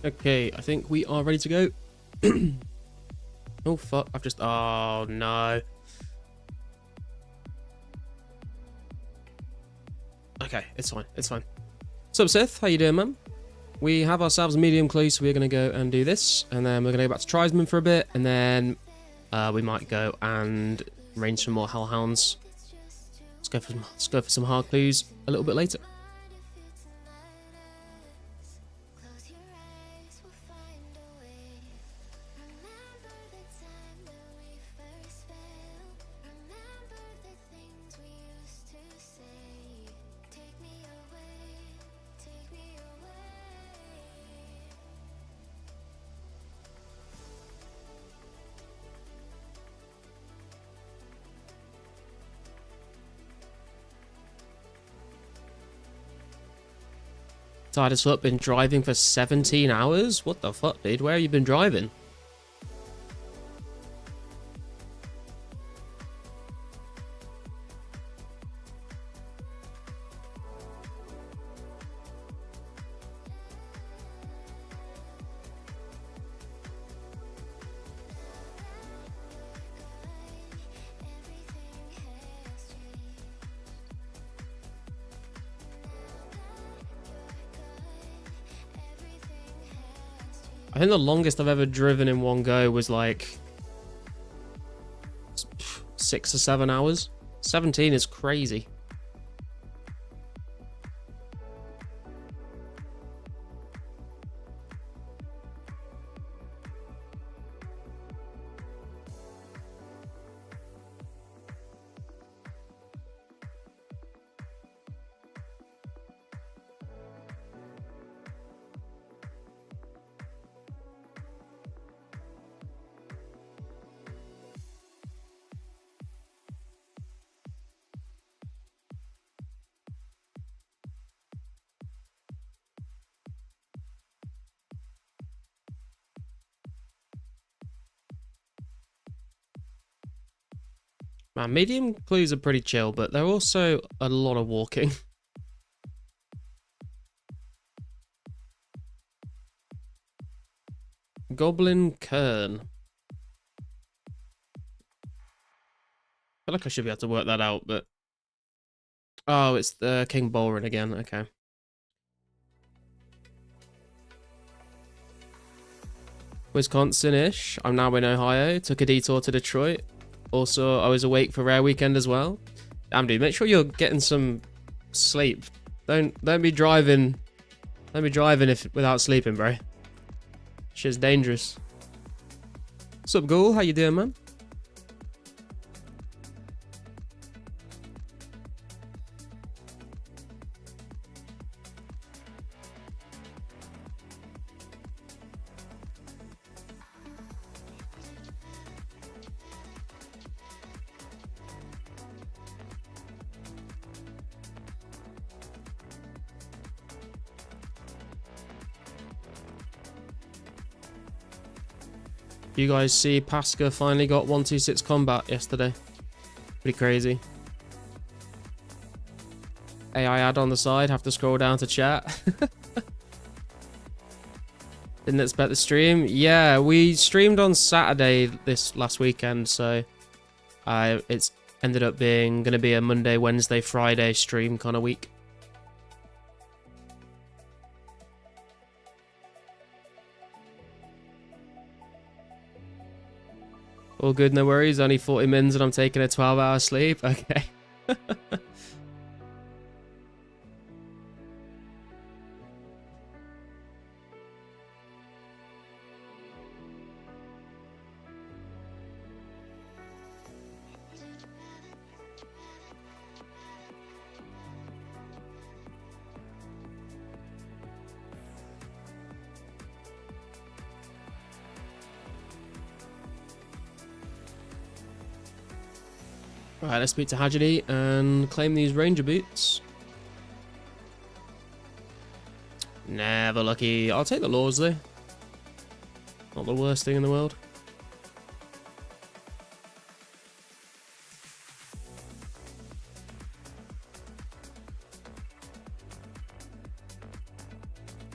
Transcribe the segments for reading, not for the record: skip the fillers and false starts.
Okay, I think we are ready to go. Oh fuck, I've just... Oh no. Okay, it's fine, it's fine. What's up, Sith? How you doing, man? We have ourselves a medium clue, so we're going to go and do this. And then we're going to go back to Tribesman for a bit. And then we might go and range some more Hellhounds. Let's go for some hard clues a little bit later. Tired as fuck, been driving for 17 hours? What the fuck, dude? Where have you been driving? I think the longest I've ever driven in one go was like 6 or 7 hours. 17 is crazy. Man, medium clues are pretty chill, but they're also a lot of walking. Goblin Kern. I feel like I should be able to work that out, but... Oh, it's the King Bolrin again, okay. Wisconsin-ish. I'm now in Ohio. Took a detour to Detroit. Also, I was awake for Rare Weekend as well. Damn, dude, make sure you're getting some sleep. Don't be driving. Don't be driving without sleeping, bro. Shit's dangerous. What's up, Ghoul? How you doing, man? You guys see Pasca finally got 126 combat yesterday. Pretty crazy. AI ad on the side, have to scroll down to chat. Didn't expect the stream. Yeah, we streamed on Saturday this last weekend, so it's ended up being gonna be a Monday, Wednesday, Friday stream kind of week. All good, no worries. Only 40 mins and I'm taking a 12-hour sleep. Okay. Alright, let's speak to Hajidi and claim these ranger boots. Never lucky. I'll take the laws though. Not the worst thing in the world.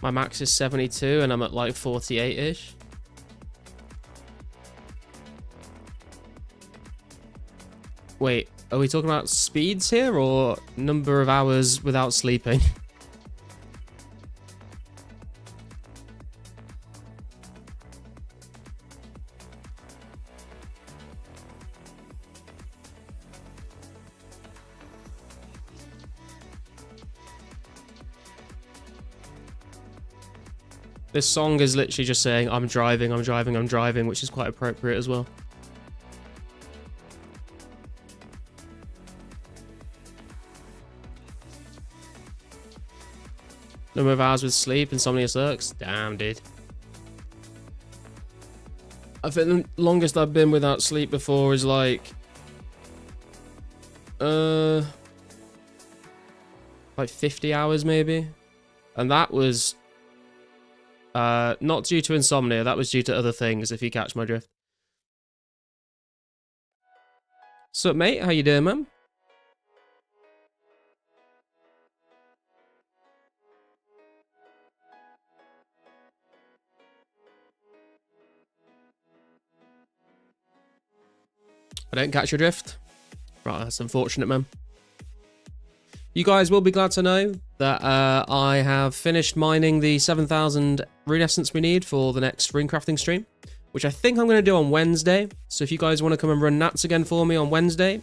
My max is 72 and I'm at like 48-ish. Wait, are we talking about speeds here or number of hours without sleeping? This song is literally just saying, I'm driving, I'm driving, I'm driving, which is quite appropriate as well. Number of hours with sleep, Insomnia sucks. Damn, dude. I think the longest I've been without sleep before is like... like 50 hours maybe. And that was... not due to insomnia, that was due to other things, if you catch my drift. Sup, mate? How you doing, man? I don't catch your drift. Right, that's unfortunate, man. You guys will be glad to know that I have finished mining the 7,000 rune essence we need for the next rune crafting stream, which I think I'm going to do on Wednesday. So if you guys want to come and run Nats again for me on Wednesday,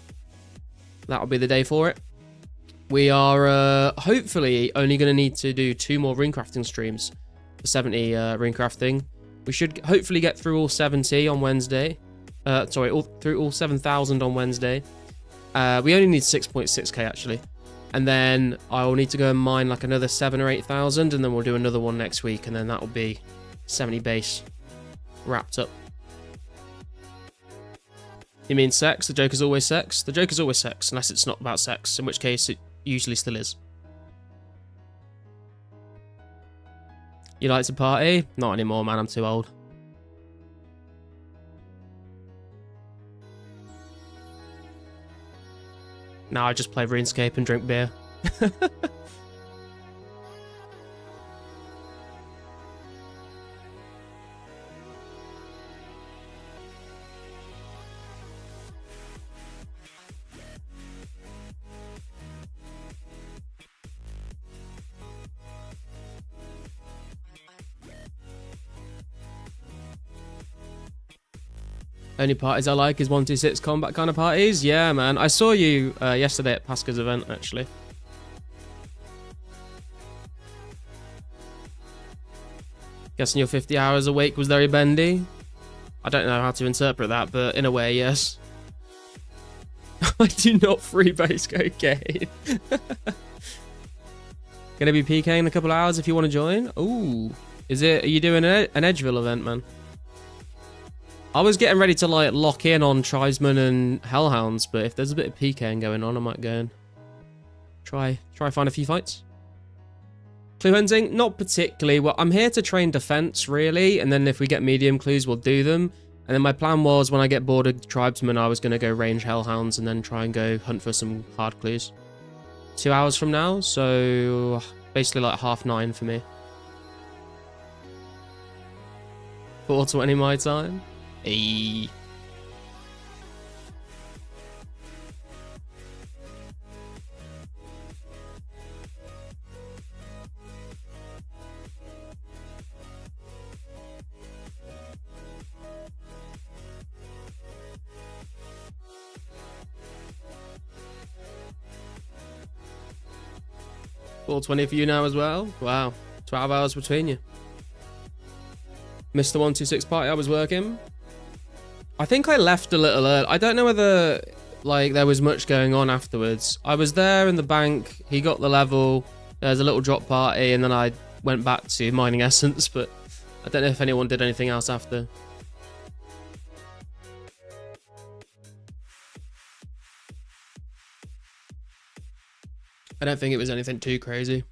that'll be the day for it. We are hopefully only going to need to do 2 more rune crafting streams for 70 rune crafting. We should hopefully get through all 70 on Wednesday. Sorry, through all 7,000 on Wednesday. We only need 6.6k actually. And then I'll need to go and mine like another 7 or 8,000, and then we'll do another one next week, and then that'll be 70 base wrapped up. You mean sex? The joke is always sex? The joke is always sex, unless it's not about sex, in which case it usually still is. You like to party? Not anymore, man. I'm too old. Now I just play RuneScape and drink beer. Only parties I like is 126 combat kind of parties. Yeah, man. I saw you yesterday at Pasca's event, actually. Guessing your 50 hours awake was very bendy. I don't know how to interpret that, but in a way, yes. I do not freebase cocaine. Gonna be PKing in a couple of hours if you want to join. Ooh. Are you doing an Edgeville event, man? I was getting ready to like lock in on tribesmen and hellhounds, but if there's a bit of PKing going on, I might go and try find a few fights. Clue hunting, not particularly. Well, I'm here to train defense really, and then if we get medium clues, we'll do them. And then my plan was when I get bored of tribesmen, I was going to go range hellhounds and then try and go hunt for some hard clues. 2 hours from now, so basically like 9:30 for me. 4:20 my time. Hey. $4:20 for you now as well. Wow, 12 hours between you. Missed the 126 party I was working. I think I left a little early. I don't know whether like there was much going on afterwards. I was there in the bank. He got the level. There's a little drop party, and then I went back to mining essence. But I don't know if anyone did anything else after. I don't think it was anything too crazy.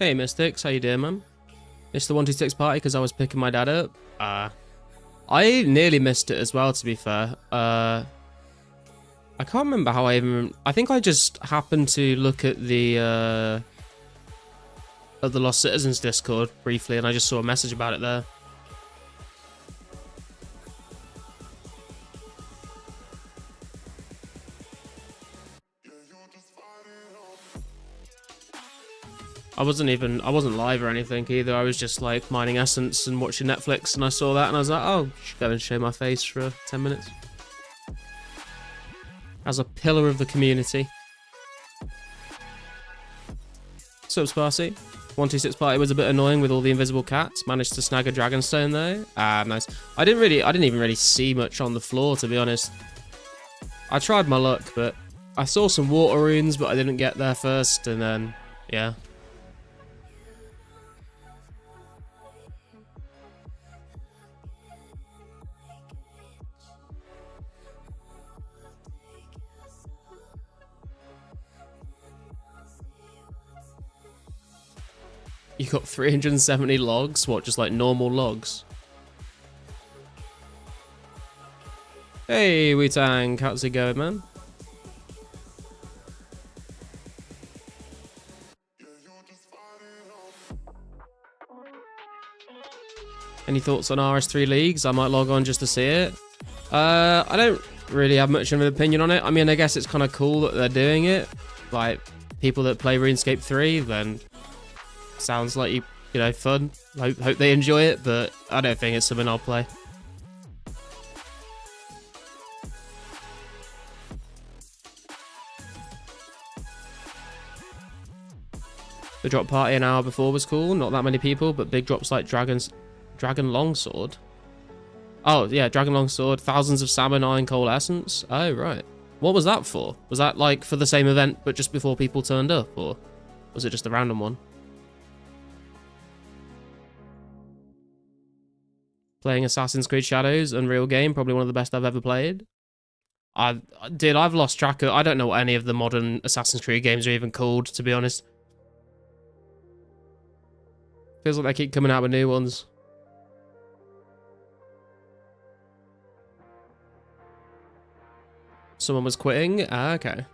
Hey Mystics, how you doing, man? Missed the 126 party because I was picking my dad up. I nearly missed it as well, to be fair. I can't remember how I think I just happened to look at the Lost Citizens Discord briefly, and I just saw a message about it there. I wasn't live or anything either. I was just like mining essence and watching Netflix, and I saw that and I was like, oh, should go and show my face for 10 minutes. As a pillar of the community. So Sparcy. 126 party was a bit annoying with all the invisible cats. Managed to snag a dragonstone though. Ah, nice. I didn't even really see much on the floor, to be honest. I tried my luck, but I saw some water runes, but I didn't get there first, and then yeah. You got 370 logs? What, just like normal logs? Hey, Wu-Tang, how's it going, man? Any thoughts on RS3 leagues? I might log on just to see it. I don't really have much of an opinion on it. I mean, I guess it's kind of cool that they're doing it. Like, people that play RuneScape 3, then sounds like you know, fun. Hope they enjoy it, but I don't think it's something I'll play. The drop party an hour before was cool. Not that many people, but big drops like Dragon Longsword. Oh yeah, Dragon Longsword. Thousands of salmon iron coal essence. Oh right. What was that for? Was that like for the same event, but just before people turned up, or was it just a random one? Playing Assassin's Creed Shadows, Unreal game, probably one of the best I've ever played. I've lost track of, I don't know what any of the modern Assassin's Creed games are even called, to be honest. Feels like they keep coming out with new ones. Someone was quitting? Ah, okay.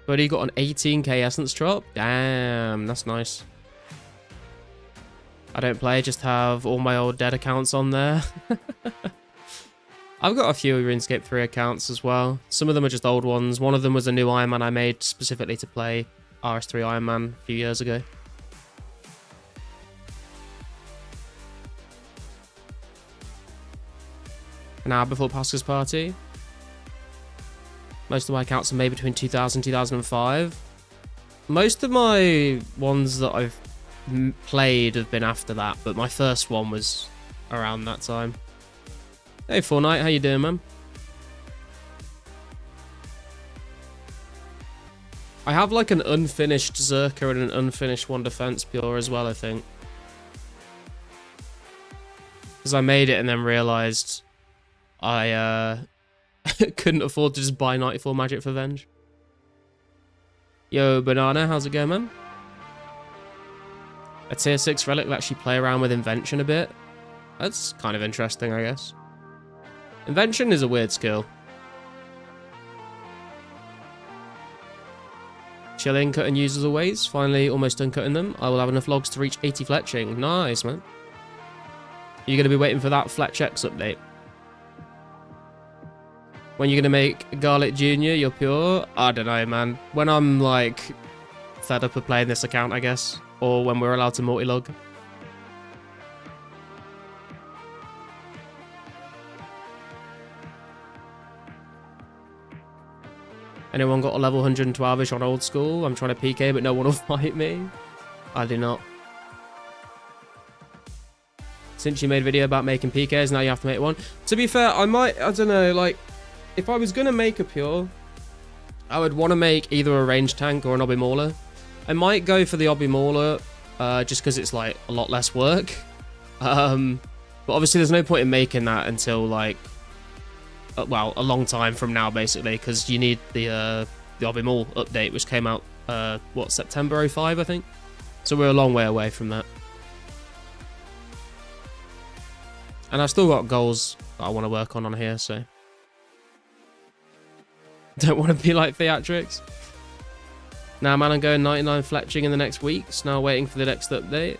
But he got an 18k essence drop. Damn, that's nice. I don't play, just have all my old dead accounts on there. I've got a few RuneScape 3 accounts as well. Some of them are just old ones. One of them was a new Iron Man I made specifically to play RS3 Iron Man a few years ago. An hour before Pasca's party. Most of my accounts are made between 2000 and 2005. Most of my ones that I've played have been after that, but my first one was around that time. Hey Fortnite, how you doing, man? I have like an unfinished Zerka and an unfinished One Defense Pure as well, I think. Because I made it and then realised I couldn't afford to just buy 94 Magic for Venge. Yo, Banana, how's it going, man? A tier 6 relic will actually play around with Invention a bit. That's kind of interesting, I guess. Invention is a weird skill. Chilling, cutting users always. Finally, almost done cutting them. I will have enough logs to reach 80 fletching. Nice, man. You're going to be waiting for that Fletch X update. When you're going to make Garlic Jr. your pure? I don't know, man. When I'm, like, fed up of playing this account, I guess. Or when we're allowed to multi-log. Anyone got a level 112-ish on old school? I'm trying to PK, but no one will fight me. I do not. Since you made a video about making PKs, now you have to make one. To be fair, I don't know, like, if I was going to make a pure, I would want to make either a range tank or an obby mauler. I might go for the obby mauler, just because it's, like, a lot less work. But obviously there's no point in making that until, like, well, a long time from now, basically, because you need the the Obimall update, which came out, what, September 05, I think? So we're a long way away from that. And I've still got goals that I want to work on here, so... Don't want to be like Theatrix. Now, man, I'm going 99 fletching in the next weeks. Now waiting for the next update.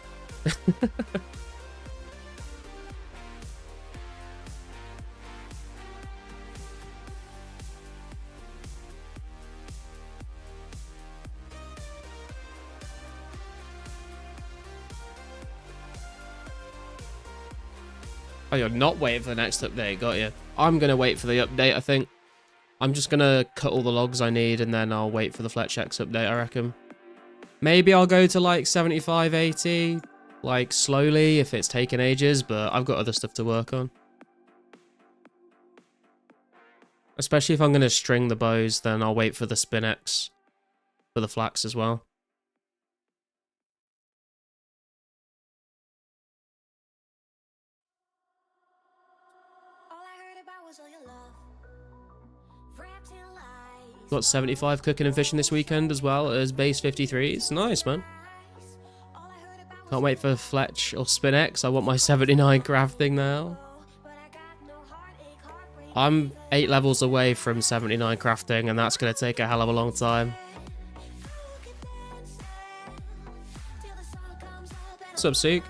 Oh, you're not waiting for the next update, got you. I'm going to wait for the update, I think. I'm just going to cut all the logs I need, and then I'll wait for the Fletch X update, I reckon. Maybe I'll go to, like, 75, 80, like, slowly, if it's taking ages, but I've got other stuff to work on. Especially if I'm going to string the bows, then I'll wait for the Spin X for the flax as well. Got 75 cooking and fishing this weekend as well as base 53s. Nice, man. Can't wait for Fletch or Spin X. I want my 79 crafting now. I'm 8 levels away from 79 crafting, and that's going to take a hell of a long time. What's up, Sook?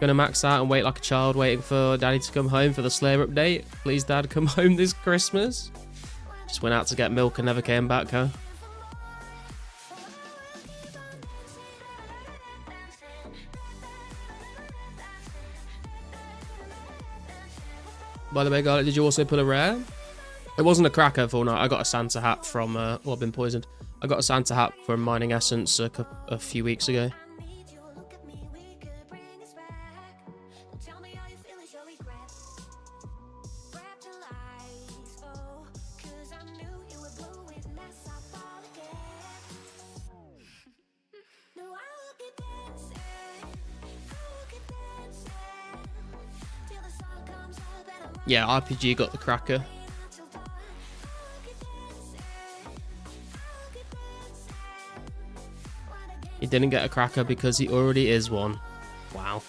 Gonna max out and wait like a child waiting for Daddy to come home for the Slayer update. Please, Dad, come home this Christmas. Just went out to get milk and never came back, huh? By the way, Garlic, did you also pull a rare? It wasn't a cracker for now. I got a Santa hat from... oh, I've been poisoned. I got a Santa hat from Mining Essence a few weeks ago. Yeah, RPG got the cracker. He didn't get a cracker because he already is one. Wow.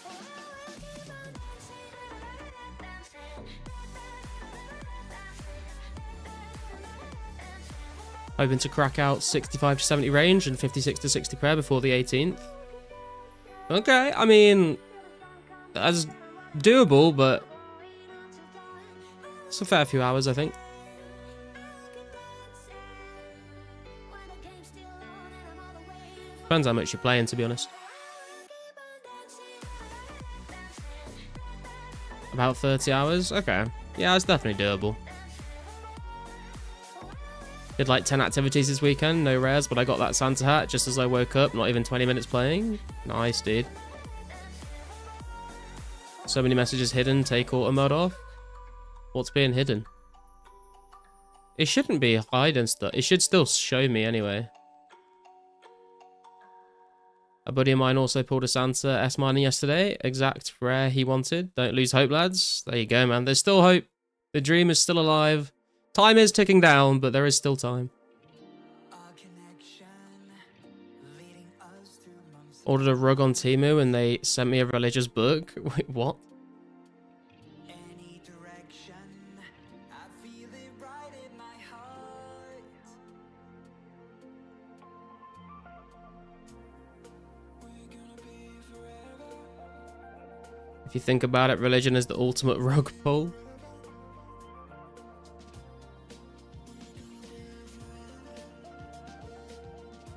Hoping to crack out 65 to 70 range and 56 to 60 prayer before the 18th. Okay, I mean, that's doable, but it's a fair few hours, I think. Depends how much you're playing, to be honest. About 30 hours? Okay. Yeah, it's definitely doable. Did like 10 activities this weekend, no rares, but I got that Santa hat just as I woke up, not even 20 minutes playing. Nice, dude. So many messages hidden, take auto mode off. What's being hidden? It shouldn't be hiding stuff. It should still show me anyway. A buddy of mine also pulled a Santa S miner yesterday. Exact rare he wanted. Don't lose hope, lads. There you go, man. There's still hope. The dream is still alive. Time is ticking down, but there is still time. Ordered a rug on Temu and they sent me a religious book. Wait, what? If you think about it, religion is the ultimate rug pull.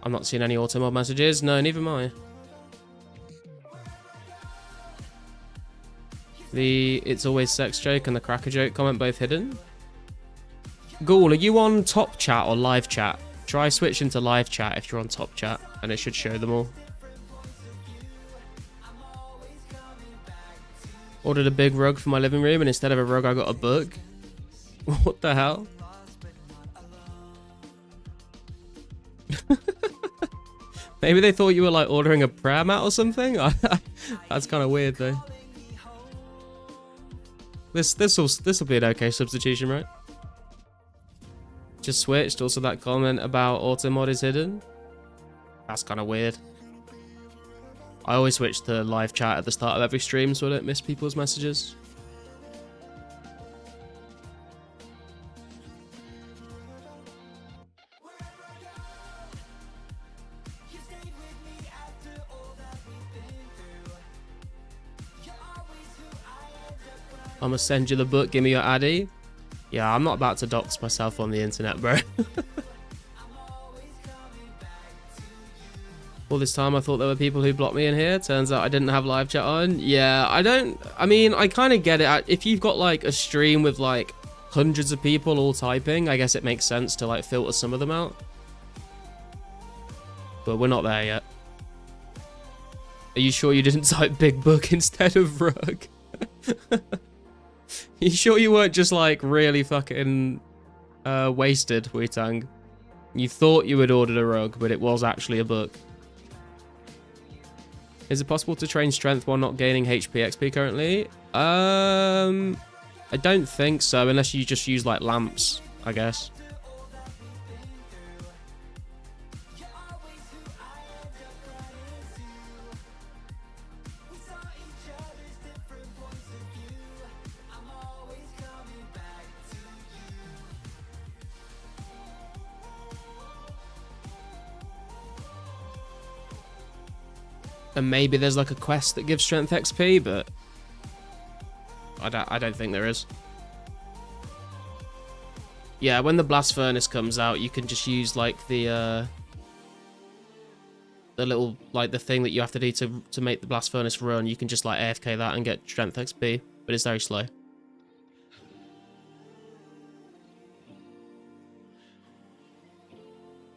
I'm not seeing any auto mod messages. No, neither am I. The It's Always Sex joke and the Cracker joke comment both hidden. Ghoul, are you on top chat or live chat? Try switching to live chat if you're on top chat and it should show them all. Ordered a big rug for my living room and instead of a rug I got a book. What the hell? Maybe they thought you were like ordering a prayer mat or something? That's kind of weird though. This'll be an okay substitution, right? just switched. Also, that comment about auto mod is hidden. That's kind of weird. I always switch to live chat at the start of every stream so I don't miss people's messages. I'm gonna send you the book. Give me your addy. Yeah, I'm not about to dox myself on the internet, bro. All this time I thought there were people who blocked me in here. Turns out I didn't have live chat on. Yeah, I mean, I kind of get it. If you've got like a stream with like hundreds of people all typing, I guess it makes sense to like filter some of them out. But we're not there yet. Are you sure you didn't type big book instead of rug? You sure you weren't just like really fucking wasted, Wu-Tang? You thought you had ordered a rug, but it was actually a book. Is it possible to train strength while not gaining HP XP currently? I don't think so, unless you just use like lamps, I guess. And maybe there's like a quest that gives strength XP, but I don't think there is. Yeah, when the blast furnace comes out, you can just use like the little like the thing that you have to do to make the blast furnace run. You can just like AFK that and get strength XP, but it's very slow.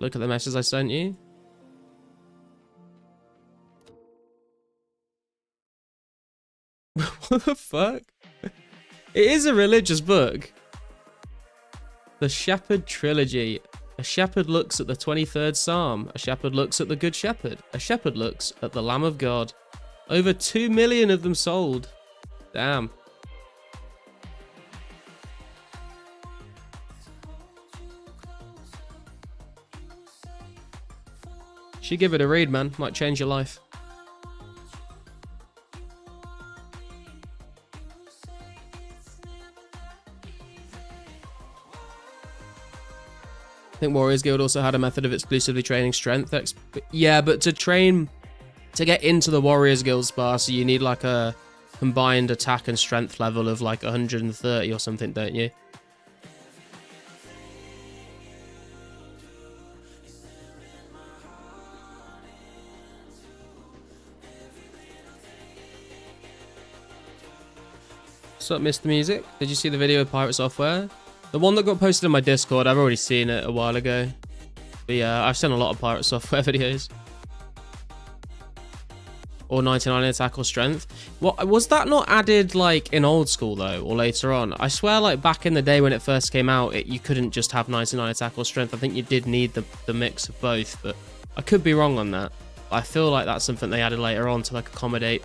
Look at the message I sent you. What the fuck? It is a religious book. The Shepherd Trilogy. A shepherd looks at the 23rd Psalm. A shepherd looks at the Good Shepherd. A shepherd looks at the Lamb of God. Over 2 million of them sold. Damn. Should give it a read, man. Might change your life. I think Warriors Guild also had a method of exclusively training strength. Yeah, but to get into the Warriors Guild spar, so you need like a combined attack and strength level of like 130 or something, don't you? What's up, Mr. Music? Did you see the video of Pirate Software? The one that got posted in my Discord, I've already seen it a while ago. But yeah, I've seen a lot of Pirate Software videos. Or 99 attack or strength. What was that not added like in old school though, or later on? I swear like back in the day when it first came out, you couldn't just have 99 attack or strength. I think you did need the mix of both, but I could be wrong on that. I feel like that's something they added later on to like accommodate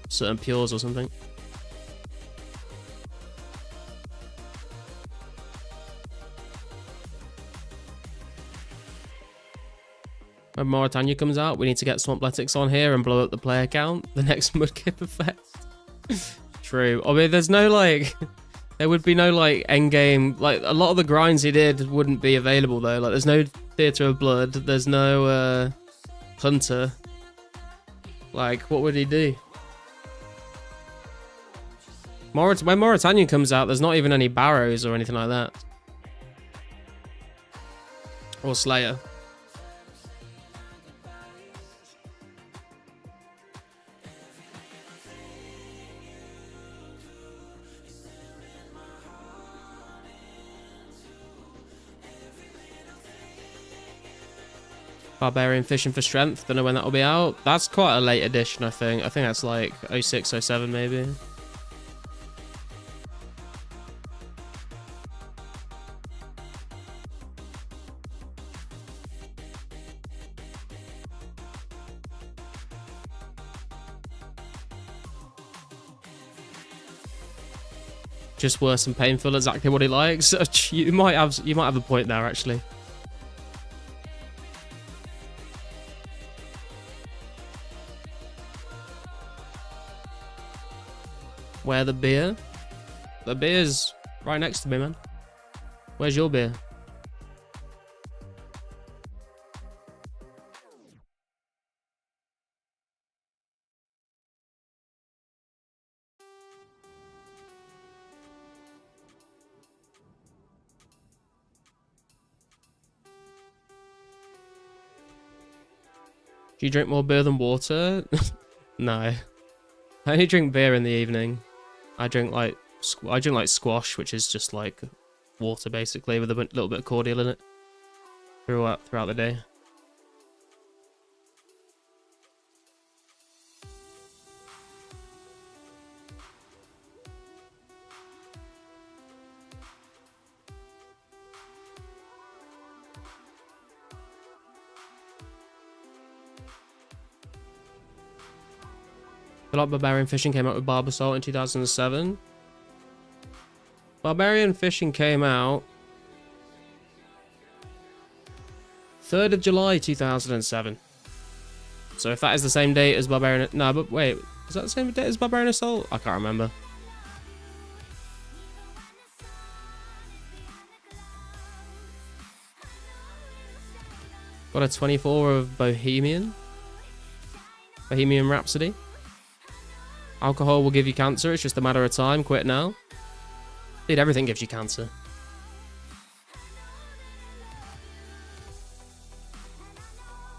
certain pures or something. When Mauritania comes out, we need to get Swampletics on here and blow up the player count. The next Mudkip effect. True. I mean, there's no like... There would be no like endgame... Like, a lot of the grinds he did wouldn't be available though. Like, there's no Theatre of Blood. There's no Hunter. Like, what would he do? When Mauritania comes out, there's not even any Barrows or anything like that. Or Slayer. Barbarian fishing for strength. Don't know when that'll be out. That's quite a late edition, I think. I think that's like 06, 07 maybe. just worse and painful, exactly what he likes. You might have a point there, actually. Where the beer? The beer's right next to me, man. Where's your beer? Do you drink more beer than water? No. I only drink beer in the evening. I drink like squash, which is just like water basically with a little bit of cordial in it throughout the day. I feel like Barbarian Fishing came out with Barber Salt in 2007. Barbarian Fishing came out 3rd of July 2007. So if that is the same date as Barbarian... No, but wait. Is that the same date as Barbarian Assault? I can't remember. Got a 24 of Bohemian Rhapsody. Alcohol will give you cancer. It's just a matter of time. Quit now. Dude, everything gives you cancer.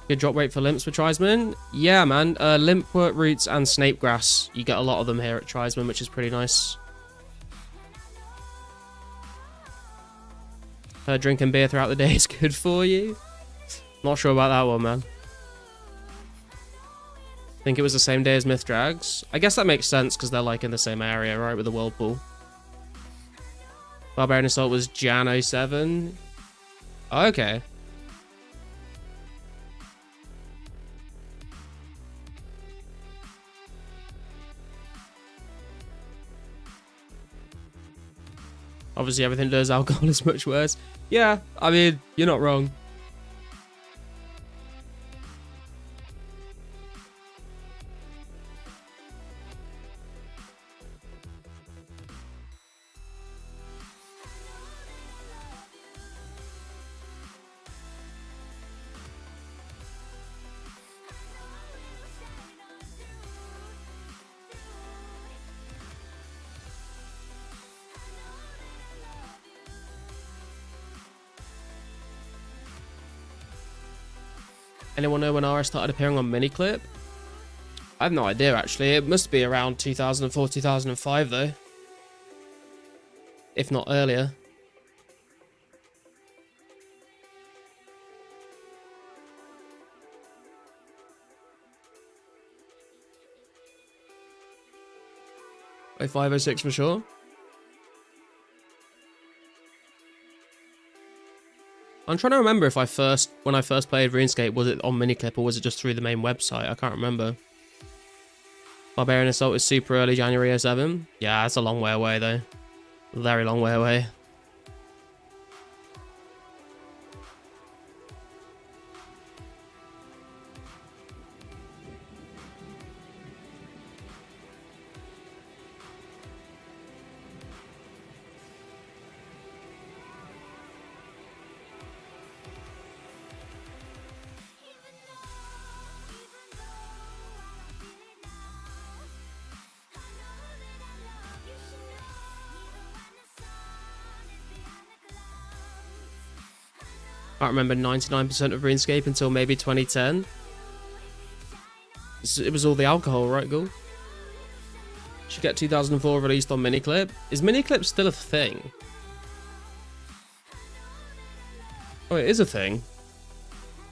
Good drop rate for limps for Trisman. Yeah, man. Limpwort roots and snapegrass. You get a lot of them here at Trisman, which is pretty nice. Drinking beer throughout the day is good for you. Not sure about that one, man. I think it was the same day as Myth Drags. I guess that makes sense because they're like in the same area, right, with the Whirlpool. Barbarian Assault was Jan 07. Oh, okay. Obviously, everything does alcohol is much worse. Yeah, I mean, you're not wrong. Anyone know when RS started appearing on Miniclip? I have no idea, actually. It must be around 2004, 2005, though. If not earlier. Oh, 506 for sure. I'm trying to remember if when I first played RuneScape, was it on Miniclip or was it just through the main website? I can't remember. Barbarian Assault is super early, January 07. Yeah, that's a long way away though. Very long way away. I can't remember 99% of RuneScape until maybe 2010. It was all the alcohol, right, Ghoul? Should get 2004 released on Miniclip. Is Miniclip still a thing? Oh, it is a thing.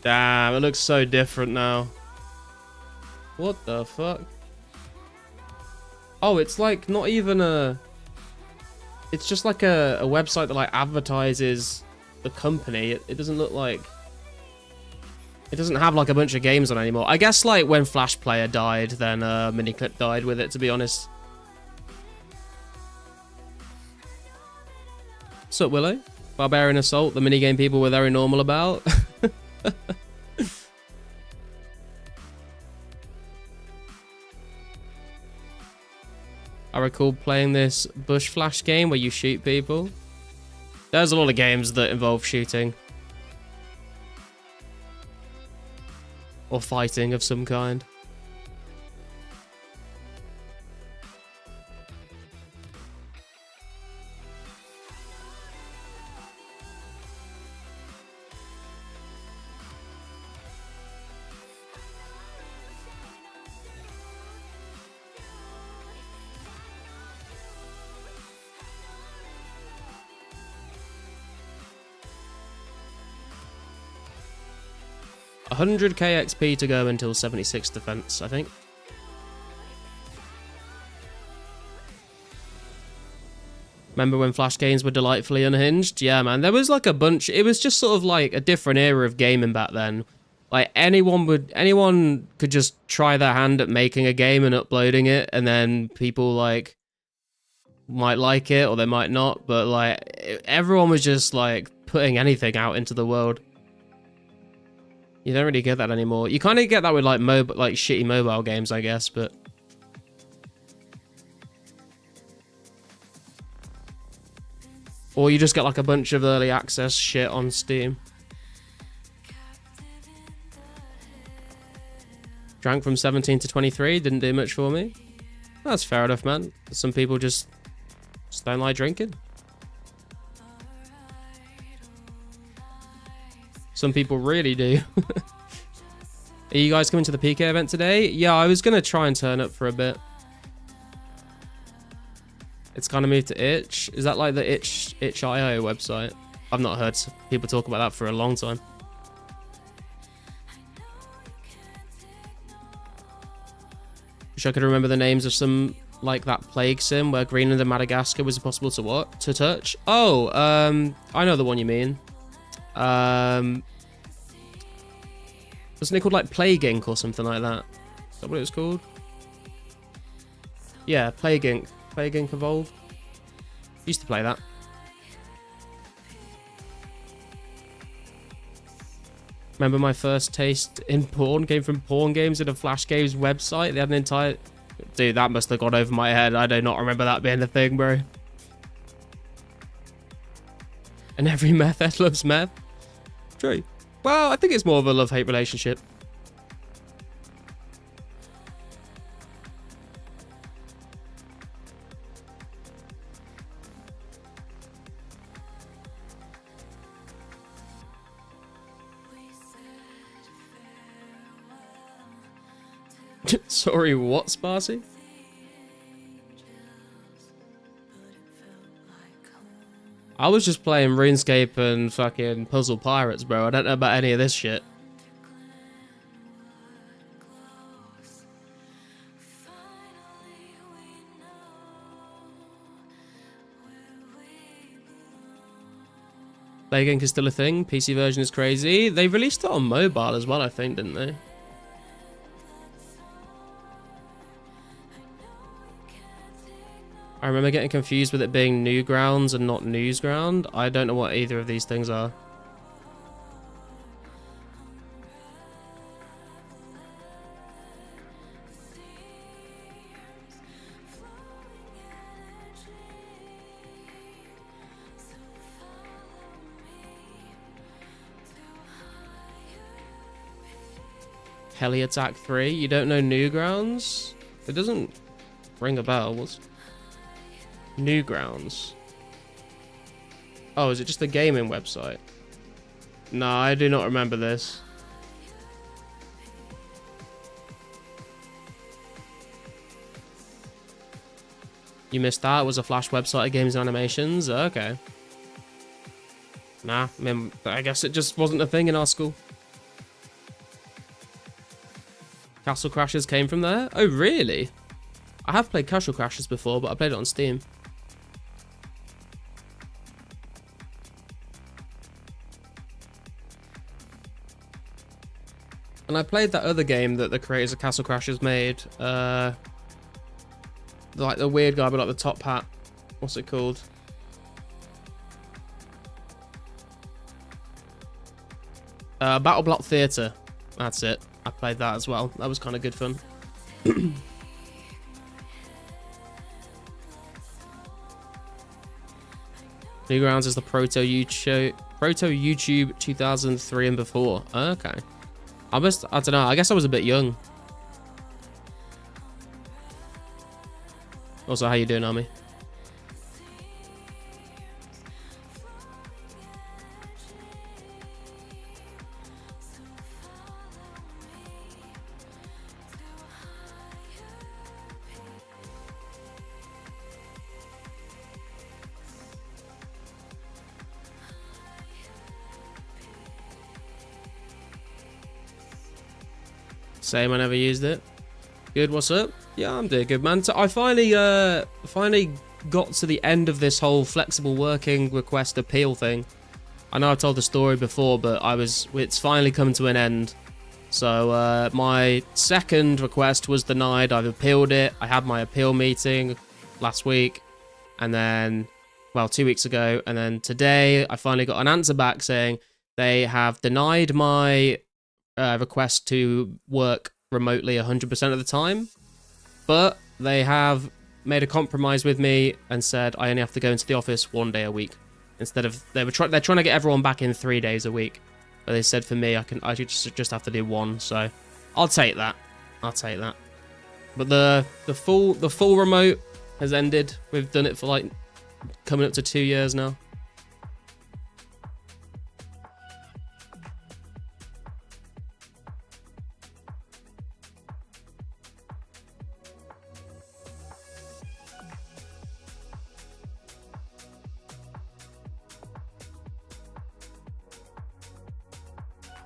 Damn, it looks so different now. What the fuck? Oh, it's like not even a... It's just like a website that like advertises the company. It doesn't look like... It doesn't have like a bunch of games on anymore. I guess like when Flash Player died, then Miniclip died with it, to be honest. What's up, Willow? Barbarian Assault, the minigame people were very normal about. I recall playing this bush flash game where you shoot people. There's a lot of games that involve shooting. Or fighting of some kind. $100k XP to go until 76 defense, I think. Remember when flash games were delightfully unhinged? Yeah, man. There was like a bunch. It was just sort of like a different era of gaming back then. Like anyone could just try their hand at making a game and uploading it, and then people like might like it or they might not. But like everyone was just like putting anything out into the world. You don't really get that anymore. You kind of get that with like shitty mobile games, I guess, but or you just get like a bunch of early access shit on Steam. Drank from 17 to 23, didn't do much for me. That's fair enough, man. Some people just don't like drinking. Some people really do. Are you guys coming to the PK event today? Yeah, I was going to try and turn up for a bit. It's kind of moved to Itch. Is that like the itch.io website? I've not heard people talk about that for a long time. Wish I could remember the names of some, like that Plague Sim where Greenland and Madagascar was impossible to touch. Oh, I know the one you mean. Wasn't it called like Plague Inc. or something like that? Is that what it was called? Yeah, Plague Inc. Plague Inc. Evolved. Used to play that. Remember my first taste in porn came from porn games in a Flash Games website. They had an entire... Dude, that must have gone over my head. I do not remember that being a thing, bro. And every meth head loves meth. True. Well, I think it's more of a love-hate relationship. Sorry, what, Sparsy? I was just playing RuneScape and fucking Puzzle Pirates, bro. I don't know about any of this shit. Plague Inc. is still a thing. PC version is crazy. They released it on mobile as well, I think, didn't they? I remember getting confused with it being Newgrounds and not Newsground. I don't know what either of these things are. Heli Attack 3? You don't know Newgrounds? It doesn't ring a bell. What's Newgrounds? Oh, is it just a gaming website? No, I do not remember this. You missed that? It was a Flash website of games and animations? Okay. Nah, I guess it just wasn't a thing in our school. Castle Crashers came from there? Oh, really? I have played Castle Crashers before, but I played it on Steam. And I played that other game that the creators of Castle Crashers made. Like the weird guy with like the top hat. What's it called? Battle Block Theatre. That's it. I played that as well. That was kind of good fun. Newgrounds is the Proto YouTube 2003 and before. Okay. I don't know. I guess I was a bit young. Also, how you doing, Army? Same, I never used it. Good, what's up? Yeah, I'm doing good, man. So I finally got to the end of this whole flexible working request appeal thing. I know I've told the story before, but it's finally come to an end. So my second request was denied. I've appealed it. I had my appeal meeting last week, and then, well, 2 weeks ago, and then today I finally got an answer back saying they have denied my request to work remotely 100% of the time, but they have made a compromise with me and said I only have to go into the office 1 day a week instead of they're trying to get everyone back in 3 days a week, but they said for me I just have to do one. So I'll take that. But the full remote has ended. We've done it for like coming up to 2 years now.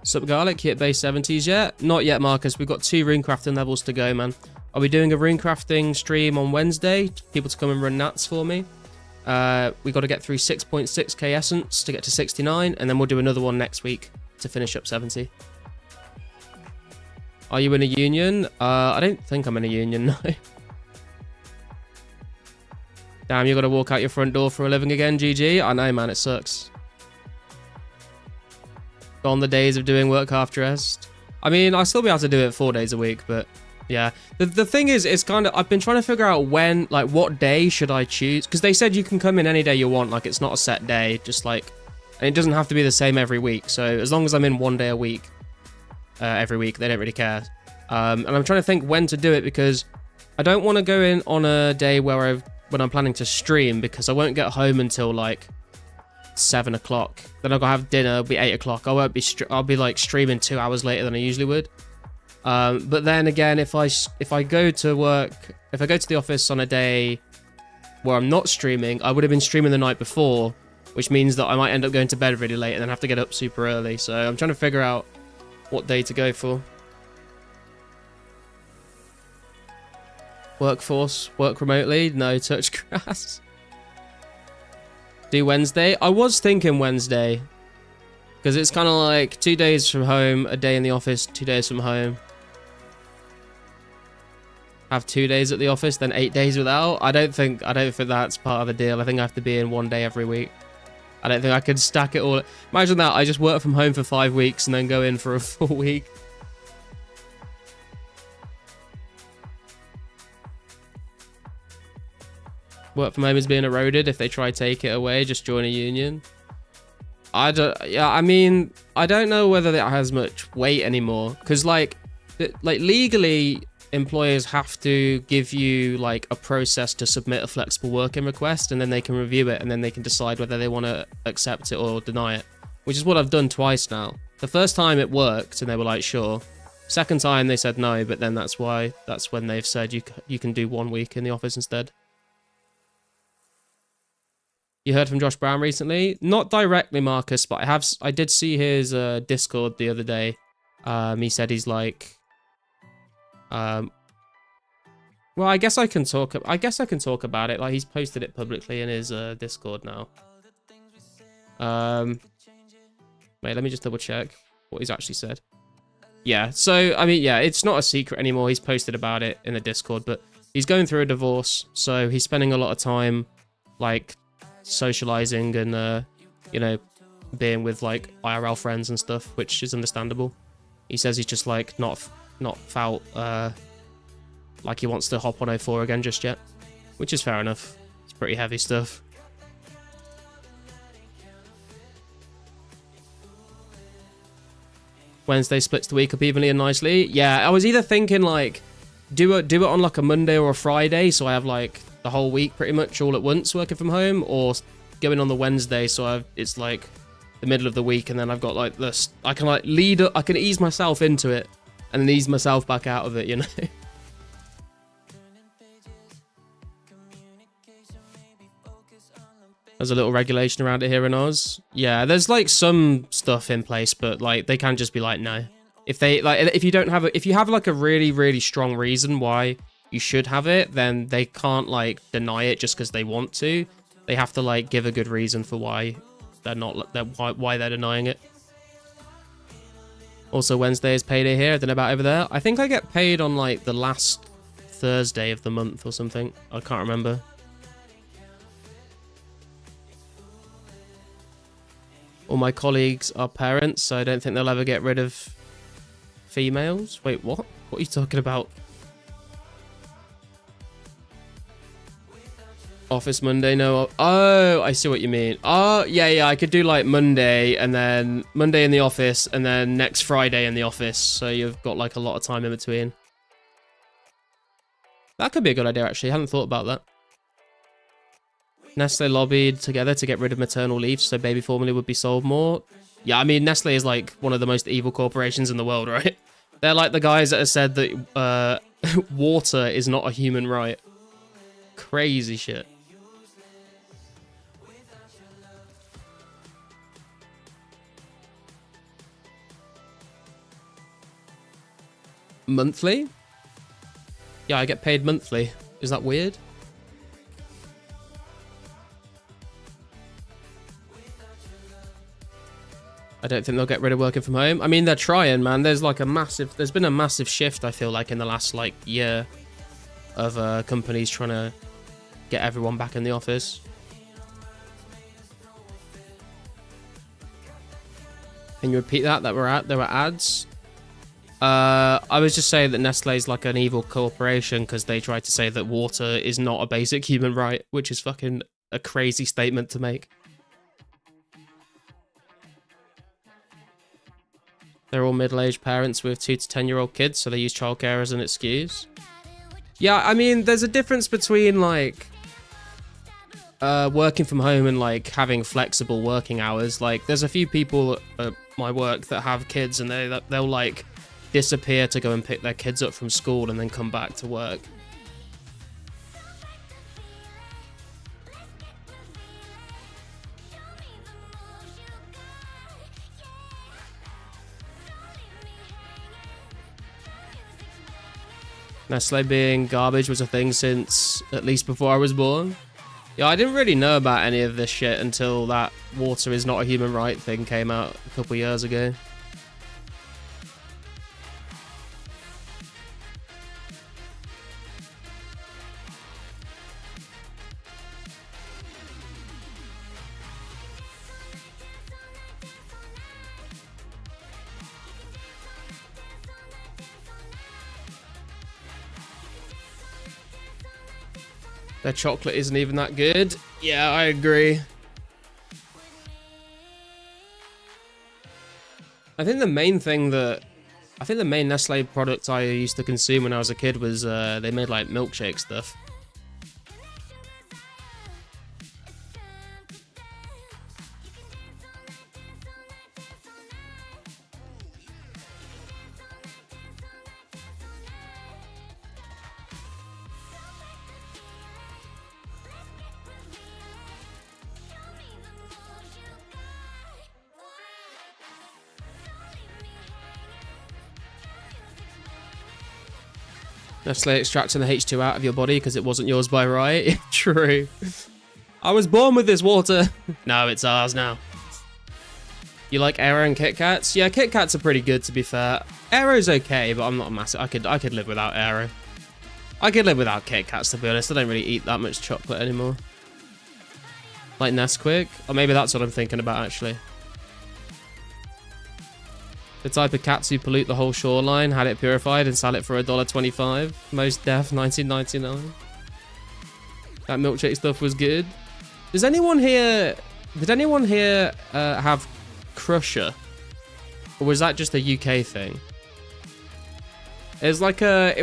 Sup Garlic, hit base 70s yet? Not yet, Marcus. We've got 2 rune crafting levels to go, man. Are we doing a rune crafting stream on Wednesday? People to come and run nats for me. We got to get through 6.6k essence to get to 69, and then we'll do another one next week to finish up 70. Are you in a union? I don't think I'm in a union, no. Damn, you got to walk out your front door for a living again, GG? I know, man, it sucks. Gone the days of doing work half dressed. I mean, I'll still be able to do it 4 days a week, but yeah. The thing is, it's kind of, I've been trying to figure out when, like, what day should I choose? Because they said you can come in any day you want, like, it's not a set day, just like, and it doesn't have to be the same every week. So as long as I'm in 1 day a week, every week, they don't really care. And I'm trying to think when to do it, because I don't want to go in on a day when I'm planning to stream, because I won't get home until like 7 o'clock. Then I'll go have dinner. It'll be 8 o'clock. I'll be like streaming 2 hours later than I usually would. But then again, if I go to work, if I go to the office on a day where I'm not streaming, I would have been streaming the night before, which means that I might end up going to bed really late and then have to get up super early. So I'm trying to figure out what day to go for. Workforce, work remotely, no touch grass. Do Wednesday? I was thinking Wednesday, because it's kind of like 2 days from home, a day in the office, 2 days from home. Have 2 days at the office, then 8 days without. I don't think that's part of the deal. I think I have to be in 1 day every week. I don't think I could stack it all. Imagine that, I just work from home for 5 weeks and then go in for a full week. Work from home is being eroded. If they try to take it away, just join a union. I mean, I don't know whether that has much weight anymore, because like legally, employers have to give you like a process to submit a flexible working request, and then they can review it, and then they can decide whether they want to accept it or deny it, which is what I've done twice now. The first time it worked, and they were like, sure. Second time they said no, but then that's when they've said you can do 1 week in the office instead. You heard from Josh Brown recently? Not directly, Marcus, but I did see his Discord the other day. He said he's like, well, I guess I can talk about it. Like, he's posted it publicly in his Discord now. Wait, let me just double check what he's actually said. Yeah, so I mean, yeah, it's not a secret anymore. He's posted about it in the Discord, but he's going through a divorce, so he's spending a lot of time like socializing and you know, being with like IRL friends and stuff, which is understandable. He says he's just like not felt like he wants to hop on 04 again just yet, which is fair enough. It's pretty heavy stuff. Wednesday splits the week up evenly and nicely. Yeah, I was either thinking like do it on like a Monday or a Friday, so I have like the whole week pretty much all at once working from home, or going on the Wednesday, so it's like the middle of the week, and then I've got like this. I can like I can ease myself into it, and then ease myself back out of it, you know. There's a little regulation around it here in Oz. Yeah, there's like some stuff in place, but like they can just be like, no. If they like, if you don't have if you have like a really strong reason why you should have it, then they can't like deny it just because they want to. They have to like give a good reason for why they're not, why they're denying it. Also, Wednesday is payday here. I don't know about over there. I think I get paid on like the last Thursday of the month or something. I can't remember. All my colleagues are parents, so I don't think they'll ever get rid of females. Wait, what? What are you talking about? Office Monday, no. Oh, I see what you mean. Oh, yeah, I could do like Monday, and then Monday in the office, and then next Friday in the office. So you've got like a lot of time in between. That could be a good idea, actually. I hadn't thought about that. Nestle lobbied together to get rid of maternal leave so baby formula would be sold more. Yeah, I mean, Nestle is like one of the most evil corporations in the world, right? They're like the guys that have said that water is not a human right. Crazy shit. Monthly? Yeah, I get paid monthly. Is that weird? I don't think they'll get rid of working from home. I mean, they're trying, man. There's been a massive shift, I feel like, in the last like year of companies trying to get everyone back in the office. Can you repeat that? There were ads. I was just saying that Nestle is like an evil corporation because they tried to say that water is not a basic human right, which is fucking a crazy statement to make. They're all middle-aged parents with 2 to 10-year-old kids, so they use childcare as an excuse. Yeah, I mean, there's a difference between like working from home and like having flexible working hours. Like, there's a few people at my work that have kids, and they'll like disappear to go and pick their kids up from school and then come back to work. Nestle being garbage was a thing since at least before I was born. Yeah, I didn't really know about any of this shit until that water is not a human right thing came out a couple years ago. Their chocolate isn't even that good. Yeah, I agree. I think the main Nestle product I used to consume when I was a kid was they made like milkshake stuff. Nestle extracting the H2 out of your body because it wasn't yours by right. True. I was born with this water. No, it's ours now. You like Aero and Kit Kats? Yeah, Kit Kats are pretty good, to be fair. Aero's okay, but I'm not a massive... I could live without Aero. I could live without Kit Kats, to be honest. I don't really eat that much chocolate anymore. Like Nesquik? Or maybe that's what I'm thinking about, actually. The type of cats who pollute the whole shoreline, had it purified and sell it for $1.25. Most Def 1999. That milkshake stuff was good. Did anyone here have Crusher? Or was that just a UK thing? It was like a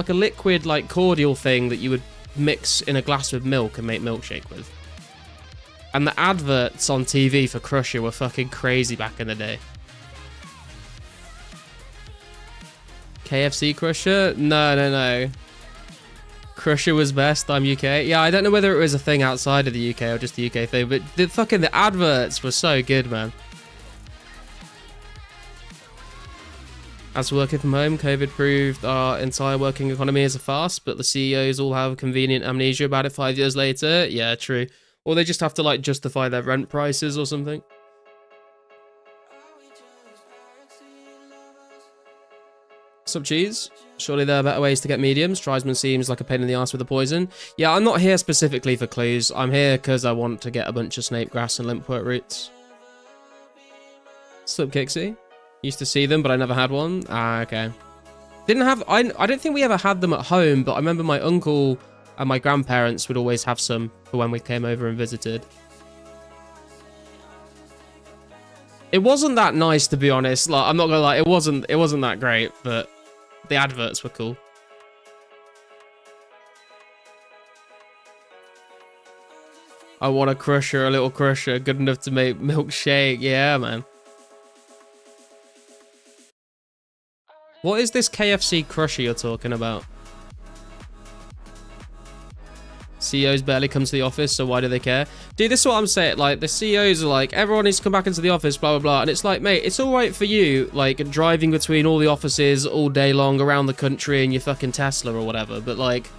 liquid, like cordial thing that you would mix in a glass with milk and make milkshake with. And the adverts on TV for Crusher were fucking crazy back in the day. KFC Crusher? No. Crusher was best. I'm UK. Yeah, I don't know whether it was a thing outside of the UK or just the UK thing, but the adverts were so good, man. As for working from home, COVID proved our entire working economy is a farce, but the CEOs all have convenient amnesia about it 5 years later. Yeah, true. Or they just have to, like, justify their rent prices or something. Sup, cheese? Surely there are better ways to get mediums. Tribesman seems like a pain in the ass with the poison. Yeah, I'm not here specifically for clues. I'm here because I want to get a bunch of snape grass and limpwort roots. Sup, Kixie? Used to see them, but I never had one. Ah, okay. I don't think we ever had them at home, but I remember my uncle and my grandparents would always have some for when we came over and visited. It wasn't that nice, to be honest. Like, I'm not gonna lie, it wasn't that great, but the adverts were cool. I want a crusher, a little crusher, good enough to make milkshake. Yeah, man. What is this KFC crusher you're talking about? CEOs barely come to the office, so why do they care? Dude, this is what I'm saying. Like, the CEOs are like, everyone needs to come back into the office, blah, blah, blah. And it's like, mate, it's all right for you, like, driving between all the offices all day long around the country in your fucking Tesla or whatever. But, like,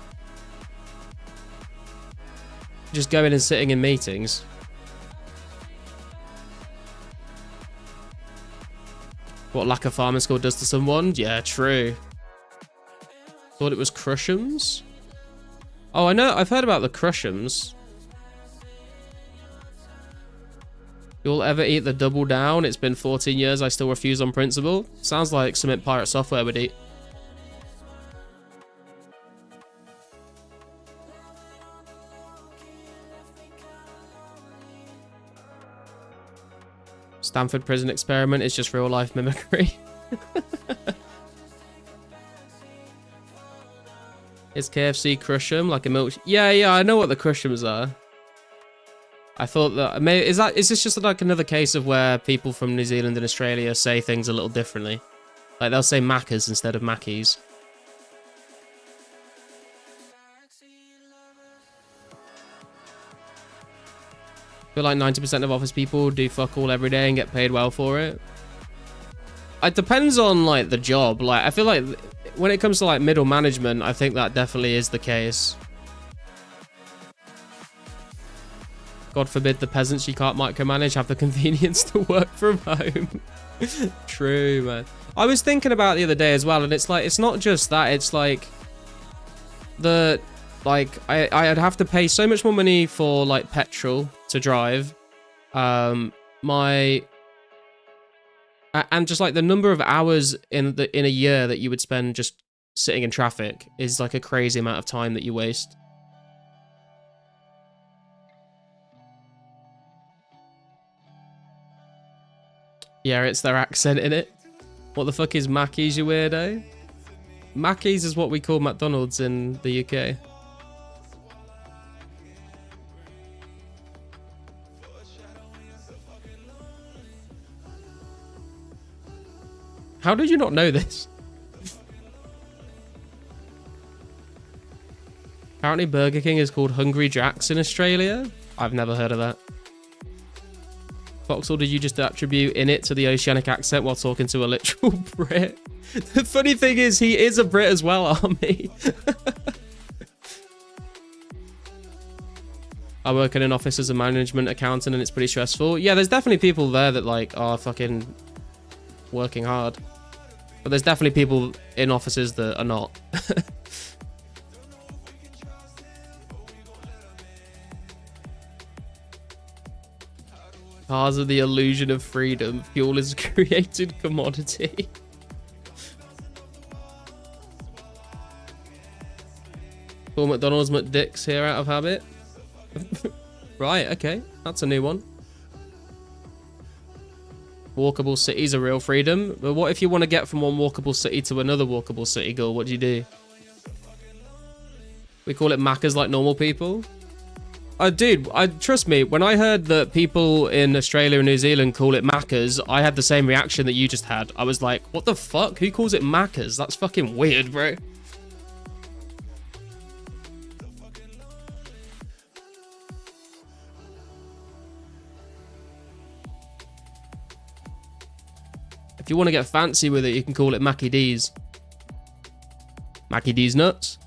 just going and sitting in meetings. What lack of farming skill does to someone? Yeah, true. Thought it was Crushams? Oh, I know. I've heard about the Crushams. You'll ever eat the double down? It's been 14 years. I still refuse on principle. Sounds like something Pirate Software would eat. Stanford prison experiment is just real life mimicry. Is KFC Crush'em like a milk? Yeah, I know what the Crush'ems are. I thought that maybe is this just like another case of where people from New Zealand and Australia say things a little differently? Like they'll say Maccas instead of Mackies. I feel like 90% of office people do fuck all every day and get paid well for it. It depends on like the job. Like I feel like when it comes to like middle management, I think that definitely is the case. God forbid the peasants you can't micromanage have the convenience to work from home. True, man. I was thinking about it the other day as well, and it's like, it's not just that, it's like I'd have to pay so much more money for like petrol to drive. And just like the number of hours in a year that you would spend just sitting in traffic is like a crazy amount of time that you waste. Yeah, it's their accent in it. What the fuck is Mackey's, you weirdo? Mackey's is what we call McDonald's in the UK. How did you not know this? Apparently Burger King is called Hungry Jack's in Australia. I've never heard of that. Foxhole, did you just attribute in it to the oceanic accent while talking to a literal Brit? The funny thing is, he is a Brit as well, Army. I work in an office as a management accountant and it's pretty stressful. Yeah, there's definitely people there that like are fucking working hard. But there's definitely people in offices that are not. Cars are the illusion of freedom. Fuel is a created commodity. Call McDonald's McDicks here out of habit. Right, okay. That's a new one. Walkable cities are real freedom. But what if you want to get from one walkable city to another walkable city, girl? What do you do? We call it Maccas like normal people. Dude, trust me, when I heard that people in Australia and New Zealand call it Maccas, I had the same reaction that you just had. I was like, what the fuck? Who calls it Maccas? That's fucking weird, bro. If you want to get fancy with it, you can call it Mackie D's. Mackie D's nuts.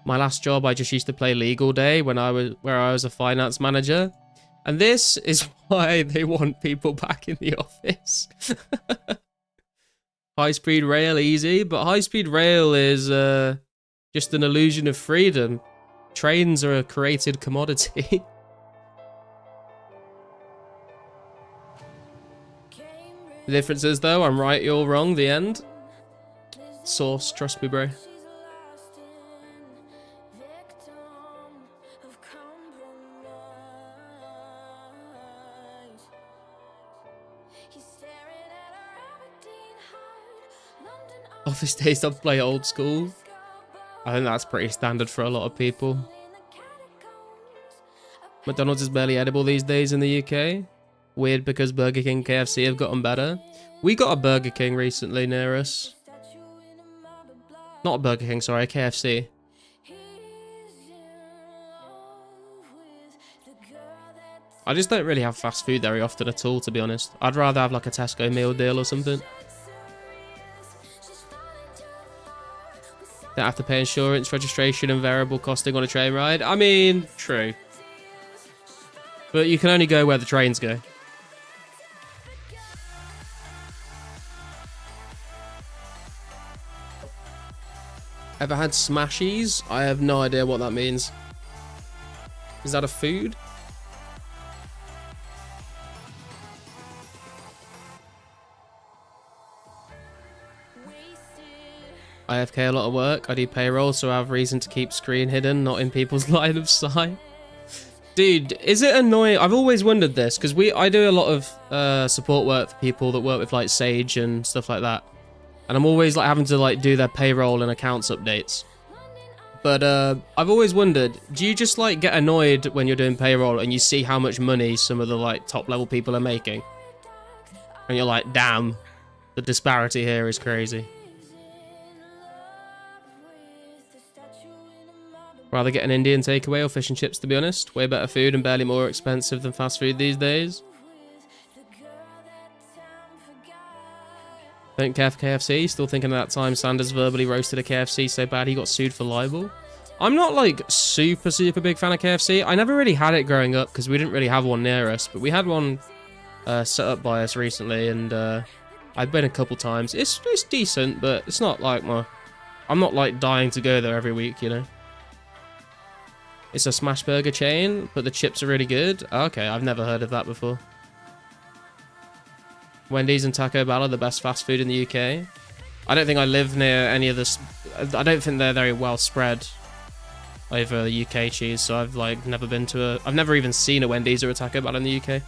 My last job, I just used to play League all day where I was a finance manager. And this is why they want people back in the office. High-speed rail, easy. But high-speed rail is just an illusion of freedom. Trains are a created commodity. The difference is, though, I'm right, you're wrong, the end. Source, trust me, bro. Office days, I'd play old school. I think that's pretty standard for a lot of people. McDonald's is barely edible these days in the UK. Weird because Burger King, KFC have gotten better. We got a Burger King recently near us. Not a Burger King, sorry, a KFC. I just don't really have fast food very often at all, to be honest. I'd rather have like a Tesco meal deal or something. Don't have to pay insurance, registration, and variable costing on a train ride. I mean, true. But you can only go where the trains go. Ever had smashies? I have no idea what that means. Is that a food? IFK a lot of work. I do payroll, so I have reason to keep screen hidden, not in people's line of sight. Dude, is it annoying? I've always wondered this, because I do a lot of support work for people that work with like Sage and stuff like that. And I'm always like having to like do their payroll and accounts updates. But I've always wondered, do you just like get annoyed when you're doing payroll and you see how much money some of the like top level people are making? And you're like, damn, the disparity here is crazy. Rather get an Indian takeaway or fish and chips, to be honest. Way better food and barely more expensive than fast food these days. Don't care for KFC. Still thinking of that time Sanders verbally roasted a KFC so bad he got sued for libel. I'm not like super big fan of KFC. I never really had it growing up because we didn't really have one near us. But we had one set up by us recently, and I've been a couple times. It's decent, but it's not like I'm not like dying to go there every week, you know. It's a smash burger chain, but the chips are really good. Okay, I've never heard of that before. Wendy's and Taco Bell are the best fast food in the UK. I don't think I live near any of this. I don't think they're very well spread over the UK cheese, so I've like never been to I've never even seen a Wendy's or a Taco Bell in the UK.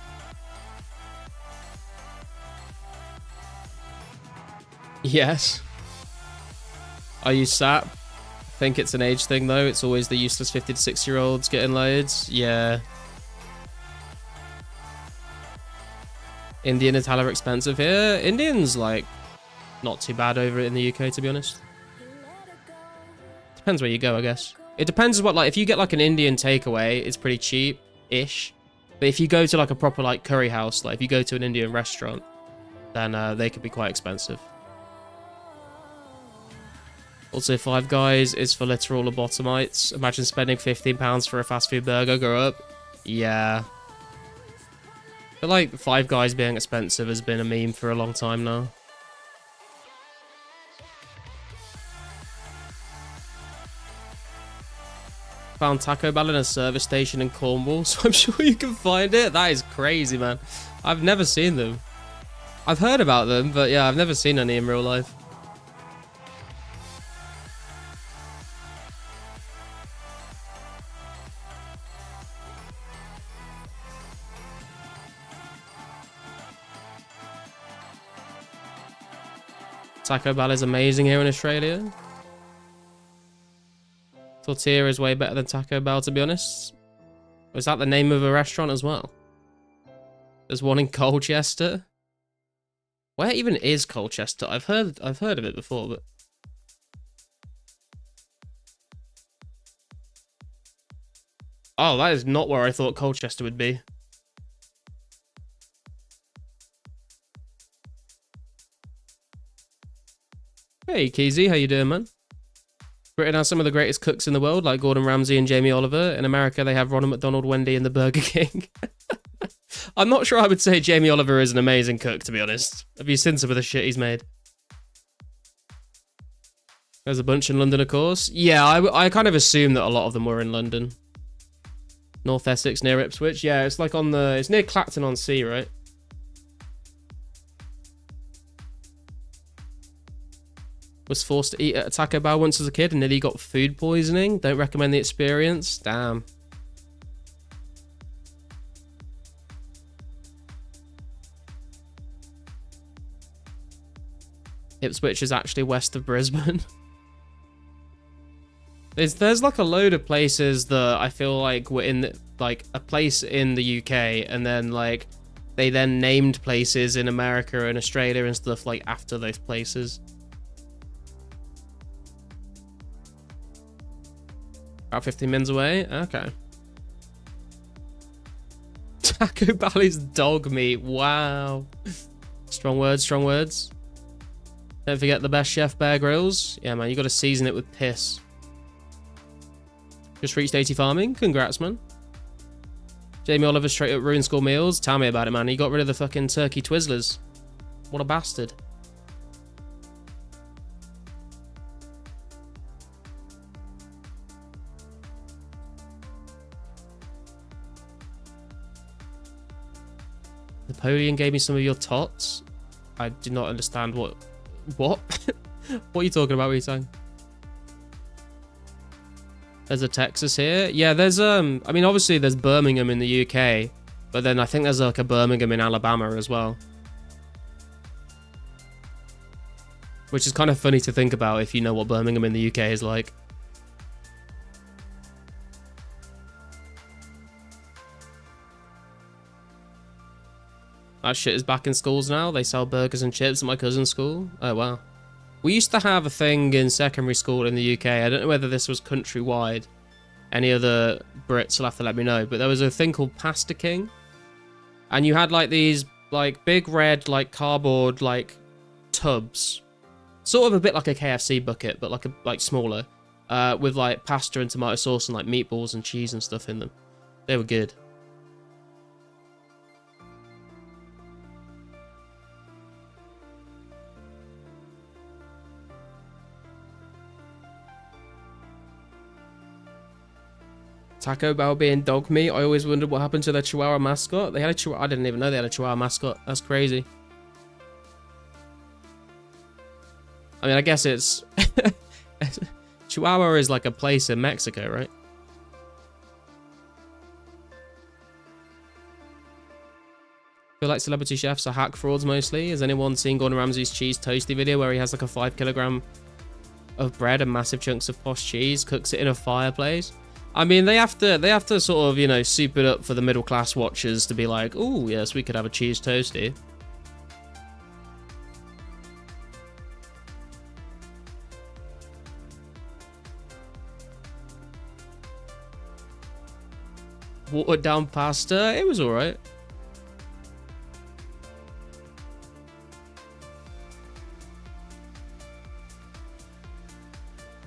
Yes. Are you sap? I think it's an age thing though. It's always the useless 50 to 60-year-olds getting loads. Yeah. Indian is hella expensive here. Indian's like not too bad over in the UK, to be honest. Depends where you go, I guess. It depends what, like, if you get like an Indian takeaway, it's pretty cheap-ish. But if you go to like a proper like curry house, like if you go to an Indian restaurant, then they could be quite expensive. Also, Five Guys is for literal lobotomites. Imagine spending £15 for a fast food burger. Grow up. Yeah. But like Five Guys being expensive has been a meme for a long time now. Found Taco Bell in a service station in Cornwall, so I'm sure you can find it. That is crazy, man. I've never seen them. I've heard about them, but yeah, I've never seen any in real life. Taco Bell is amazing here in Australia. Tortilla is way better than Taco Bell, to be honest. Was that the name of a restaurant as well? There's one in Colchester. Where even is Colchester? I've heard of it before, but oh, that is not where I thought Colchester would be. Hey, Keezy, how you doing, man? Britain has some of the greatest cooks in the world, like Gordon Ramsay and Jamie Oliver. In America, they have Ronald McDonald, Wendy, and the Burger King. I'm not sure I would say Jamie Oliver is an amazing cook, to be honest. Have you seen some of the shit he's made? There's a bunch in London, of course. Yeah, I kind of assumed that a lot of them were in London. North Essex, near Ipswich. Yeah, it's like on the... It's near Clacton-on-Sea, right? Was forced to eat at a Taco Bell once as a kid and nearly got food poisoning. Don't recommend the experience. Damn. Ipswich is actually west of Brisbane. There's like a load of places that I feel like were in like a place in the UK, and then like they then named places in America and Australia and stuff like after those places. About 15 minutes away? Okay. Taco Bell is dog meat. Wow. Strong words, strong words. Don't forget the best chef, Bear Grylls. Yeah, man, you got to season it with piss. Just reached 80 farming. Congrats, man. Jamie Oliver straight up ruined school meals. Tell me about it, man. He got rid of the fucking turkey Twizzlers. What a bastard. Napoleon gave me some of your tots. I did not understand what? What are you talking about, what are you saying? There's a Texas here. Yeah, there's I mean, obviously there's Birmingham in the UK, but then I think there's like a Birmingham in Alabama as well. Which is kind of funny to think about if you know what Birmingham in the UK is like. That shit is back in schools now. They sell burgers and chips at my cousin's school. Oh, wow. We used to have a thing in secondary school in the UK. I don't know whether this was countrywide. Any other Brits will have to let me know. But there was a thing called Pasta King. And you had like these like big red like cardboard like tubs. Sort of a bit like a KFC bucket, but like smaller. With like pasta and tomato sauce and like meatballs and cheese and stuff in them. They were good. Taco Bell being dog meat. I always wondered what happened to their Chihuahua mascot. They had a Chihuahua. I didn't even know they had a Chihuahua mascot. That's crazy. I mean, I guess it's... Chihuahua is like a place in Mexico, right? I feel like celebrity chefs are hack frauds mostly. Has anyone seen Gordon Ramsay's cheese toasty video where he has like a 5 kilogram of bread and massive chunks of posh cheese, cooks it in a fireplace? I mean, they have to sort of, you know, soup it up for the middle class watchers to be like, oh yes, we could have a cheese toasty. Watered down pasta, it was alright.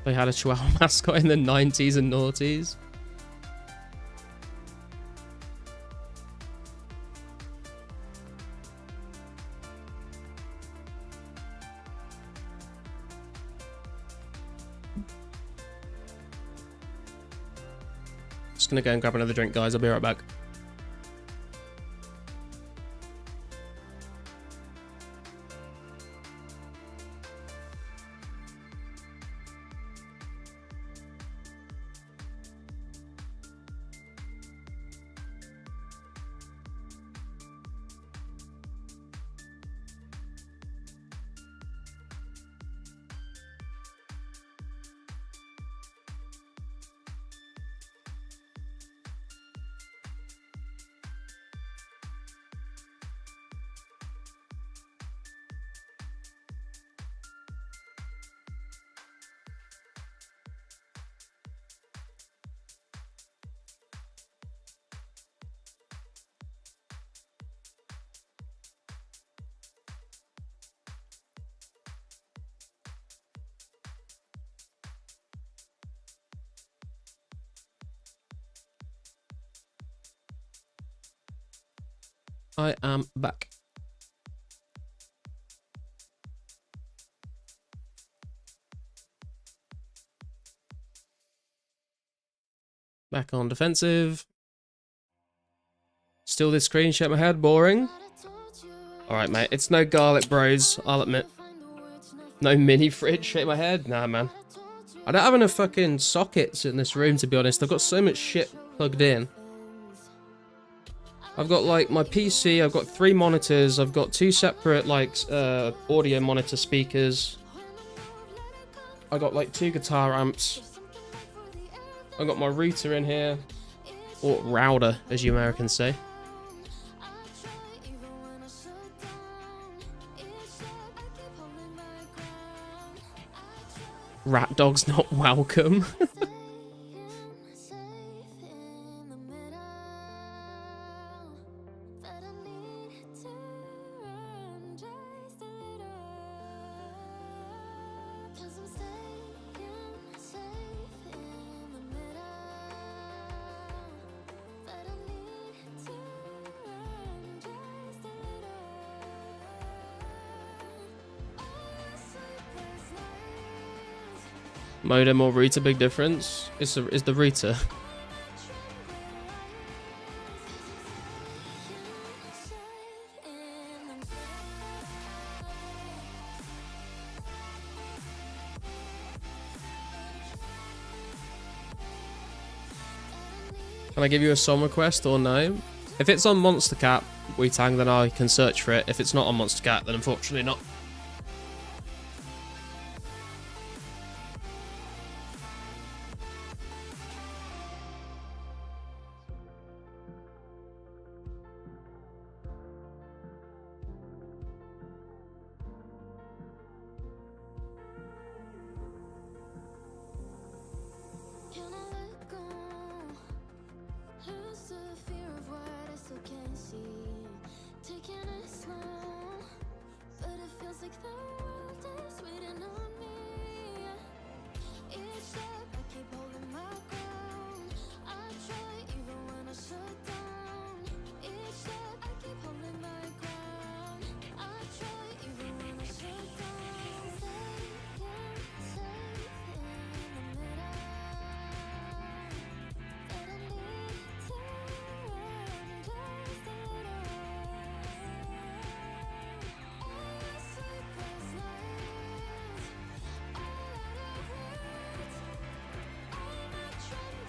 They had a Chihuahua mascot in the 90s and noughties. gonna go and grab another drink, guys. I'll be right back. I am back. Back on defensive. Still this screen, shake my head, boring. Alright, mate, it's no garlic bros, I'll admit. No mini fridge, shake my head? Nah, man. I don't have enough fucking sockets in this room, to be honest. I've got so much shit plugged in. I've got, like, my PC, I've got 3 monitors, I've got 2 separate, like, audio monitor speakers. I got, like, 2 guitar amps. I got my router in here. Or router, as you Americans say. Rat dog's not welcome. Modem or router, big difference. Is the router. Can I give you a song request or no? If it's on Monster Cat, Wu-Tang, then I can search for it. If it's not on Monster Cat, then unfortunately not.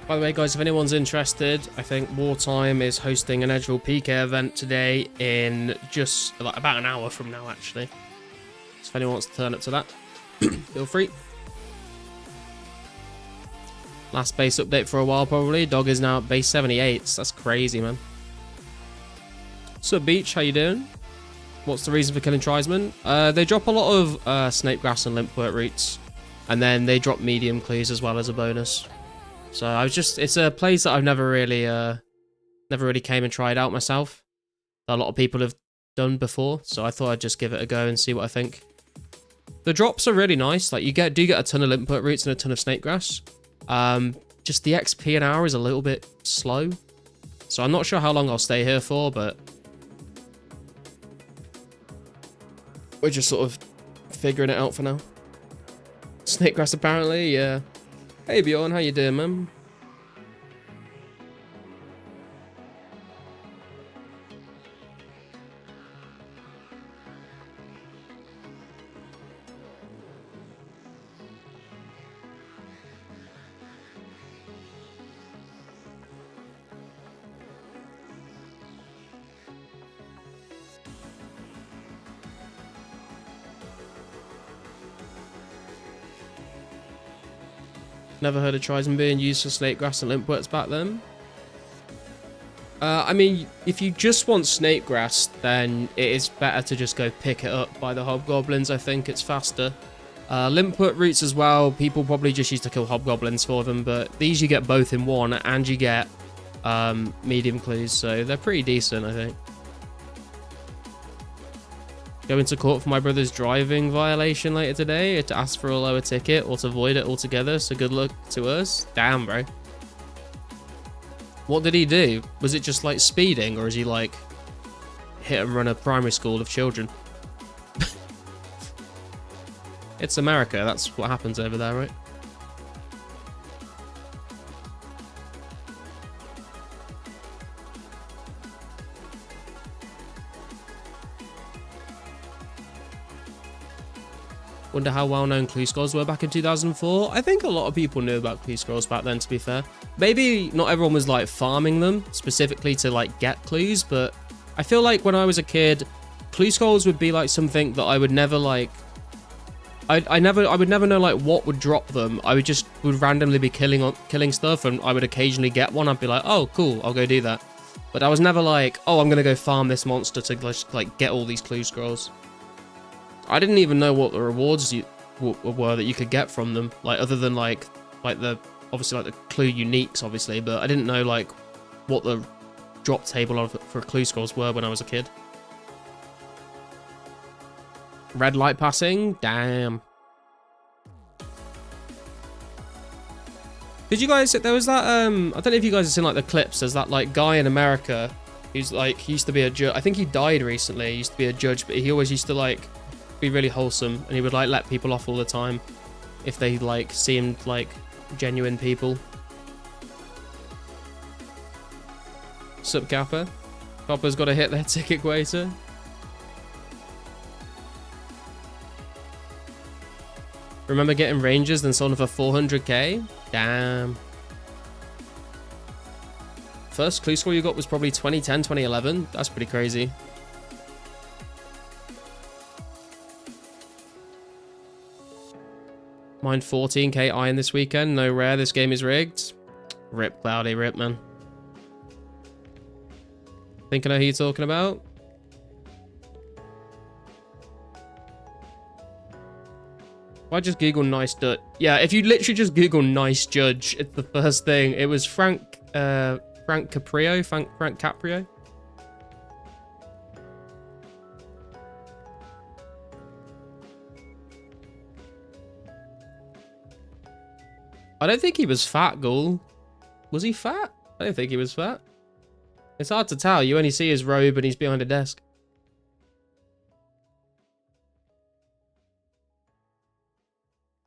By the way, guys, if anyone's interested, I think Wartime is hosting an Edgeville PK event today in just like about an hour from now, actually. So if anyone wants to turn up to that, feel free. Last base update for a while, probably. Dog is now at base 78. That's crazy, man. So, Beach, how you doing? What's the reason for killing Tribesmen? They drop a lot of snakegrass and limpwort roots, and then they drop medium clears as well as a bonus. So I was just—it's a place that I've never really came and tried out myself. That a lot of people have done before, so I thought I'd just give it a go and see what I think. The drops are really nice. Like you do get a ton of limpwort roots and a ton of snakegrass. Just the XP an hour is a little bit slow, so I'm not sure how long I'll stay here for, but we're just sort of figuring it out for now. Snakegrass apparently, yeah. Hey Bjorn, how you doing, man? Never heard of Trident being used for snake grass and limpworts back then. I mean, if you just want snake grass, then it is better to just go pick it up by the hobgoblins. I think it's faster. Limpwort roots as well, people probably just used to kill hobgoblins for them, but these you get both in one, and you get medium clues, so they're pretty decent, I think. Going to court for my brother's driving violation later today, to ask for a lower ticket or to void it altogether, so good luck to us. Damn, bro. What did he do? Was it just like speeding, or is he like hit and run a primary school of children? It's America, that's what happens over there, right? Wonder how well-known clue scrolls were back in 2004. I think a lot of people knew about clue scrolls back then, to be fair. Maybe not everyone was like farming them specifically to like get clues, but I feel like when I was a kid, clue scrolls would be like something that I would never like. I would never know like what would drop them. I would randomly be killing stuff, and I would occasionally get one. I'd be like, oh cool, I'll go do that. But I was never like, oh, I'm gonna go farm this monster to just like get all these clue scrolls. I didn't even know what the rewards were that you could get from them, like other than like the obviously like the clue uniques, obviously, but I didn't know like what the drop table for clue scrolls were when I was a kid. Red light passing, damn. Did you guys? There was that. I don't know if you guys have seen like the clips. There's that like guy in America who's like he used to be a judge. I think he died recently. He used to be a judge, but he always used to like be really wholesome, and he would like let people off all the time if they like seemed like genuine people. Sup, Kappa? Kappa's got to hit their ticket waiter. Remember getting Rangers then sold them for 400k? Damn. First clue score you got was probably 2010, 2011. That's pretty crazy. Mine 14k iron this weekend. No rare. This game is rigged. Rip, Cloudy. Rip, man. Think I know who you're talking about? Why just Google nice judge? Yeah, if you literally just Google nice judge, it's the first thing. It was Frank Caprio. Frank Caprio. I don't think he was fat, Ghoul. Was he fat? I don't think he was fat. It's hard to tell. You only see his robe and he's behind a desk.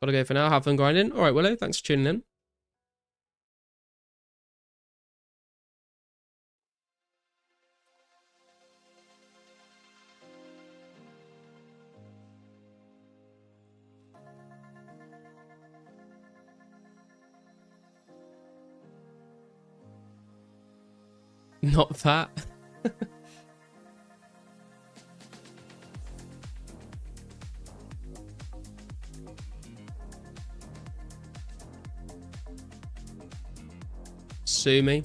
Gotta go for now. Have fun grinding. All right, Willow. Thanks for tuning in. Not fat. Sue me.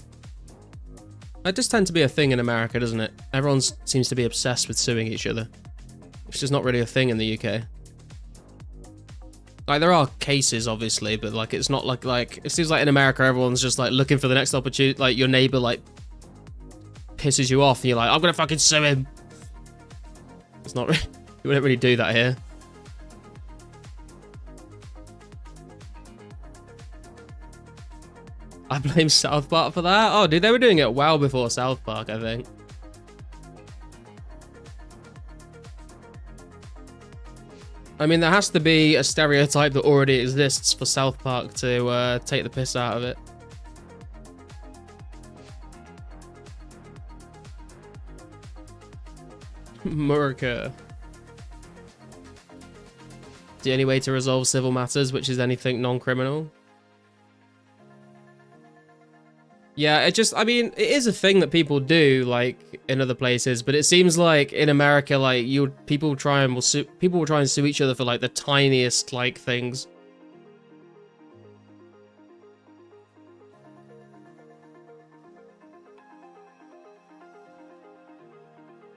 That does tend to be a thing in America, doesn't it? Everyone seems to be obsessed with suing each other, which is not really a thing in the UK. Like, there are cases, obviously, but like it's not like it seems like in America everyone's just like looking for the next opportunity. Like your neighbor like pisses you off and you're like, I'm gonna fucking sue him. It's not really, you wouldn't really do that here. I blame South Park for that. Oh, dude, they were doing it well before South Park, I think. I mean, there has to be a stereotype that already exists for South Park to take the piss out of it. Murica. The only way to resolve civil matters, which is anything non-criminal. Yeah, I mean, it is a thing that people do, like, in other places, but it seems like in America, like, people will try and sue each other for, like, the tiniest, like, things.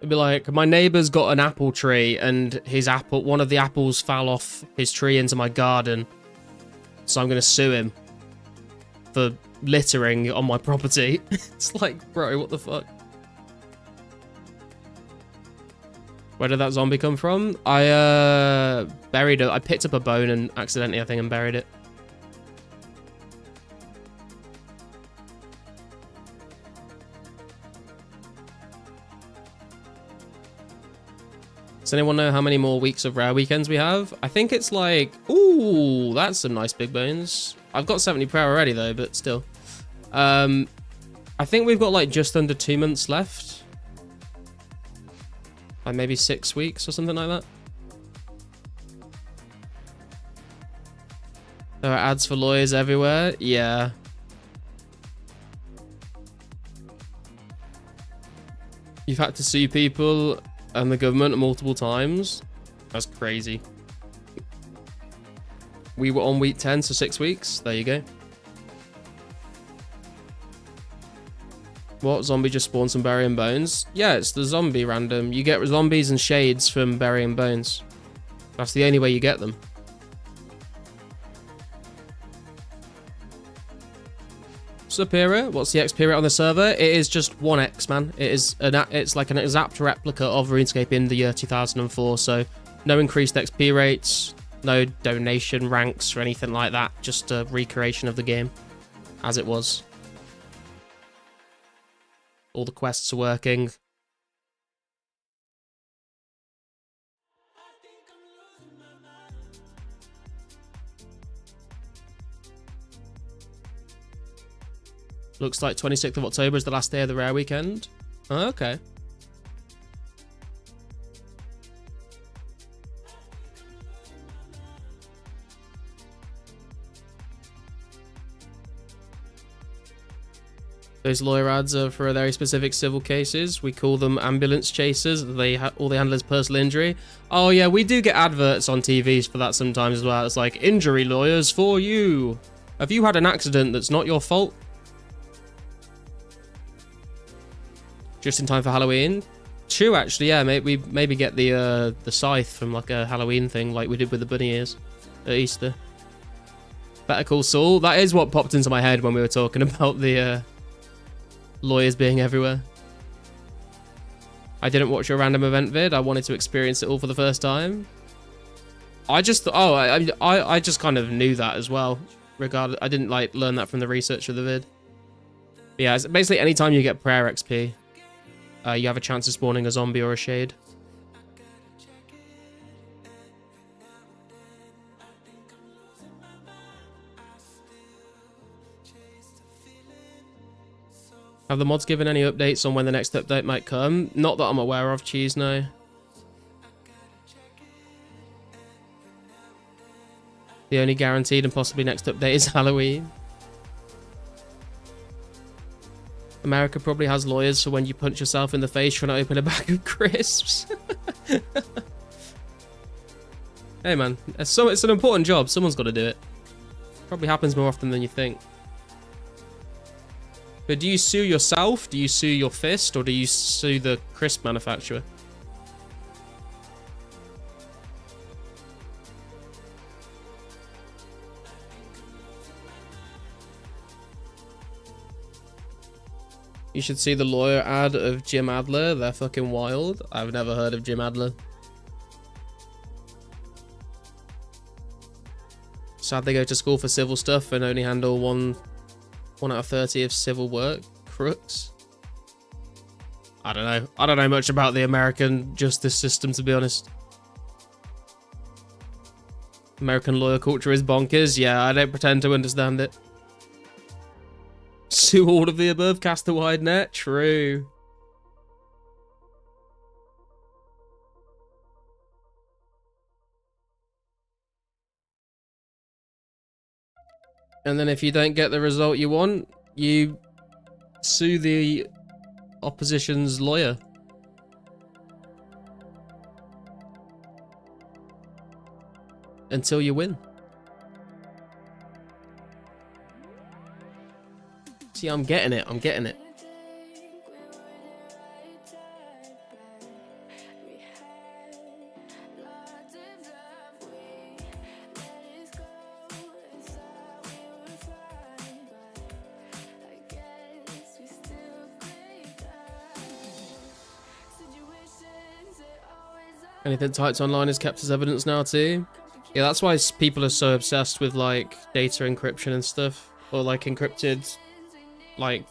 It'd be like, my neighbour's got an apple tree and one of the apples fell off his tree into my garden. So I'm going to sue him for littering on my property. It's like, bro, what the fuck? Where did that zombie come from? I buried it. I picked up a bone and accidentally, I think, and buried it. Does anyone know how many more weeks of rare weekends we have? I think it's like... Ooh, that's some nice big bones. I've got 70 per already, though, but still. I think we've got, like, just under 2 months left. Like, maybe 6 weeks or something like that. There are ads for lawyers everywhere. Yeah. You've had to sue people and the government multiple times. That's crazy. We were on week 10, so 6 weeks. There you go. What? Zombie just spawned some burying bones? Yeah, it's the zombie random. You get zombies and shades from burying bones. That's the only way you get them. Superior. What's the XP rate on the server? It is just 1x, man. It's like an exact replica of RuneScape in the year 2004. So no increased XP rates, no donation ranks or anything like that. Just a recreation of the game as it was. All the quests are working. Looks like 26th of October is the last day of the rare weekend. Oh, okay. Those lawyer ads are for very specific civil cases. We call them ambulance chasers. All they handle is personal injury. Oh yeah, we do get adverts on TVs for that sometimes as well. It's like, injury lawyers for you. Have you had an accident that's not your fault? Just in time for Halloween. True, actually, yeah. We maybe get the scythe from like a Halloween thing, like we did with the bunny ears at Easter. Better Call Saul. That is what popped into my head when we were talking about the lawyers being everywhere. I didn't watch your random event vid. I wanted to experience it all for the first time. I just I just kind of knew that as well. Regardless, I didn't like learn that from the research of the vid. But yeah, it's basically anytime you get prayer XP. You have a chance of spawning a zombie or a shade. Have the mods given any updates on when the next update might come? Not that I'm aware of, Cheese, no. The only guaranteed and possibly next update is Halloween. America probably has lawyers for when you punch yourself in the face trying to open a bag of crisps. Hey man, it's an important job. Someone's got to do it. Probably happens more often than you think. But do you sue yourself? Do you sue your fist? Or do you sue the crisp manufacturer? You should see the lawyer ad of Jim Adler. They're fucking wild. I've never heard of Jim Adler. Sad they go to school for civil stuff and only handle one out of 30 of civil work. Crooks. I don't know. I don't know much about the American justice system, to be honest. American lawyer culture is bonkers. Yeah, I don't pretend to understand it. Sue all of the above, cast a wide net. True. And then if you don't get the result you want, you sue the opposition's lawyer. Until you win. See, I'm getting it. I'm getting it. Anything typed online is kept as evidence now too. Yeah, that's why people are so obsessed with like data encryption and stuff, or like encrypted, like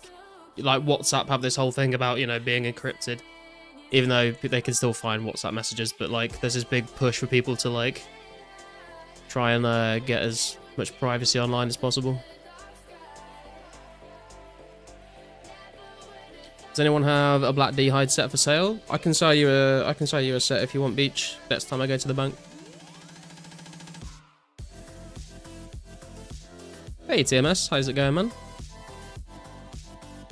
WhatsApp have this whole thing about, you know, being encrypted, even though they can still find WhatsApp messages. But like, there's this big push for people to like try and get as much privacy online as possible. Does anyone have a black D-hide set for sale? I can sell you a set if you want, Beach. Next time I go to the bank. Hey TMS, how's it going, man?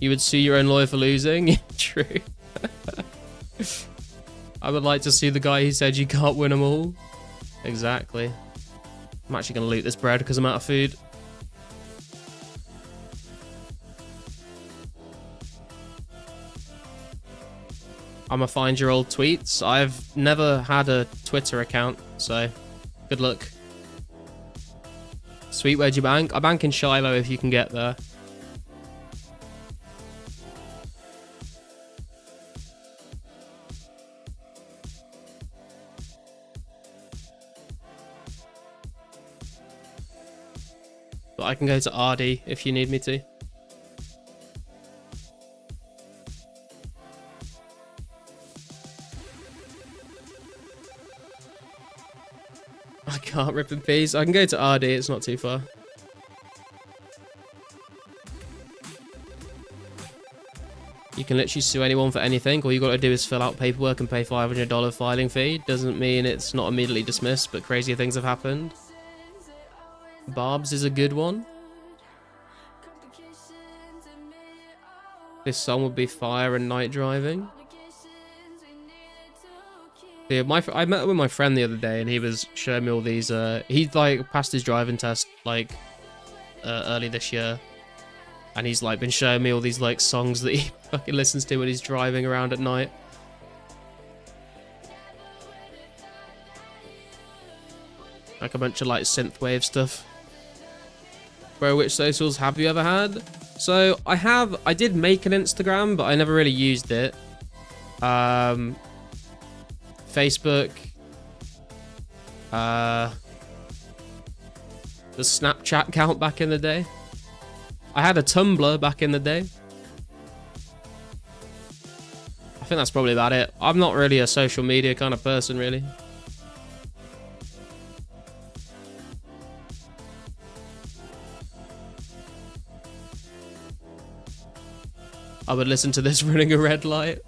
You would sue your own lawyer for losing? True. I would like to sue the guy who said you can't win them all. Exactly. I'm actually going to loot this bread because I'm out of food. I'm gonna find your old tweets. I've never had a Twitter account, so good luck. Sweet, where'd you bank? I bank in Shiloh if you can get there. But I can go to RD if you need me to. I can't rip in peace. I can go to RD, it's not too far. You can literally sue anyone for anything. All you gotta do is fill out paperwork and pay $500 filing fee. Doesn't mean it's not immediately dismissed, but crazier things have happened. Barbs is a good one. This song would be fire and night driving. Yeah, I met with my friend the other day, and he was showing me all these. He like passed his driving test like early this year, and he's like been showing me all these like songs that he fucking listens to when he's driving around at night. Like a bunch of like synthwave stuff. Bro, which socials have you ever had? So I did make an Instagram, but I never really used it. Facebook, the Snapchat account back in the day. I had a Tumblr back in the day. I think that's probably about it. I'm not really a social media kind of person, really. I would listen to this running a red light.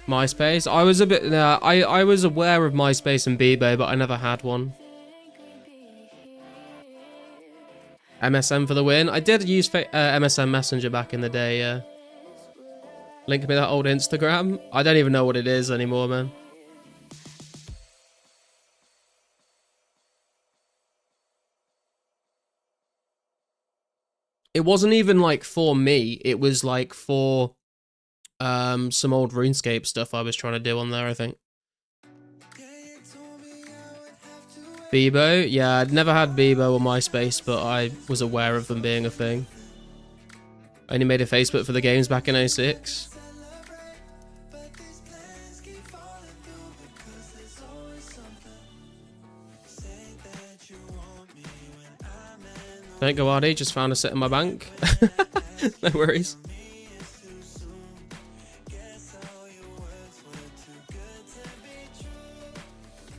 MySpace. I was a bit. I was aware of MySpace and Bebo, but I never had one. MSN for the win. I did use MSN Messenger back in the day. Yeah. Link me that old Instagram. I don't even know what it is anymore, man. It wasn't even like for me. It was like for some old RuneScape stuff I was trying to do on there, I think. Bebo? Yeah, I'd never had Bebo or MySpace, but I was aware of them being a thing. I only made a Facebook for the games back in 06. Don't go RD, just found a set in my bank. No worries.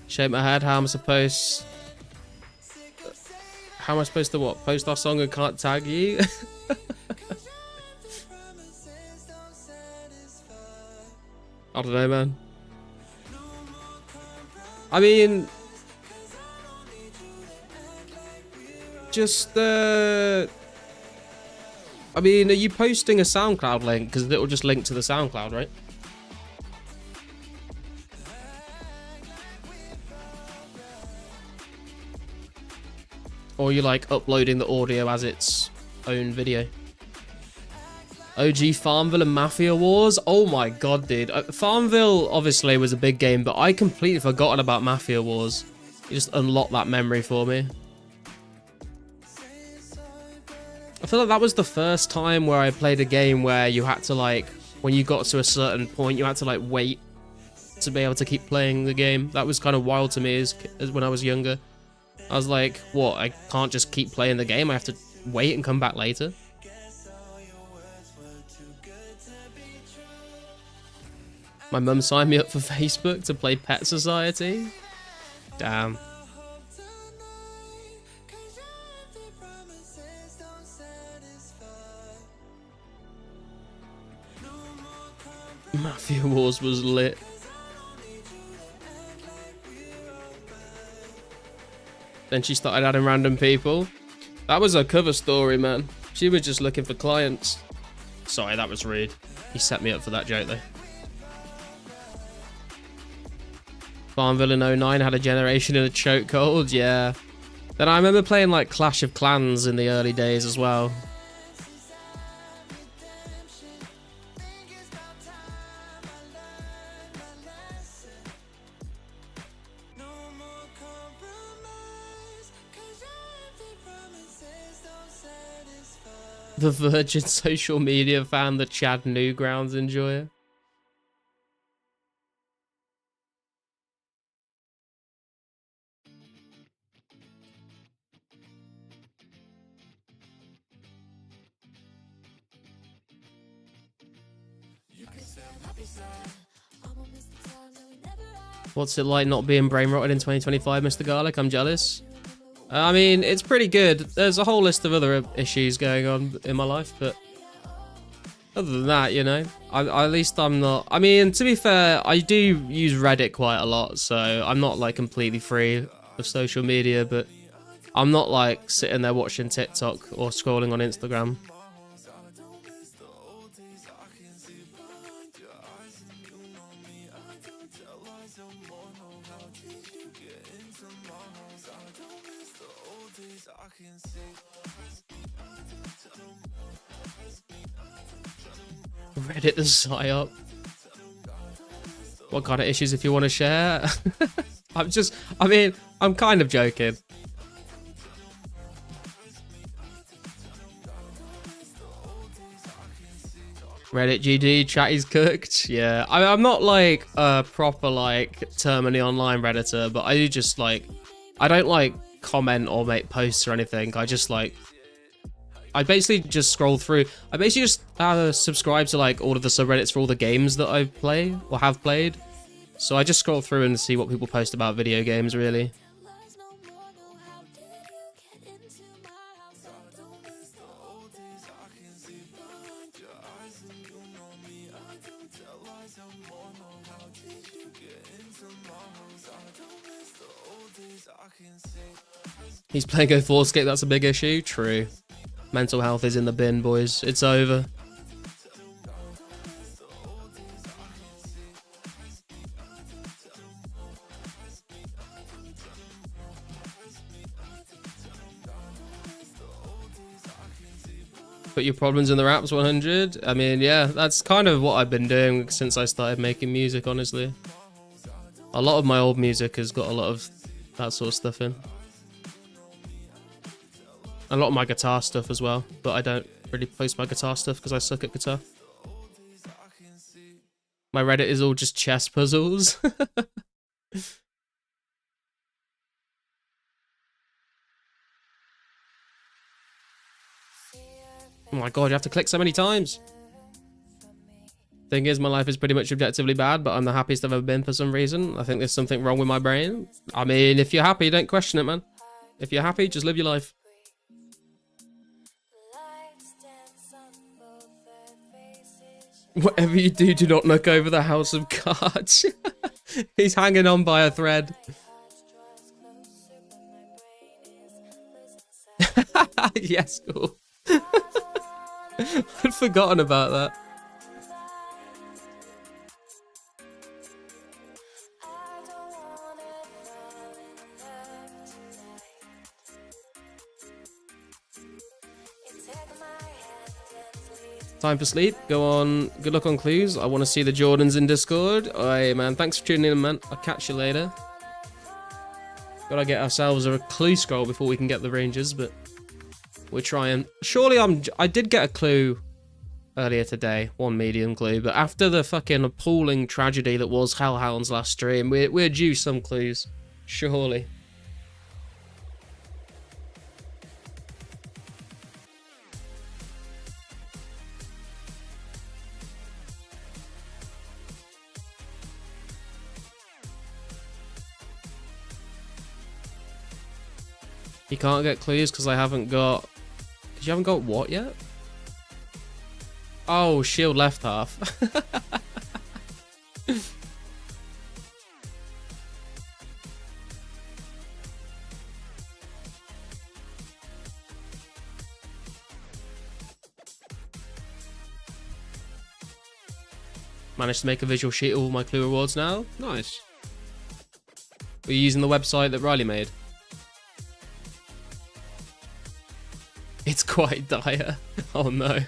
Shake my head. How am I supposed to what? Post our song and can't tag you? I don't know, man. I mean, just I mean, are you posting a SoundCloud link? Because it will just link to the SoundCloud, right? Or you're like uploading the audio as its own video. OG Farmville and Mafia Wars? Oh my god, dude. Farmville obviously was a big game, but I completely forgotten about Mafia Wars. You just unlocked that memory for me. I feel like that was the first time where I played a game where you had to like when you got to a certain point, you had to like wait to be able to keep playing the game. That was kind of wild to me as when I was younger. I was like, what? I can't just keep playing the game. I have to wait and come back later. My mum signed me up for Facebook to play Pet Society. Damn. Mafia Wars was lit. Then she started adding random people. That was her cover story, man. She was just looking for clients. Sorry, that was rude. He set me up for that joke, though. Farmville in 09 had a generation in a chokehold, yeah. Then I remember playing like Clash of Clans in the early days as well. The Virgin social media fan, the Chad Newgrounds enjoyer. What's it like not being brain rotted in 2025, Mr. Garlic? I'm jealous. I mean, it's pretty good. There's a whole list of other issues going on in my life, but other than that, you know, at least I'm not. I mean, to be fair, I do use Reddit quite a lot, so I'm not like completely free of social media, but I'm not like sitting there watching TikTok or scrolling on Instagram. Reddit the psyop. What kind of issues if you want to share? I'm kind of joking. Reddit GD, chatty's cooked. Yeah, I'm not like a proper like terminally online Redditor, but I do just like, I don't like comment or make posts or anything. I basically just scroll through. I basically just subscribe to like all of the subreddits for all the games that I play or have played. So I just scroll through and see what people post about video games, really. He's playing 2004scape, that's a big issue. True. Mental health is in the bin, boys. It's over. Put your problems in the raps 100. I mean, yeah, that's kind of what I've been doing since I started making music, honestly. A lot of my old music has got a lot of that sort of stuff in. A lot of my guitar stuff as well, but I don't really post my guitar stuff because I suck at guitar. My Reddit is all just chess puzzles. Oh my god, you have to click so many times. Thing is, my life is pretty much objectively bad, but I'm the happiest I've ever been for some reason. I think there's something wrong with my brain. I mean, if you're happy, don't question it, man. If you're happy, just live your life. Whatever you do, do not knock over the house of cards. He's hanging on by a thread. Yes, cool. I'd forgotten about that. Time for sleep. Go on. Good luck on clues. I want to see the Jordans in Discord. Alright, man. Thanks for tuning in, man. I'll catch you later. Gotta get ourselves a clue scroll before we can get the Rangers, but we're trying. Surely I did get a clue earlier today, 1 medium clue. But after the fucking appalling tragedy that was Hellhound's last stream, we're due some clues. Surely. You can't get clues because I haven't got... Because you haven't got what yet? Oh, shield left half. Managed to make a visual sheet of all my clue rewards now. Nice. Were you using the website that Riley made? It's quite dire. Oh no.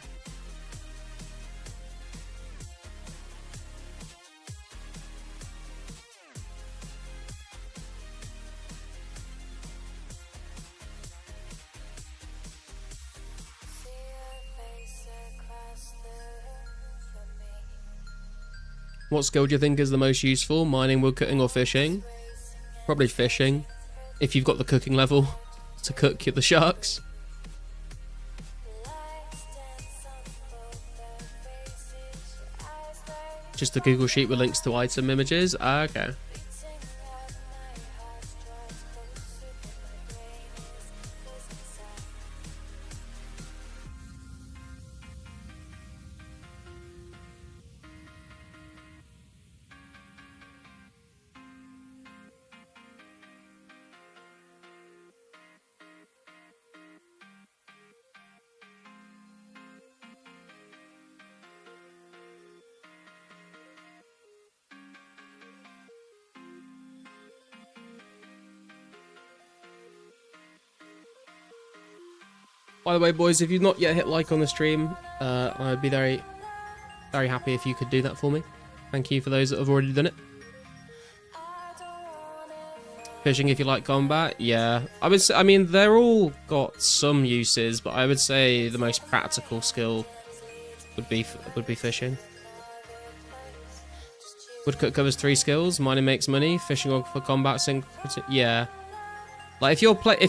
What skill do you think is the most useful? Mining, woodcutting, or fishing? Probably fishing. If you've got the cooking level to cook the sharks. Just a Google sheet with links to item images? Ah, okay. By the way, boys, if you've not yet hit like on the stream, I'd be very, very happy if you could do that for me. Thank you for those that have already done it. Fishing if you like combat, yeah. I mean, they're all got some uses, but I would say the most practical skill would be fishing. Woodcut covers 3 skills. Mining makes money. Fishing for combat, yeah. Like if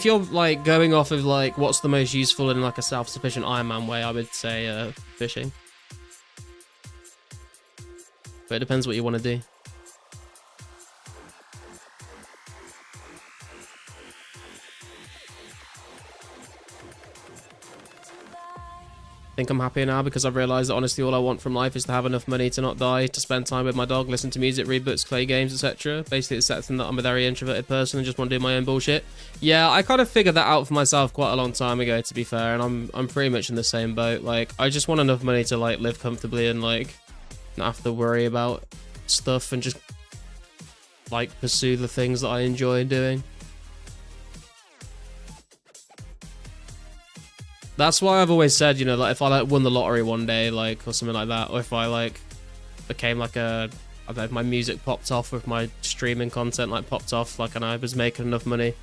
you're like going off of like what's the most useful in like a self-sufficient Iron Man way, I would say fishing. But it depends what you want to do. I think I'm happier now because I've realised that honestly all I want from life is to have enough money to not die, to spend time with my dog, listen to music, read books, play games, etc. Basically accepting that I'm a very introverted person and just want to do my own bullshit. Yeah, I kind of figured that out for myself quite a long time ago, to be fair, and I'm pretty much in the same boat. Like, I just want enough money to like live comfortably and like not have to worry about stuff and just like pursue the things that I enjoy doing. That's why I've always said, you know, like if I like won the lottery one day, like, or something like that, or if I like became like a, I don't know, if my music popped off, or if my streaming content like popped off, like, and I was making enough money,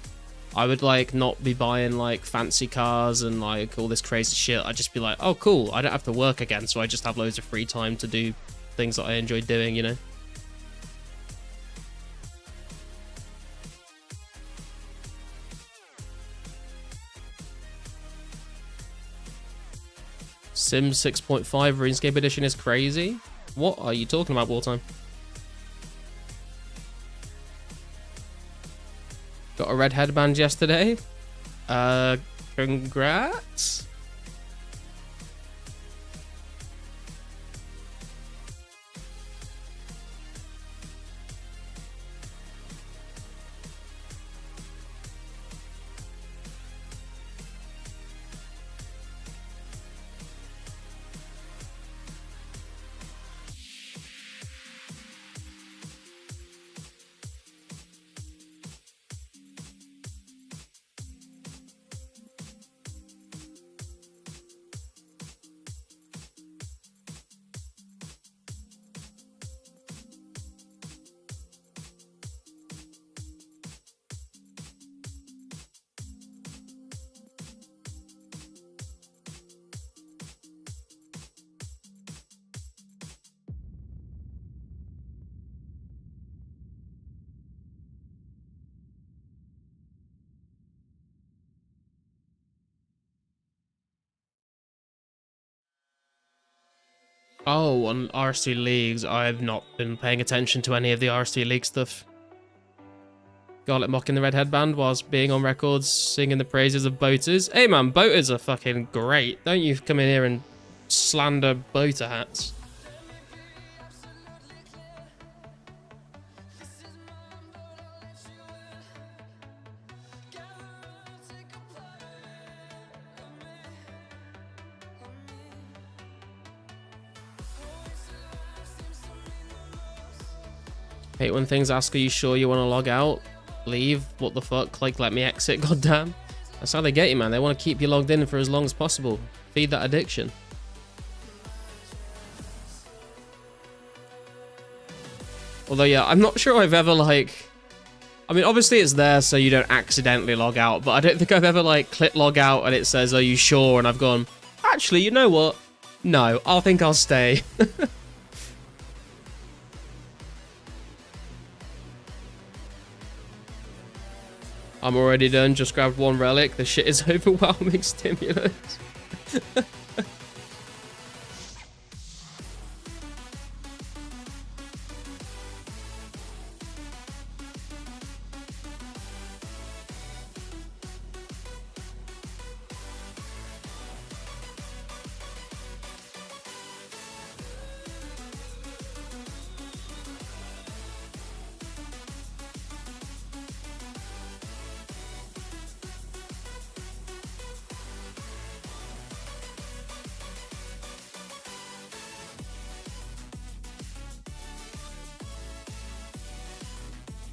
I would like not be buying like fancy cars and like all this crazy shit. I'd just be like, oh cool, I don't have to work again, so I just have loads of free time to do things that I enjoy doing, you know? Sims 6.5 RuneScape edition is crazy. What are you talking about, Wartime? Got a red headband yesterday. Congrats. Oh, on RS3 leagues, I've not been paying attention to any of the RS3 league stuff. Garlic mocking the red headband whilst being on records singing the praises of boaters. Hey man, boaters are fucking great. Don't you come in here and slander boater hats. Hate when things ask, are you sure you want to log out? Leave? What the fuck? Like, let me exit, goddamn. That's how they get you, man. They want to keep you logged in for as long as possible. Feed that addiction. Although, yeah, I'm not sure I've ever, like... I mean, obviously it's there so you don't accidentally log out, but I don't think I've ever, like, clicked log out and it says, are you sure? And I've gone, actually, you know what? No, I think I'll stay. I'm already done, just grabbed one relic. The shit is overwhelming stimulus.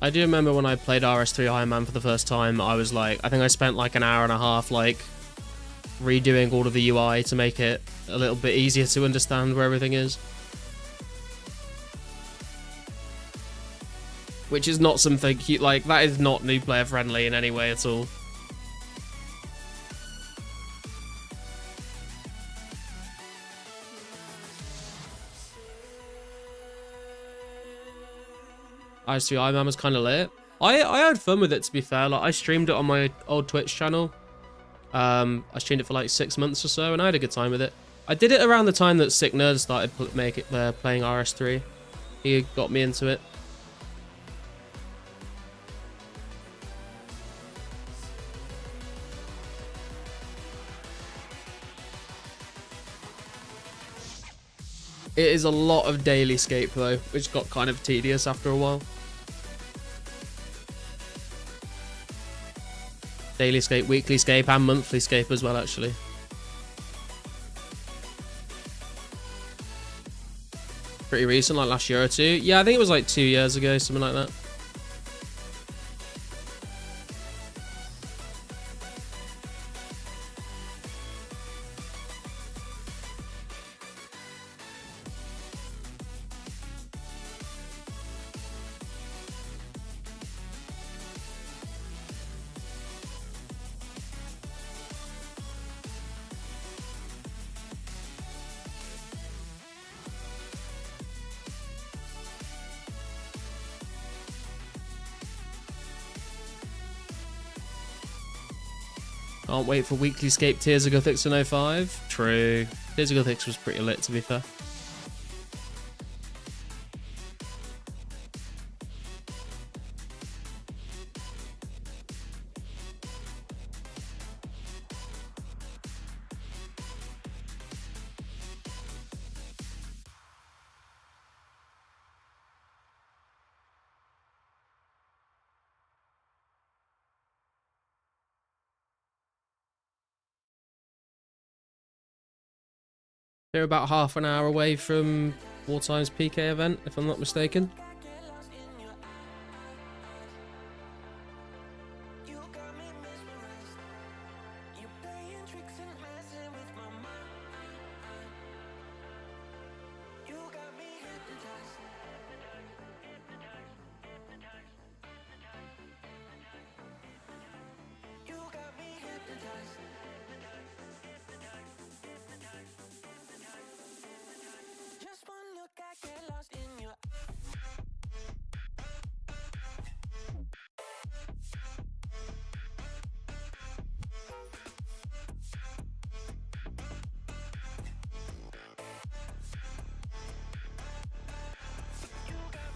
I do remember when I played RS3 Iron Man for the first time, I was like, I think I spent like an hour and a half like redoing all of the UI to make it a little bit easier to understand where everything is. Which is not something, like, that is not new player friendly in any way at all. RS3 Iron Man was kind of lit. I had fun with it, to be fair. Like, I streamed it on my old Twitch channel. I streamed it for like 6 months or so, and I had a good time with it. I did it around the time that Sick Nerd started playing RS3. He got me into it. It is a lot of daily scape though, which got kind of tedious after a while. Daily scape, weekly scape, and monthly scape as well, actually. Pretty recent, like last year or two. Yeah, I think it was like 2 years ago, something like that. Can't wait for weekly scape Tears of Gothics in 05. True. Tears of Gothics was pretty lit, to be fair. They're about half an hour away from Wartime's PK event, if I'm not mistaken.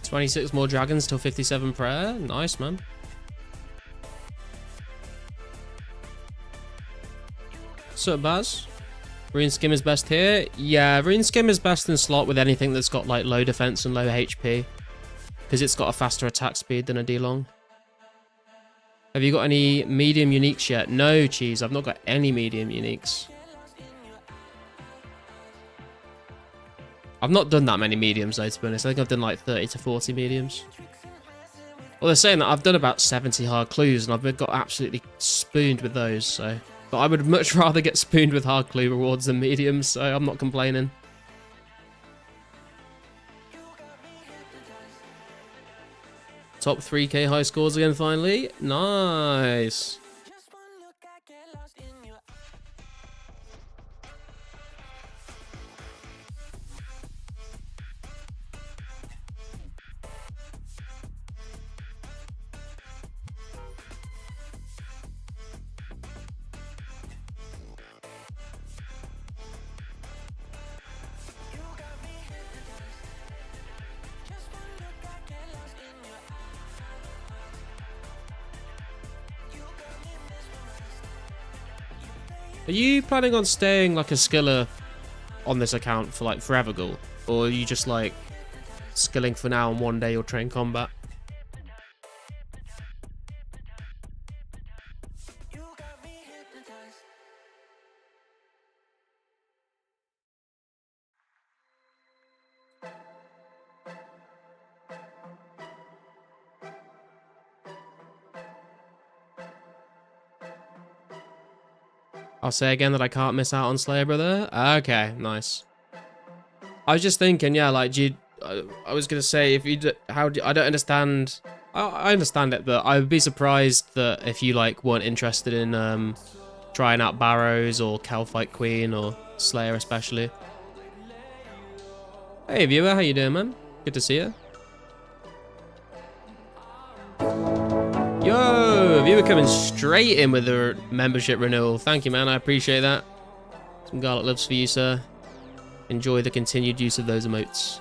26 more dragons till 57 prayer. Nice, man. So, Baz? Rune Skim is best here? Yeah, Rune Skim is best in slot with anything that's got like low defense and low HP. Because it's got a faster attack speed than a D-Long. Have you got any medium uniques yet? No, Cheese, I've not got any medium uniques. I've not done that many mediums though, to be honest. I think I've done like 30 to 40 mediums. Well, they're saying that I've done about 70 hard clues and I've got absolutely spooned with those, so... But I would much rather get spooned with hard clue rewards than mediums, so I'm not complaining. Top 3k high scores again, finally. Nice. Are you planning on staying like a skiller on this account for like forever, Ghoul? Or are you just like skilling for now and one day you'll train combat? I'll say again that I can't miss out on Slayer, brother. Okay, nice. I was just thinking, yeah, like, I was gonna say, if you, I don't understand. I understand it, but I would be surprised that if you like weren't interested in trying out Barrows or Calphite Queen or Slayer especially. Hey, viewer, how you doing, man? Good to see you. Yo, viewer coming straight in with the membership renewal. Thank you, man. I appreciate that. Some garlic loves for you, sir. Enjoy the continued use of those emotes.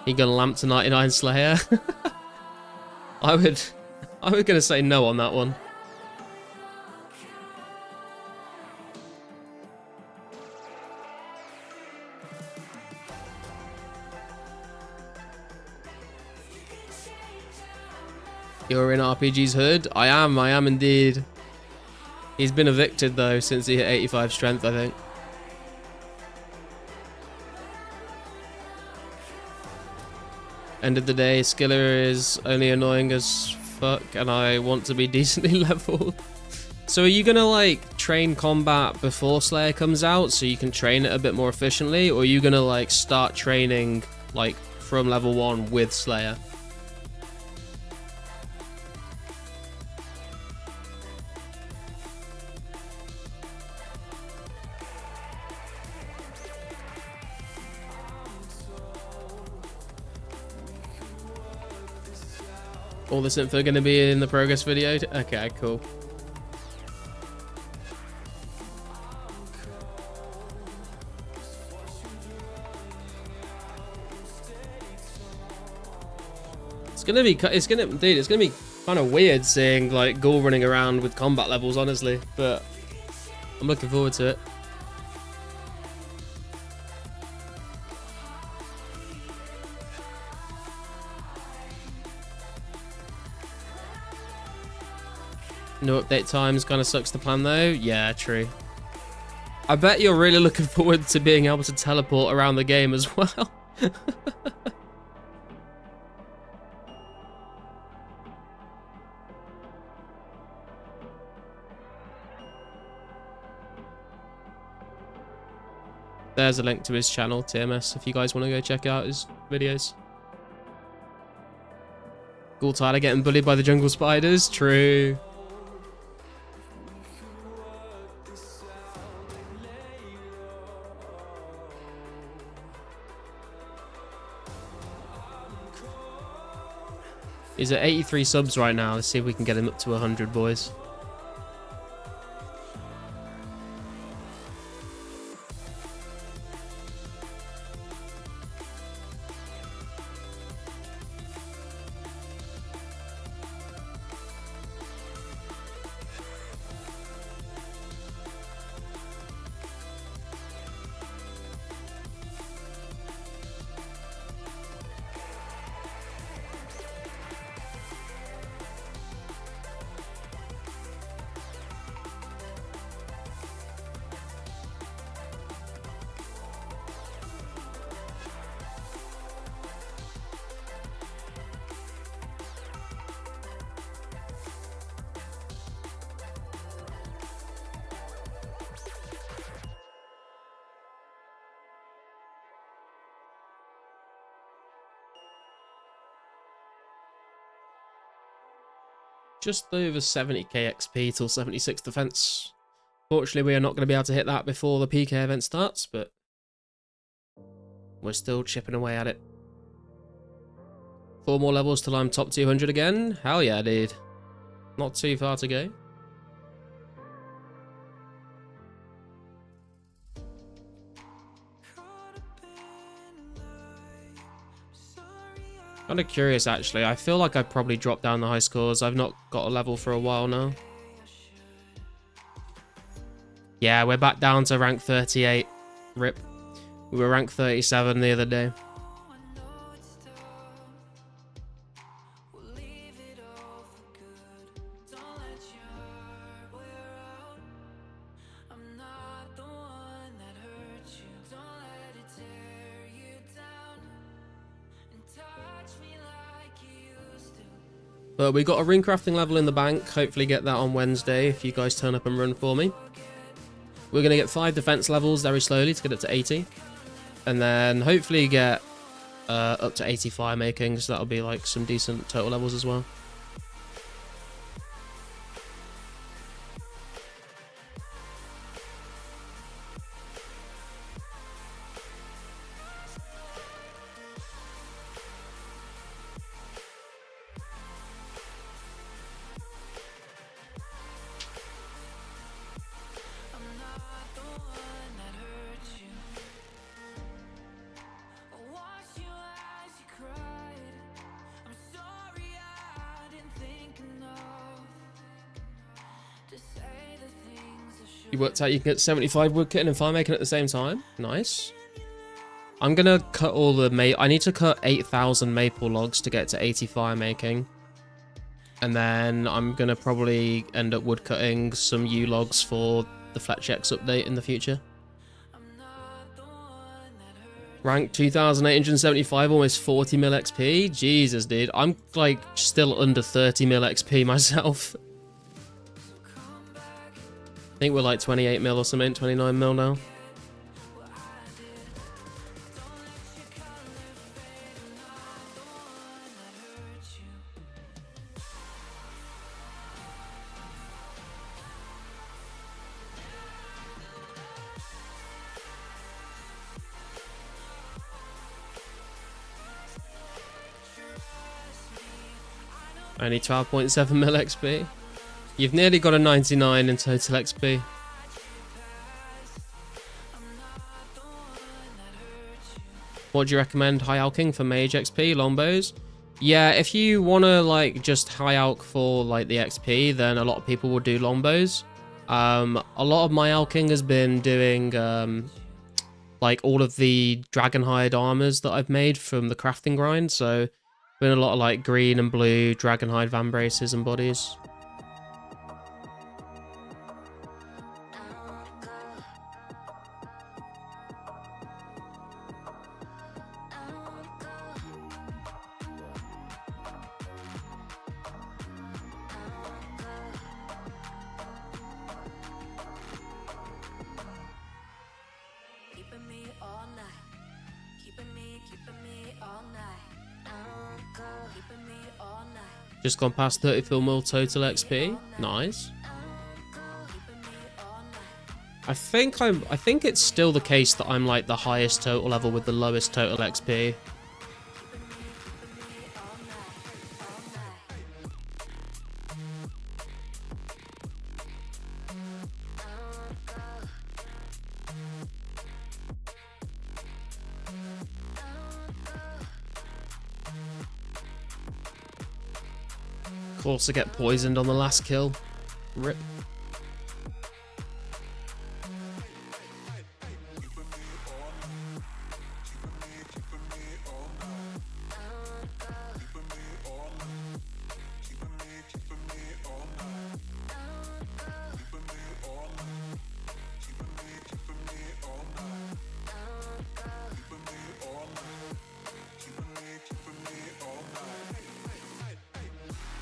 You gonna lamp to 99 Slayer? I was gonna say no on that one. You're in RPG's hood? I am indeed. He's been evicted though since he hit 85 strength, I think. End of the day, Skiller is only annoying as fuck and I want to be decently leveled. So are you gonna like train combat before Slayer comes out so you can train it a bit more efficiently, or are you gonna like start training like from level 1 with Slayer? All this info going to be in the progress video? Okay, cool. It's gonna be kind of weird seeing like Ghoul running around with combat levels, honestly, but I'm looking forward to it. No update times kind of sucks to plan though. Yeah, true. I bet you're really looking forward to being able to teleport around the game as well. There's a link to his channel, TMS, if you guys want to go check out his videos. Ghoul tired of getting bullied by the jungle spiders? True. He's at 83 subs right now. Let's see if we can get him up to 100, boys. Just over 70k XP till 76 defense. Fortunately, we are not going to be able to hit that before the PK event starts, but we're still chipping away at it. 4 more levels till I'm top 200 again. Hell yeah, dude. Not too far to go. Kind of curious, actually. I feel like I probably dropped down the high scores. I've not got a level for a while now. Yeah, we're back down to rank 38. RIP. We were rank 37 the other day. But we got a rune crafting level in the bank. Hopefully get that on Wednesday if you guys turn up and run for me. We're going to get 5 defense levels very slowly to get up to 80. And then hopefully get up to 80 fire making, so that'll be like some decent total levels as well. You worked out you can get 75 woodcutting and fire making at the same time. Nice. I'm gonna cut all the I need to cut 8,000 maple logs to get to 80 fire making. And then I'm gonna probably end up woodcutting some yew logs for the Fletch X update in the future. Rank 2,875, almost 40 mil XP. Jesus, dude. I'm like still under 30 mil XP myself. I think we're like 28 mil or something, 29 mil now. Only 12.7 mil XP. You've nearly got a 99 in total XP. What do you recommend? High alching for mage XP, longbows? Yeah, if you want to like just high alch for like the XP, then a lot of people will do longbows. A lot of my alching has been doing like all of the dragonhide armors that I've made from the crafting grind. So been a lot of like green and blue dragonhide van braces and bodies. Just gone past 34 mil total XP. Nice. I think it's still the case that I'm like the highest total level with the lowest total XP. Also get poisoned on the last kill. RIP.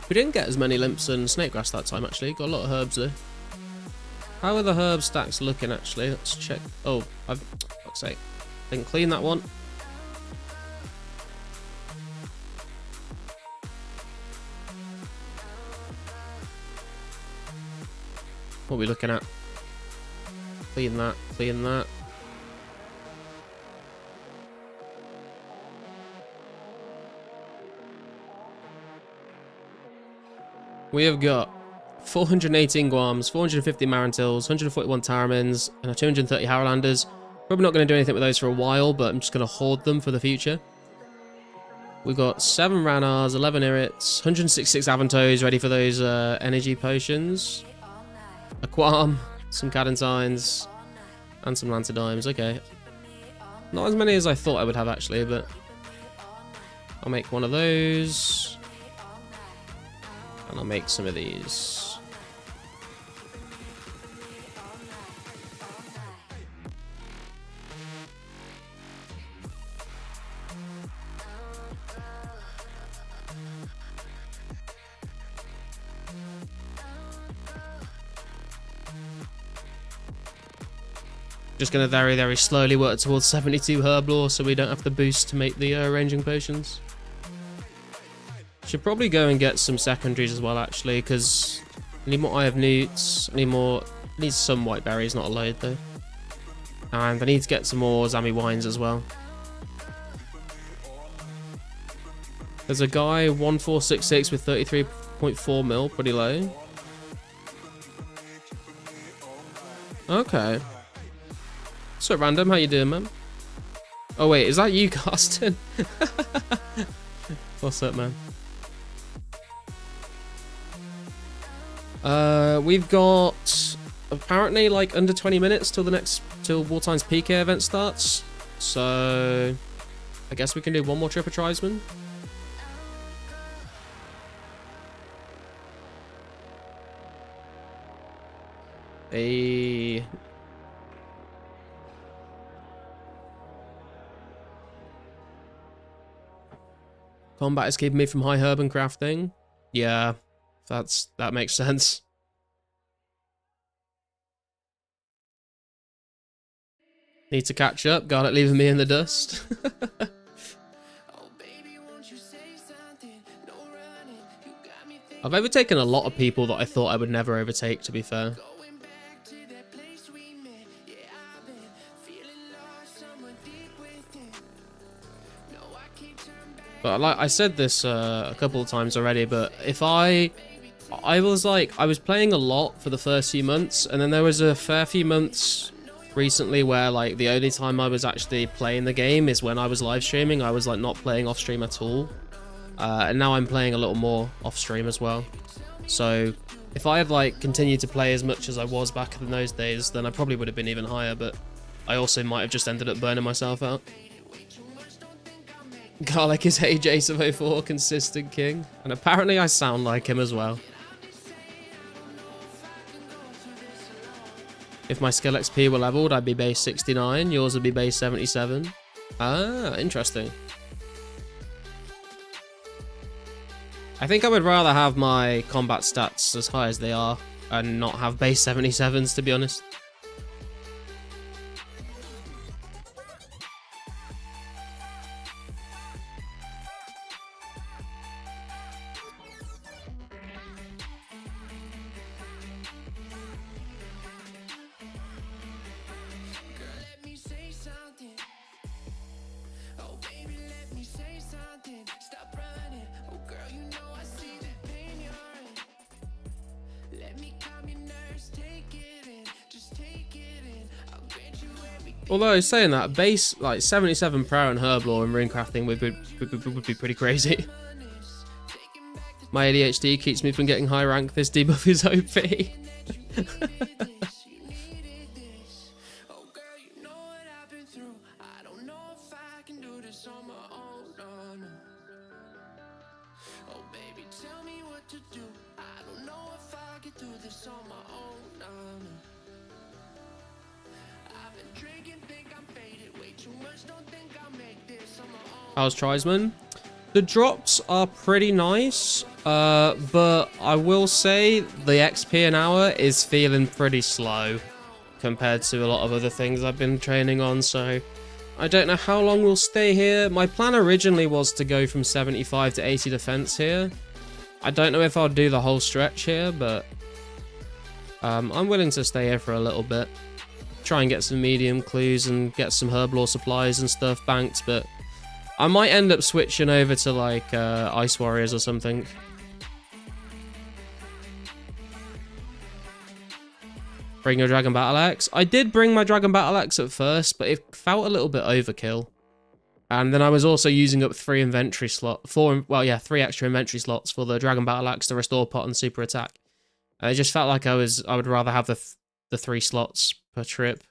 We didn't get as many limps and snakegrass that time, actually. Got a lot of herbs, though. How are the herb stacks looking, actually? Let's check. Oh, fuck's sake. Didn't clean that one. What are we looking at? Clean that, clean that. We have got 418 Guams, 450 Marantils, 141 Taramins, and 230 Howlanders. Probably not going to do anything with those for a while, but I'm just going to hoard them for the future. We've got 7 Ranars, 11 Irrits, 166 Avantos ready for those energy potions. A Quam, some Cadentines, and some Lancerdimes. Okay. Not as many as I thought I would have, actually, but I'll make one of those. And I'll make some of these. Just going to very, very slowly work towards 72 Herblore so we don't have to boost to make the ranging potions. Should probably go and get some secondaries as well, actually, because I need more Eye of Newts, I need some white berries, not a load though. And I need to get some more Zami wines as well. There's a guy 1466 with 33.4 mil, pretty low. Okay. So random, how you doing, man? Oh wait, is that you, Carsten? What's up, man? We've got apparently like under 20 minutes till Wartime's PK event starts. So I guess we can do one more trip of tribesmen. Combat is keeping me from high herb and crafting. Yeah, that makes sense. Need to catch up. Garnet leaving me in the dust. I've overtaken a lot of people that I thought I would never overtake, to be fair. But like I said this a couple of times already, but if I was playing a lot for the first few months, and then there was a fair few months recently where like the only time I was actually playing the game is when I was live streaming. I was like not playing off stream at all, and now I'm playing a little more off stream as well. So if I had like continued to play as much as I was back in those days, then I probably would have been even higher, but I also might have just ended up burning myself out. Garlic is AJ of 04, consistent king. And apparently I sound like him as well. If my skill XP were leveled, I'd be base 69. Yours would be base 77. Ah, interesting. I think I would rather have my combat stats as high as they are and not have base 77s, to be honest. Although saying that, base like 77 pro and herblore and rune crafting would be pretty crazy. My ADHD keeps me from getting high rank. This debuff is OP. How's Tribesman? The drops are pretty nice, but I will say the XP an hour is feeling pretty slow compared to a lot of other things I've been training on, so I don't know how long we'll stay here. My plan originally was to go from 75 to 80 defense here. I don't know if I'll do the whole stretch here, but I'm willing to stay here for a little bit. Try and get some medium clues and get some herb lore supplies and stuff banked, but I might end up switching over to like Ice Warriors or something. Bring your Dragon Battle Axe. I did bring my Dragon Battle Axe at first, but it felt a little bit overkill. And then I was also using up 3 inventory slots, 3 extra inventory slots for the Dragon Battle Axe, the Restore Pot, and Super Attack. And it just felt like I would rather have the 3 slots per trip.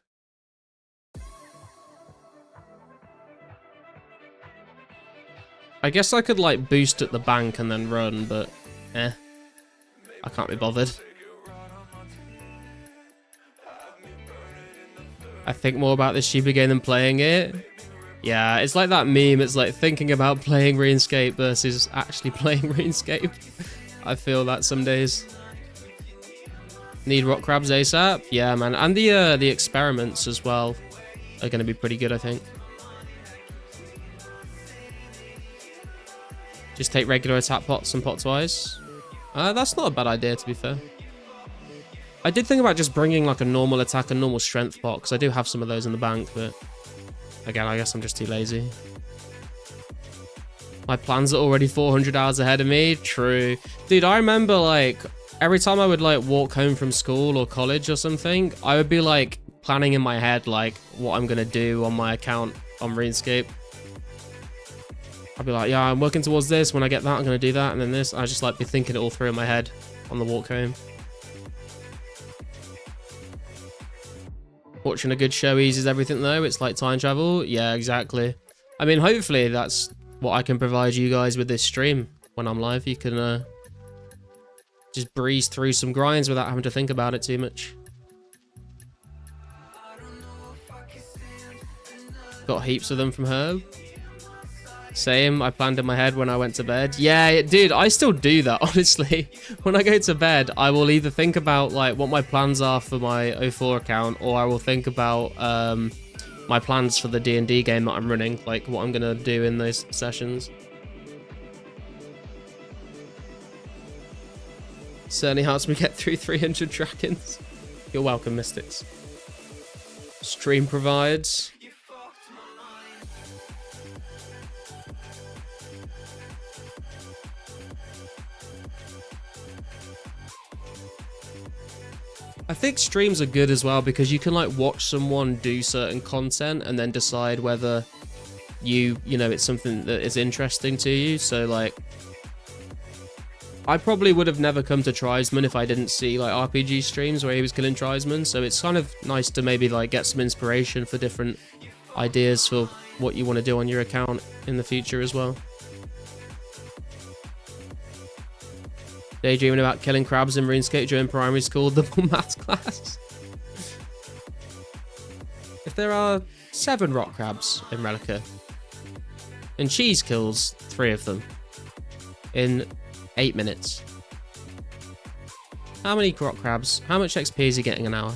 I guess I could like boost at the bank and then run, but I can't be bothered. I think more about this stupid game than playing it. Yeah, it's like that meme. It's like thinking about playing RuneScape versus actually playing RuneScape. I feel that some days. Need rock crabs ASAP. Yeah, man, and the experiments as well are going to be pretty good, I think. Just take regular attack pots and pots wise. That's not a bad idea, to be fair. I did think about just bringing like a normal attack and normal strength pot, because I do have some of those in the bank, but again, I guess I'm just too lazy. My plans are already 400 hours ahead of me. True. Dude, I remember like every time I would like walk home from school or college or something, I would be like planning in my head like what I'm going to do on my account on RuneScape. I'd be like, yeah, I'm working towards this. When I get that, I'm going to do that. And then this. I just like be thinking it all through in my head on the walk home. Watching a good show eases everything though. It's like time travel. Yeah, exactly. I mean, hopefully that's what I can provide you guys with this stream. When I'm live, you can just breeze through some grinds without having to think about it too much. Got heaps of them from Herb. Same, I planned in my head when I went to bed. Yeah, dude, I still do that, honestly. When I go to bed, I will either think about like what my plans are for my 2004 account, or I will think about my plans for the D&D game that I'm running, like what I'm going to do in those sessions. Certainly helps me get through 300 dragons. You're welcome, Mystics. Stream provides. I think streams are good as well because you can like watch someone do certain content and then decide whether you know, it's something that is interesting to you. So like, I probably would have never come to Tribesman if I didn't see like RPG streams where he was killing Tribesmen. So it's kind of nice to maybe like get some inspiration for different ideas for what you want to do on your account in the future as well. Daydreaming about killing crabs in RuneScape during primary school double maths class. If there are 7 rock crabs in Relica, and Cheese kills 3 of them in 8 minutes, how many rock crabs? How much XP is he getting an hour?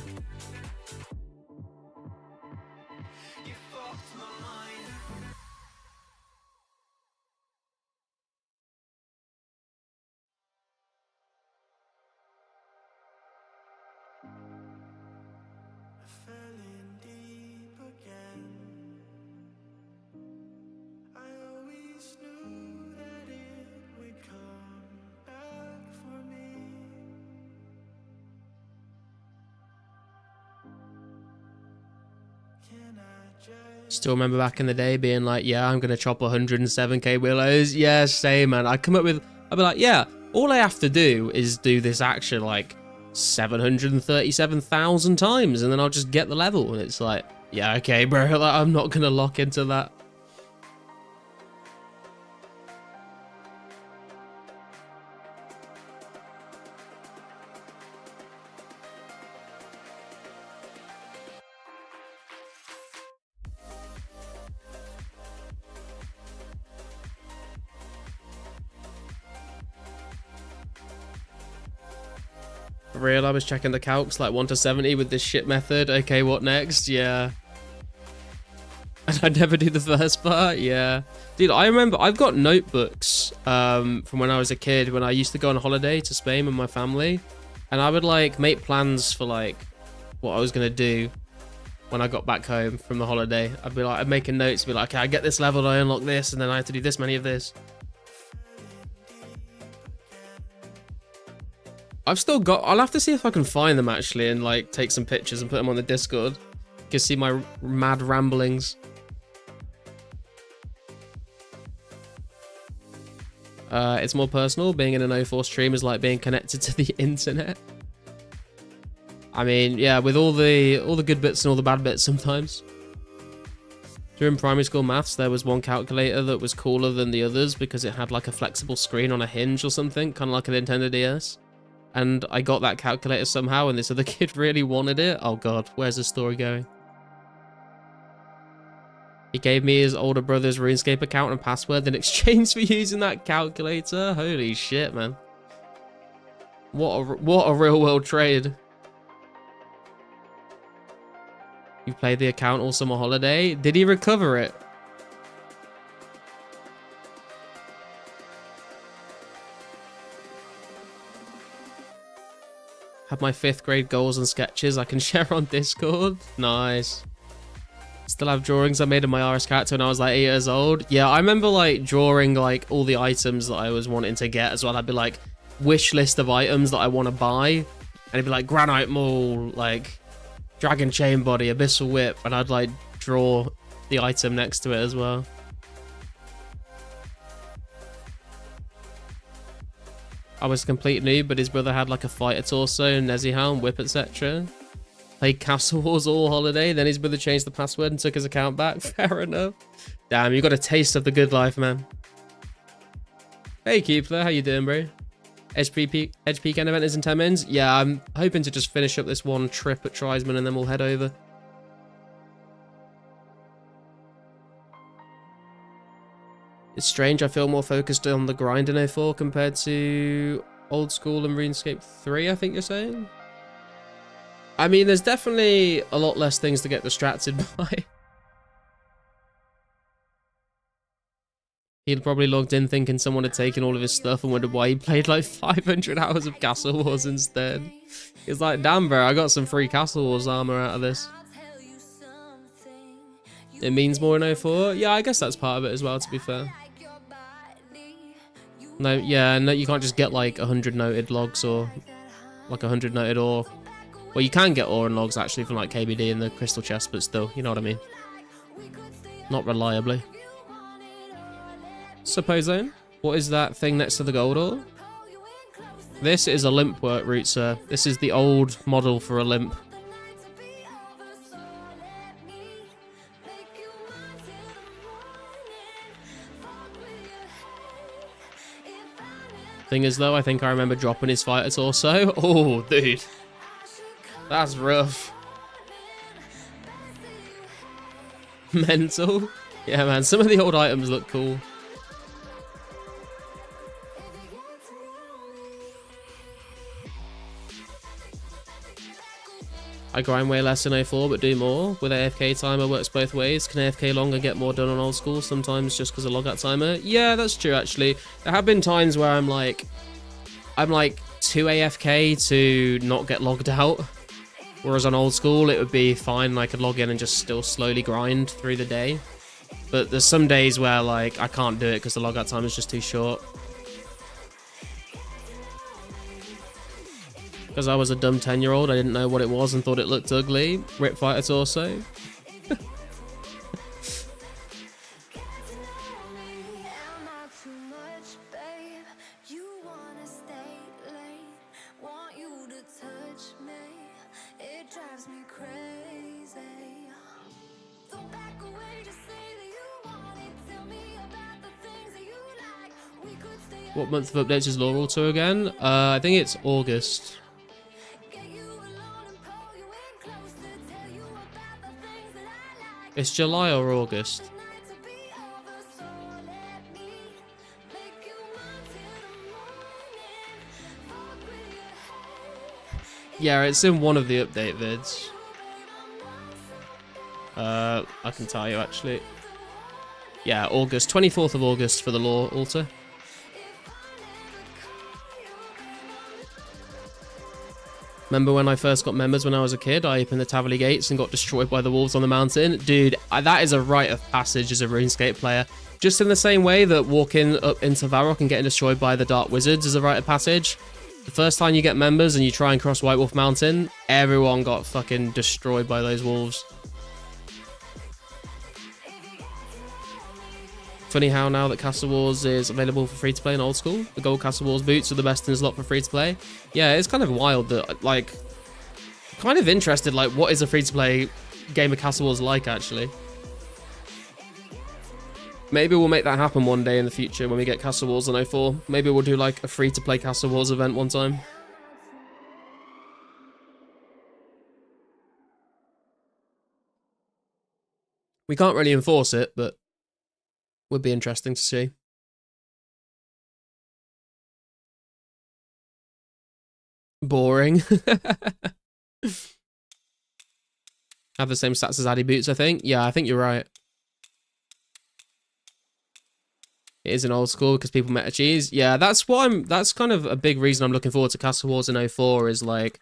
Still remember back in the day being like, yeah, I'm gonna chop 107k willows. Yeah, same, man. I'd come up with, I'd be like, yeah, all I have to do is do this action like 737,000 times and then I'll just get the level. And it's like, yeah, okay, bro, like, I'm not gonna lock into that. For real, I was checking the calcs like 1 to 70 with this shit method. Okay, what next? Yeah. And I never do the first part. Yeah. Dude, I remember I've got notebooks from when I was a kid when I used to go on holiday to Spain with my family. And I would like make plans for like what I was gonna do when I got back home from the holiday. I'd be like, I'd make a notes, be like, okay, I get this level, I unlock this, and then I have to do this many of this. I've still got, I'll have to see if I can find them actually and like take some pictures and put them on the Discord. You can see my mad ramblings. It's more personal. Being in an 04 stream is like being connected to the internet. I mean, yeah, with all the good bits and all the bad bits sometimes. During primary school maths, there was one calculator that was cooler than the others because it had like a flexible screen on a hinge or something, kind of like a Nintendo DS. And I got that calculator somehow, and this other kid really wanted it. Oh god, where's the story going? He gave me his older brother's RuneScape account and password in exchange for using that calculator. Holy shit, man. What a real world trade. You played the account all summer holiday. Did he recover it? Have my 5th grade goals and sketches I can share on Discord. Nice. Still have drawings I made of my RS character when I was like 8 years old. Yeah, I remember like drawing like all the items that I was wanting to get as well. I'd be like wish list of items that I want to buy. And it'd be like granite maul, like dragon chain body, abyssal whip. And I'd like draw the item next to it as well. I was a complete noob, but his brother had like a fighter torso, Hellhound, whip, etc. Played Castle Wars all holiday, then his brother changed the password and took his account back. Fair enough. Damn, you got a taste of the good life, man. Hey Keepler, how you doing, bro? Edge PK event is in 10 minutes. Yeah, I'm hoping to just finish up this one trip at Trisman and then we'll head over. It's strange, I feel more focused on the grind in 04 compared to old school and RuneScape 3, I think you're saying? I mean, there's definitely a lot less things to get distracted by. He'd probably logged in thinking someone had taken all of his stuff and wondered why he played like 500 hours of Castle Wars instead. He's like, damn bro, I got some free Castle Wars armor out of this. It means more in 04? Yeah, I guess that's part of it as well, to be fair. No, yeah, no, you can't just get like 100 noted logs or like 100 noted ore. Well, you can get ore and logs actually from like KBD and the crystal chest, but still, you know what I mean. Not reliably. Suppose then, what is that thing next to the gold ore? This is a limp work route, sir. This is the old model for a limp. Thing is though, I think I remember dropping his fighter torso. Oh, dude. That's rough. Mental. Yeah, man, some of the old items look cool. I grind way less in 04, but do more. With AFK timer works both ways. Can AFK longer get more done on old school? Sometimes just because of logout timer. Yeah, that's true actually. There have been times where I'm like too AFK to not get logged out. Whereas on old school, it would be fine. I could log in and just still slowly grind through the day. But there's some days where like I can't do it because the logout time is just too short. Because I was a dumb 10-year-old, I didn't know what it was and thought it looked ugly. Rip fighter torso. What month of updates is Laurel to again? I think it's August. It's July or August. Yeah, it's in one of the update vids. I can tell you actually. Yeah, August, 24th of August for the lore altar. Remember when I first got members when I was a kid? I opened the Taverley gates and got destroyed by the wolves on the mountain. Dude, that is a rite of passage as a RuneScape player. Just in the same way that walking up into Varrock and getting destroyed by the Dark Wizards is a rite of passage. The first time you get members and you try and cross White Wolf Mountain, everyone got fucking destroyed by those wolves. Funny how now that Castle Wars is available for free to play in old school, the gold Castle Wars boots are the best in the slot for free to play. Yeah, it's kind of wild that, like, kind of interested, like, what is a free to play game of Castle Wars like, actually? Maybe we'll make that happen one day in the future when we get Castle Wars on 04. Maybe we'll do, like, a free to play Castle Wars event one time. We can't really enforce it, but would be interesting to see. Boring. Have the same stats as Addy Boots, I think. Yeah, I think you're right. It is an old school because people meta cheese. Yeah, that's kind of a big reason I'm looking forward to Castle Wars in 04 is like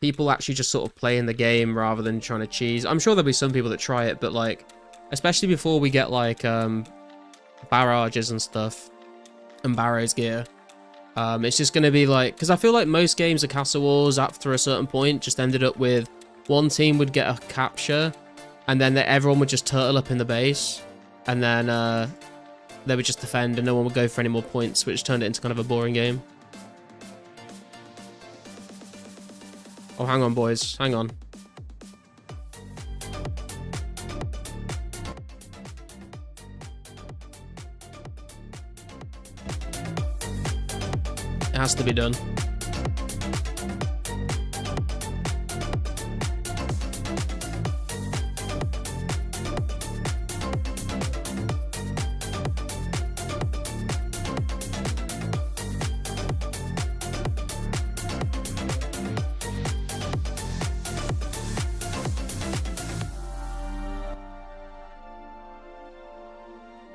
people actually just sort of playing the game rather than trying to cheese. I'm sure there'll be some people that try it, but like, especially before we get like barrages and stuff and Barrow's gear, it's just going to be like, because I feel like most games of Castle Wars after a certain point just ended up with one team would get a capture and then everyone would just turtle up in the base and then they would just defend and no one would go for any more points, which turned it into kind of a boring game. Oh, hang on, boys. Hang on. It has to be done.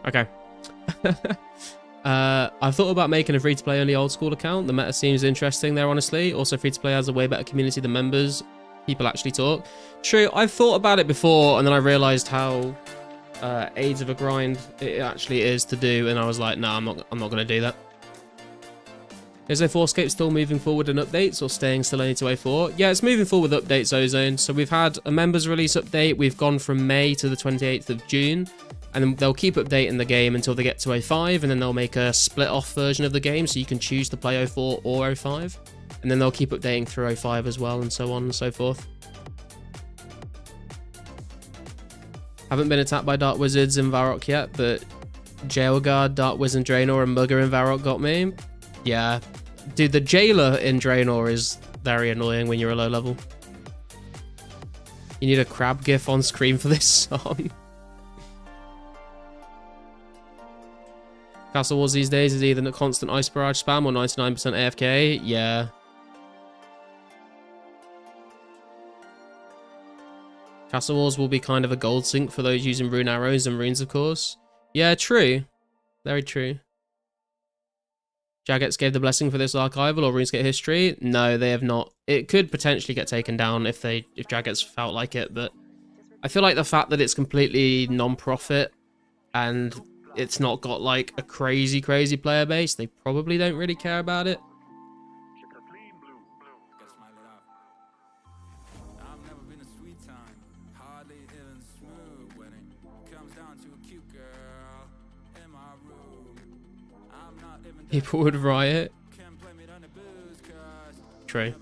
Okay. I've thought about making a free-to-play only old school account. The meta seems interesting there, honestly. Also, free-to-play has a way better community than members. People actually talk. True, I've thought about it before, and then I realized how AIDS of a grind it actually is to do, and I was like, nah, I'm not going to do that. Is 2004scape still moving forward in updates, or staying still only to 04? Yeah, it's moving forward with updates, Ozone. So we've had a members release update. We've gone from May to the 28th of June. And then they'll keep updating the game until they get to 05, and then they'll make a split-off version of the game, so you can choose to play 04 or 05. And then they'll keep updating through 05 as well, and so on and so forth. Haven't been attacked by Dark Wizards in Varrock yet, but Jailguard, Dark Wizard, Draenor, and Mugger in Varrock got me. Yeah. Dude, the Jailer in Draenor is very annoying when you're a low level. You need a crab gif on screen for this song. Castle Wars these days is either a constant ice barrage spam or 99% AFK. Yeah. Castle Wars will be kind of a gold sink for those using rune arrows and runes, of course. Yeah, true. Very true. Jagex gave the blessing for this archival or RuneScape history. No, they have not. It could potentially get taken down if Jagex felt like it, but I feel like the fact that it's completely non-profit and it's not got like a crazy player base, they probably don't really care about it. People would riot. True.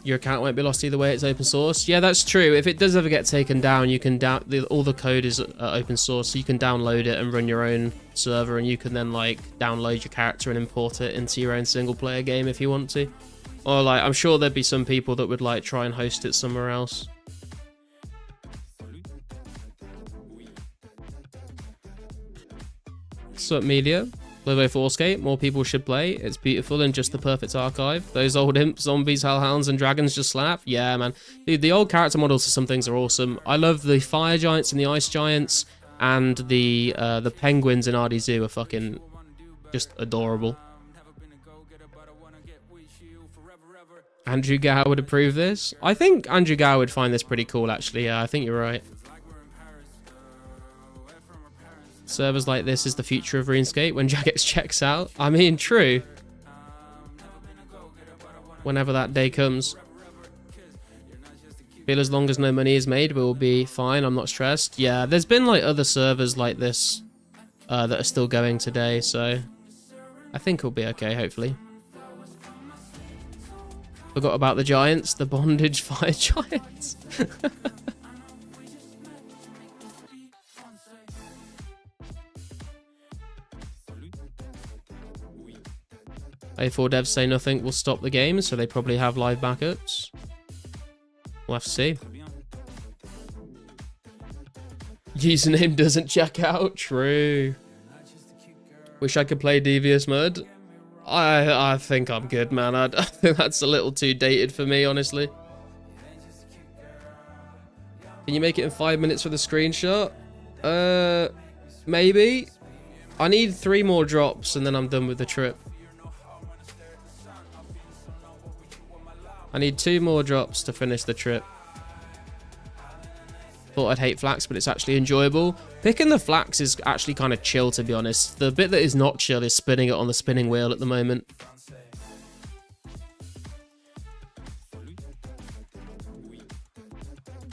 Your account won't be lost either way, it's open source. Yeah, that's true. If it does ever get taken down, you can all the code is open source, so you can download it and run your own server, and you can then like download your character and import it into your own single player game if you want to. Or like, I'm sure there'd be some people that would like try and host it somewhere else. Sup media? 2004scape, more people should play. It's beautiful and just the perfect archive. Those old imps, zombies, hellhounds, and dragons just slap. Yeah, man. Dude, the old character models for some things are awesome. I love the fire giants and the ice giants, and the penguins in RD Zoo are fucking just adorable. Andrew Gow would approve this. I think Andrew Gow would find this pretty cool, actually. Yeah, I think you're right. Servers like this is the future of RuneScape when Jagex checks out. I mean, true. Whenever that day comes. Feel as long as no money is made, we'll be fine. I'm not stressed. Yeah, there's been like other servers like this that are still going today, so I think we'll be okay, hopefully. Forgot about the giants, the bondage fire giants. A4 devs say nothing will stop the game, so they probably have live backups. We'll have to see. Username doesn't check out. True. Wish I could play Devious Mud. I think I'm good, man. I think that's a little too dated for me, honestly. Can you make it in 5 minutes for the screenshot? Maybe. I need 3 more drops and then I'm done with the trip. I need 2 more drops to finish the trip. Thought I'd hate flax, but it's actually enjoyable. Picking the flax is actually kind of chill, to be honest. The bit that is not chill is spinning it on the spinning wheel at the moment.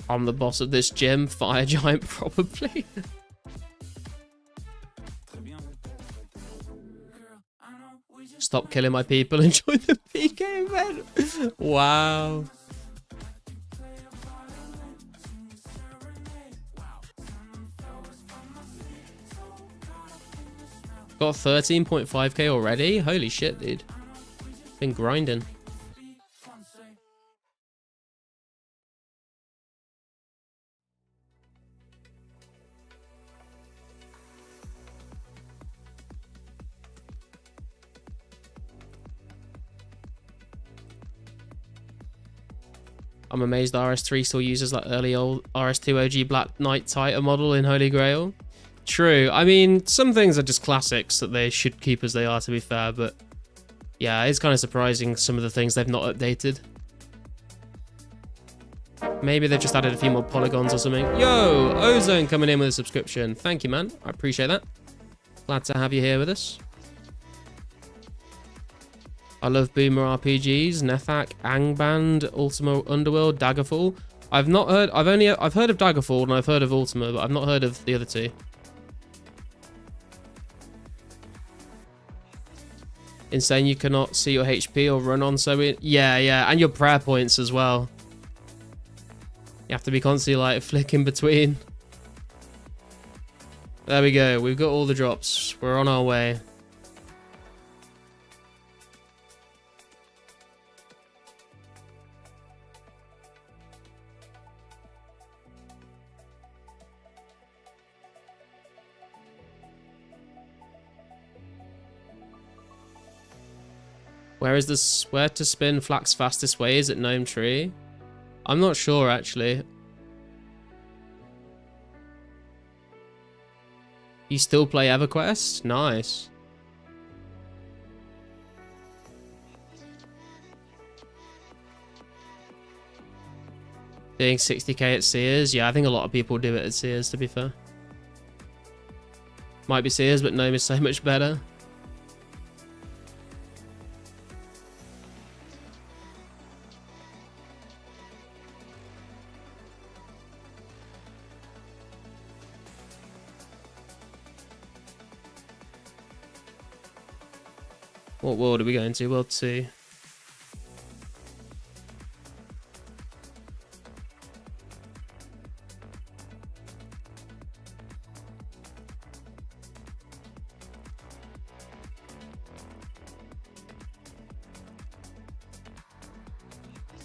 I'm the boss of this gym. Fire giant, probably. Stop killing my people. Enjoy the PK event. Wow. Got 13.5k already? Holy shit, dude. Been grinding. I'm amazed RS3 still uses that early old RS2 OG Black Knight Tighter model in Holy Grail. True. I mean, some things are just classics that they should keep as they are, to be fair, but yeah, it's kind of surprising some of the things they've not updated. Maybe they've just added a few more polygons or something. Yo, Ozone coming in with a subscription. Thank you, man. I appreciate that. Glad to have you here with us. I love Boomer RPGs, Nethak, Angband, Ultima Underworld, Daggerfall. I've heard of Daggerfall and I've heard of Ultima, but I've not heard of the other two. Insane, you cannot see your HP or run on, so yeah, and your prayer points as well. You have to be constantly like flicking between. There we go, we've got all the drops. We're on our way. Where to spin Flax fastest way? Is it Gnome Tree? I'm not sure, actually. You still play EverQuest? Nice. Doing 60k at Sears? Yeah, I think a lot of people do it at Sears, to be fair. Might be Sears, but Gnome is so much better. What world are we going to? World 2.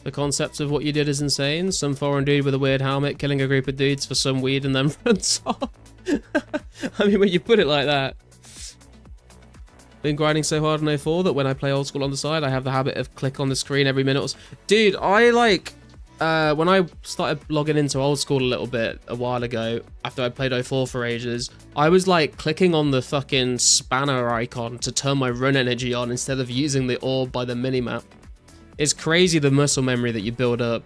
The concept of what you did is insane. Some foreign dude with a weird helmet killing a group of dudes for some weed and then runs off. I mean, when you put it like that. Been grinding so hard on 04 that when I play old school on the side, I have the habit of click on the screen every minute. Dude, I like, when I started logging into old school a little bit a while ago, after I played 04 for ages, I was like clicking on the fucking spanner icon to turn my run energy on instead of using the orb by the minimap. It's crazy the muscle memory that you build up.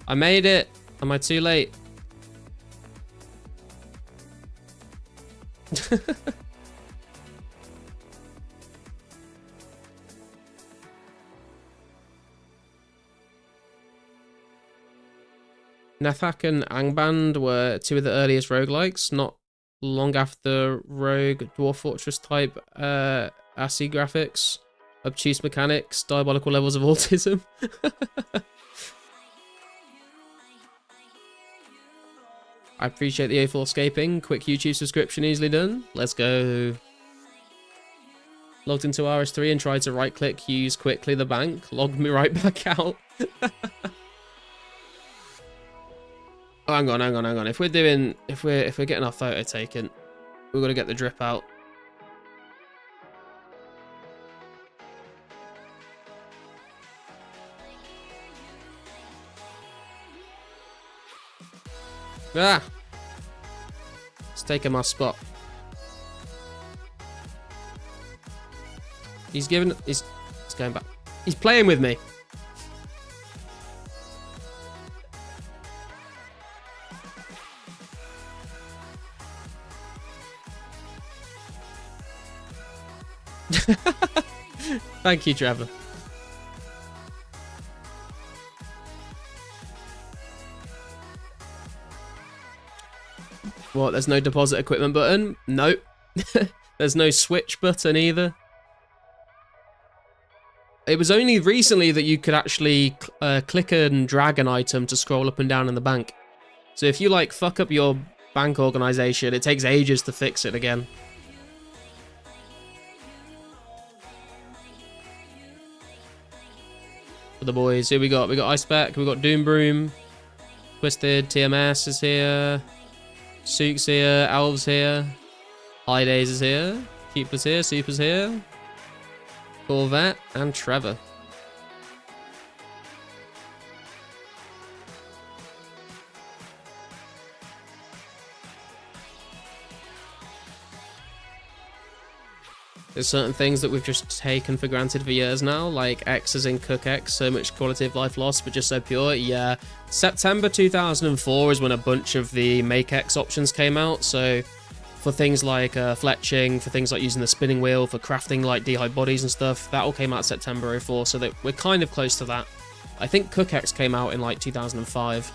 I made it. Am I too late? Nethak and Angband were two of the earliest roguelikes, not long after Rogue Dwarf Fortress type ASCII graphics, obtuse mechanics, diabolical levels of autism. I appreciate the 2004scaping. Quick YouTube subscription, easily done. Let's go. Logged into RS3 and tried to right click, use quickly the bank. Logged me right back out. Oh, hang on. If we're getting our photo taken, we've got to get the drip out. Ah! It's taking my spot. He's going back. He's playing with me. Thank you, Trevor. What, there's no deposit equipment button? Nope. There's no switch button either. It was only recently that you could actually click and drag an item to scroll up and down in the bank. So if you like fuck up your bank organization, it takes ages to fix it again. For the boys, who we got? We got Iceback, we got Doom Broom, Twisted, TMS is here, Sook's here, Elves here, High Days is here, Keeper's here, Super's here, Corvette, and Trevor. There's certain things that we've just taken for granted for years now, like X as in Cook X, so much quality of life lost, but just so pure. Yeah, September 2004 is when a bunch of the Make X options came out, so for things like fletching, for things like using the spinning wheel, for crafting like D-hide bodies and stuff, that all came out September 04, so that we're kind of close to that. I think Cook X came out in like 2005.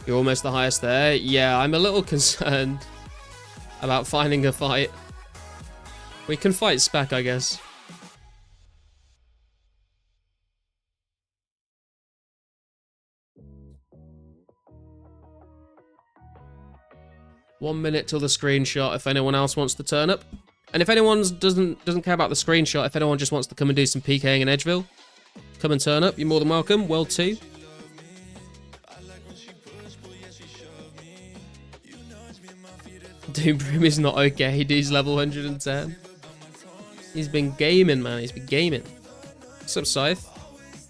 You're almost the highest there. Yeah, I'm a little concerned about finding a fight. We can fight Spec, I guess. One minute till the screenshot if anyone else wants to turn up. And if anyone doesn't care about the screenshot, if anyone just wants to come and do some PKing in Edgeville, come and turn up. You're more than welcome. World 2. Doom Broom is not okay. He's level 110. He's been gaming, man. He's been gaming. What's up, Scythe?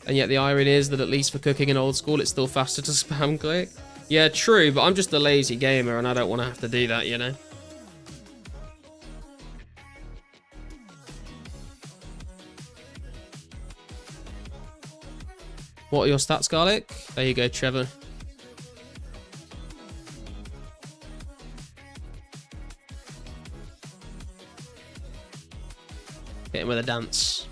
And yet the irony is that at least for cooking in old school, it's still faster to spam click. Yeah, true, but I'm just a lazy gamer and I don't want to have to do that, you know? What are your stats, Garlic? There you go, Trevor. Hit him with a dance.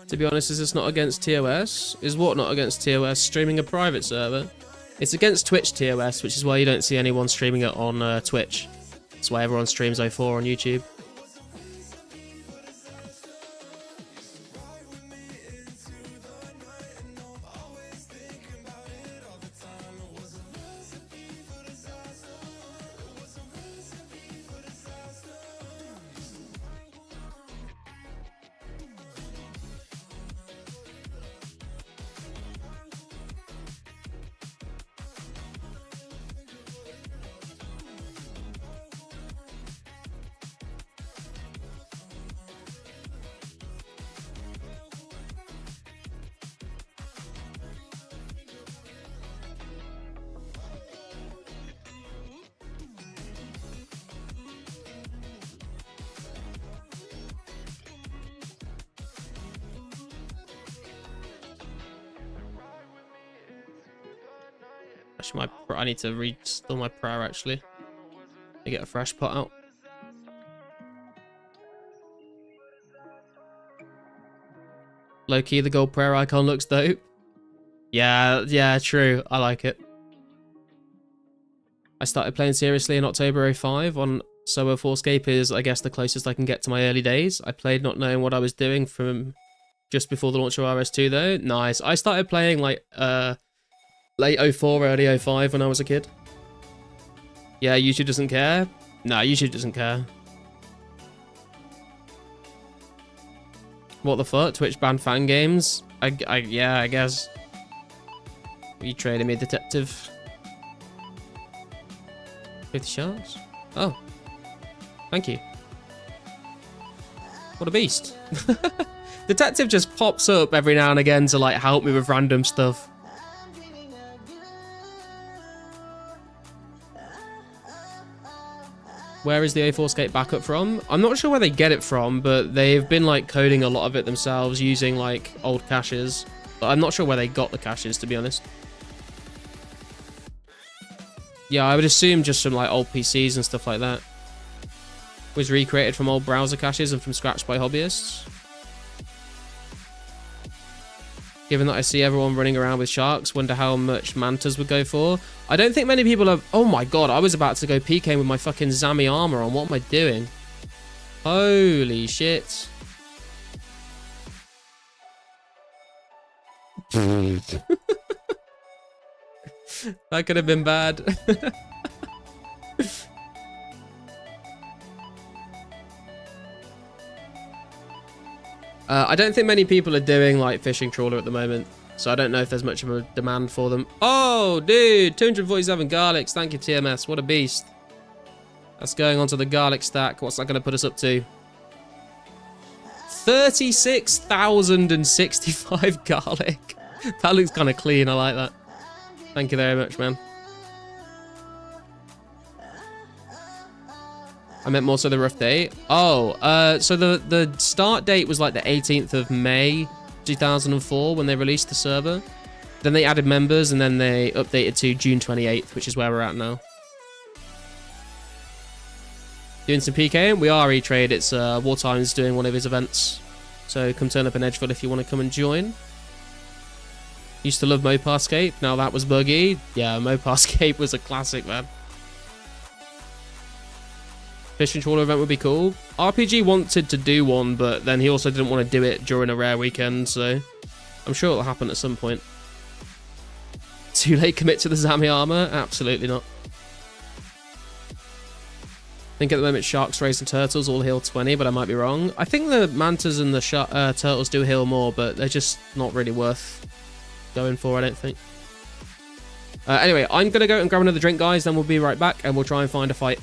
To be honest, is this not against TOS? Is what not against TOS? Streaming a private server? It's against Twitch TOS, which is why you don't see anyone streaming it on Twitch. That's why everyone streams 04 on YouTube. Actually, I need to restore my prayer, actually. I get a fresh pot out. Low-key, the gold prayer icon looks dope. Yeah, true. I like it. I started playing seriously in October 05 on 2004scape is, I guess, the closest I can get to my early days. I played not knowing what I was doing from just before the launch of RS2 though. Nice. I started playing like late 04, early 05 when I was a kid. Yeah, YouTube doesn't care. No, YouTube doesn't care. What the fuck? Twitch banned fan games? Yeah, I guess. You traded me, detective. 50 shards? Oh. Thank you. What a beast. Detective just pops up every now and again to like help me with random stuff. Where is the 2004scape backup from? I'm not sure where they get it from, but they've been like coding a lot of it themselves using like old caches. But I'm not sure where they got the caches, to be honest. Yeah, I would assume just from like old PCs and stuff like that. Was recreated from old browser caches and from scratch by hobbyists. Given that I see everyone running around with sharks, wonder how much mantas would go for. I don't think many people have... Oh my god, I was about to go PK with my fucking Zami armor on. What am I doing? Holy shit. That could have been bad. I don't think many people are doing like fishing trawler at the moment, so I don't know if there's much of a demand for them. Oh, dude, 247 garlics. Thank you, TMS. What a beast. That's going onto the garlic stack. What's that going to put us up to? 36,065 garlic. That looks kind of clean. I like that. Thank you very much, man. I meant more so the rough date. Oh, so the start date was like the 18th of May 2004 when they released the server. Then they added members and then they updated to June 28th, which is where we're at now. Doing some PKing. We are E-Trade. It's Wartime's doing one of his events. So come turn up in Edgeville if you want to come and join. Used to love Moparscape. Now that was buggy. Yeah, Moparscape was a classic, man. Fishing trawler event would be cool. RPG wanted to do one, but then he also didn't want to do it during a rare weekend, so I'm sure it'll happen at some point. Too late commit to the Zami armor? Absolutely not. I think at the moment sharks, rays, and turtles all heal 20, but I might be wrong. I think the mantas and the turtles do heal more, but they're just not really worth going for, I don't think. Anyway, I'm going to go and grab another drink, guys, then we'll be right back, and we'll try and find a fight.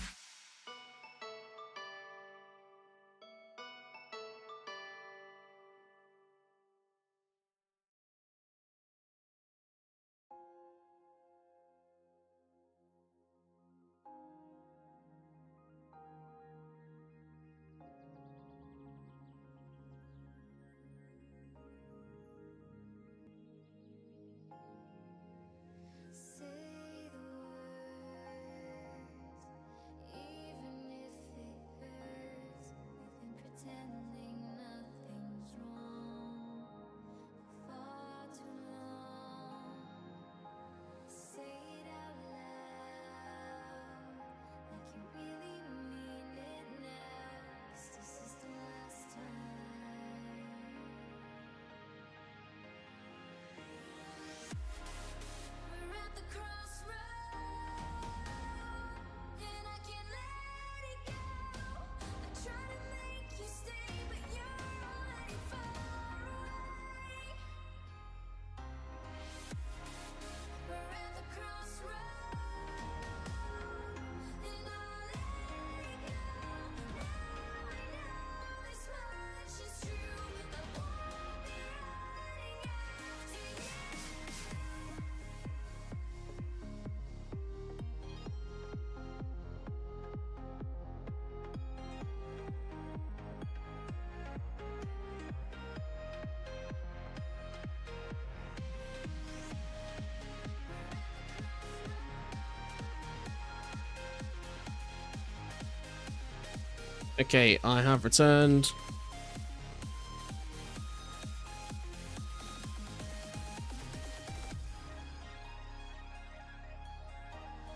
Okay, I have returned.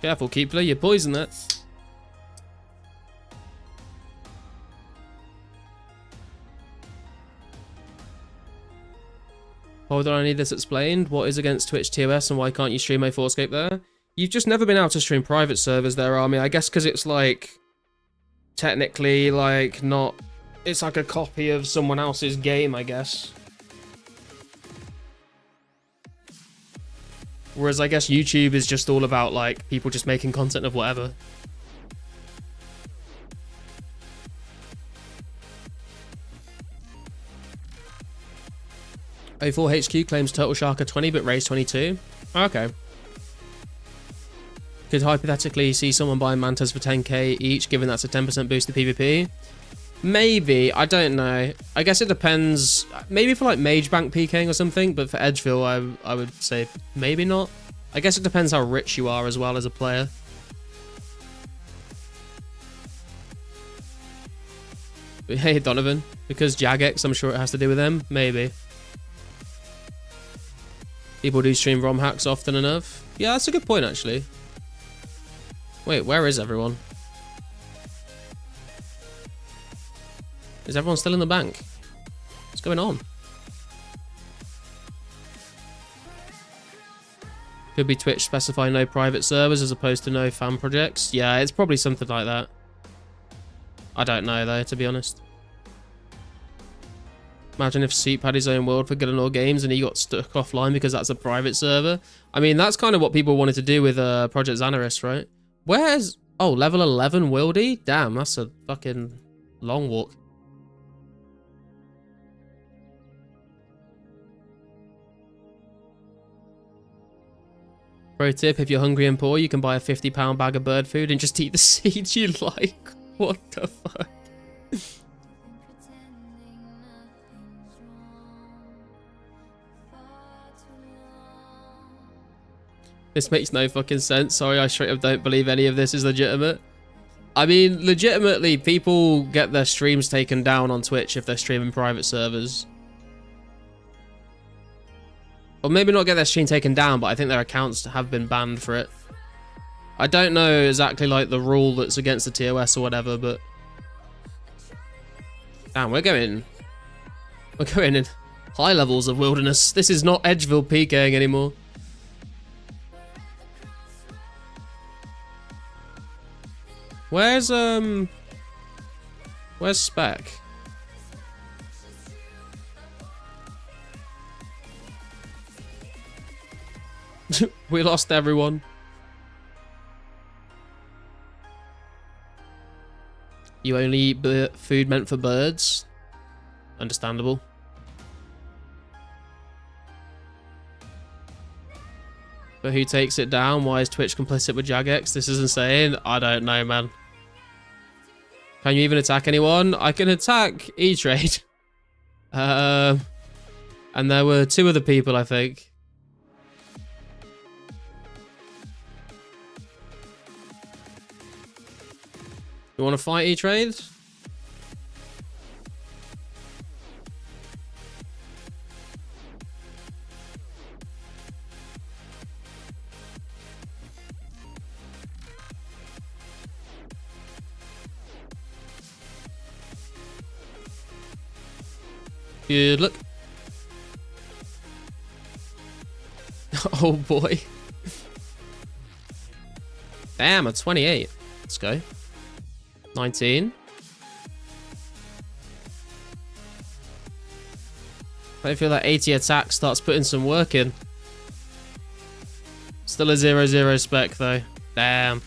Careful, Keepler, you poison that. Hold on, I need this explained. What is against Twitch TOS and why can't you stream 2004scape there? You've just never been able to stream private servers there, Army. I guess because it's like, technically, like, not... It's like a copy of someone else's game, I guess. Whereas I guess YouTube is just all about, like, people just making content of whatever. O4HQ claims Turtle Shark are 20 but raised 22. Okay. Could hypothetically see someone buying Mantas for 10k each, given that's a 10% boost to PvP. Maybe, I don't know. I guess it depends. Maybe for like Mage Bank PKing or something, but for Edgeville, I would say maybe not. I guess it depends how rich you are as well as a player. But hey, Donovan, because Jagex, I'm sure it has to do with them. Maybe. People do stream ROM hacks often enough. Yeah, that's a good point, actually. Wait, where is everyone? Is everyone still in the bank? What's going on? Could be Twitch specifying no private servers as opposed to no fan projects. Yeah, it's probably something like that. I don't know though, to be honest. Imagine if Soup had his own world for Good and All Games and he got stuck offline because that's a private server. I mean, that's kind of what people wanted to do with Project Xanaris, right? Where's... Oh, level 11 Wildy? Damn, that's a fucking long walk. Pro tip, if you're hungry and poor, you can buy a £50 bag of bird food and just eat the seeds you like. What the fuck? This makes no fucking sense. Sorry, I straight up don't believe any of this is legitimate. I mean, legitimately, people get their streams taken down on Twitch if they're streaming private servers. Or maybe not get their stream taken down, but I think their accounts have been banned for it. I don't know exactly like the rule that's against the TOS or whatever, but... Damn, we're going in high levels of wilderness. This is not Edgeville PKing anymore. Where's Spec? We lost everyone. You only eat food meant for birds? Understandable. But who takes it down? Why is Twitch complicit with Jagex? This is insane. I don't know, man. Can you even attack anyone? I can attack E-Trade. And there were 2 other people, I think. You want to fight E-Trade? Good luck. Oh boy. Damn, a 28. Let's go. 19. I feel that 80 attack starts putting some work in. Still a 0-0 spec though. Damn.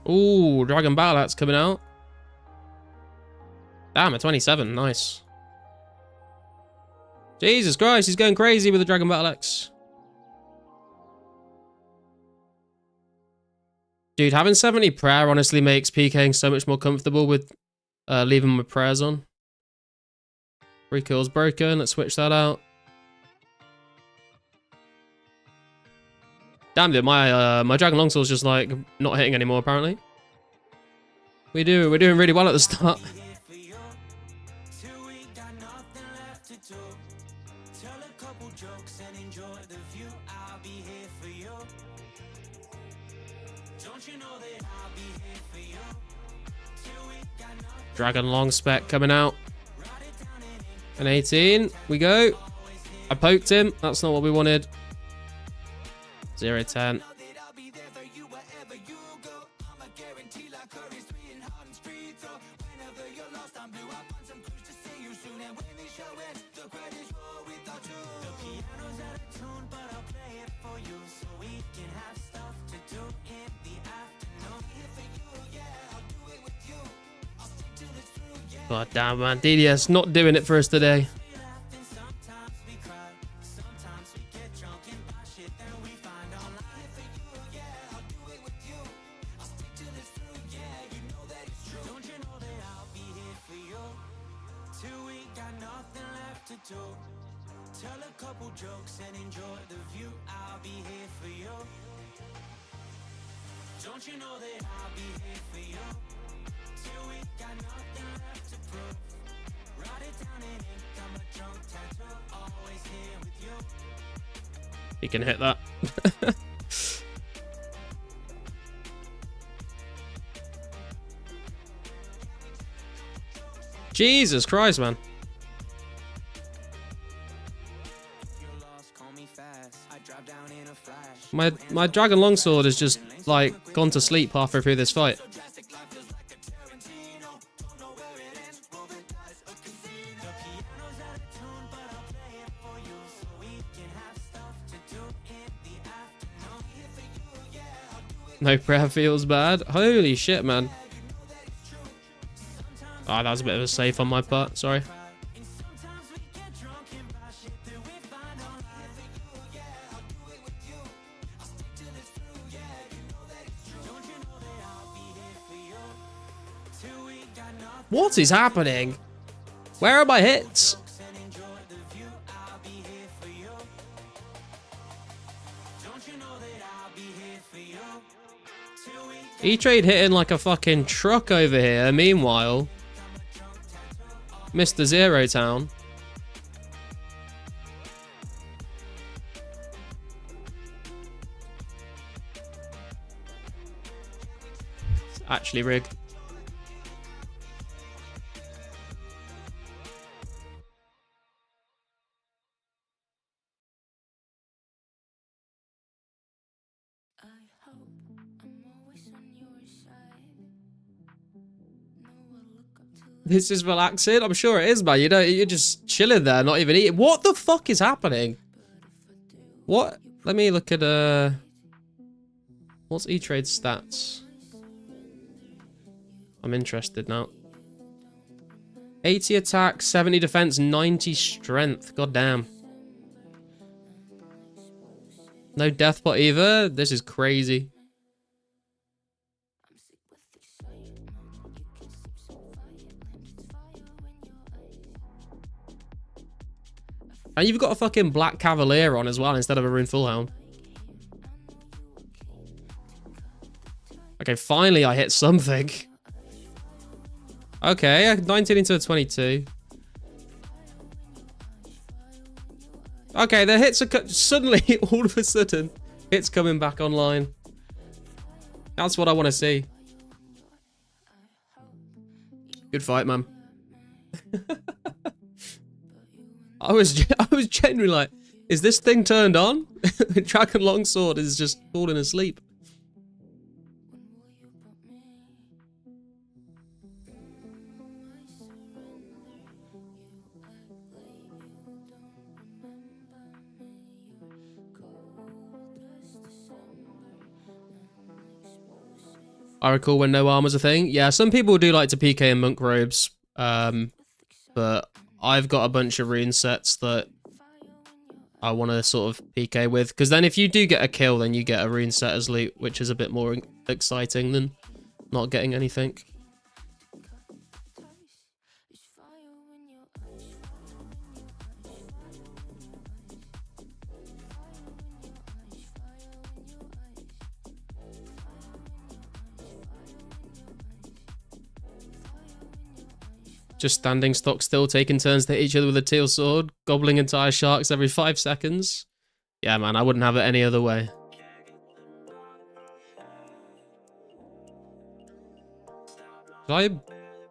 Ooh, Dragon Battle Axe coming out. Damn, a 27. Nice. Jesus Christ, he's going crazy with the Dragon Battle Axe. Dude, having 70 prayer honestly makes PKing so much more comfortable with leaving my prayers on. 3 kills broken. Let's switch that out. Damn it, my Dragon Longsword's just like not hitting anymore apparently. We're doing really well at the start. Dragon Long spec coming out. An 18. We go. I poked him. That's not what we wanted. 0-10. God damn, man. DDS not doing it for us today. He can hit that. Jesus Christ, man. My Dragon Longsword has just like gone to sleep halfway through this fight. No prayer feels bad. Holy shit, man. Ah, that was a bit of a save on my part. Sorry. What is happening? Where are my hits? E-Trade hitting like a fucking truck over here. Meanwhile, Mr. Zero Town. It's actually rigged. This is relaxing. I'm sure it is, man. You're just chilling there, not even eating. What the fuck is happening? What? Let me look at what's E-Trade's stats? I'm interested now. 80 attack, 70 defense, 90 strength. God damn. No death pot either. This is crazy. And you've got a fucking Black Cavalier on as well instead of a Rune Hellhound. Okay, finally I hit something. Okay, 19 into a 22. Okay, the hits are suddenly, all of a sudden, hits coming back online. That's what I want to see. Good fight, man. I was genuinely like, is this thing turned on? Dragon Longsword is just falling asleep. I recall when no armor's a thing. Yeah, some people do like to PK in monk robes, but I've got a bunch of rune sets that I want to sort of PK with, because then if you do get a kill, then you get a rune set as loot, which is a bit more exciting than not getting anything. Just standing stock still, taking turns to hit each other with a teal sword, gobbling entire sharks every 5 seconds. Yeah, man, I wouldn't have it any other way. Did I?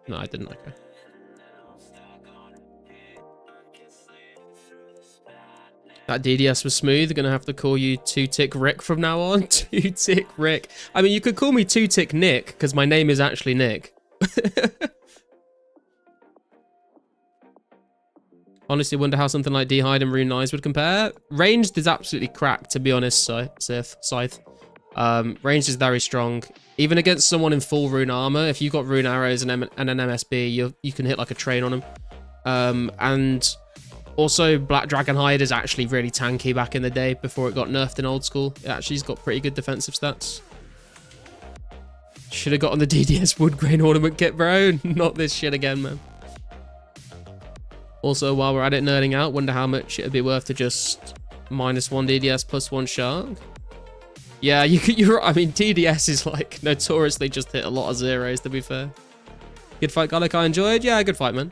No, I didn't. Okay. That DDS was smooth. Gonna have to call you 2-Tick Rick from now on. 2-Tick Rick. I mean, you could call me 2-Tick Nick, because my name is actually Nick. Honestly, wonder how something like D'Hide and Rune Knives would compare. Ranged is absolutely cracked, to be honest, Scythe. Ranged is very strong. Even against someone in full rune armor, if you've got rune arrows and an MSB, you can hit like a train on them. And also, Black Dragon Hide is actually really tanky back in the day before it got nerfed in old school. It actually's got pretty good defensive stats. Should have got on the DDS wood grain ornament kit, bro. Not this shit again, man. Also, while we're at it nerding out, wonder how much it'd be worth to just -1 DDS plus 1 shark. Yeah, you're. I mean, DDS is like notoriously just hit a lot of zeros. To be fair, good fight, Garlic. I enjoyed. Yeah, good fight, man.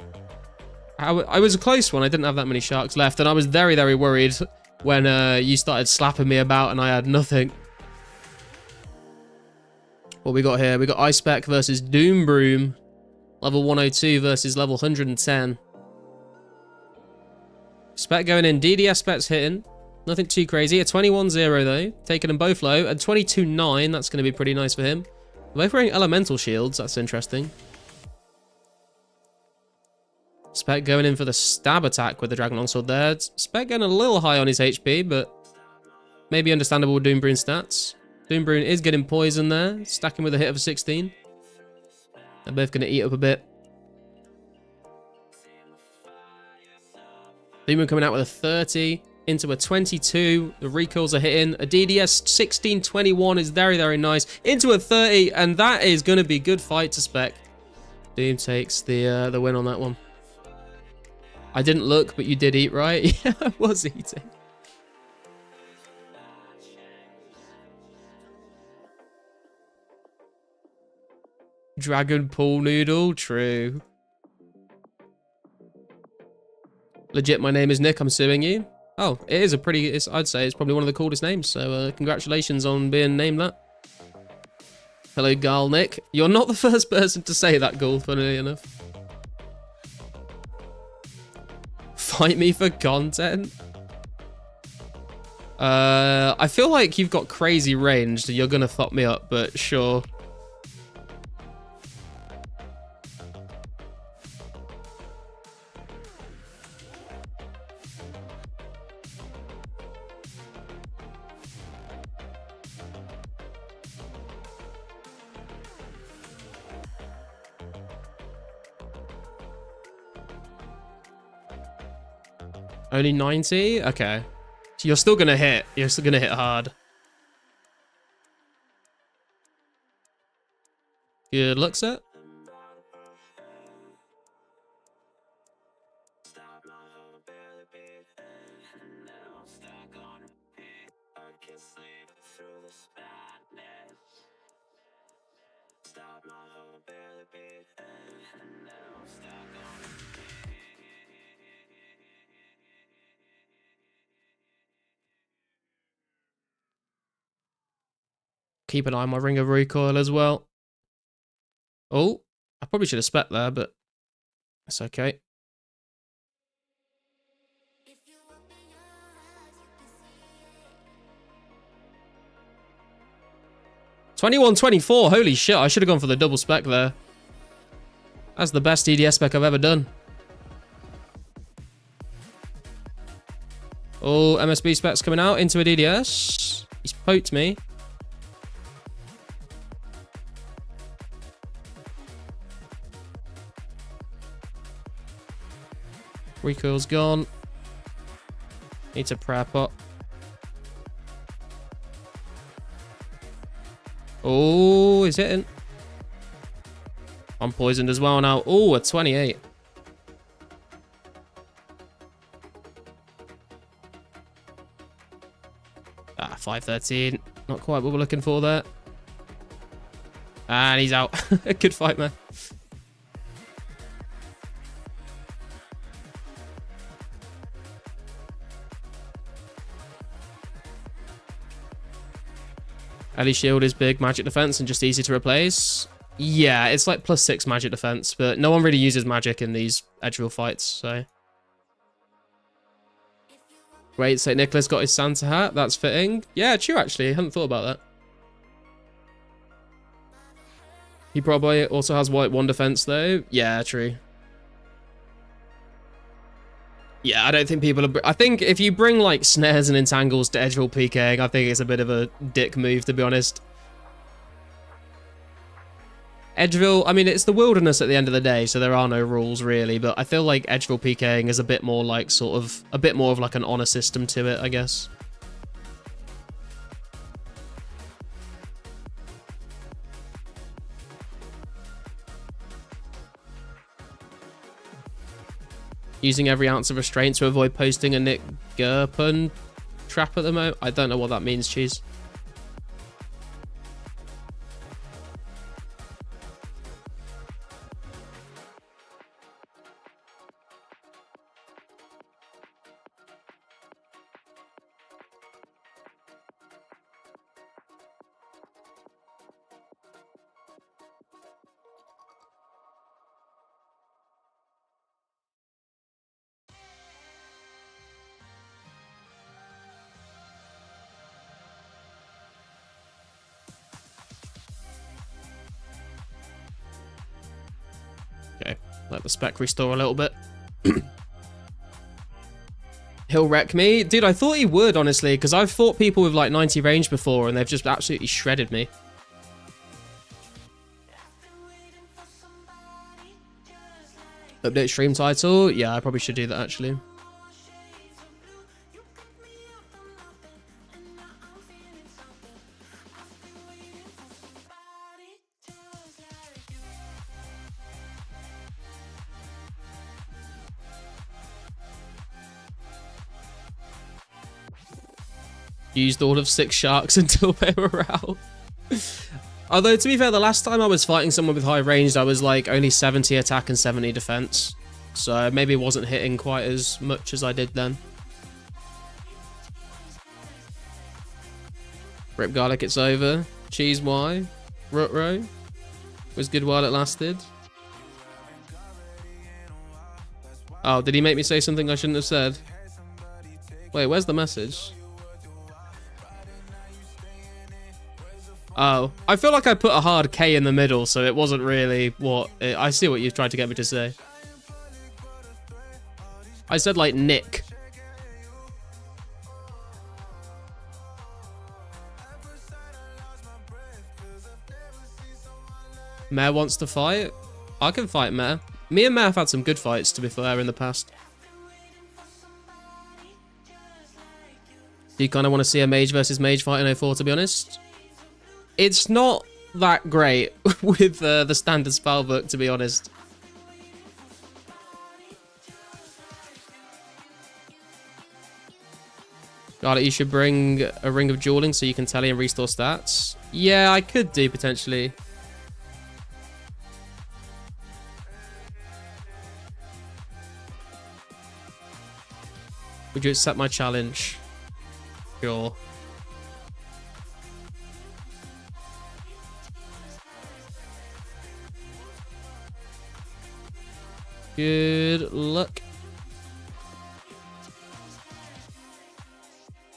I was a close one. I didn't have that many sharks left, and I was very, very worried when you started slapping me about and I had nothing. What we got here? We got Ice Spec versus Doom Broom, level 102 versus level 110. Spec going in, DDS Spec's hitting. Nothing too crazy. A 21-0 though. Taking them both low. And 22-9, that's going to be pretty nice for him. They're both wearing elemental shields, that's interesting. Spec going in for the stab attack with the Dragon Longsword there. Spec getting a little high on his HP, but maybe understandable with Doom Broon stats. Doom Broon is getting poison there, stacking with a hit of a 16. They're both going to eat up a bit. Demon coming out with a 30 into a 22. The recoils are hitting. A DDS 16-21 is very, very nice. Into a 30, and that is going to be good fight to Spec. Doom takes the win on that one. I didn't look, but you did eat, right? Yeah, I was eating. Dragon pool noodle, true. Legit, my name is Nick, I'm suing you. Oh, it is a pretty, I'd say it's probably one of the coolest names, so congratulations on being named that. Hello, Garl Nick. You're not the first person to say that, Ghoul, funnily enough. Fight me for content? I feel like you've got crazy range, so you're gonna fuck me up, but sure. Only 90? Okay. So you're still gonna hit. You're still gonna hit hard. Good luck, set. Keep an eye on my ring of recoil as well. Oh, I probably should have spec there, but it's okay. (21-24), holy shit, I should have gone for the double spec there. That's the best DDS spec I've ever done. Oh, MSB specs coming out into a DDS. He's poked me. Recoil's gone. Need to prayer pot. Oh, he's hitting. I'm poisoned as well now. Oh, a 28. Ah, 513. Not quite what we're looking for there. And he's out. Good fight, man. Ellie shield is big magic defense and just easy to replace. Yeah, it's like +6 magic defense, but no one really uses magic in these Edgeville fights, so. Great, St. Nicholas got his Santa hat. That's fitting. Yeah, true, actually. I hadn't thought about that. He probably also has white 1 defense, though. Yeah, true. Yeah, I don't think people are... I think if you bring, like, snares and entangles to Edgeville PK, I think it's a bit of a dick move, to be honest. Edgeville, I mean, it's the wilderness at the end of the day, so there are no rules, really, but I feel like Edgeville PKing is a bit more, like, sort of... a bit more of, like, an honor system to it, I guess. Using every ounce of restraint to avoid posting a Nick Gerpun trap at the moment. I don't know what that means, Cheese. Okay, let the spec restore a little bit. He'll wreck me. Dude, I thought he would, honestly, because I've fought people with like 90 range before and they've just absolutely shredded me. Update stream title? Yeah, I probably should do that, actually. Used all of 6 sharks until they were out. Although, to be fair, the last time I was fighting someone with high range, I was like only 70 attack and 70 defense. So maybe it wasn't hitting quite as much as I did then. Rip Garlic, it's over. Cheese Y. Rutro. Was good while it lasted. Oh, did he make me say something I shouldn't have said? Wait, where's the message? Oh, I feel like I put a hard K in the middle, so it wasn't really what... I see what you tried to get me to say. I said, like, Nick. Mare wants to fight? I can fight Mare. Me and Mare have had some good fights, to be fair, in the past. Do you kind of want to see a mage versus mage fight in 04, to be honest? It's not that great with the standard spellbook, to be honest. Got it, you should bring a ring of dueling so you can tally and restore stats. Yeah, I could do, potentially. Would you accept my challenge? Sure. Good luck.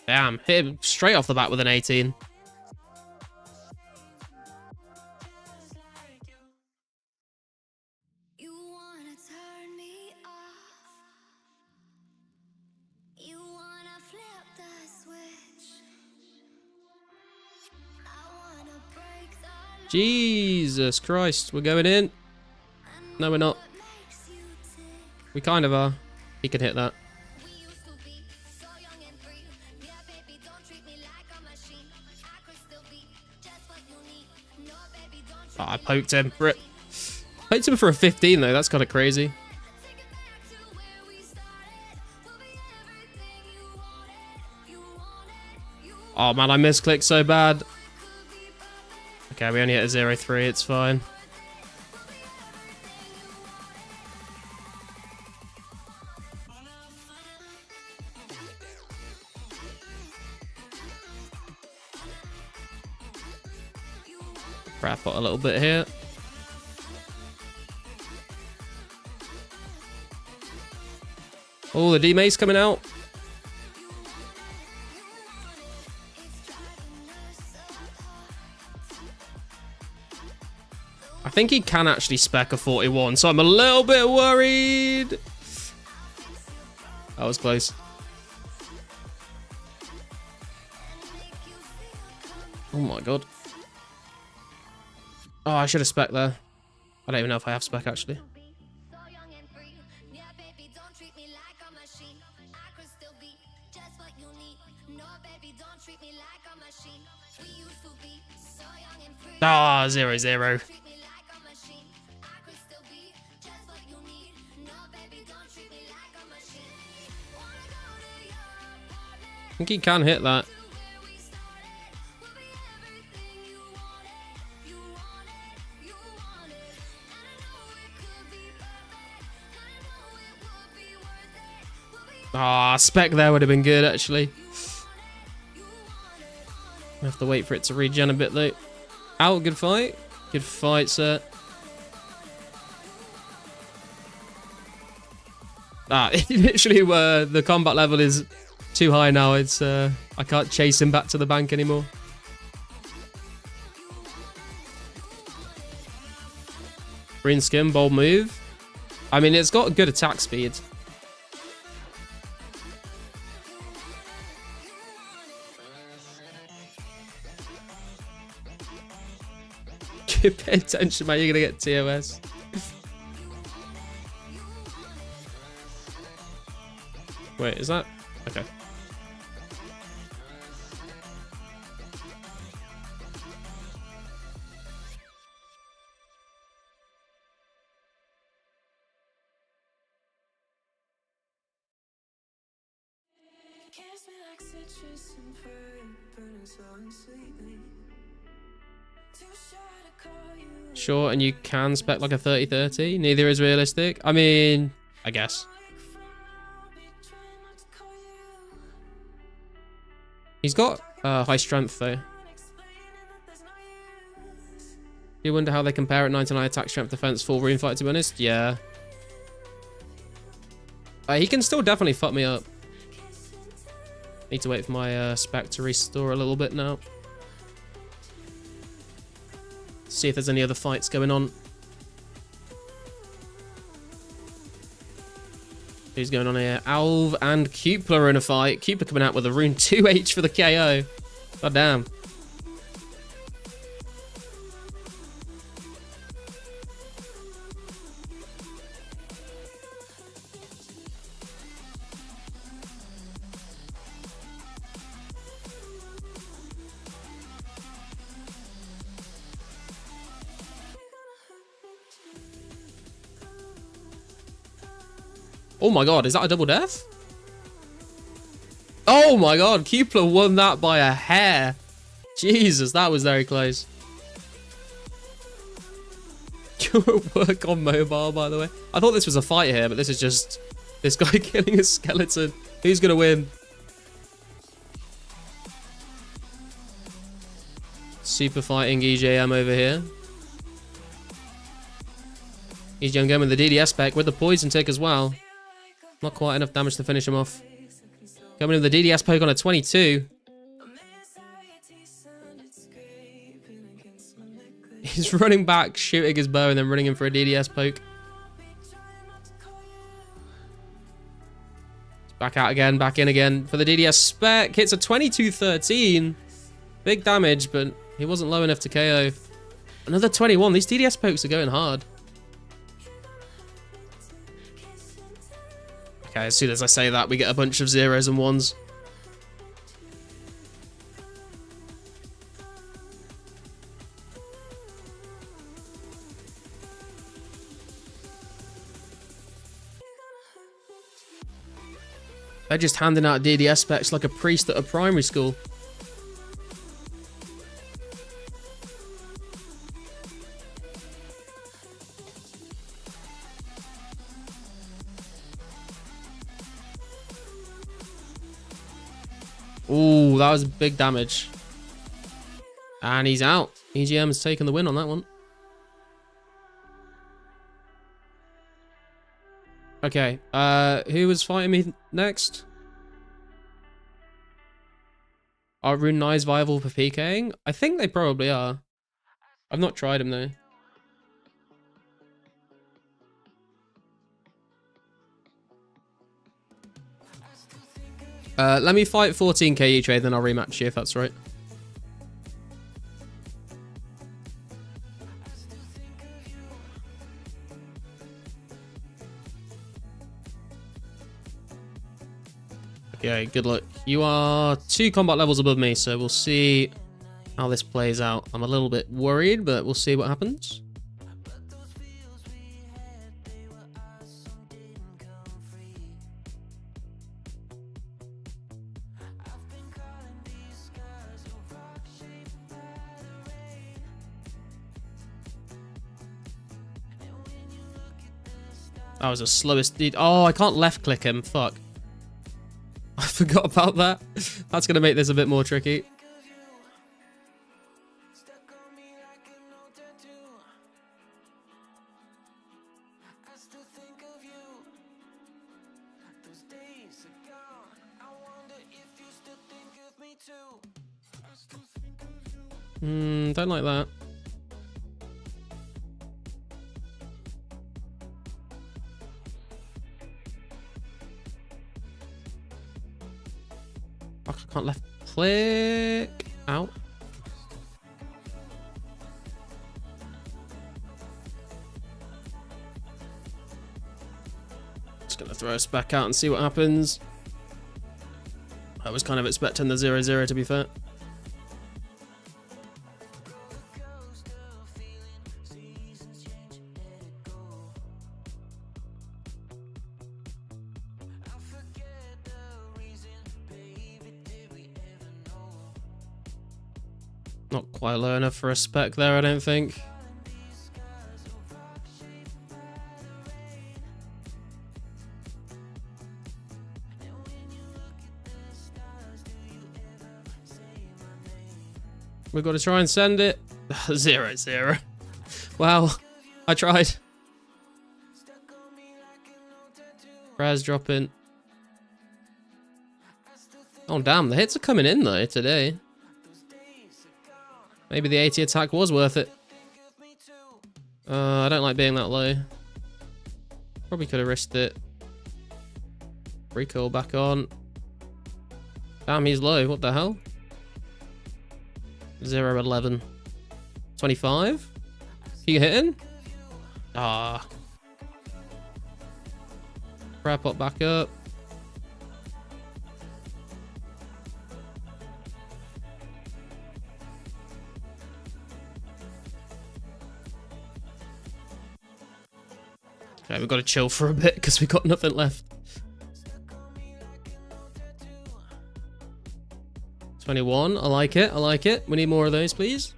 Damn, hit him straight off the bat with an 18. Jesus Christ, we're going in. No, we're not. We kind of are. He can hit that. Oh, I poked him. Rip. Poked him for a 15 though. That's kind of crazy. Oh man, I misclicked so bad. Okay, we only hit a 0-3. It's fine. Wrap up a little bit here. Oh, the D-Mace coming out. I think he can actually spec a 41, so I'm a little bit worried. That was close. Oh my god. Oh, I should have spec there. I don't even know if I have spec actually. Ah, 0-0. I think he can hit that. Ah, spec there would have been good actually. I have to wait for it to regen a bit though. Out, good fight. Good fight, sir. Ah, literally the combat level is too high now. It's I can't chase him back to the bank anymore. Green skin, bold move. I mean, it's got good attack speed. Pay attention, man. You're gonna get TOS. Wait, is that? Okay. Sure, and you can spec like a 30-30. Neither is realistic. I mean, I guess. He's got high strength though. You wonder how they compare at 99 attack, strength, defense, full rune fight, to be honest? Yeah. He can still definitely fuck me up. Need to wait for my spec to restore a little bit now. See if there's any other fights going on. Who's going on here? Alv and Cupla are in a fight. Cupla coming out with a rune 2H for the KO. God damn. Oh my god, is that a double death? Oh my god, Cupla won that by a hair. Jesus, that was very close. Good work on mobile, by the way. I thought this was a fight here, but this is just this guy killing a skeleton. Who's gonna win? Super fighting EJM over here. EJM going with the DDS spec with the poison tick as well. Not quite enough damage to finish him off. Coming in with the DDS poke on a 22. He's running back, shooting his bow, and then running in for a DDS poke. Back out again, back in again for the DDS spec. Hits a 22-13. Big damage, but he wasn't low enough to KO. Another 21. These DDS pokes are going hard. I Okay, as soon as I say that, we get a bunch of zeros and ones. They're just handing out DDS specs like a priest at a primary school. Ooh, that was big damage. And he's out. EGM has taken the win on that one. Okay, who was fighting me next? Are rune knives viable for PKing? I think they probably are. I've not tried them though. Let me fight 14k each way, then I'll rematch you if that's right. Okay, good luck. You are 2 combat levels above me, so we'll see how this plays out. I'm a little bit worried, but we'll see what happens. That was the slowest dude. Oh, I can't left click him. Fuck. I forgot about that. That's going to make this a bit more tricky. Don't like that. I can't left click. Out. Just gonna throw us back out and see what happens. I was kind of expecting the 0-0 to be fair. Not quite low enough for a spec there, I don't think. We've got to try and send it. 0-0. Wow, I tried. Prayers dropping. Oh damn, the hits are coming in though today. Maybe the 80 attack was worth it. I don't like being that low. Probably could have risked it. Recoil back on. Damn, he's low. What the hell? 0-11. 25? You hitting? Ah. Prayer pot back up. Okay, we've got to chill for a bit because we've got nothing left. 21, I like it, I like it. We need more of those, please.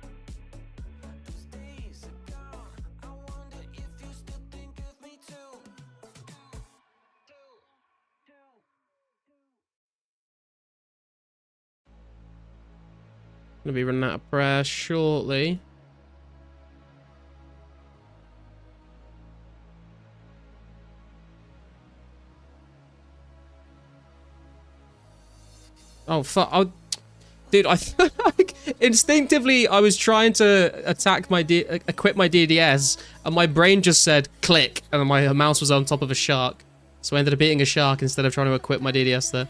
Gonna be running out of prayer shortly. Oh fuck! Dude, I like, instinctively I was trying to attack my equip my DDS, and my brain just said click, and my mouse was on top of a shark, so I ended up beating a shark instead of trying to equip my DDS there.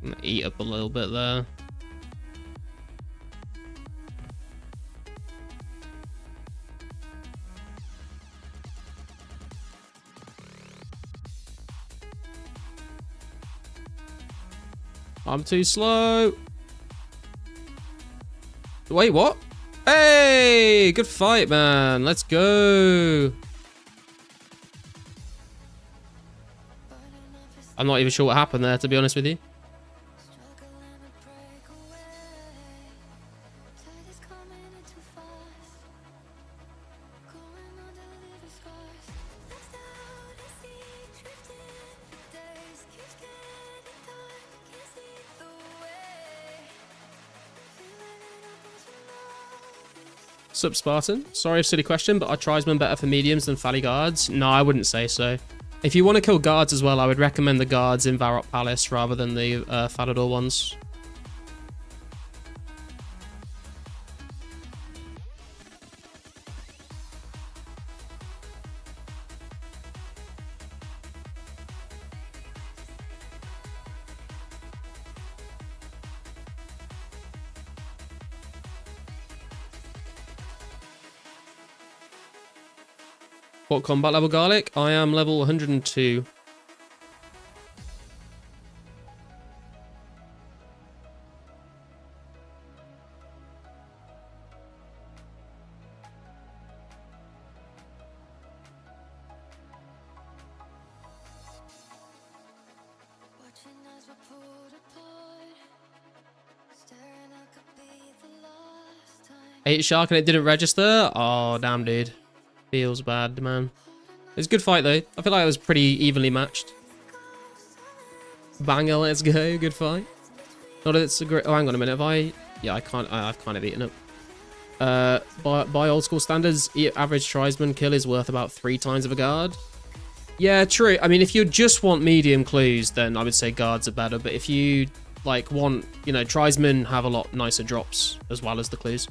I'm gonna eat up a little bit there. I'm too slow. Wait, what? Hey, good fight, man. Let's go. I'm not even sure what happened there, to be honest with you. Sup, Spartan? Sorry, silly question, but are tribesmen better for mediums than Fally guards? No, I wouldn't say so. If you want to kill guards as well, I would recommend the guards in Varrock Palace rather than the Falador ones. What combat level, Garlic? I am level 102. Ate shark and it didn't register? Oh, damn, dude. Feels bad, man. It was a good fight, though. I feel like it was pretty evenly matched. Banger, let's go. Good fight. Not that it's a great... Oh, hang on a minute. Have I... Yeah, I can't... I've kind of eaten it. By old school standards, average tribesman kill is worth about 3 times of a guard. Yeah, true. I mean, if you just want medium clues, then I would say guards are better. But if you, like, want... You know, tribesmen have a lot nicer drops as well as the clues.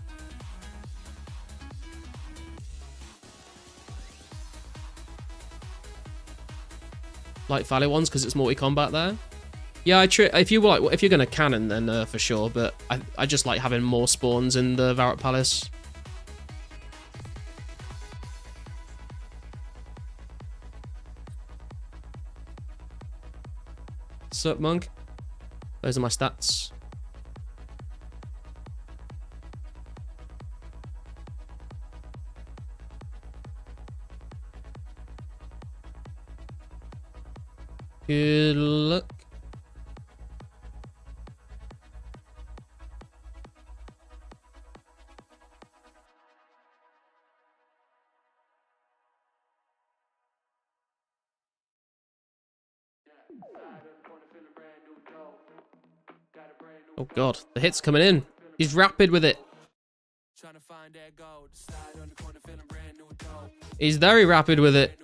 Like Fally ones because it's multi-combat there. Yeah, if you're gonna cannon, then for sure. But I just like having more spawns in the Varrock Palace. Sup, monk? Those are my stats. Good luck. Oh god, the hit's coming in. He's rapid with it. He's very rapid with it.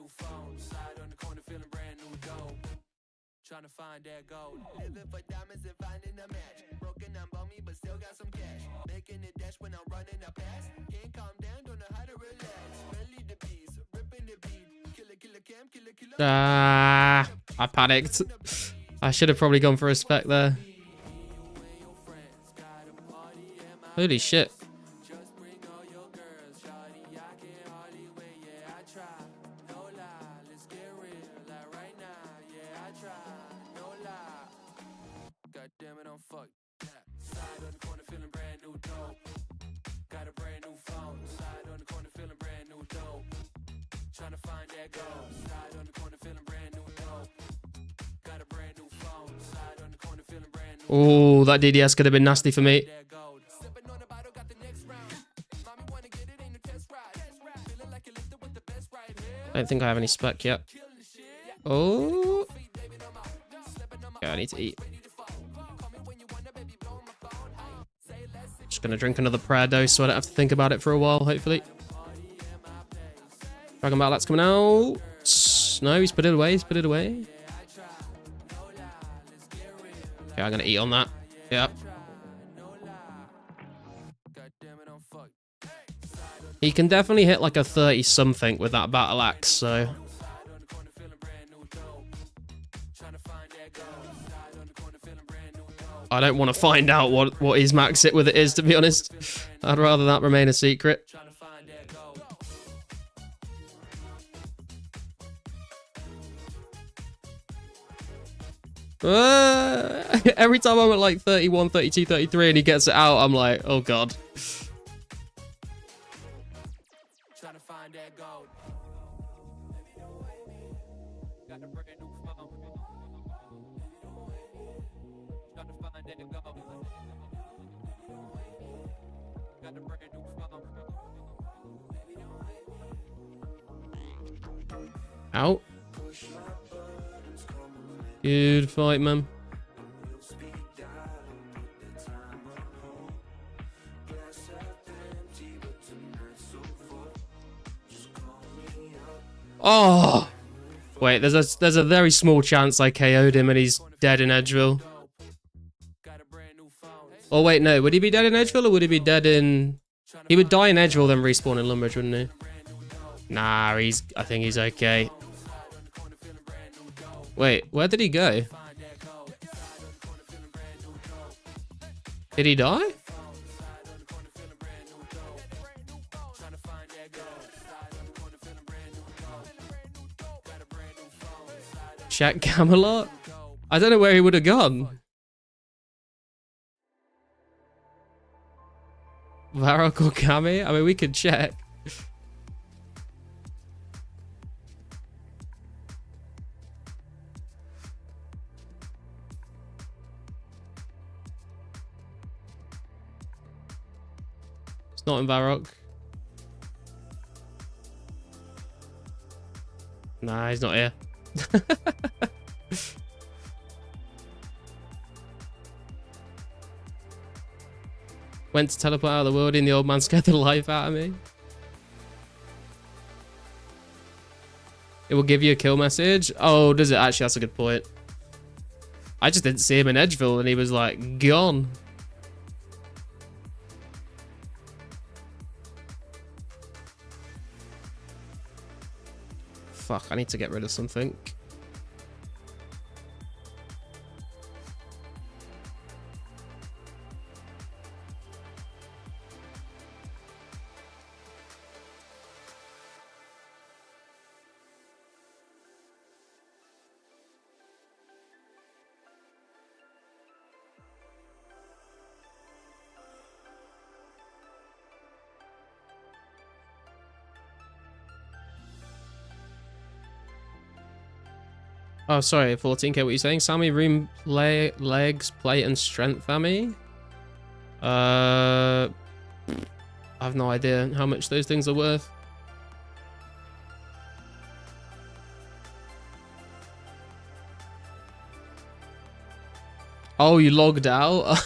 Trying to find that gold. Living for diamonds and finding a match. Broken up on me, but still got some cash. Making it dash when I'm running a pass. Can't calm down, don't know how to relax. Belly the beast, ripping the beat. Killer, cam, killer. Ah, I panicked. I should have probably gone for a spec there. Holy shit. Oh, that DDS could have been nasty for me. I don't think I have any spec yet. Oh. Yeah, I need to eat. Just gonna drink another prayer dose so I don't have to think about it for a while, hopefully. Dragon Battle Axe coming out. No, he's put it away. He's put it away. Okay, I'm gonna eat on that. Yep. He can definitely hit like a 30 something with that battle axe, so. I don't want to find out what his max hit with it is, to be honest. I'd rather that remain a secret. Every time I'm at like 31, 32, 33 and he gets it out, I'm like, oh god. Out. Good fight, man. Oh! Wait, there's a very small chance I KO'd him and he's dead in Edgeville. Oh wait, no. Would he be dead in Edgeville or would he be dead in... He would die in Edgeville then respawn in Lumbridge, wouldn't he? Nah, I think he's okay. Wait, where did he go? Did he die? Check Camelot? I don't know where he would have gone. Varrock or Cammy? I mean, we could check. It's not in Varrock. Nah, he's not here. Went to teleport out of the world and the old man scared the life out of me. It will give you a kill message. Oh, does it? Actually, that's a good point. I just didn't see him in Edgeville and he was like gone. Fuck, I need to get rid of something. Oh, sorry, 14k, what are you saying? Sammy, rune, legs, plate, and strength, Sammy? I have no idea how much those things are worth. Oh, you logged out?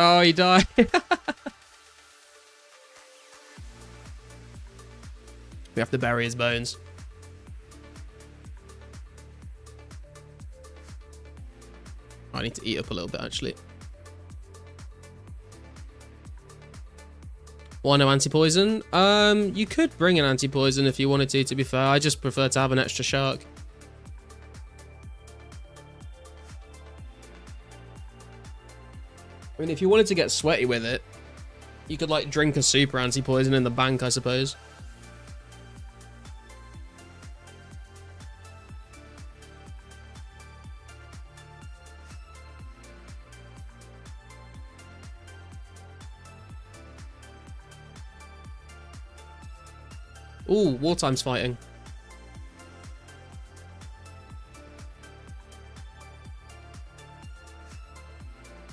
Oh, he died. We have to bury his bones. I need to eat up a little bit, actually. Why no anti-poison? You could bring an anti-poison if you wanted to be fair. I just prefer to have an extra shark. I mean, if you wanted to get sweaty with it, you could, like, drink a super anti-poison in the bank, I suppose. Ooh, wartime's fighting.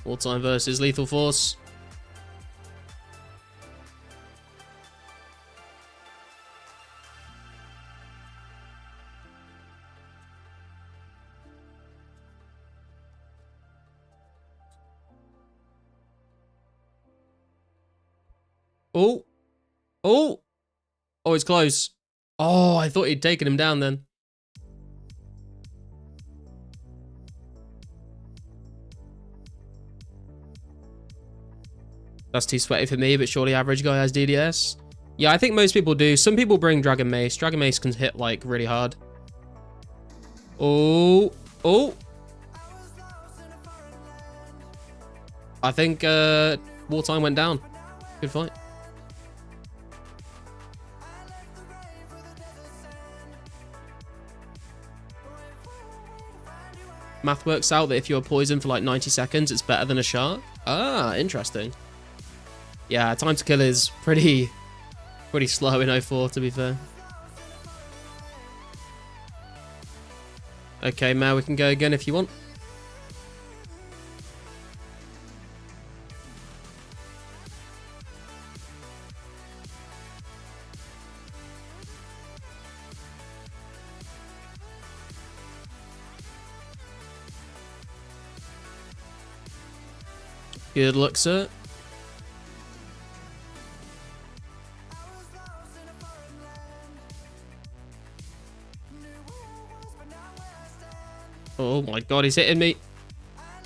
Wartime versus Lethal Force. Oh. Oh. Oh, it's close. Oh, I thought he'd taken him down then. That's too sweaty for me, but surely average guy has DDS. Yeah, I think most people do. Some people bring Dragon Mace. Dragon Mace can hit, like, really hard. Oh. Oh. I think Wartime went down. Good fight. Math works out that if you're poisoned for like 90 seconds, it's better than a shark. Ah, interesting. Yeah, time to kill is pretty slow in 04, to be fair. Okay, Mao, we can go again if you want. Good luck, sir. Oh my god, he's hitting me.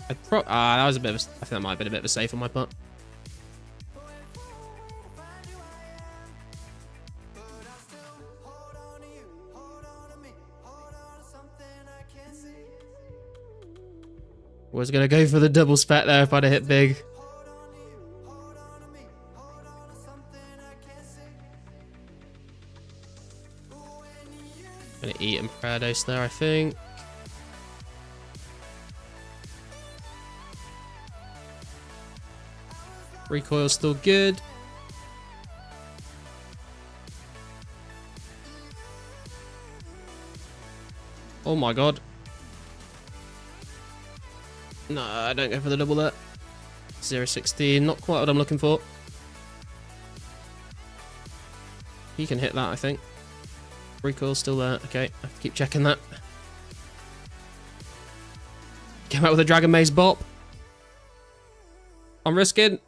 That was a bit of I think that might have been a bit of a save on my part. Was gonna go for the double spec there if I'd have hit big. Gonna eat and Prados there, I think. Recoil's still good. Oh my god. No, I don't go for the double there. 0.16, not quite what I'm looking for. He can hit that, I think. Recoil's still there. Okay, I have to keep checking that. Came out with a Dragon Mace bop. I'm risking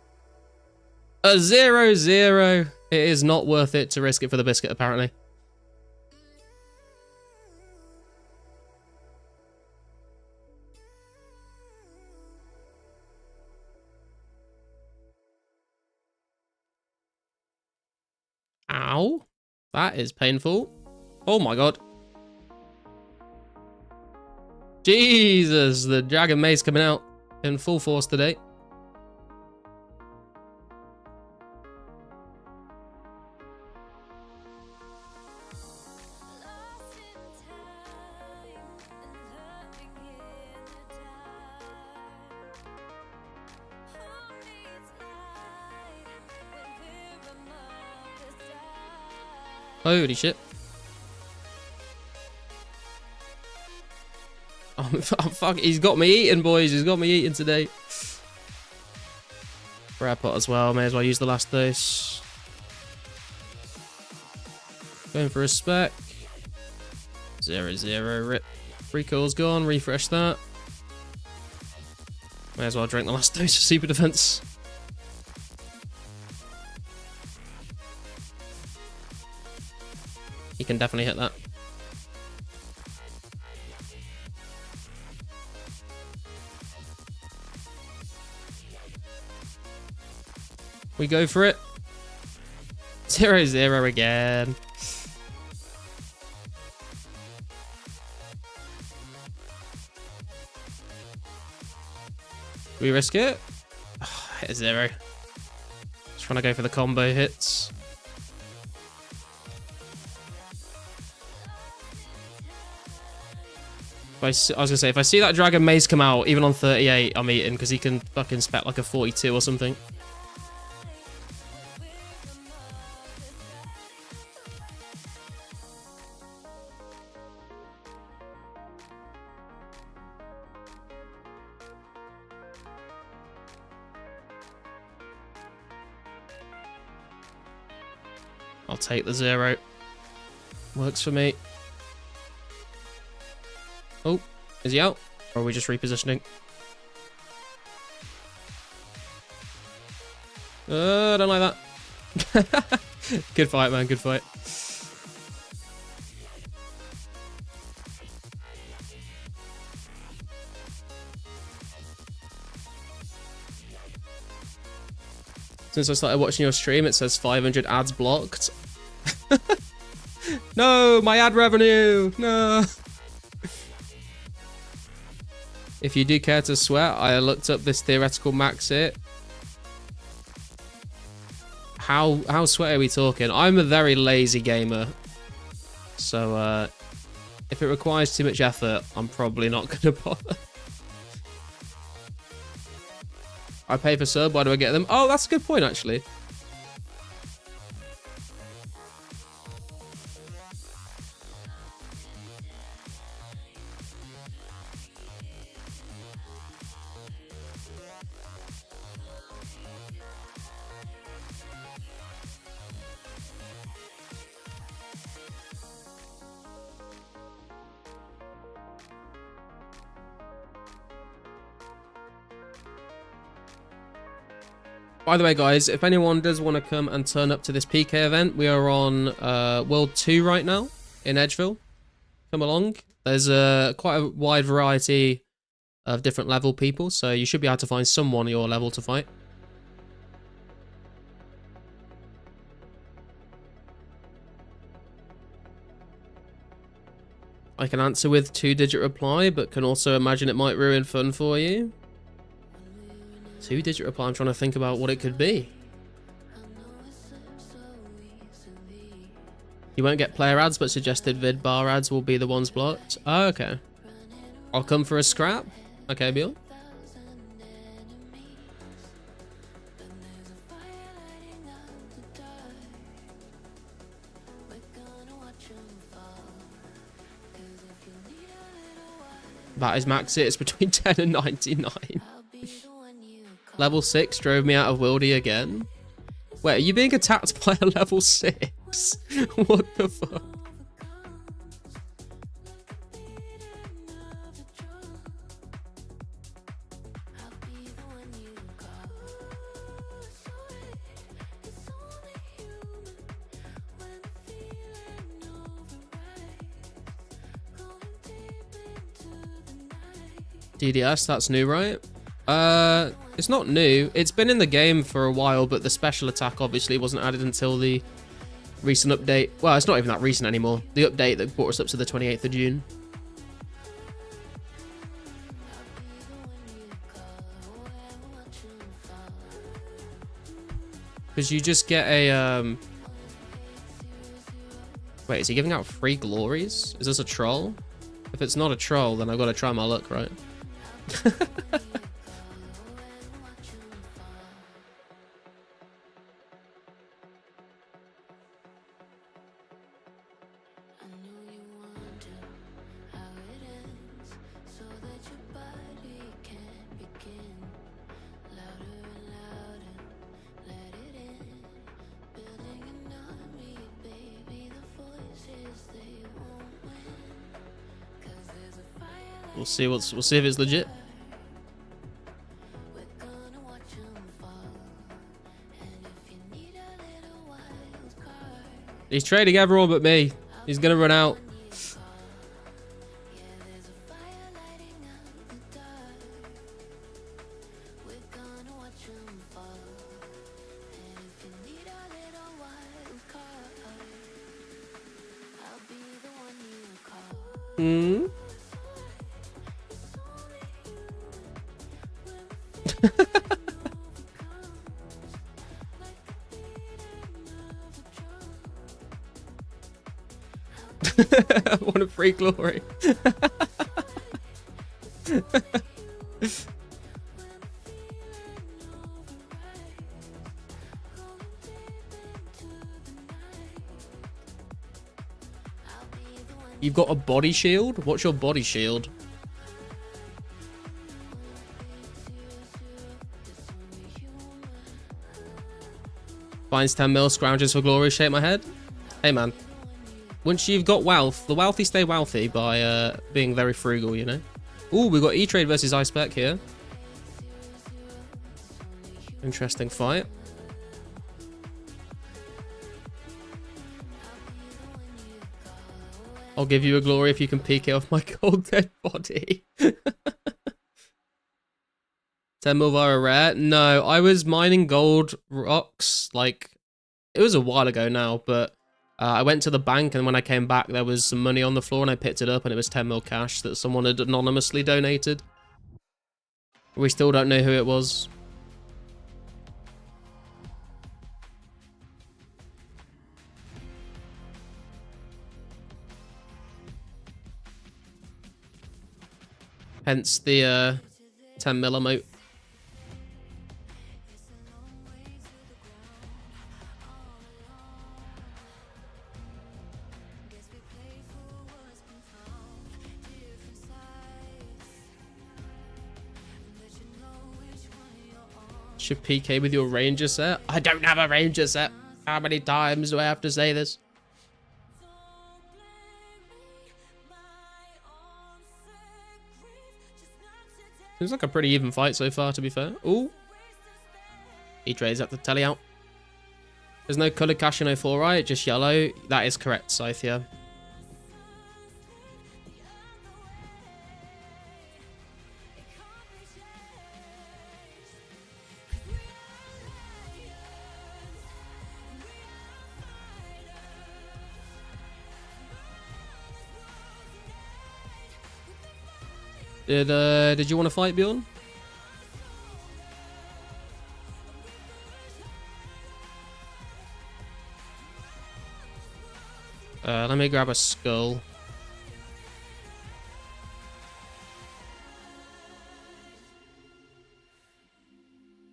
a 0-0. It is not worth it to risk it for the biscuit, apparently. Ow. That is painful. Oh my god. Jesus, the Dragon Mace coming out in full force today. Holy shit. Oh, fuck, he's got me eating, boys. He's got me eating today. Grab pot as well. May as well use the last dose. Going for a spec. 0-0. Rip. Recoil's gone. Refresh that. May as well drink the last dose for super defense. He can definitely hit that. We go for it. 0-0 again. We risk it? Hit a 0. Just trying to go for the combo hits. I was gonna say, if I see that Dragon Mace come out, even on 38, I'm eating, because he can fucking spec like a 42 or something. I'll take the 0. Works for me. Oh, is he out? Or are we just repositioning? I don't like that. Good fight, man. Good fight. Since I started watching your stream, it says 500 ads blocked. No, my ad revenue, no. If you do care to sweat, I looked up this theoretical max hit. How sweaty are we talking? I'm a very lazy gamer. So, if it requires too much effort, I'm probably not going to bother. I pay for sub, why do I get them? Oh, that's a good point, actually. By the way, guys, if anyone does want to come and turn up to this PK event, we are on World 2 right now in Edgeville. Come along. There's quite a wide variety of different level people, so you should be able to find someone your level to fight. I can answer with 2-digit reply, but can also imagine it might ruin fun for you. 2-digit reply, I'm trying to think about what it could be. You won't get player ads, but suggested vid bar ads will be the ones blocked. Oh, okay. I'll come for a scrap. Okay, Bill. That is max it. It's between 10 and 99. Level 6 drove me out of Wildy again. Wait, are you being attacked by a level 6? What the fuck? DDS, that's new, right? It's not new. It's been in the game for a while, but the special attack obviously wasn't added until the recent update. Well, it's not even that recent anymore. The update that brought us up to the 28th of June. Because you just get a, Wait, is he giving out free glories? Is this a troll? If it's not a troll, then I've got to try my luck, right? We'll see if it's legit. He's trading everyone but me. He's gonna run out. Hmm. What a free glory. You've got a body shield? What's your body shield? Finds 10 mil, scrounges for glory, shake my head. Hey man, once you've got wealth, the wealthy stay wealthy by being very frugal, you know? Ooh, we've got E-Trade versus iSpec here. Interesting fight. I'll give you a glory if you can PK off my cold dead body. 10 mil via rare? No, I was mining gold rocks, like, it was a while ago now, but I went to the bank, and when I came back, there was some money on the floor, and I picked it up, and it was 10 mil cash that someone had anonymously donated. We still don't know who it was. Hence the 10 mil emote. Should PK with your ranger set? I don't have a ranger set. How many times do I have to say this? Seems like a pretty even fight so far, to be fair. Ooh. He trades up the telly out. There's no colored cash in 04, right? Just yellow. That is correct, Scythia. Did you want to fight, Bjorn? Let me grab a skull.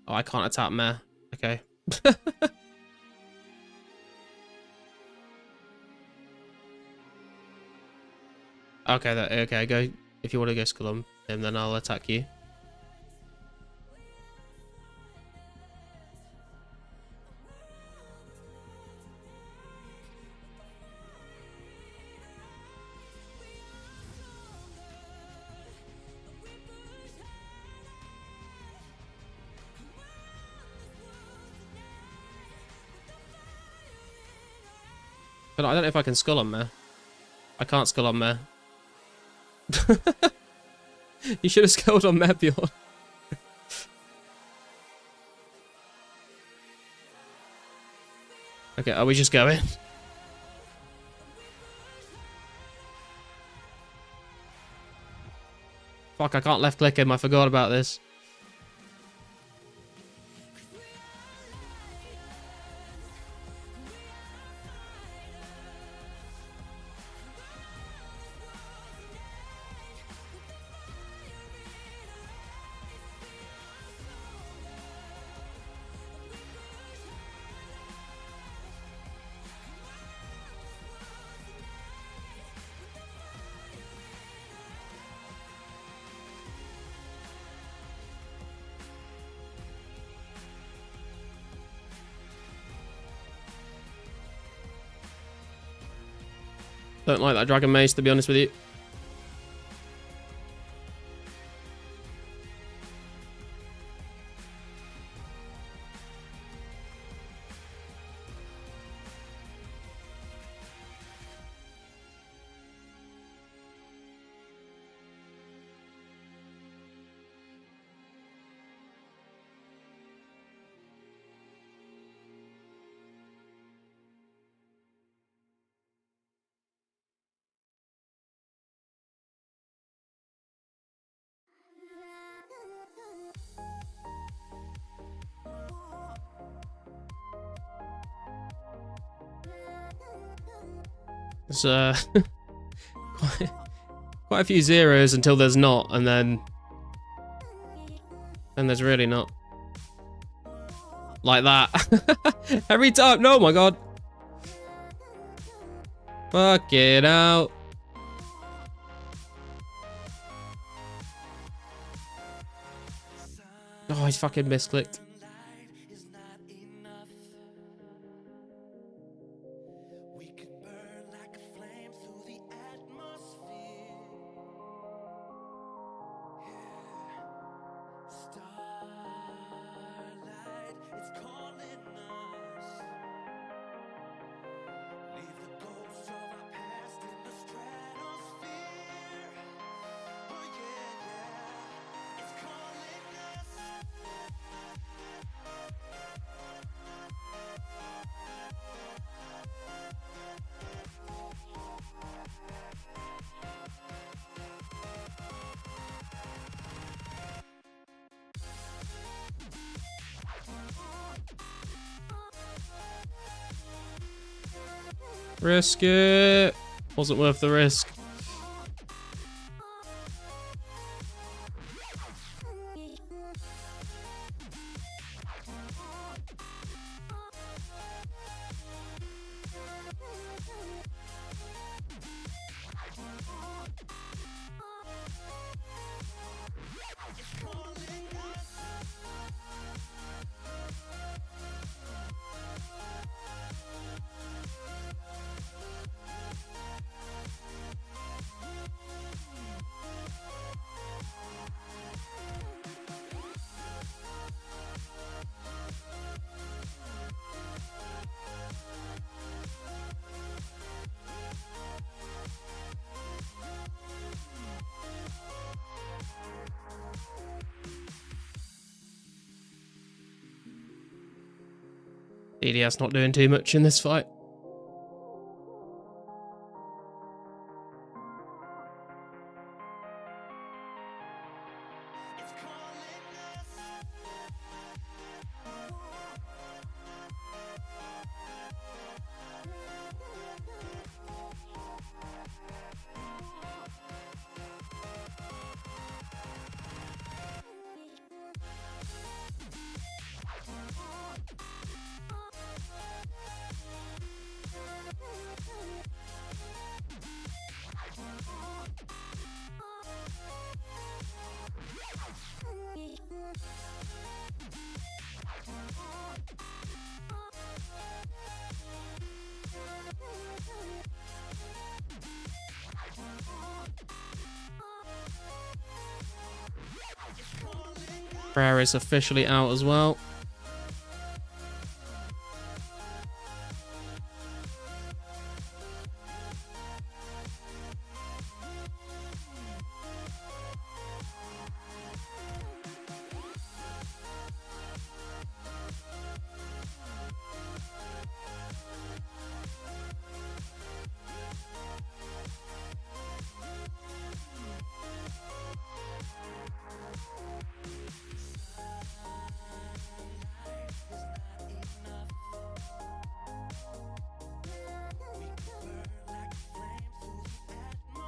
Oh, I can't attack Meh. Okay. Okay, go. If you want to go skull on him, then I'll attack you. But I don't know if I can skull on Meh. I can't skull on Meh. You should have skulled on Meh, Bjorn. Okay, are we just going? Fuck, I can't left click him. I forgot about this. Don't like that dragon mace, to be honest with you. There's quite a few zeros until there's not, and then there's really not. Like that. Every time. No, my god. Fuck it out. Oh, he's fucking misclicked. Risk it. Wasn't worth the risk. EDS not doing too much in this fight. Prayer is officially out as well.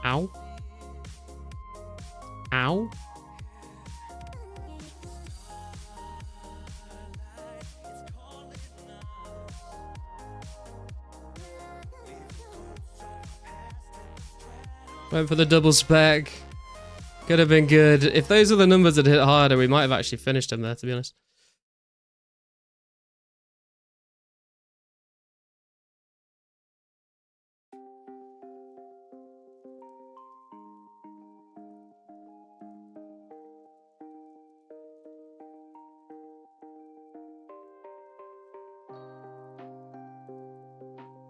Ow. Ow. Went for the double spec. Could have been good. If those are the numbers that hit harder, we might have actually finished him there, to be honest.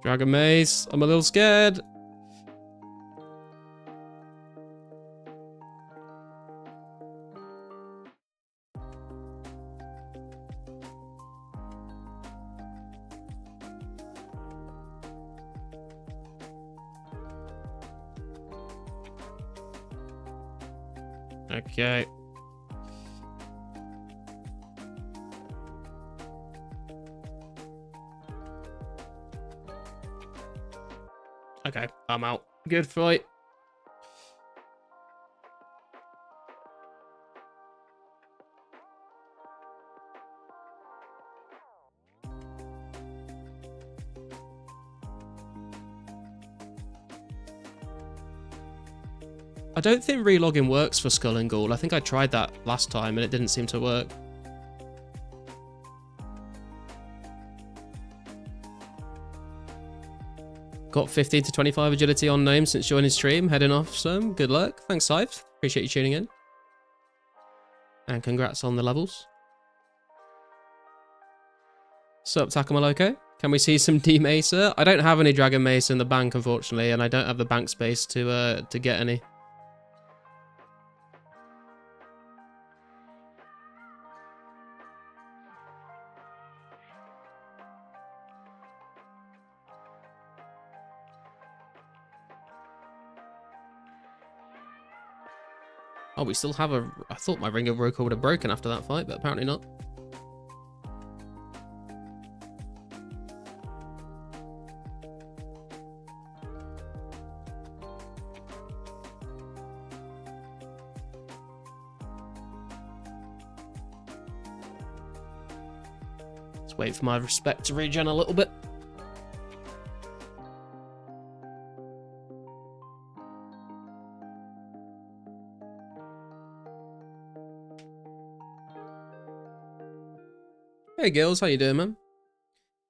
Dragon Mace. I'm a little scared. Okay. Okay, I'm out. Good fight. I don't think relogging works for Skull and Ghoul. I think I tried that last time and it didn't seem to work. Got 15 to 25 agility on name since joining stream. Heading off some. Good luck. Thanks, Scythe. Appreciate you tuning in. And congrats on the levels. Sup, Takamaloke? Can we see some D-Macer? I don't have any Dragon Mace in the bank, unfortunately, and I don't have the bank space to get any. Oh, we still have a... I thought my Ring of Roka would have broken after that fight, but apparently not. Let's wait for my respect to regen a little bit. Hey girls, how you doing, man?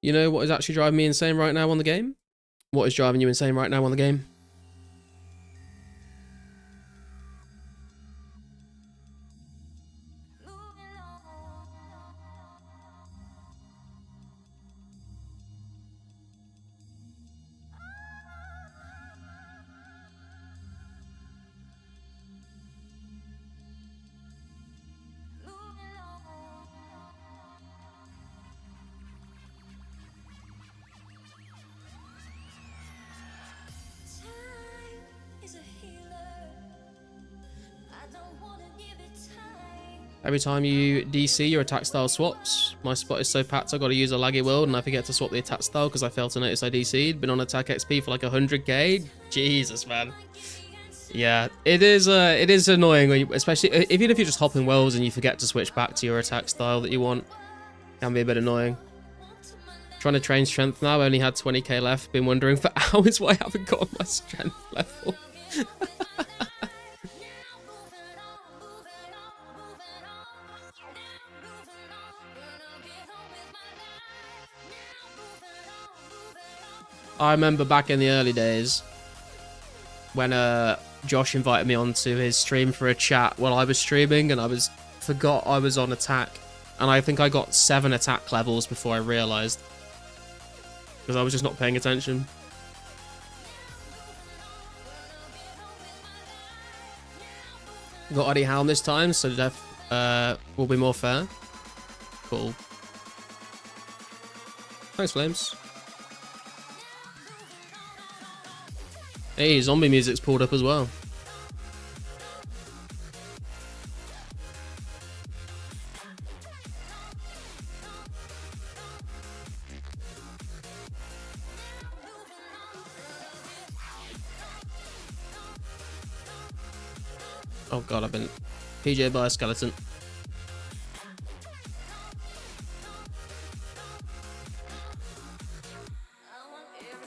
You know what is actually driving me insane right now on the game? What is driving you insane right now on the game? Every time you DC, your attack style swaps. My spot is so packed I gotta use a laggy world and I forget to swap the attack style because I failed to notice I DC'd. Been on attack XP for like 100k. Jesus, man. Yeah, it is annoying, when you, especially even if you're just hopping wells and you forget to switch back to your attack style that you want. Can be a bit annoying. Trying to train strength now, only had 20k left. Been wondering for hours why I haven't got my strength level. I remember back in the early days when Josh invited me onto his stream for a chat while I was streaming, and I forgot I was on attack, and I think I got 7 attack levels before I realized, because I was just not paying attention. Got Hellhound this time, so death will be more fair. Cool. Thanks, Flames. Hey, zombie music's pulled up as well. Oh god, I've been PJ by a skeleton.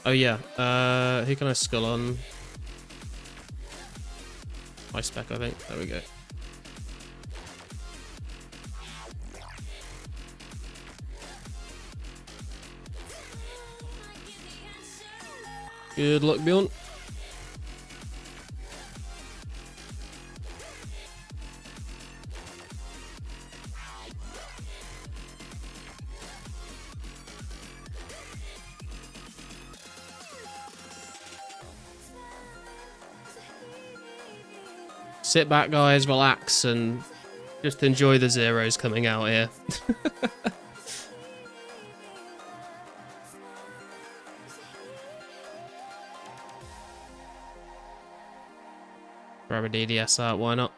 Oh yeah, who can I skull on? My spec, I think. There we go. Good luck, Bjorn. Sit back, guys, relax, and just enjoy the zeros coming out here. Grab a DDS out, why not?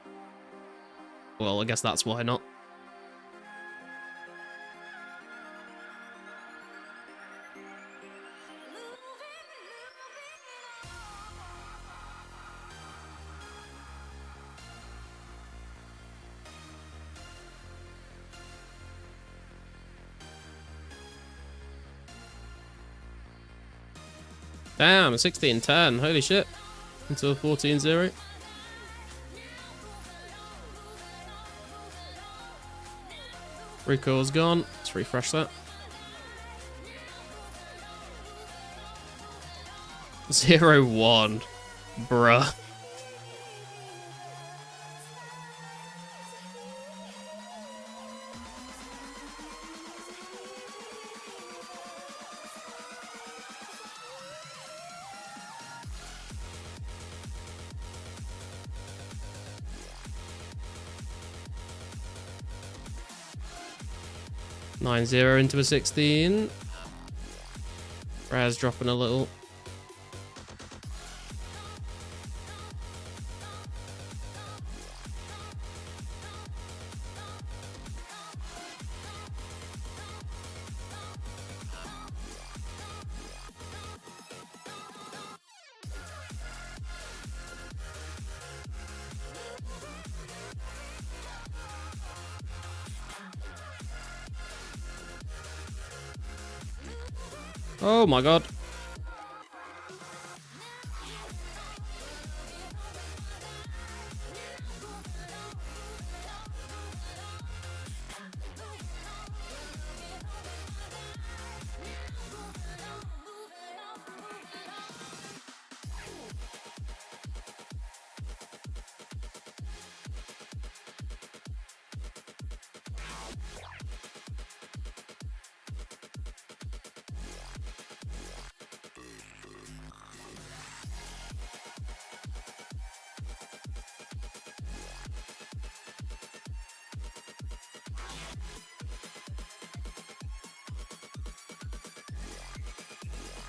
Well, I guess that's why not. Damn, 16-10, holy shit. Into a 14-0. Recoil's gone. Let's refresh that. 0-1. Bruh. Nine 0 into a 16. Raz dropping a little. Oh my god.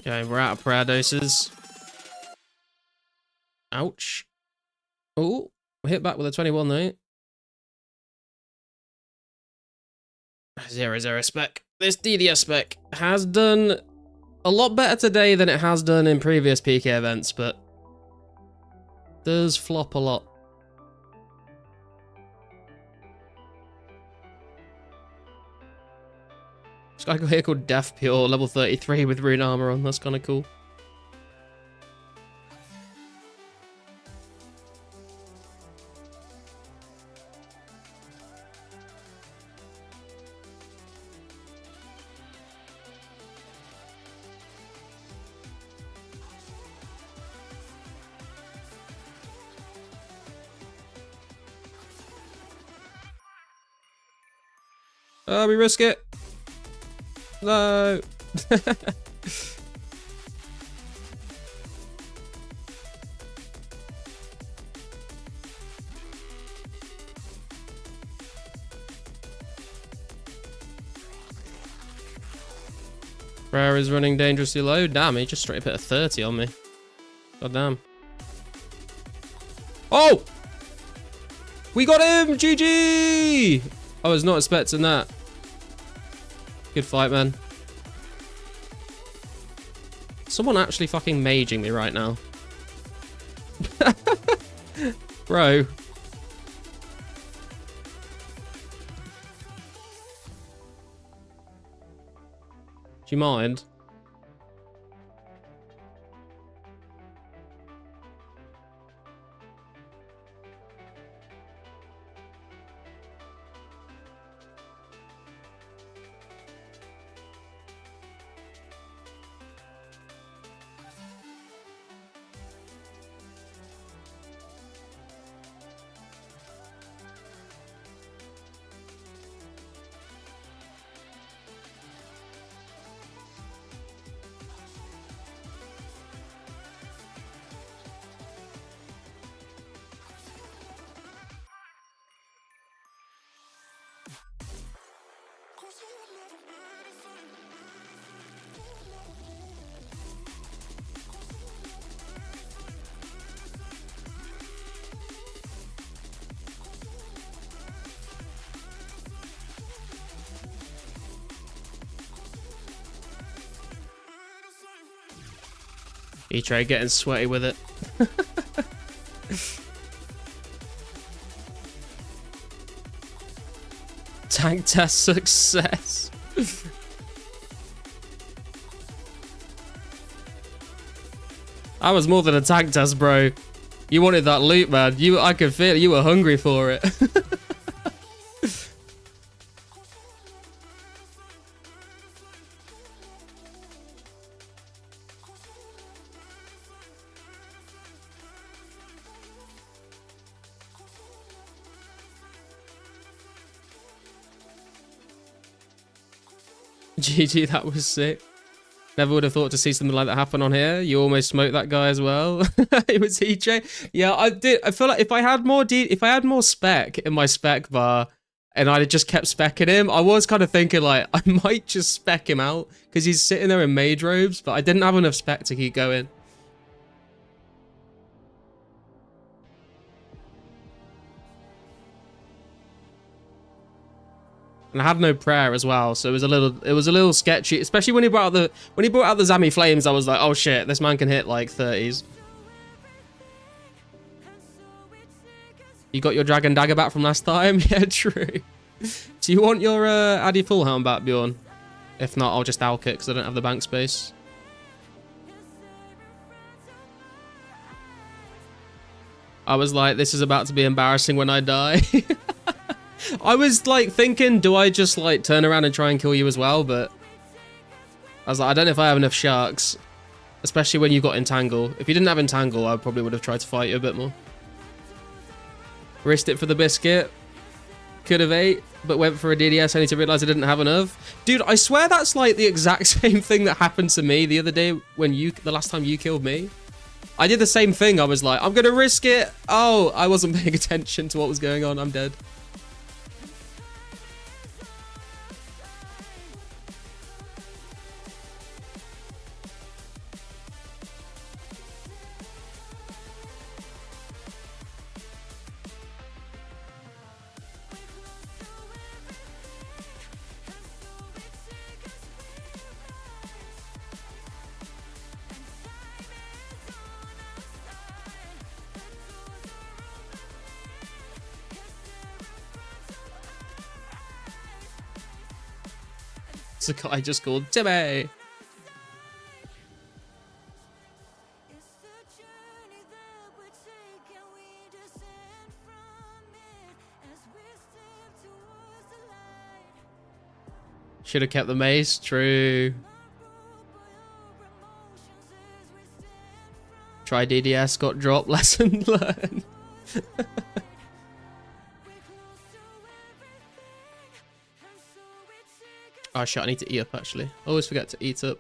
Okay, we're out of prayer doses. Ouch. Oh, we hit back with a 21 though. 0-0 spec. This DDS spec has done a lot better today than it has done in previous PK events, but does flop a lot. This guy here called Death Pure, level 33 with rune armor on. That's kind of cool. Oh, we risk it. No. Rare is running dangerously low. Damn, he just straight up hit a 30 on me. God damn. Oh! We got him! GG! I was not expecting that. Good fight, man. Someone actually fucking maging me right now. Bro. Do you mind? E-Tray getting sweaty with it. Tank test success. That was more than a tank test, bro. You wanted that loot, man. I could feel it. You were hungry for it. GG, that was sick. Never would have thought to see something like that happen on here. You almost smoked that guy as well. It was EJ. Yeah, I did. I feel like if I had more spec in my spec bar and I'd have just kept specking him, I was kind of thinking like I might just spec him out because he's sitting there in mage robes, but I didn't have enough spec to keep going. And I had no prayer as well, so it was a little sketchy, especially when he brought out the Zami Flames. I was like, oh shit, this man can hit like 30s. You got your Dragon Dagger back from last time? Yeah, true. Do you want your Addy Fullhound back, Bjorn? If not, I'll just alch it because I don't have the bank space. I was like, this is about to be embarrassing when I die. I was like thinking, do I just like turn around and try and kill you as well? But I was like, I don't know if I have enough sharks, especially when you got entangle. If you didn't have entangle, I probably would have tried to fight you a bit more. Risked it for the biscuit. Could have ate, but went for a DDS only to realize I didn't have enough. Dude, I swear that's like the exact same thing that happened to me the other day when the last time you killed me. I did the same thing. I was like, I'm gonna risk it. Oh, I wasn't paying attention to what was going on. I'm dead. It's a guy just called Timmy. Should have kept the mace. True. Try DDS, got dropped. Lesson learned. Oh shit, I need to eat up actually. I always forget to eat up.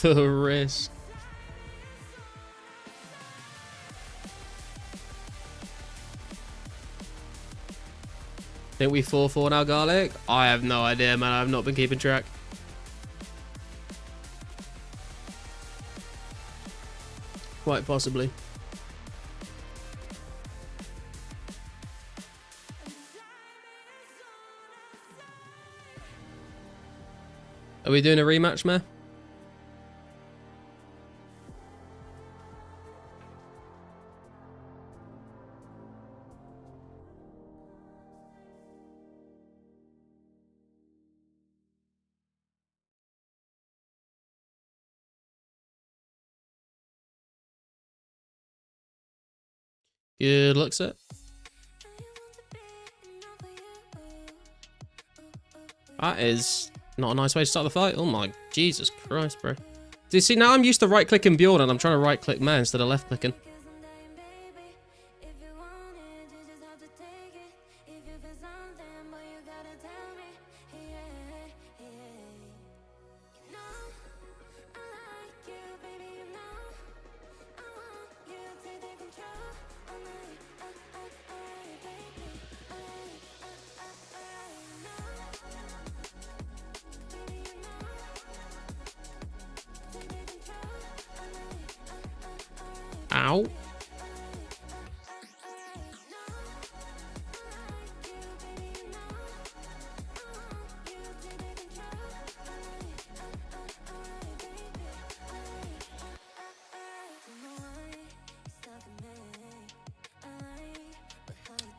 The risk. Think we 4-4 now, Garlic? I have no idea, man. I've not been keeping track. Quite possibly. Are we doing a rematch, man? Good luck, sir. That is not a nice way to start the fight. Oh my Jesus Christ, bro. Do you see, now I'm used to right-clicking Bjorn and I'm trying to right-click Mare instead of left-clicking. Ow.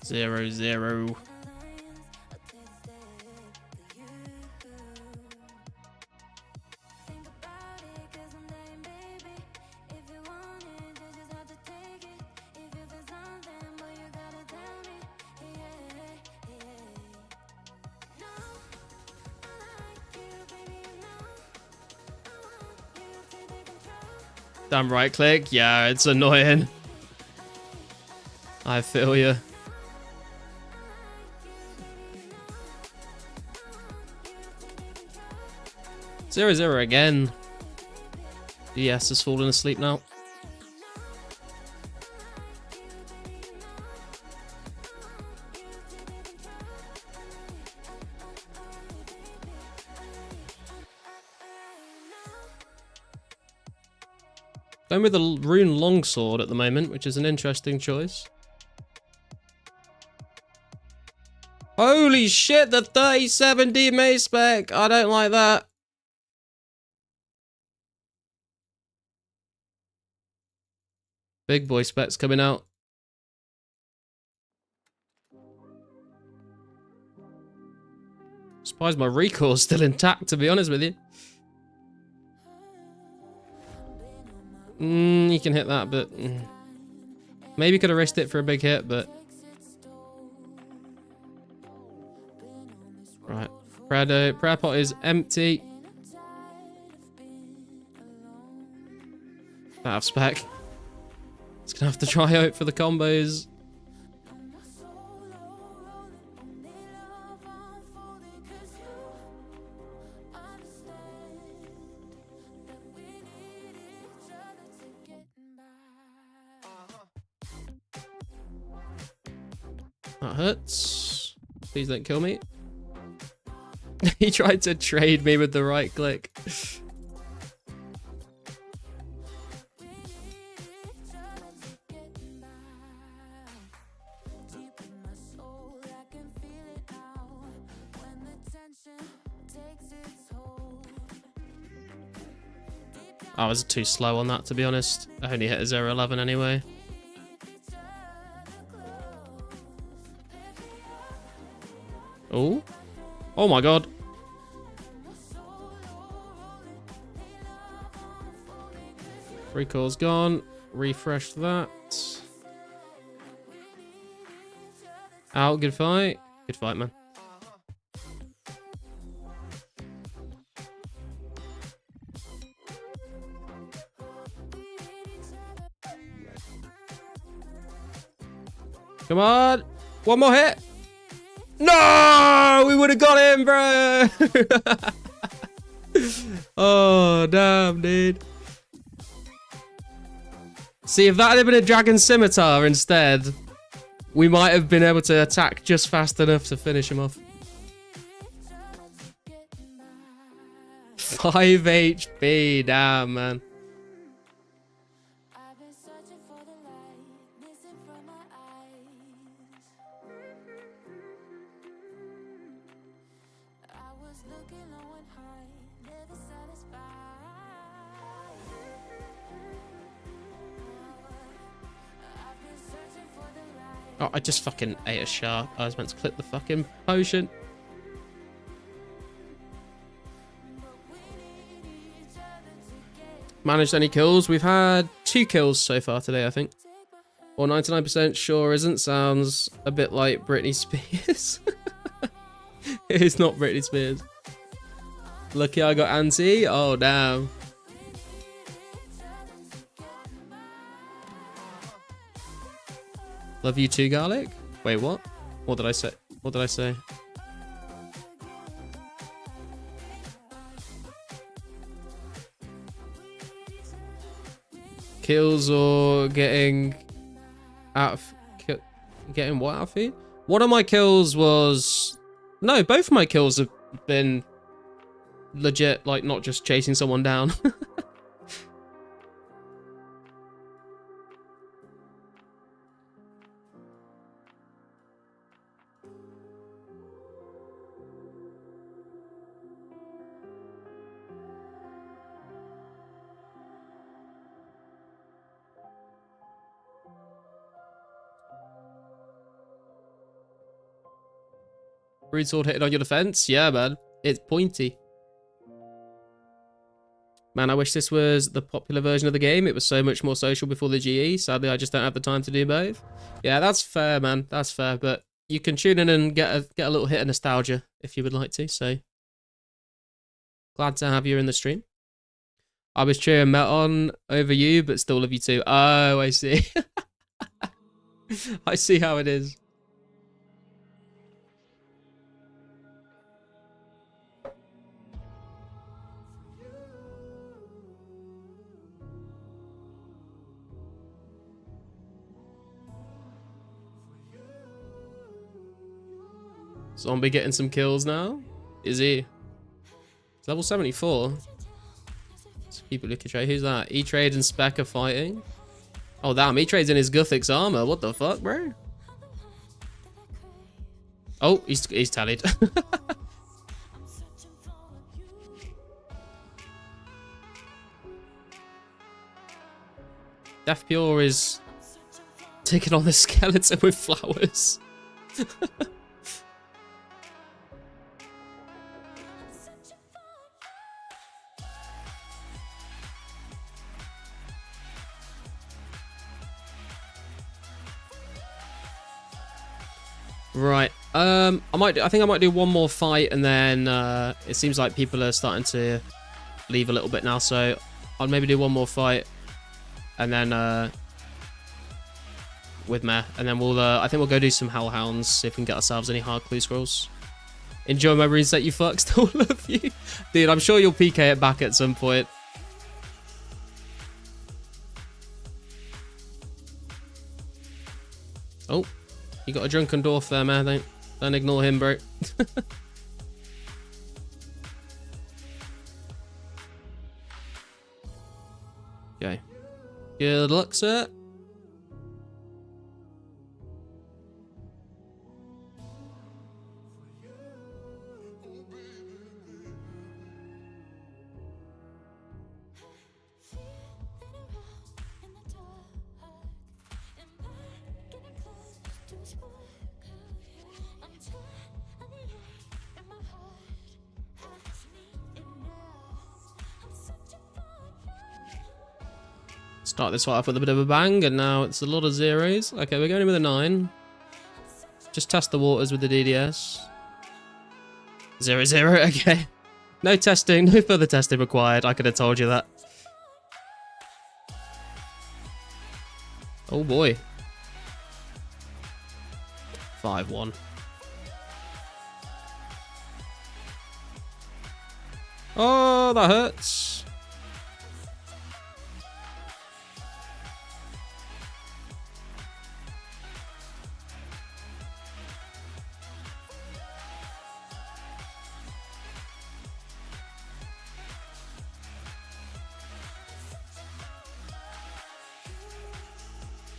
Zero, zero. Damn right click. Yeah, it's annoying. I feel you. Zero, zero again. DS has fallen asleep now. Going with the rune longsword at the moment, which is an interesting choice. Holy shit, the 37D mace spec! I don't like that. Big boy specs coming out. Surprised my recoil's still intact, to be honest with you. You can hit that, but... Maybe could have risked it for a big hit, but... Right. Prayer pot is empty. Out of spec. It's gonna have to try out for the combos. That hurts. Please don't kill me. He tried to trade me with the right click. I was too slow on that, to be honest. I only hit a 0.11 anyway. Oh. Oh my god. Recoil's gone. Refresh that. Out. Good fight. Good fight, man. Come on. One more hit. No! We would have got him, bro! Oh, damn, dude. See, if that had been a dragon scimitar instead, we might have been able to attack just fast enough to finish him off. 5 HP, damn, man. Oh, I just fucking ate a shark. I was meant to clip the fucking potion. Managed any kills? We've had 2 kills so far today, I think. Or 99% sure isn't. Sounds a bit like Britney Spears. It is not Britney Spears. Lucky I got anti. Oh, damn. Love you too, garlic? Wait, what? What did I say? What did I say? Kills or getting out of... Getting what out of feed? One of my kills was... No, both of my kills have been legit, like, not just chasing someone down. Rune sword hitting on your defense? Yeah, man. It's pointy. Man, I wish this was the popular version of the game. It was so much more social before the GE. Sadly, I just don't have the time to do both. Yeah, that's fair, man. That's fair. But you can tune in and get a little hit of nostalgia if you would like to. So, glad to have you in the stream. I was cheering Meton over you, but still love you too. Oh, I see. I see how it is. Zombie getting some kills now? Is he? He's level 74. People looking trade. Who's that? E-Trade and Spec are fighting. Oh damn, E-Trade's in his Guthix armor. What the fuck, bro? Oh, he's tallied. Death Pure is taking on the skeleton with flowers. Right. I think I might do one more fight, and then it seems like people are starting to leave a little bit now, so I'll maybe do one more fight, and then with Meh, and then we'll I think we'll go do some Hellhounds, see if we can get ourselves any hard clue scrolls. Enjoy my reset, you fucks. Still love you, dude. I'm sure you'll PK it back at some point. Oh, you got a drunken dwarf there, man. Don't ignore him, bro. Okay. Good luck, sir. Start this fight off with a bit of a bang, and now it's a lot of zeros. Okay, we're going in with a 9. Just test the waters with the DDS. 0, 0, okay. No testing, no further testing required. I could have told you that. Oh boy. 5-1. Oh, that hurts.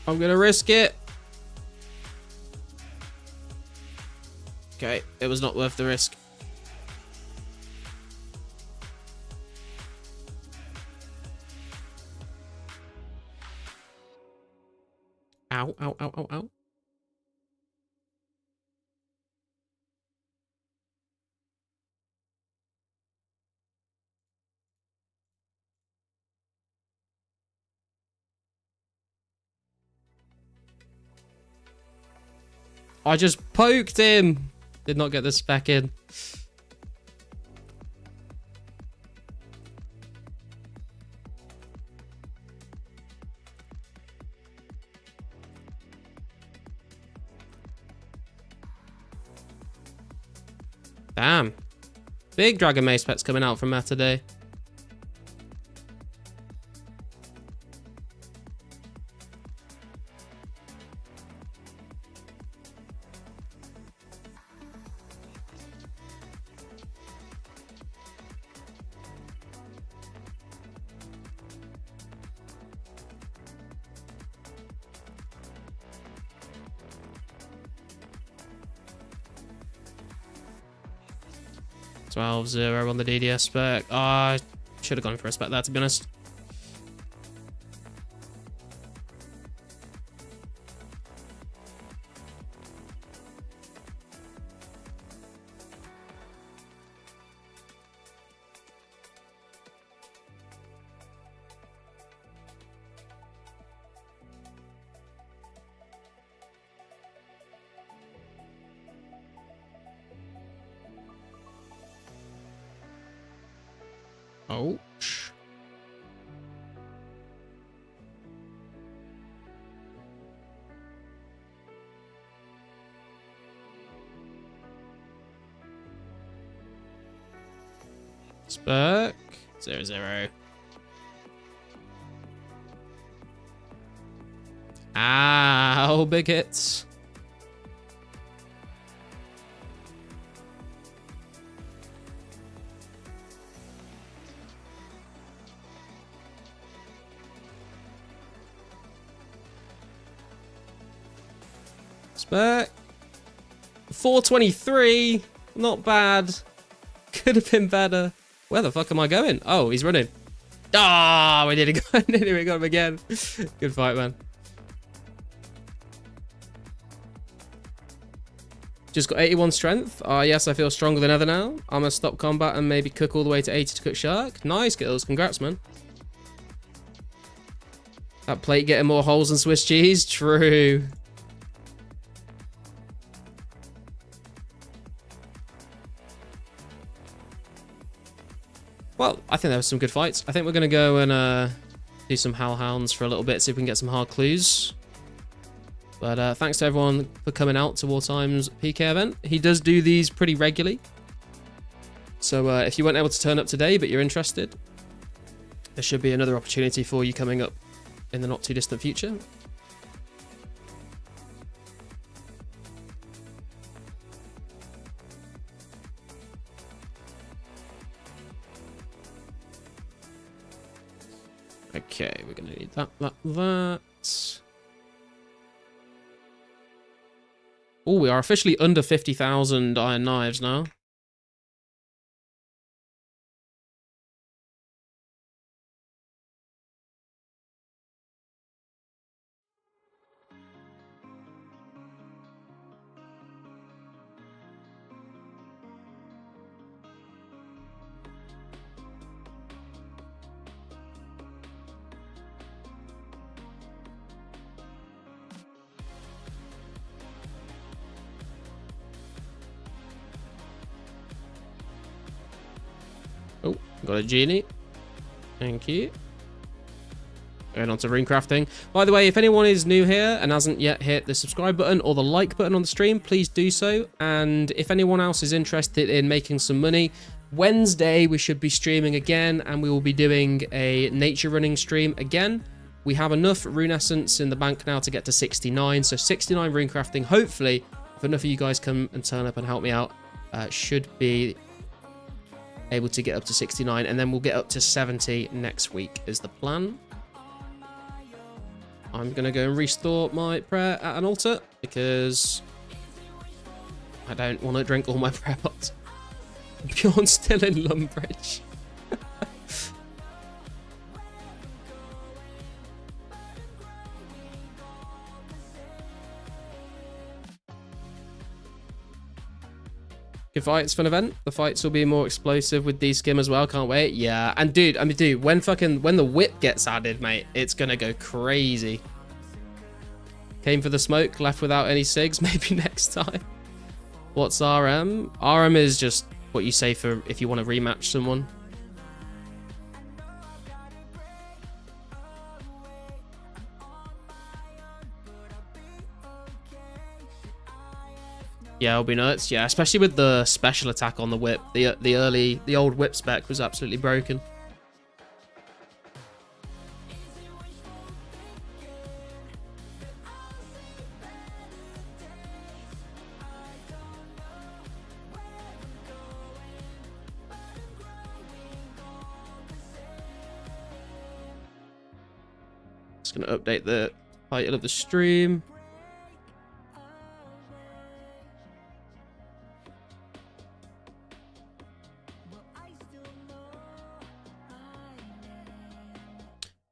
I'm gonna risk it. Okay, it was not worth the risk. Ow, ow, ow, ow, ow. I just poked him. Did not get the spec in. Damn. Big Dragon Mace pets coming out from Matt today. $12-0 on the DDS spec. I should have gone for a spec there, to be honest. Ouch. Spec 0-0. Ow, big hits. Spec. 423. Not bad. Could have been better. Where the fuck am I going? Oh, he's running. Ah, we nearly got him again. Good fight, man. Just got 81 strength. Yes, I feel stronger than ever now. I'm gonna stop combat and maybe cook all the way to 80 to cook shark. Nice, girls. Congrats, man. That plate getting more holes than Swiss cheese. True. Well, I think there were some good fights. I think we're going to go and do some Hellhounds for a little bit, see if we can get some hard clues. But thanks to everyone for coming out to Wartime's PK event. He does do these pretty regularly. So if you weren't able to turn up today, but you're interested, there should be another opportunity for you coming up in the not too distant future. Okay, we're going to need that. Oh, we are officially under 50,000 iron knives now. Oh, got a genie. Thank you. Going on to rune crafting. By the way, if anyone is new here and hasn't yet hit the subscribe button or the like button on the stream, please do so. And if anyone else is interested in making some money, Wednesday we should be streaming again, and we will be doing a nature running stream again. We have enough rune essence in the bank now to get to 69, so 69 rune crafting. Hopefully, if enough of you guys come and turn up and help me out, should be able to get up to 69, and then we'll get up to 70 next week is the plan. I'm going to go and restore my prayer at an altar because I don't want to drink all my prayer pots. Bjorn's still in Lumbridge. Good fights for an event. The fights will be more explosive with D-Skim as well. Can't wait. Yeah. And dude, when the whip gets added, mate, it's gonna go crazy. Came for the smoke, left without any cigs. Maybe next time. What's RM? RM is just what you say for if you want to rematch someone. Yeah, it'll be nuts. Yeah, especially with the special attack on the whip. The old whip spec was absolutely broken. Just gonna update the title of the stream.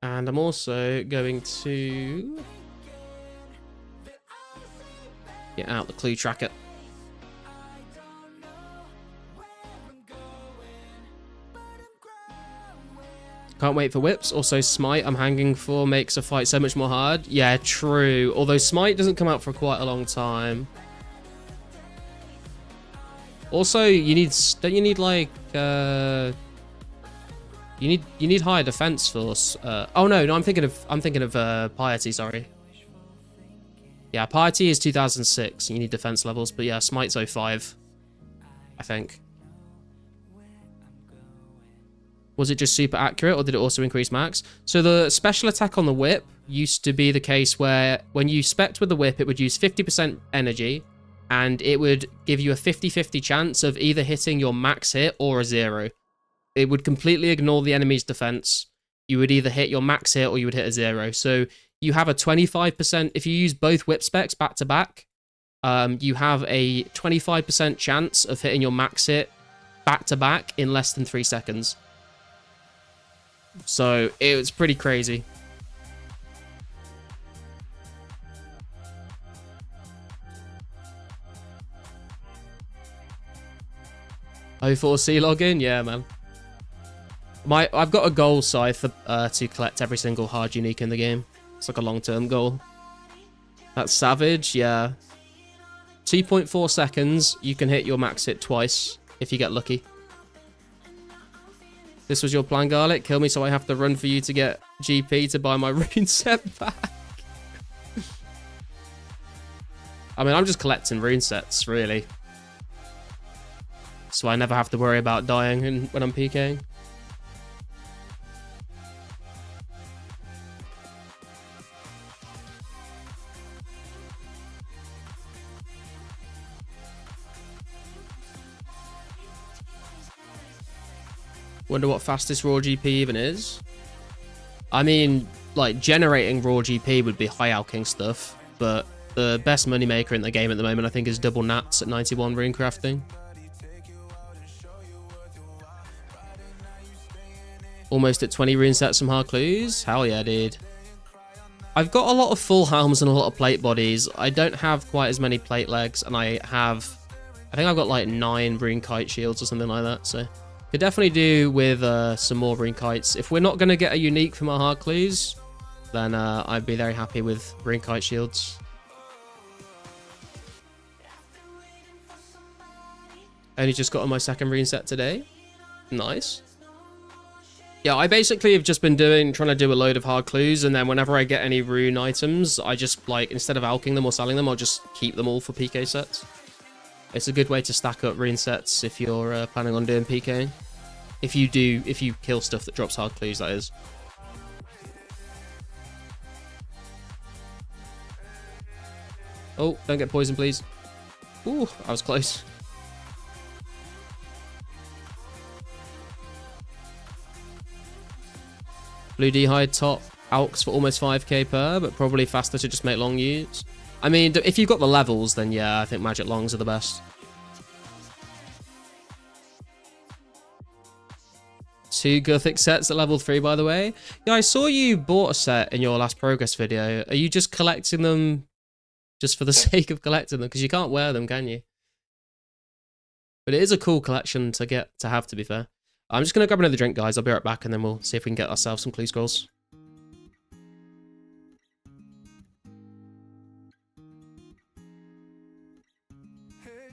And I'm also going to get out the clue tracker. Can't wait for whips. Also, smite I'm hanging for makes a fight so much more hard. Yeah, true. Although smite doesn't come out for quite a long time. Also, don't you need like You need higher defense for. Oh no, I'm thinking of piety. Sorry. Yeah, piety is 2006. You need defense levels, but yeah, smite's 05. I think. Was it just super accurate, or did it also increase max? So the special attack on the whip used to be the case where when you spec'd with the whip, it would use 50% energy, and it would give you a 50-50 chance of either hitting your max hit or a 0. It would completely ignore the enemy's defense. You would either hit your max hit or you would hit a 0. So you have a 25%. If you use both whip specs back to back, you have a 25% chance of hitting your max hit back to back in less than 3 seconds. So it was pretty crazy. O4C login? Yeah, man. I've got a goal, Scythe, to collect every single hard unique in the game. It's like a long-term goal. That's savage, yeah. 2.4 seconds, you can hit your max hit twice if you get lucky. This was your plan, Garlic? Kill me so I have to run for you to get GP to buy my rune set back. I mean, I'm just collecting rune sets, really. So I never have to worry about dying when I'm PKing. Wonder what fastest raw GP even is. I mean, like, generating raw GP would be high alching stuff, but the best moneymaker in the game at the moment, I think, is double nats at 91 rune crafting. Almost at 20 rune sets, some hard clues. Hell yeah, dude. I've got a lot of full helms and a lot of plate bodies. I don't have quite as many plate legs, and I think I've got like 9 rune kite shields or something like that, so could definitely do with some more rune kites. If we're not going to get a unique from our hard clues, then I'd be very happy with rune kite shields. Only just got on my second rune set today. Nice. Yeah, I basically have just been trying to do a load of hard clues, and then whenever I get any rune items, I just, like, instead of alching them or selling them, I'll just keep them all for PK sets. It's a good way to stack up rune sets if you're planning on doing PKing. If you kill stuff that drops hard clues, that is. Oh, don't get poisoned, please. Ooh, I was close. Blue D-Hide top alks for almost 5k per, but probably faster to just make long use. I mean, if you've got the levels, then yeah, I think magic longs are the best. 2 Gothic sets at level 3, by the way. Yeah, I saw you bought a set in your last progress video. Are you just collecting them just for the sake of collecting them? Because you can't wear them, can you? But it is a cool collection to have, to be fair. I'm just going to grab another drink, guys. I'll be right back, and then we'll see if we can get ourselves some clue scrolls. Hey,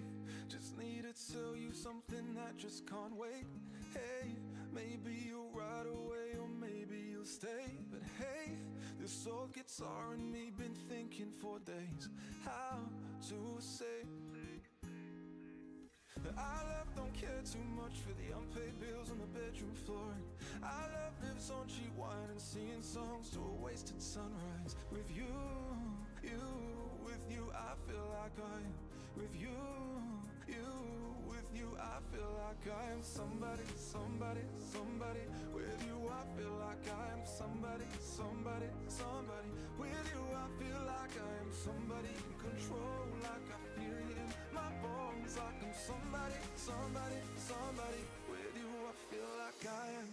just needed to tell you something that just can't wait. Hey, maybe you'll ride away or maybe you'll stay. But hey, this old guitar and me been thinking for days how to say that I love, don't care too much for the unpaid bills on the bedroom floor. I love lives on cheap wine and singing songs to a wasted sunrise. With you, with you, I feel like I am. With you, with you, I feel like I am somebody, somebody, somebody. With you, I feel like I am somebody, somebody, somebody. With you, I feel like I am somebody in control, like I feel it in my bones, like I'm somebody, somebody, somebody. With you, I feel like I am.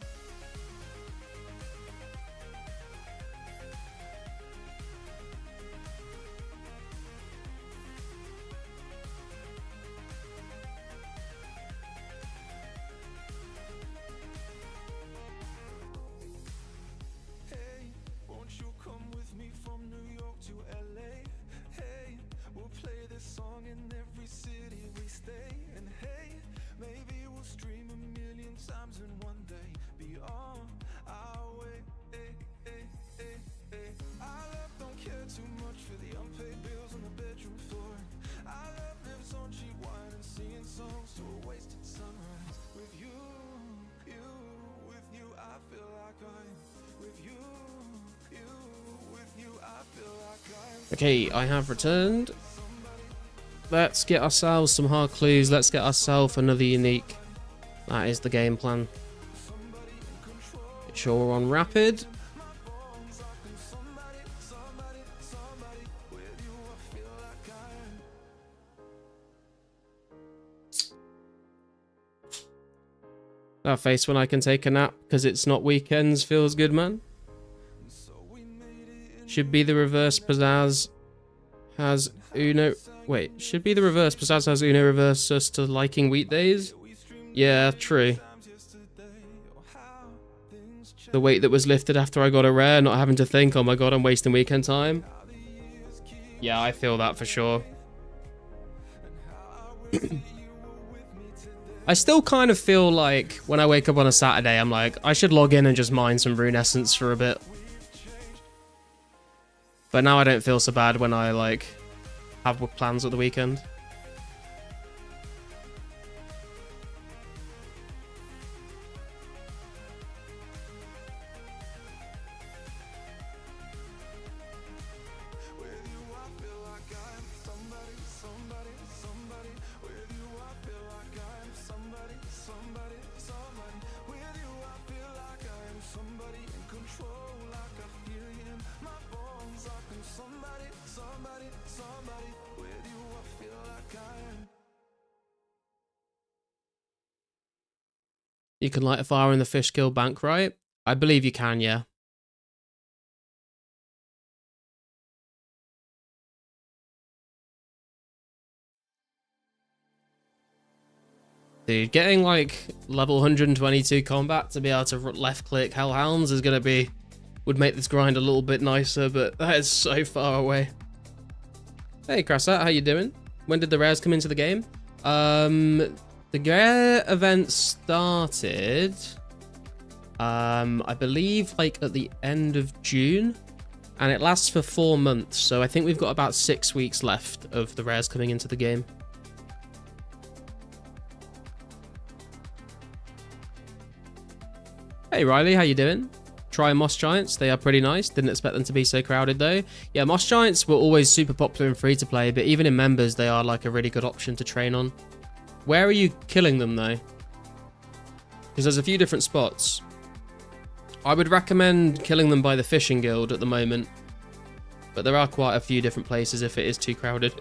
Hey, won't you come with me from New York to LA? Hey, we'll play this song in every city we stay. And hey, maybe we'll stream 1,000,000 times in one day. Be on our way. Hey, hey, hey, hey. I love, don't care too much for the unpaid bills on the bedroom floor. I love lives on cheap wine and singing songs to a wasted sunrise. With you, with you, I feel like I'm. With you, with you, I feel like I'm. Okay, I have returned. Let's get ourselves some hard clues. Let's get ourselves another unique. That is the game plan. Make sure we're on rapid. That face when I can take a nap because it's not weekends feels good, man. Should be the reverse. Pizzazz has Uno. Wait, should be the reverse. Pizzazz has Uno reverse us to liking weekdays. Yeah, true. The weight that was lifted after I got a rare, not having to think, oh my god, I'm wasting weekend time. Yeah, I feel that for sure. I still kind of feel like when I wake up on a Saturday, I'm like, I should log in and just mine some rune essence for a bit. But now I don't feel so bad when I like have plans at the weekend. You can light a fire in the fish guild bank, right? I believe you can, yeah. Dude, getting like level 122 combat to be able to left click Hellhounds is gonna be, would make this grind a little bit nicer, but that is so far away. Hey Krassat, how you doing? When did the rares come into the game? The rare event started, I believe, like at the end of June, and it lasts for 4 months. So I think we've got about 6 weeks left of the rares coming into the game. Hey Riley, how you doing? Try Moss Giants, they are pretty nice. Didn't expect them to be so crowded though. Yeah, Moss Giants were always super popular and free to play, but even in members, they are like a really good option to train on. Where are you killing them though? Because there's a few different spots. I would recommend killing them by the fishing guild at the moment, but there are quite a few different places if it is too crowded.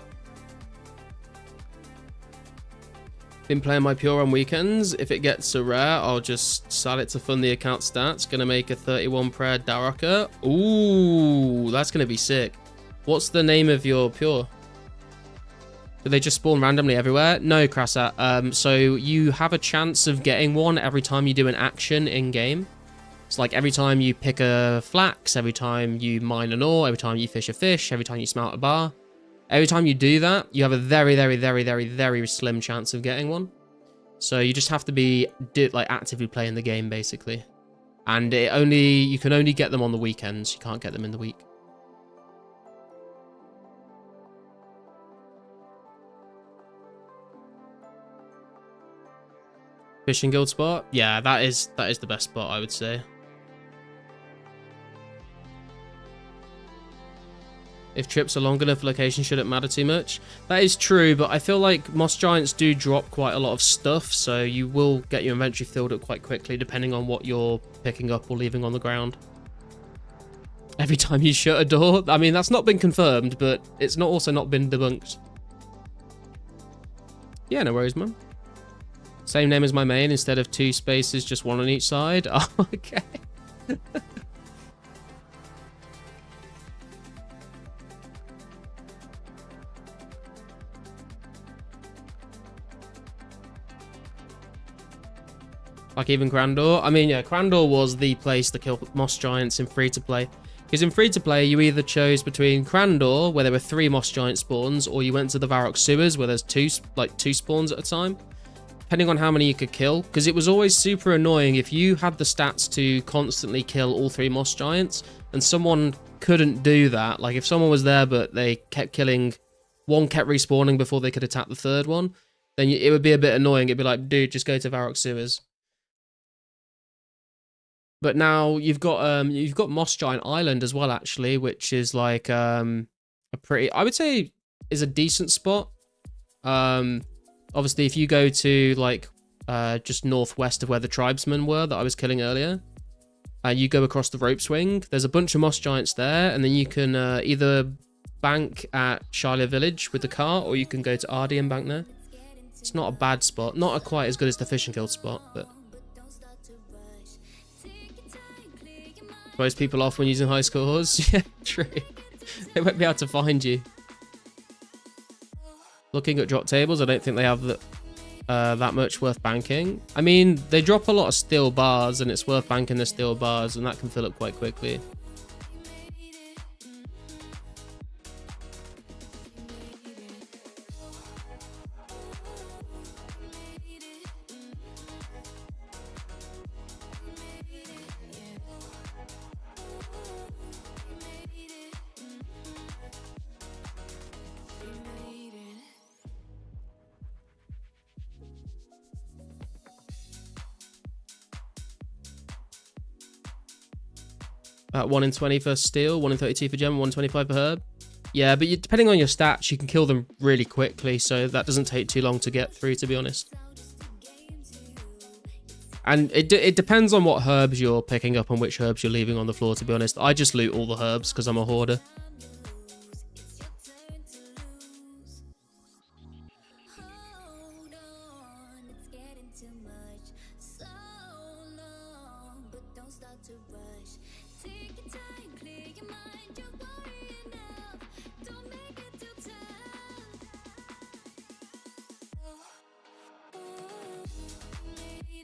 Been playing my pure on weekends. If it gets a rare, I'll just sell it to fund the account stats. Gonna make a 31 prayer Daraka. Ooh, that's gonna be sick. What's the name of your pure? Do they just spawn randomly everywhere? No, Krassat. So you have a chance of getting one every time you do an action in-game. It's like every time you pick a flax, every time you mine an ore, every time you fish a fish, every time you smelt a bar. Every time you do that, you have a very, very, very, very, very slim chance of getting one. So you just have to be like actively playing the game, basically. And you can only get them on the weekends. You can't get them in the week. Fishing guild spot? Yeah, that is the best spot, I would say. If trips are long enough, location shouldn't matter too much. That is true, but I feel like Moss Giants do drop quite a lot of stuff, so you will get your inventory filled up quite quickly, depending on what you're picking up or leaving on the ground. Every time you shut a door? I mean, that's not been confirmed, but it's also not been debunked. Yeah, no worries, man. Same name as my main, instead of 2 spaces, just 1 on each side. Oh, okay. Like even Crandor. I mean, yeah, Crandor was the place to kill Moss Giants in free-to-play. Because in free-to-play, you either chose between Crandor, where there were 3 Moss Giant spawns, or you went to the Varrock Sewers, where there's 2 spawns at a time. Depending on how many you could kill. Because it was always super annoying if you had the stats to constantly kill all 3 Moss Giants, and someone couldn't do that. Like, if someone was there, but they kept killing... One kept respawning before they could attack the 3rd one, then it would be a bit annoying. It'd be like, dude, just go to Varrock Sewers. But now you've got Moss Giant Island as well, actually, which is like a pretty, I would say, is a decent spot. Obviously, if you go to like just northwest of where the tribesmen were that I was killing earlier, and you go across the rope swing, there's a bunch of Moss Giants there, and then you can either bank at Shiloh Village with the car, or you can go to Ardy and bank there. It's not a bad spot, not quite as good as the Fishing Guild spot, but Throws people off when using high scores. Yeah, true. They won't be able to find you. Looking at drop tables, I don't think they have that much worth banking. I mean, they drop a lot of steel bars, and it's worth banking the steel bars, and that can fill up quite quickly. About 1 in 20 for steel, 1 in 32 for gem, 1 in 25 for herb. Yeah, but depending on your stats, you can kill them really quickly, so that doesn't take too long to get through, to be honest. And it depends on what herbs you're picking up and which herbs you're leaving on the floor, to be honest. I just loot all the herbs because I'm a hoarder.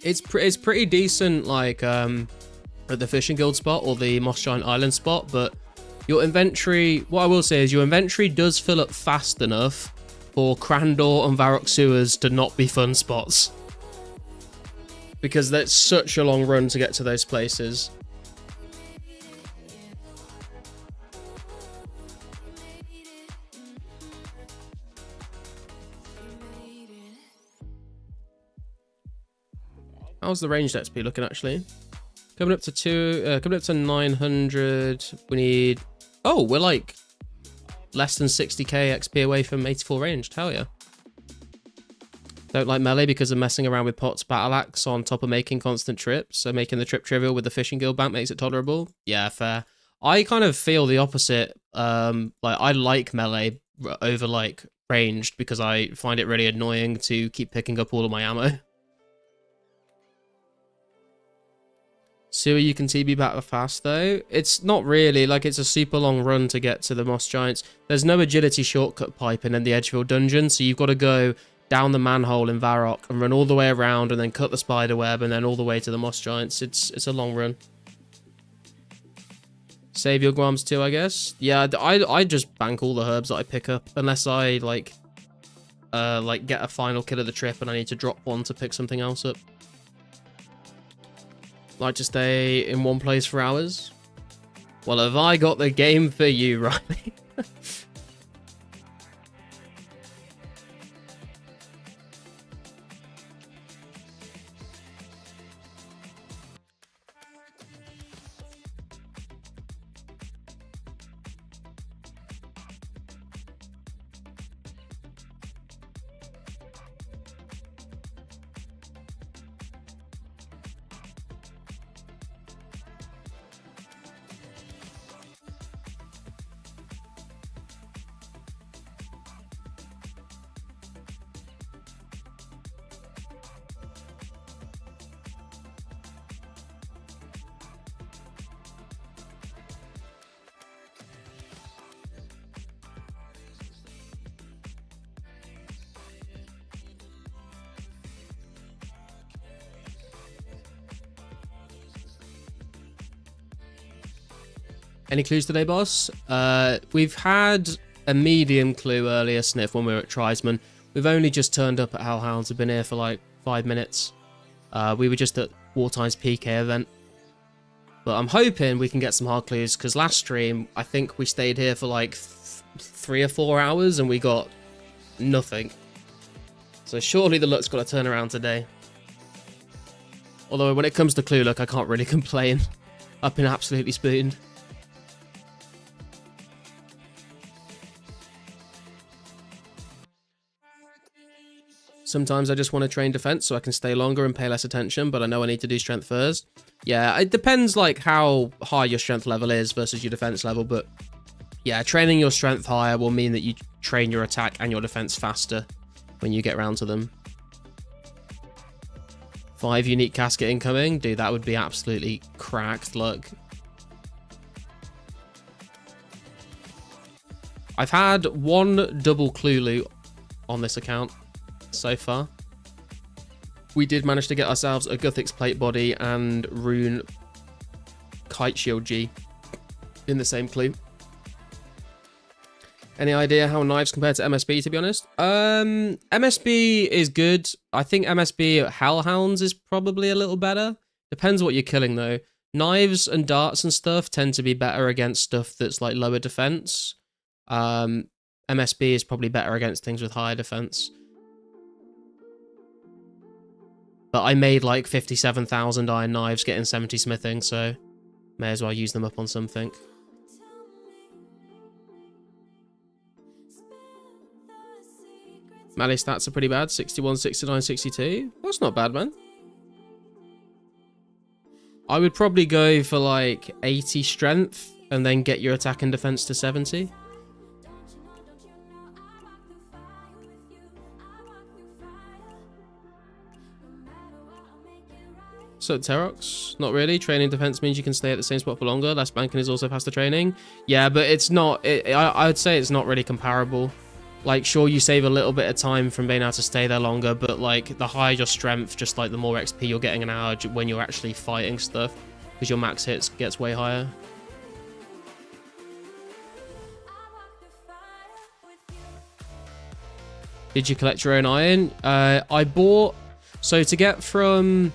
It's pretty decent, like at the fishing guild spot or the Moss Giant Island spot, but your inventory, what I will say is your inventory does fill up fast enough for Crandor and Varrock sewers to not be fun spots, because that's such a long run to get to those places. How's the ranged XP looking, actually? Coming up to 900. We need... Oh, we're like less than 60k XP away from 84 ranged. Hell yeah. Don't like melee because of messing around with Pot's battle axe on top of making constant trips. So making the trip trivial with the fishing guild bank makes it tolerable. Yeah, fair. I kind of feel the opposite. Like I like melee over like ranged because I find it really annoying to keep picking up all of my ammo. Sewer you can TB back fast though. It's not really, like it's a super long run to get to the Moss Giants. There's no agility shortcut piping in the Edgeville dungeon, so you've got to go down the manhole in Varrock and run all the way around and then cut the spider web and then all the way to the Moss Giants. It's a long run. Save your Guams too, I guess. Yeah, I just bank all the herbs that I pick up unless I like get a final kill of the trip and I need to drop one to pick something else up. Like to stay in one place for hours? Well, have I got the game for you, Riley? Any clues today, boss? We've had a medium clue earlier, Sniff, when we were at Trisman. We've only just turned up at Hellhound. We've been here for like 5 minutes. We were just at Wartime's PK event. But I'm hoping we can get some hard clues, because last stream, I think we stayed here for like 3 or 4 hours and we got nothing. So surely the luck's got to turn around today. Although when it comes to clue luck, I can't really complain. I've been absolutely spooned. Sometimes I just want to train defense so I can stay longer and pay less attention, but I know I need to do strength first. Yeah, it depends like how high your strength level is versus your defense level, but yeah, training your strength higher will mean that you train your attack and your defense faster when you get around to them. 5 unique casket incoming. Dude, that would be absolutely cracked luck. I've had one double clue loot on this account so far. We did manage to get ourselves a Guthix plate body and rune kite shield G in the same clue. Any idea how knives compare to MSB, to be honest? MSB is good. I think MSB Hellhounds is probably a little better. Depends what you're killing, though. Knives and darts and stuff tend to be better against stuff that's like lower defense. MSB is probably better against things with higher defense. But I made like 57,000 iron knives getting 70 smithing, so may as well use them up on something. Melee stats are pretty bad. 61, 69, 62. That's not bad, man. I would probably go for like 80 strength and then get your attack and defense to 70. So Terox, not really. Training defense means you can stay at the same spot for longer. Less banking is also faster training. Yeah, but it's not. I would say it's not really comparable. Like, sure, you save a little bit of time from being able to stay there longer, but like the higher your strength, just like the more XP you're getting an hour when you're actually fighting stuff, because your max hits gets way higher. Did you collect your own iron? I bought, so to get from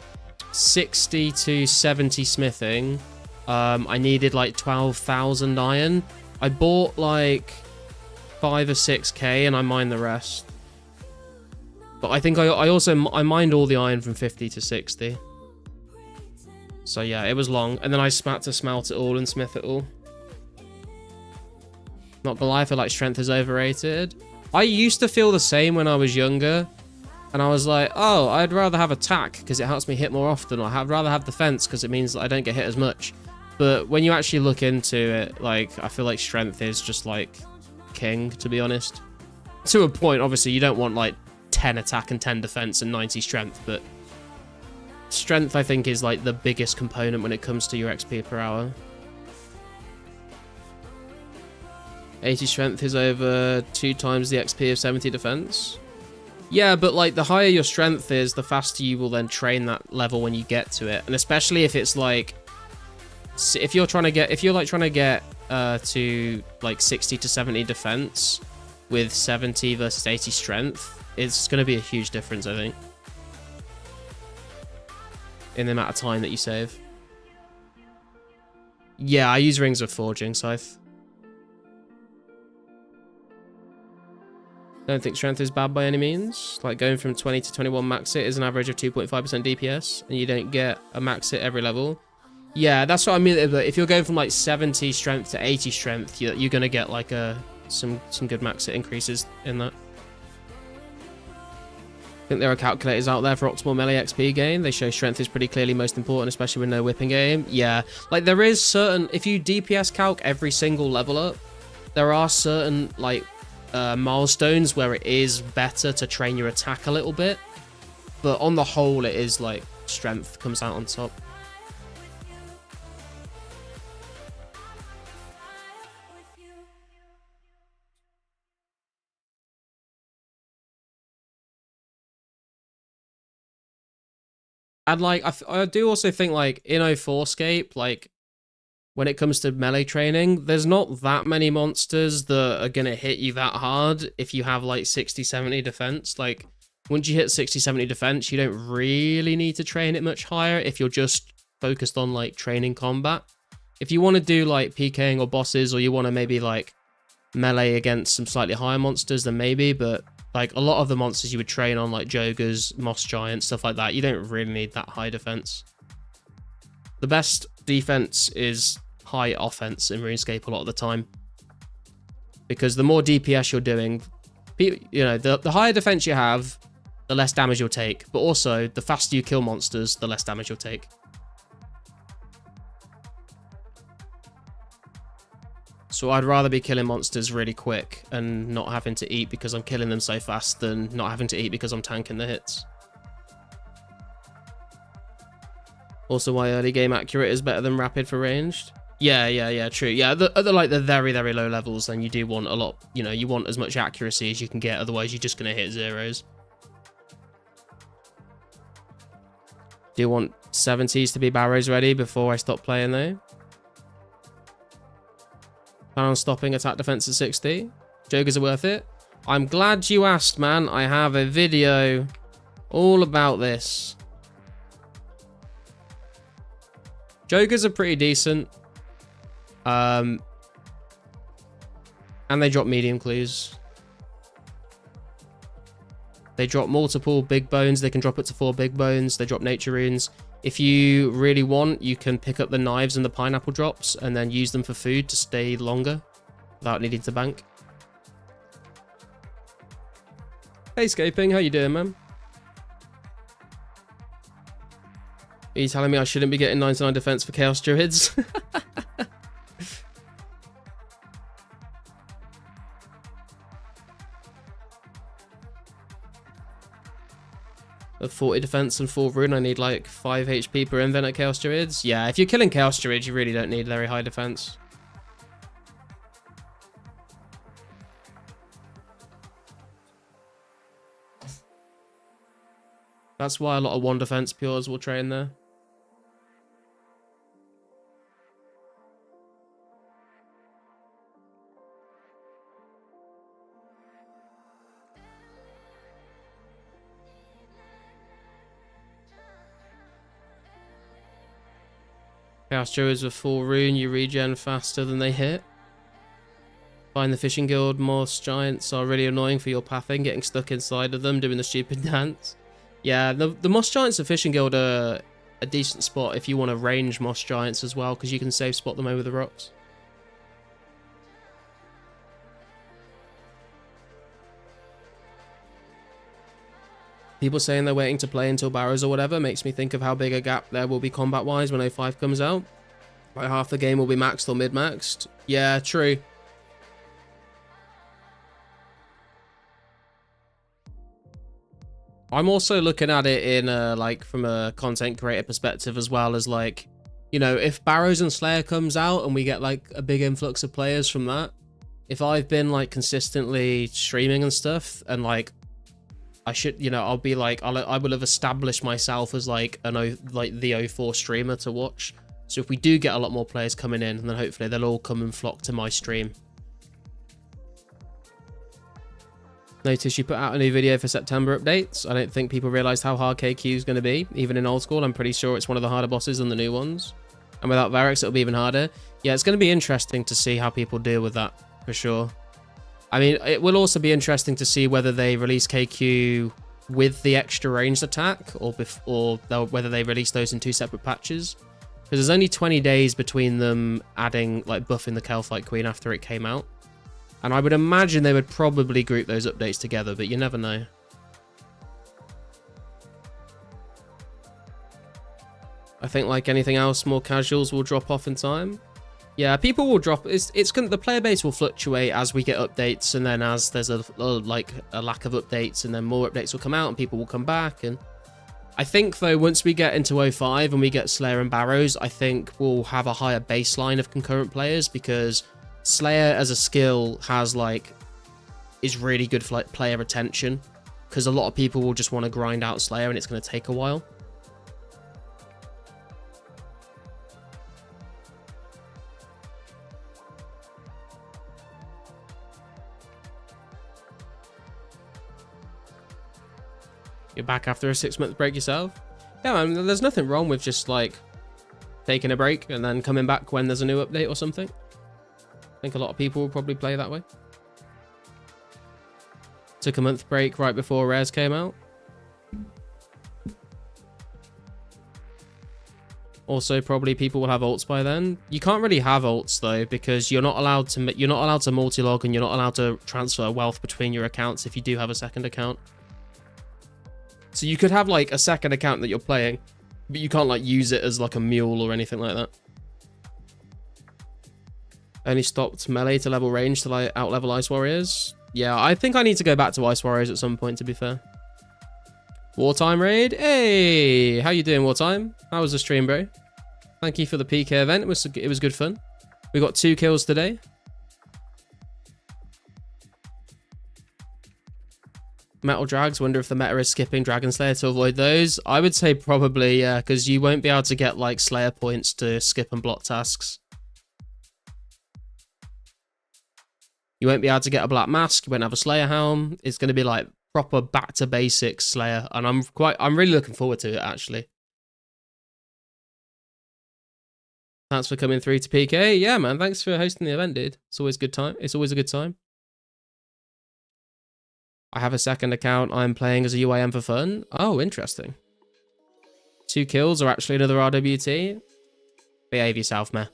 60 to 70 smithing, I needed like 12,000 iron. I bought like 5 or 6k and I mined the rest. But I think I mined all the iron from 50 to 60. So yeah, it was long. And then I had to smelt it all and smith it all. Not gonna lie, I feel like strength is overrated. I used to feel the same when I was younger. And I was like, oh, I'd rather have attack because it helps me hit more often. Or I'd rather have defense because it means that I don't get hit as much. But when you actually look into it, like, I feel like strength is just like king, to be honest. To a point, obviously, you don't want like 10 attack and 10 defense and 90 strength, but strength, I think, is like the biggest component when it comes to your XP per hour. 80 strength is over 2 times the XP of 70 defense. Yeah, but like the higher your strength is, the faster you will then train that level when you get to it. And especially if it's like, if you're trying to get to like 60 to 70 defense with 70 versus 80 strength, it's going to be a huge difference, I think, in the amount of time that you save. Yeah, I use Rings of Forging Scythe. Don't think strength is bad by any means. Like going from 20 to 21 max hit is an average of 2.5% DPS, and you don't get a max hit every level. Yeah, that's what I mean. But if you're going from like 70 strength to 80 strength, you're gonna get like some good max hit increases in that. I think there are calculators out there for optimal melee XP gain. They show strength is pretty clearly most important, especially with no whipping game. Yeah, like there is certain, if you DPS calc every single level up, there are certain like milestones where it is better to train your attack a little bit, but on the whole it is like strength comes out on top. And like I do also think like in 2004scape, like when it comes to melee training, there's not that many monsters that are going to hit you that hard if you have like 60, 70 defense. Like once you hit 60, 70 defense, you don't really need to train it much higher if you're just focused on like training combat. If you want to do like PKing or bosses, or you want to maybe like melee against some slightly higher monsters, then maybe, but like a lot of the monsters you would train on, like Jogers, Moss Giants, stuff like that, you don't really need that high defense. The best defense is high offense in RuneScape a lot of the time, because the more DPS you're doing, you know, the higher defense you have, the less damage you'll take, but also the faster you kill monsters, the less damage you'll take. So I'd rather be killing monsters really quick and not having to eat because I'm killing them so fast than not having to eat because I'm tanking the hits. Also, why early game accurate is better than rapid for ranged. Yeah, true. Yeah, at the like the very, very low levels, then you do want a lot, you know, you want as much accuracy as you can get, otherwise you're just going to hit zeros. Do you want 70s to be barrows ready before I stop playing though? Plan on stopping attack defense at 60. Jokers are worth it. I'm glad you asked, man. I have a video all about this. Jokers are pretty decent. And they drop medium clues. They drop multiple big bones. They can drop it to 4 big bones. They drop nature runes. If you really want, you can pick up the knives and the pineapple drops and then use them for food to stay longer without needing to bank. Hey, Scaping, how you doing, man? Are you telling me I shouldn't be getting 99 defense for Chaos Druids? Of 40 defense and 4 rune, I need like 5 HP per invent at Chaos Druids. Yeah, if you're killing Chaos Druids, you really don't need very high defense. That's why a lot of 1 defense pures will train there. Chaos Druids with 4 rune, you regen faster than they hit. Find the Fishing Guild, Moss Giants are really annoying for your pathing, getting stuck inside of them, doing the stupid dance. Yeah, the Moss Giants of Fishing Guild are a decent spot if you want to range Moss Giants as well, because you can safe spot them over the rocks. People saying they're waiting to play until Barrows or whatever makes me think of how big a gap there will be combat-wise when 05 comes out. Like half the game will be maxed or mid-maxed. Yeah, true. I'm also looking at it in like from a content creator perspective as well as like, you know, if Barrows and Slayer comes out and we get like a big influx of players from that, if I've been like consistently streaming and stuff and like I should, you know, I'll be like, I will have established myself as like the 04 streamer to watch. So if we do get a lot more players coming in, then hopefully they'll all come and flock to my stream. Notice you put out a new video for September updates. I don't think people realized how hard KQ is going to be. Even in old school, I'm pretty sure it's one of the harder bosses than the new ones. And without Varix, it'll be even harder. Yeah, it's going to be interesting to see how people deal with that, for sure. I mean, it will also be interesting to see whether they release KQ with the extra ranged attack or whether they release those in 2 separate patches. Because there's only 20 days between them adding, like, buffing the Kelphite Queen after it came out. And I would imagine they would probably group those updates together, but you never know. I think, like anything else, more casuals will drop off in time. Yeah, people will drop. The player base will fluctuate as we get updates, and then as there's a lack of updates, and then more updates will come out, and people will come back. And I think though, once we get into 05 and we get Slayer and Barrows, I think we'll have a higher baseline of concurrent players because Slayer as a skill is really good for like player retention, because a lot of people will just want to grind out Slayer, and it's going to take a while. You're back after a 6-month break yourself? Yeah, I mean, there's nothing wrong with just like taking a break and then coming back when there's a new update or something. I think a lot of people will probably play that way. Took a month break right before Rares came out. Also, probably people will have ults by then. You can't really have ults though, because you're not allowed to multi-log, and you're not allowed to transfer wealth between your accounts if you do have a second account. So you could have like a second account that you're playing, but you can't like use it as like a mule or anything like that. Only stopped melee to level range to like out-level Ice Warriors. Yeah, I think I need to go back to Ice Warriors at some point, to be fair. Wartime raid. Hey, how you doing, Wartime? How was the stream, bro? Thank you for the PK event. It was good fun. We got 2 kills today. Metal drags, wonder if the meta is skipping Dragon Slayer to avoid those. I would say probably, yeah, because you won't be able to get like Slayer points to skip and block tasks. You won't be able to get a black mask, you won't have a Slayer helm. It's going to be like proper back to basics Slayer, and I'm really looking forward to it actually. Thanks for coming through to PK. Yeah, man, thanks for hosting the event, dude. It's always a good time. It's always a good time. I have a second account. I'm playing as a UIM for fun. Oh, interesting. 2 kills or actually another RWT. Behave yourself, man.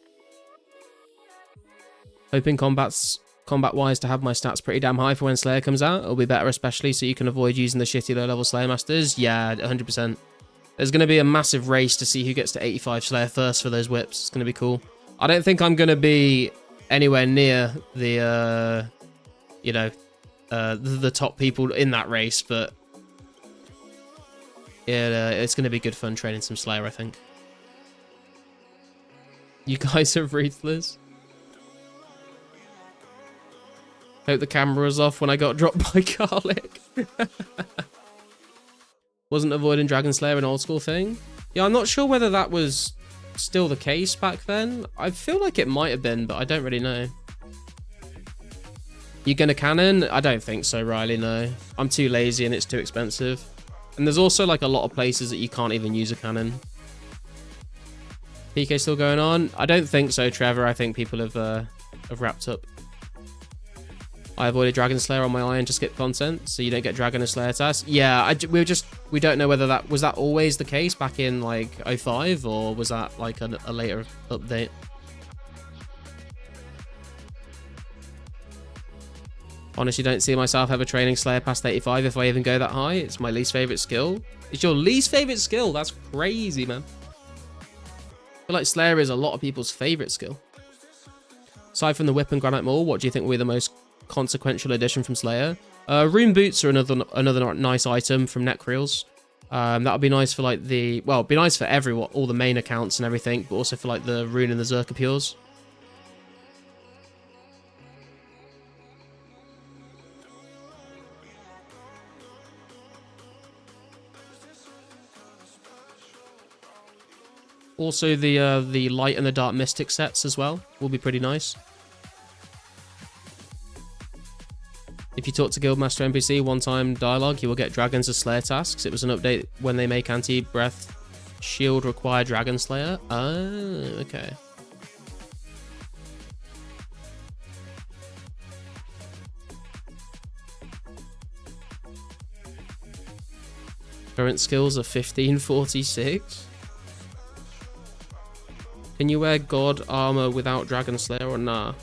Hoping combat-wise to have my stats pretty damn high for when Slayer comes out. It'll be better especially so you can avoid using the shitty low-level Slayer Masters. Yeah, 100%. There's going to be a massive race to see who gets to 85 Slayer first for those whips. It's going to be cool. I don't think I'm going to be anywhere near the, you know, the top people in that race, but it's going to be good fun training some Slayer, I think. You guys are ruthless. Hope the camera was off when I got dropped by garlic. Wasn't avoiding Dragon Slayer an old school thing? Yeah, I'm not sure whether that was still the case back then. I feel like it might have been, but I don't really know. You gonna cannon? I don't think so, Riley, no. I'm too lazy and it's too expensive. And there's also like a lot of places that you can't even use a cannon. PK still going on? I don't think so, Trevor. I think people have wrapped up. I avoided Dragon Slayer on my iron to skip content, so you don't get Dragon and Slayer tasks. Yeah, we don't know whether that was always the case back in like 05, or was that like a later update. Honestly, don't see myself ever training Slayer past 85 if I even go that high. It's my least favorite skill. It's your least favorite skill? That's crazy, man. I feel like Slayer is a lot of people's favorite skill. Aside from the whip and granite maul, what do you think will be the most consequential addition from Slayer? Rune boots are another nice item from Necreals. That would be nice for like it'd be nice for all the main accounts and everything, but also for like the rune and the Zerka Pures. Also the light and the dark mystic sets as well will be pretty nice. If you talk to Guildmaster NPC one-time dialogue, you will get Dragons as Slayer tasks. It was an update when they make anti-breath shield require Dragon Slayer. Ah, okay. Current skills are 1546. Can you wear God armor without Dragon Slayer or nah?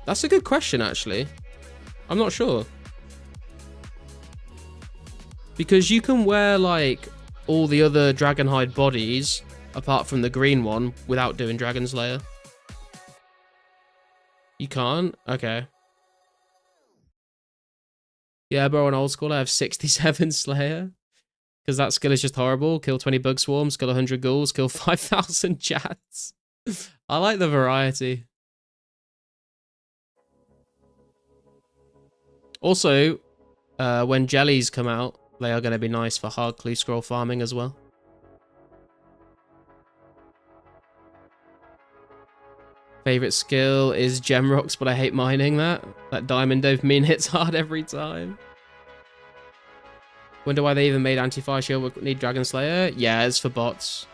That's a good question, actually. I'm not sure. Because you can wear, like, all the other Dragonhide bodies, apart from the green one, without doing Dragon Slayer. You can't? Okay. Yeah, bro, on old school, I have 67 Slayer. Because that skill is just horrible. Kill 20 bug swarms, kill 100 ghouls, kill 5,000 chats. I like the variety. Also, when jellies come out, they are going to be nice for hard clue scroll farming as well. Favorite skill is gem rocks, but I hate mining that. That diamond dopamine hits hard every time. Wonder why they even made anti-fire shield need Dragon Slayer? Yeah, it's for bots.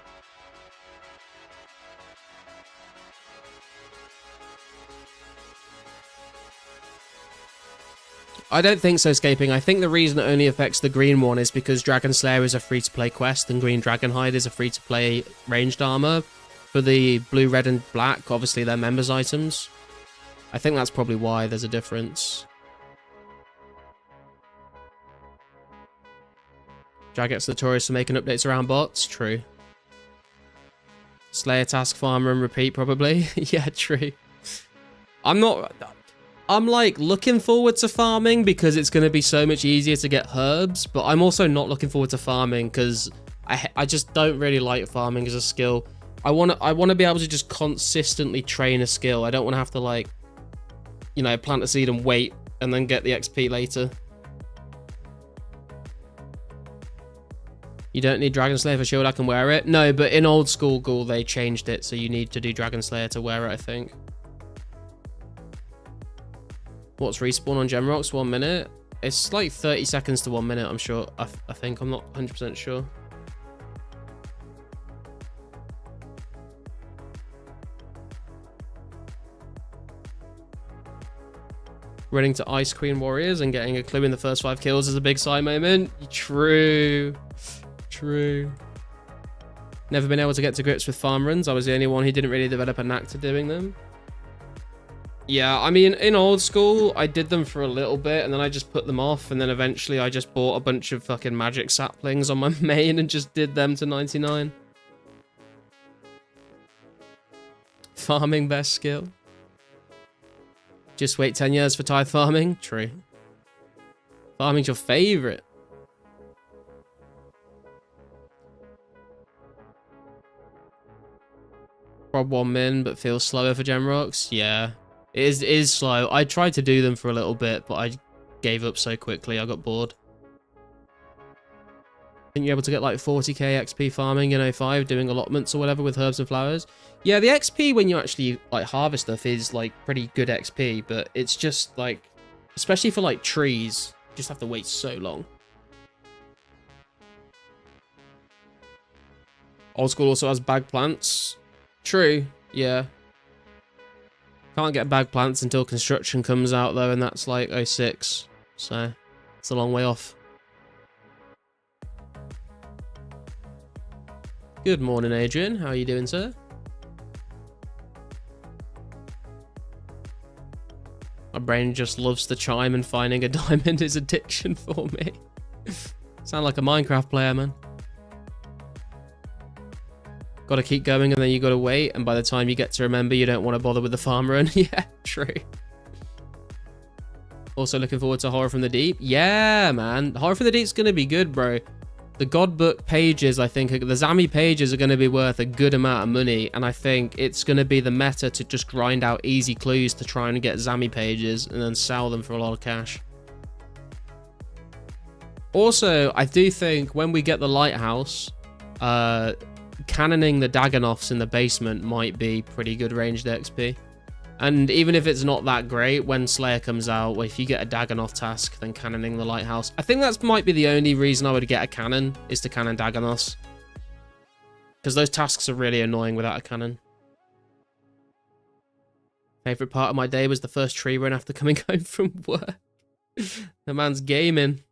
I don't think so, Scaping. I think the reason it only affects the green one is because Dragon Slayer is a free-to-play quest and Green Dragonhide is a free-to-play ranged armor. For the blue, red, and black, obviously they're members' items. I think that's probably why there's a difference. Dragget's notorious for making updates around bots. True. Slayer task farmer and repeat, probably. Yeah, true. I'm like looking forward to farming because it's going to be so much easier to get herbs, but I'm also not looking forward to farming because I just don't really like farming as a skill. I wanna be able to just consistently train a skill. I don't want to have to like, you know, plant a seed and wait and then get the XP later. You don't need Dragon Slayer for shield, I can wear it. No, but in old school Ghoul they changed it, so you need to do Dragon Slayer to wear it, I think. What's respawn on Gemrocks? 1 minute? It's like 30 seconds to 1 minute, I'm sure. I think, I'm not 100% sure. Running to Ice Queen Warriors and getting a clue in the first 5 kills is a big side moment. True. True. Never been able to get to grips with farm runs. I was the only one who didn't really develop a knack to doing them. Yeah, I mean, in old school, I did them for a little bit, and then I just put them off, and then eventually I just bought a bunch of fucking magic saplings on my main and just did them to 99. Farming best skill. Just wait 10 years for tithe farming? True. Farming's your favorite. Prob 1 min, but feels slower for Gemrocks. Yeah, it is slow. I tried to do them for a little bit, but I gave up so quickly. I got bored. I think you're able to get like 40k XP farming in 05, doing allotments or whatever with herbs and flowers. Yeah, the XP when you actually like harvest stuff is like pretty good XP, but it's just like, especially for like trees, you just have to wait so long. Old school also has bag plants. True, yeah. Can't get bag plants until construction comes out though, and that's like 06, so it's a long way off. Good morning, Adrian. How are you doing, sir? My brain just loves to chime, and finding a diamond is addiction for me. Sound like a Minecraft player, man. Gotta keep going, and then you gotta wait, and by the time you get to remember, you don't want to bother with the farm run. Yeah, true. Also looking forward to Horror from the Deep. Yeah, man. Horror from the Deep's gonna be good, bro. The God Book pages, I think, the Zami pages are going to be worth a good amount of money, and I think it's going to be the meta to just grind out easy clues to try and get Zami pages and then sell them for a lot of cash. Also, I do think when we get the lighthouse, cannoning the Dagonoths in the basement might be pretty good ranged XP. And even if it's not that great, when Slayer comes out, well, if you get a Dagonoth task, then cannoning the lighthouse. I think that might be the only reason I would get a cannon, is to cannon Dagonoths. Because those tasks are really annoying without a cannon. Favorite part of my day was the first tree run after coming home from work. The man's gaming.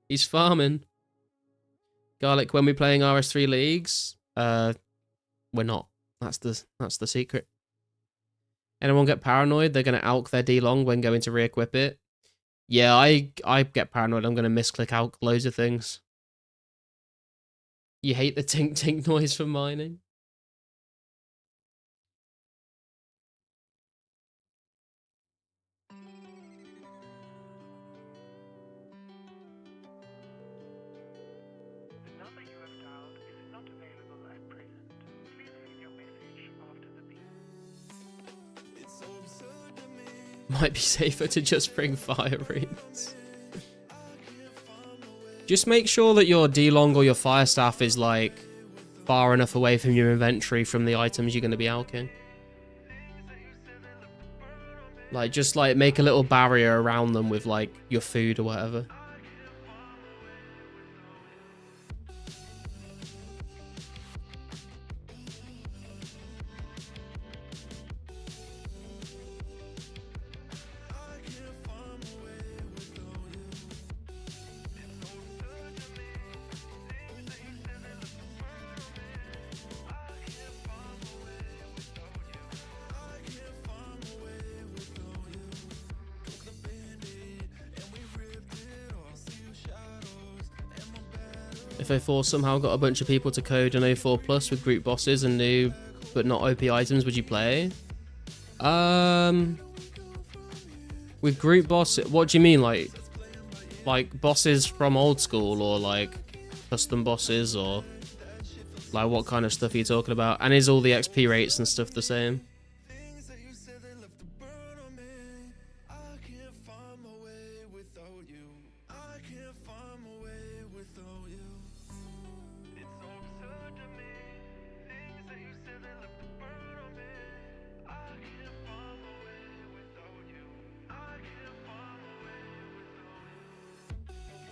He's farming. Garlic, when we playing RS3 leagues? We're not. That's the secret. Anyone get paranoid? They're going to alch their D-long when going to re-equip it. Yeah, I get paranoid. I'm going to misclick alch loads of things. You hate the tink-tink noise from mining? Might be safer to just bring fire runes. Just make sure that your D-long or your fire staff is like far enough away from your inventory from the items you're going to be alching. Like, just like make a little barrier around them with like your food or whatever. If 04 somehow got a bunch of people to code an 04 plus with group bosses and new but not OP items, would you play? With group boss, what do you mean? Like bosses from old school, or like custom bosses, or Like, what kind of stuff are you talking about? And is all the XP rates and stuff the same? Things that you said that left a burn on me. I can't find my way without you. I can't find my way without you. It's so absurd to me. Things that you said that left a burn on me. I can't find my way without you. I can't find my way without you.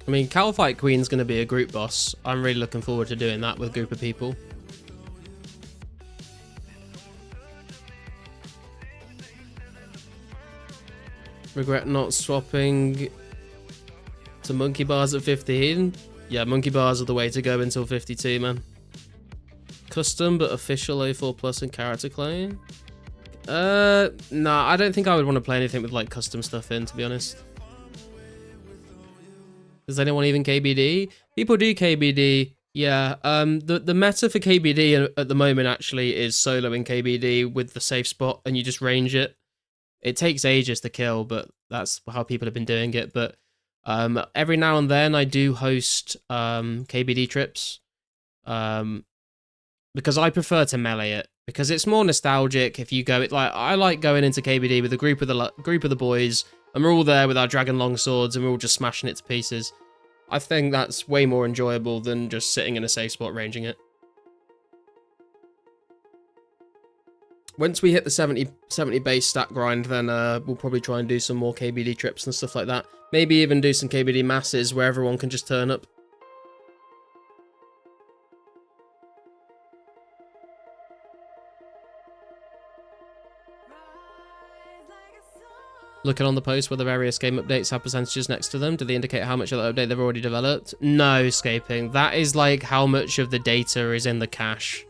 I mean, Calfight Queen's going to be a group boss. I'm really looking forward to doing that with a group of people. Regret not swapping to monkey bars at 15. Yeah, monkey bars are the way to go until 52, man. Custom but official A4 plus and character claim. Nah, I don't think I would want to play anything with like custom stuff in, to be honest. Does anyone even KBD? People do KBD, yeah. The meta for KBD at the moment actually is soloing KBD with the safe spot, and you just range it. It takes ages to kill, but that's how people have been doing it. But every now and then I do host KBD trips, because I prefer to melee it, because it's more nostalgic. If you go, I like going into KBD with a group of the boys, and we're all there with our dragon longswords, and we're all just smashing it to pieces. I think that's way more enjoyable than just sitting in a safe spot ranging it. Once we hit the 70 base stat grind, then we'll probably try and do some more KBD trips and stuff like that. Maybe even do some KBD masses where everyone can just turn up. Looking on the post where the various game updates have percentages next to them, do they indicate how much of that update they've already developed? No, Scaping. That is like how much of the data is in the cache.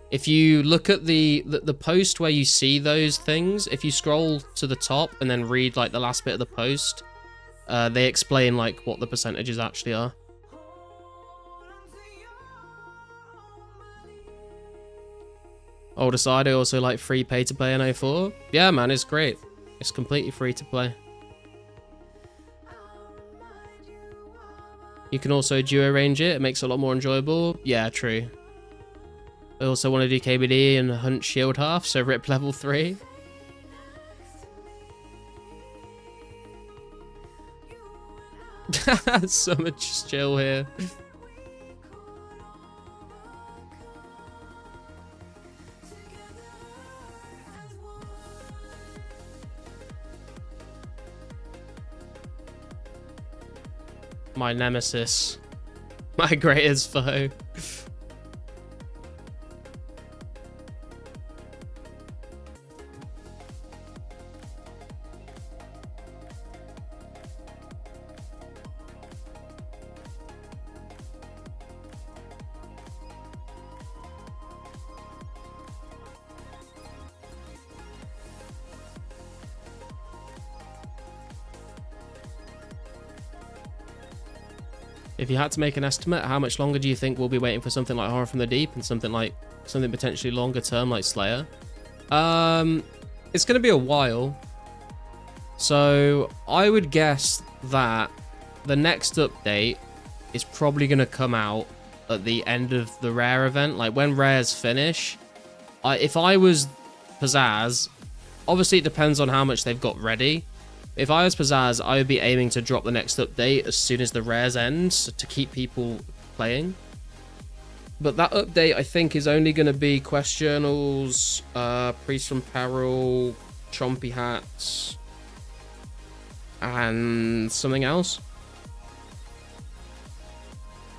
If you look at the post where you see those things, if you scroll to the top and then read like the last bit of the post, they explain like what the percentages actually are. Older side, I also like free pay to play in 04. Yeah, man, it's great. It's completely free to play. You can also duo range it. It makes it a lot more enjoyable. Yeah, true. I also want to do KBD and hunt shield half, so rip level 3. So much chill here. My nemesis. My greatest foe. If you had to make an estimate, how much longer do you think we'll be waiting for something like Horror from the Deep and something potentially longer term like Slayer? It's going to be a while. So I would guess that the next update is probably going to come out at the end of the Rare event. Like when Rares finish, if I was Pizzazz, obviously it depends on how much they've got ready. If I was Pizzazz, I would be aiming to drop the next update as soon as the Rares ends to keep people playing. But that update, I think, is only going to be Quest Journals, Priest from Peril, Chompy Hats, and something else.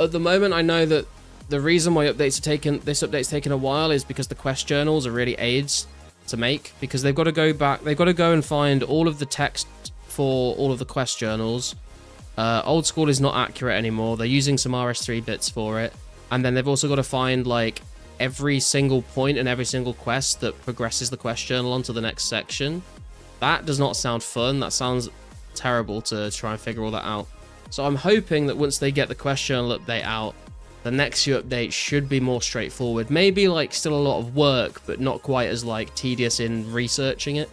At the moment, I know that the reason why this update's taken a while is because the Quest Journals are really aids to make, because they've got to go back, they've got to go and find all of the text for all of the Quest Journals. Old School is not accurate anymore. They're using some RS3 bits for it. And then they've also got to find like every single point and every single quest that progresses the Quest Journal onto the next section. That does not sound fun. That sounds terrible to try and figure all that out. So I'm hoping that once they get the Quest Journal update out, the next few updates should be more straightforward. Maybe like still a lot of work, but not quite as like tedious in researching it.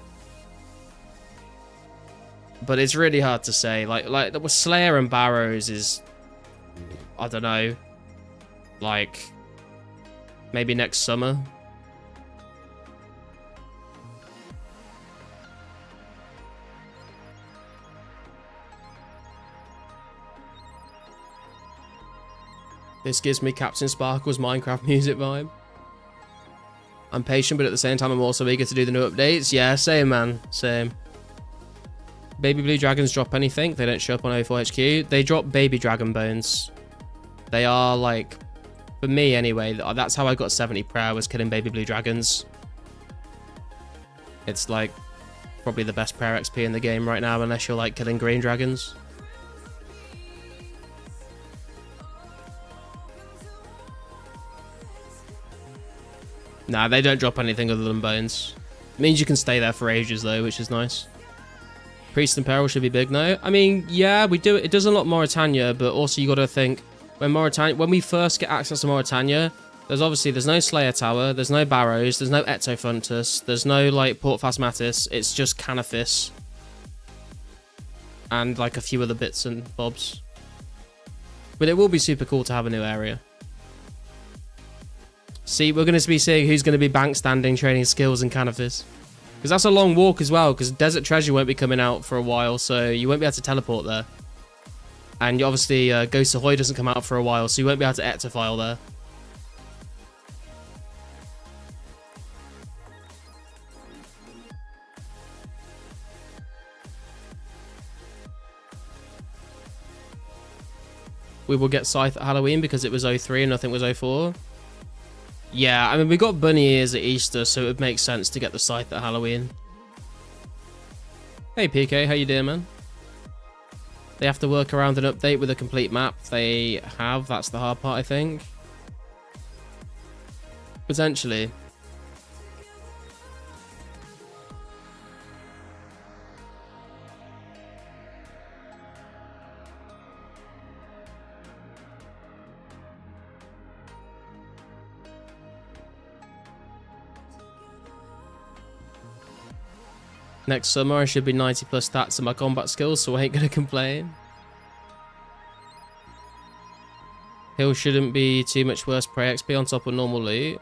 But it's really hard to say. Like the Slayer and Barrows is, I don't know, like maybe next summer. This gives me Captain Sparkle's Minecraft music vibe. I'm patient, but at the same time, I'm also eager to do the new updates. Yeah, same, man. Same. Baby Blue Dragons drop anything? They don't show up on 2004 HQ. They drop baby dragon bones. They are, like, for me anyway, that's how I got 70 prayer, was killing baby blue dragons. It's, like, probably the best prayer XP in the game right now, unless you're, like, killing green dragons. Nah, they don't drop anything other than bones. It means you can stay there for ages, though, which is nice. Priest and Peril should be big now. I mean, yeah, we do. It does unlock Mauritania, but also you got to think when we first get access to Mauritania, there's no Slayer Tower, there's no Barrows, there's no Ectophontus, there's no like Port Phasmatis. It's just Canaphis and like a few other bits and bobs. But it will be super cool to have a new area. See, we're going to be seeing who's going to be bank standing, training skills in Canaphis. Because that's a long walk as well, because Desert Treasure won't be coming out for a while, so you won't be able to teleport there. And obviously, Ghost Ahoy doesn't come out for a while, so you won't be able to Ectophile there. We will get Scythe at Halloween because it was 03 and nothing was 04. Yeah, I mean, we got bunny ears at Easter, so it would make sense to get the Scythe at Halloween. Hey PK, how you doing, man? They have to work around an update with a complete map. They have, that's the hard part, I think. Potentially. Next summer, I should be 90 plus stats in my combat skills, so I ain't gonna complain. Hill shouldn't be too much worse prey XP on top of normal loot.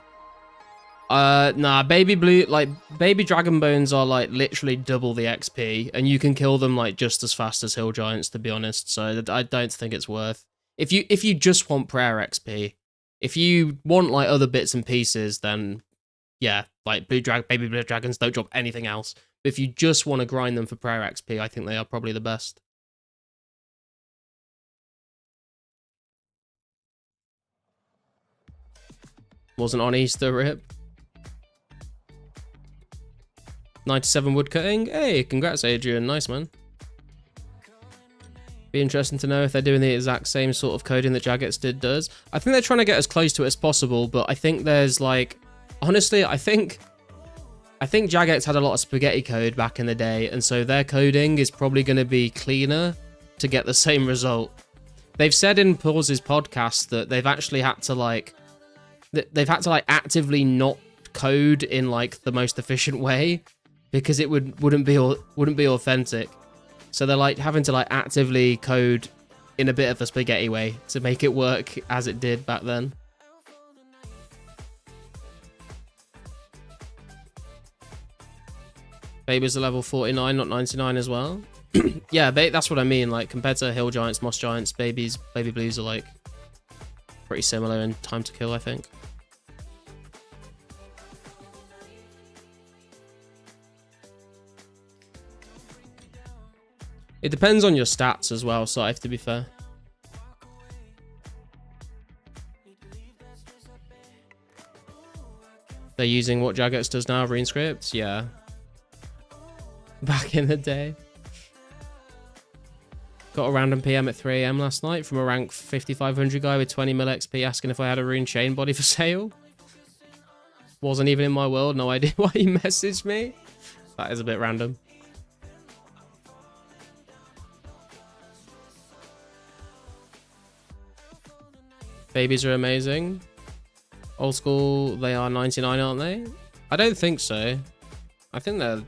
Nah, baby blue, like, baby dragon bones are, like, literally double the XP, and you can kill them, like, just as fast as hill giants, to be honest, so I don't think it's worth. If you just want prayer XP, if you want, like, other bits and pieces, then, yeah, like, baby blue dragons don't drop anything else. But if you just want to grind them for prayer XP, I think they are probably the best. Wasn't on Easter, rip. 97 woodcutting. Hey, congrats, Adrian. Nice, man. Be interesting to know if they're doing the exact same sort of coding that Jagex does. I think they're trying to get as close to it as possible, but I think there's like... Honestly, I think Jagex had a lot of spaghetti code back in the day, and so their coding is probably going to be cleaner to get the same result. They've said in Paul's podcast that they've actually had to like actively not code in like the most efficient way because it wouldn't be authentic. So they're like having to like actively code in a bit of a spaghetti way to make it work as it did back then. Baby's a level 49, not 99 as well. Yeah, that's what I mean. Like, compared to hill giants, moss giants, baby blues are like pretty similar in time to kill, I think. It depends on your stats as well, so I have to be fair. They're using what Jagex does now, rune scripts? Yeah. Back in the day. Got a random PM at 3 AM last night from a rank 5500 guy with 20 mil XP asking if I had a rune chain body for sale. Wasn't even in my world, no idea why he messaged me. That is a bit random. Babies are amazing. Old school, they are 99, aren't they? I don't think so. I think they're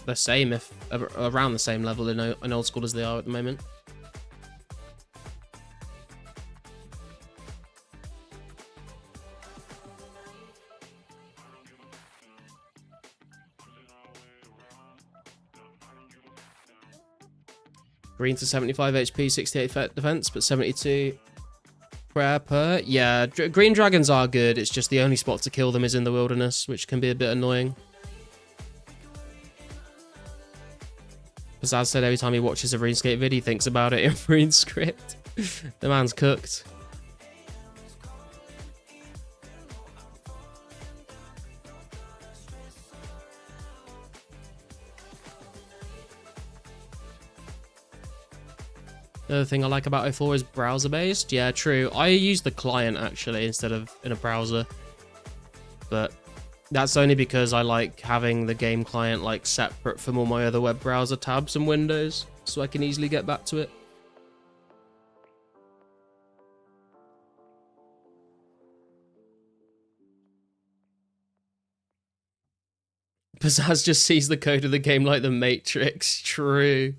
the same, if around the same level in old school as they are at the moment. Green to 75 HP, 68 defense, but 72 prayer per. Yeah, green dragons are good. It's just the only spot to kill them is in the wilderness, which can be a bit annoying. As said, every time he watches a RuneScape vid, he thinks about it in RuneScript. The man's cooked. The other thing I like about 04 is browser-based. Yeah, true. I use the client, actually, instead of in a browser. But that's only because I like having the game client, like, separate from all my other web browser tabs and windows, so I can easily get back to it. Pizzazz just sees the code of the game like the Matrix. True.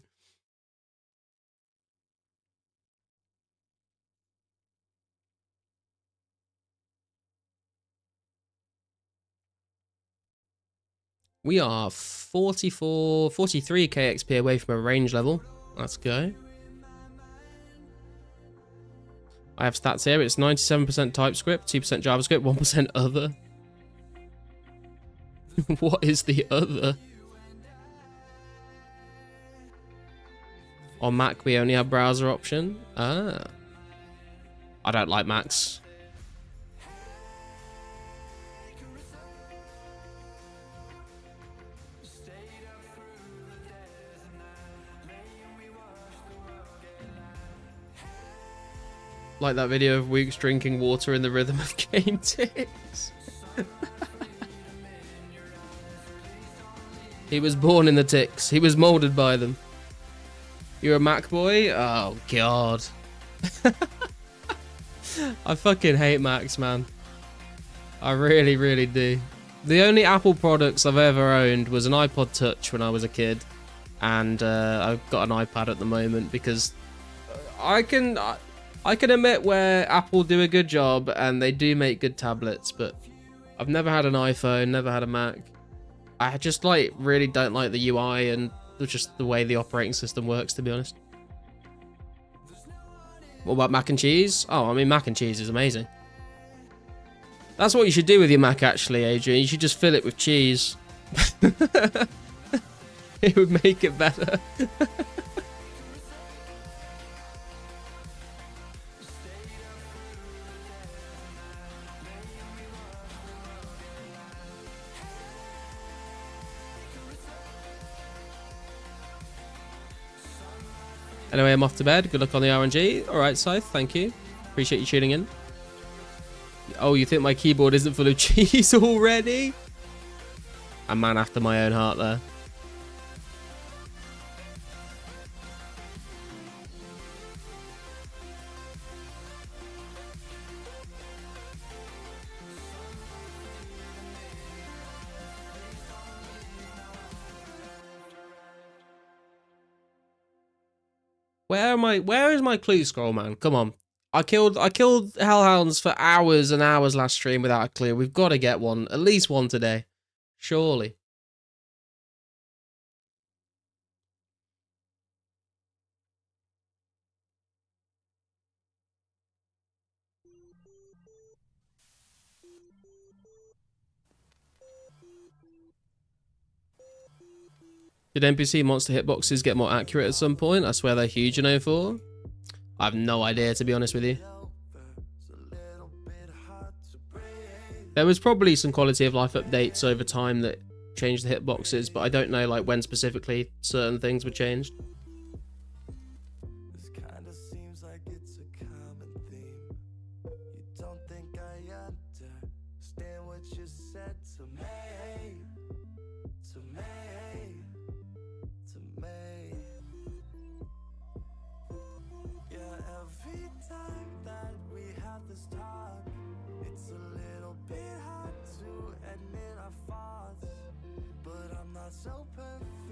We are 43k XP away from a range level. Let's go. I have stats here. It's 97% TypeScript, 2% JavaScript, 1% other. What is the other? On Mac, we only have browser option. Ah. I don't like Macs. Like that video of Weeks drinking water in the rhythm of game ticks. He was born in the ticks. He was molded by them. You're a Mac boy? Oh, God. I fucking hate Macs, man. I really, really do. The only Apple products I've ever owned was an iPod Touch when I was a kid. And I've got an iPad at the moment because I can admit where Apple do a good job and they do make good tablets, but I've never had an iPhone, never had a Mac. I just like really don't like the UI and just the way the operating system works, to be honest. What about mac and cheese? Oh, I mean, mac and cheese is amazing. That's what you should do with your Mac, actually, Adrian. You should just fill it with cheese. It would make it better. Anyway, I'm off to bed. Good luck on the RNG. All right, Scythe, thank you. Appreciate you tuning in. Oh, you think my keyboard isn't full of cheese already? A man after my own heart there. Where is my clue scroll, man? Come on. I killed Hellhounds for hours and hours last stream without a clue. We've got to get one. At least one today. Surely. Did NPC monster hitboxes get more accurate at some point? I swear they're huge in 04. I have no idea, to be honest with you. There was probably some quality of life updates over time that changed the hitboxes, but I don't know like when specifically certain things were changed. This kinda seems like it's a common theme. You don't think I understand what you said to me, to me, to me. Yeah, every time that we have this talk, it's a little bit hard to admit our faults, but I'm not so perfect.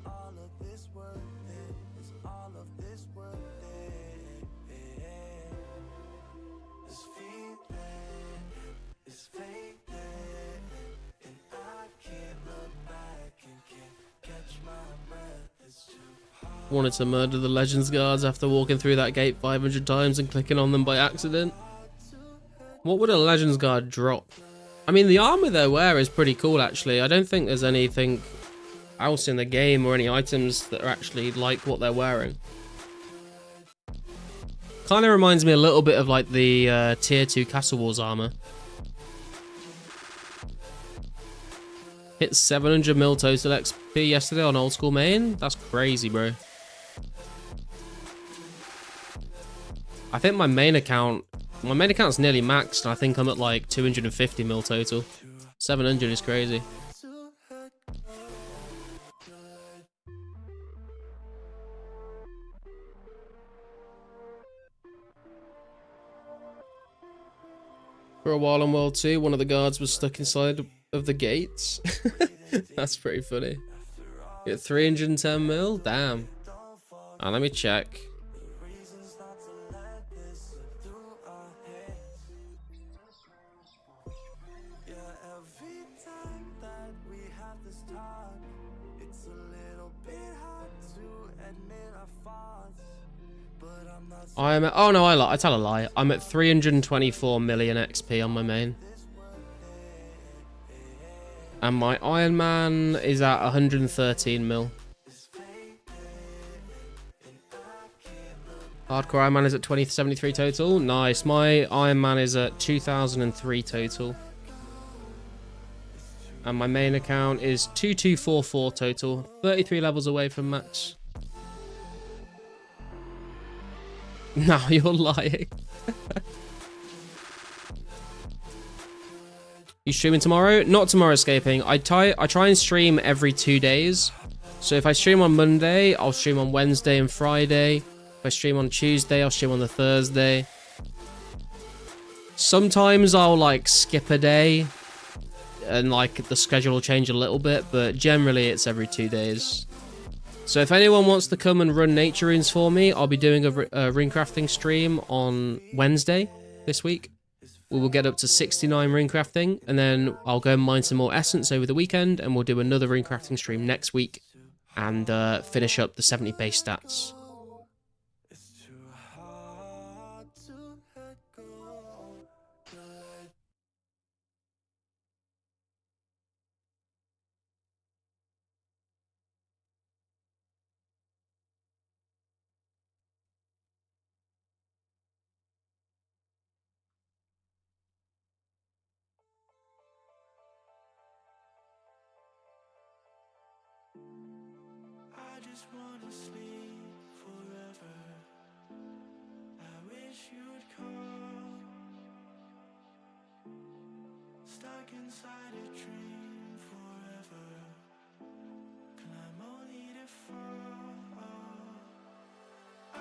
all of this worth it? Is all of this worth it? This feeling is fading, and I can't look back and can't catch my breath. It's too hard. Wanted to murder the Legends guards after walking through that gate 500 times and clicking on them by accident. What would a Legends guard drop? I mean, the armor they wear is pretty cool, actually. I don't think there's anything else in the game or any items that are actually like what they're wearing. Kind of reminds me a little bit of like the tier 2 Castle Wars armor. Hit 700 mil total XP yesterday on old school main. That's crazy, bro. I think my main account's nearly maxed. I think I'm at like 250 mil total. 700 is crazy. For a while on World 2, one of the guards was stuck inside of the gates. That's pretty funny. At 310 mil? Damn. Let me check. I'm at, oh no, I tell a lie. I'm at 324 million XP on my main. And my Iron Man is at 113 mil. Hardcore Iron Man is at 2073 total. Nice. My Iron Man is at 2003 total. And my main account is 2244 total. 33 levels away from max. No, you're lying. You streaming tomorrow? Not tomorrow, escaping. I try and stream every 2 days. So if I stream on Monday, I'll stream on Wednesday and Friday. If I stream on Tuesday, I'll stream on the Thursday. Sometimes I'll like skip a day and like the schedule will change a little bit, but generally it's every 2 days. So if anyone wants to come and run nature runes for me, I'll be doing a rune crafting stream on Wednesday this week. We will get up to 69 rune crafting, and then I'll go and mine some more essence over the weekend, and we'll do another rune crafting stream next week and finish up the 70 base stats. I just wanna sleep forever. I wish you'd call. Stuck inside a dream forever. Climb only to fall. I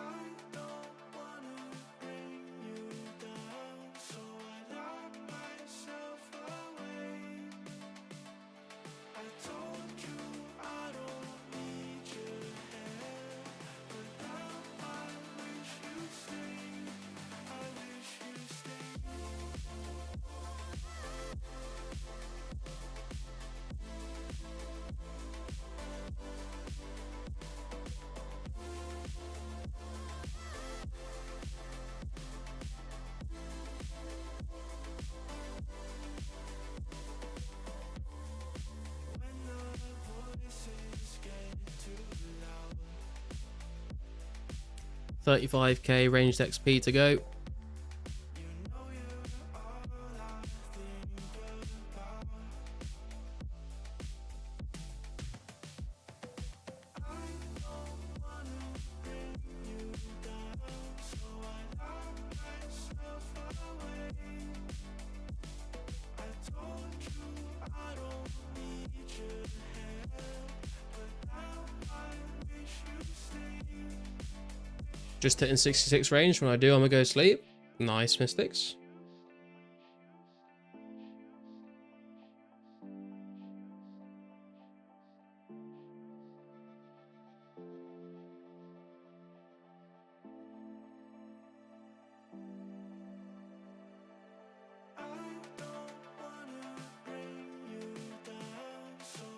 don't wanna bring you down, so I lock myself away. I told you I don't need your help, but now I wish you'd stay. I wish you'd stay. When the voices get too loud. 35k ranged XP to go. You know you're all I think about. I don't wanna bring you down, so I lock myself away. I told you I don't need your help, but now I wish you'd stay. Just hitting 66 range. When I do, I'm gonna go to sleep. Nice, Mystics.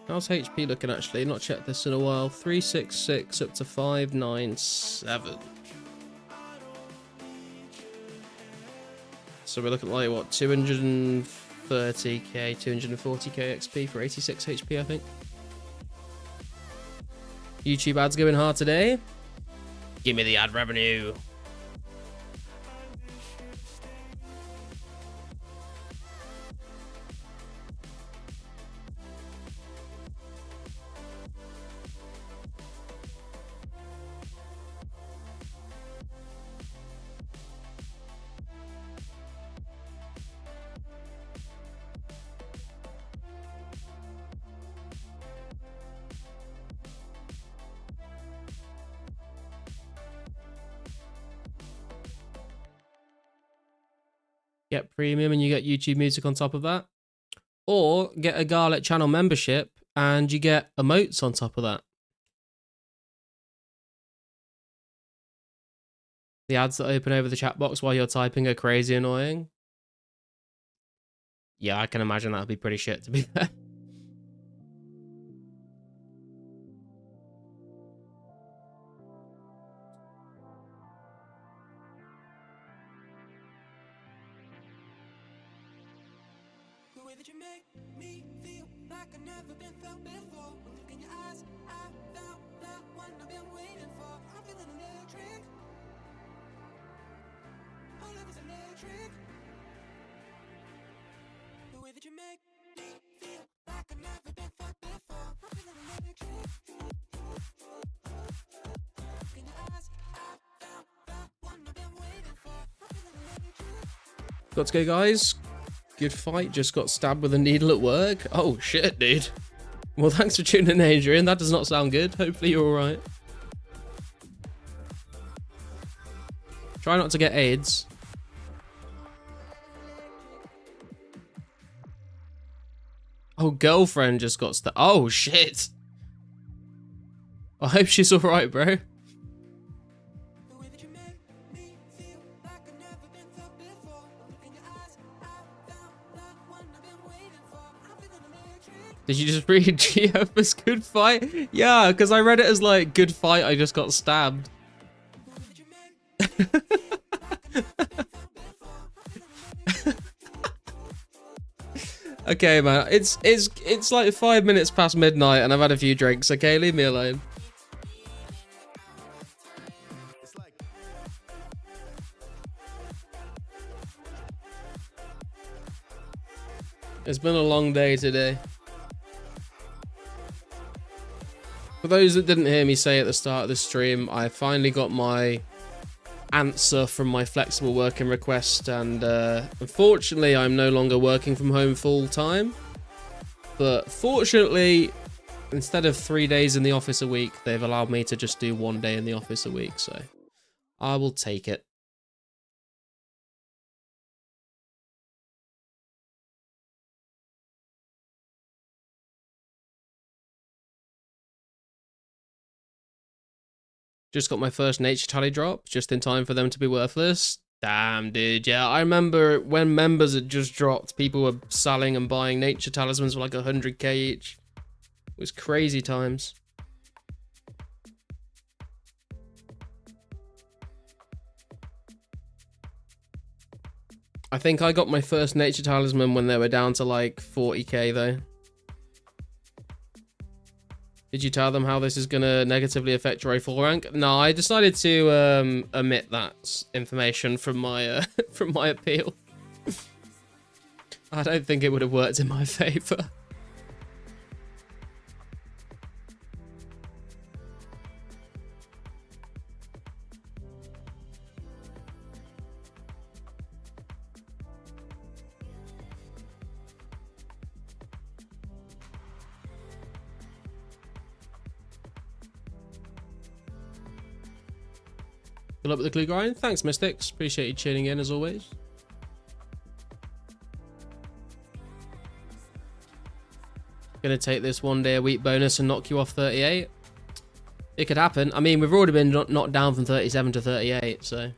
How's HP looking actually? Not checked this in a while. 366 up to 597. So we're looking at like what, 230k, 240k XP for 86 HP, I think. YouTube ads going hard today. Give me the ad revenue. Get premium and you get YouTube music on top of that. Or get a Garlic channel membership and you get emotes on top of that. The ads that open over the chat box while you're typing are crazy annoying. Yeah, I can imagine that would be pretty shit, to be fair. Got to go, guys. Good fight. Just got stabbed with a needle at work. Oh, shit, dude. Well, thanks for tuning in, Adrian. That does not sound good. Hopefully you're alright. Try not to get AIDS. Oh, girlfriend just got stabbed. Oh, shit. I hope she's alright, bro. Did you just read Geo as good fight? Yeah, because I read it as like good fight, I just got stabbed. Okay, man. It's like 5 minutes past midnight and I've had a few drinks, okay? Leave me alone. It's been a long day today. For those that didn't hear me say at the start of the stream, I finally got my answer from my flexible working request, and unfortunately I'm no longer working from home full time. But fortunately, instead of 3 days in the office a week, they've allowed me to just do 1 day in the office a week, so I will take it. Just got my first nature tally drop, just in time for them to be worthless. Damn, dude. Yeah, I remember when members had just dropped, people were selling and buying nature talismans for like 100k each. It was crazy times. I think I got my first nature talisman when they were down to like 40k though. Did you tell them how this is going to negatively affect your A4 rank? No, I decided to omit that information from my from my appeal. I don't think it would have worked in my favour. Good luck with the clue grind. Thanks, Mystics. Appreciate you tuning in as always. Gonna take this 1 day a week bonus and knock you off 38. It could happen. I mean, we've already been knocked down from 37 to 38, so.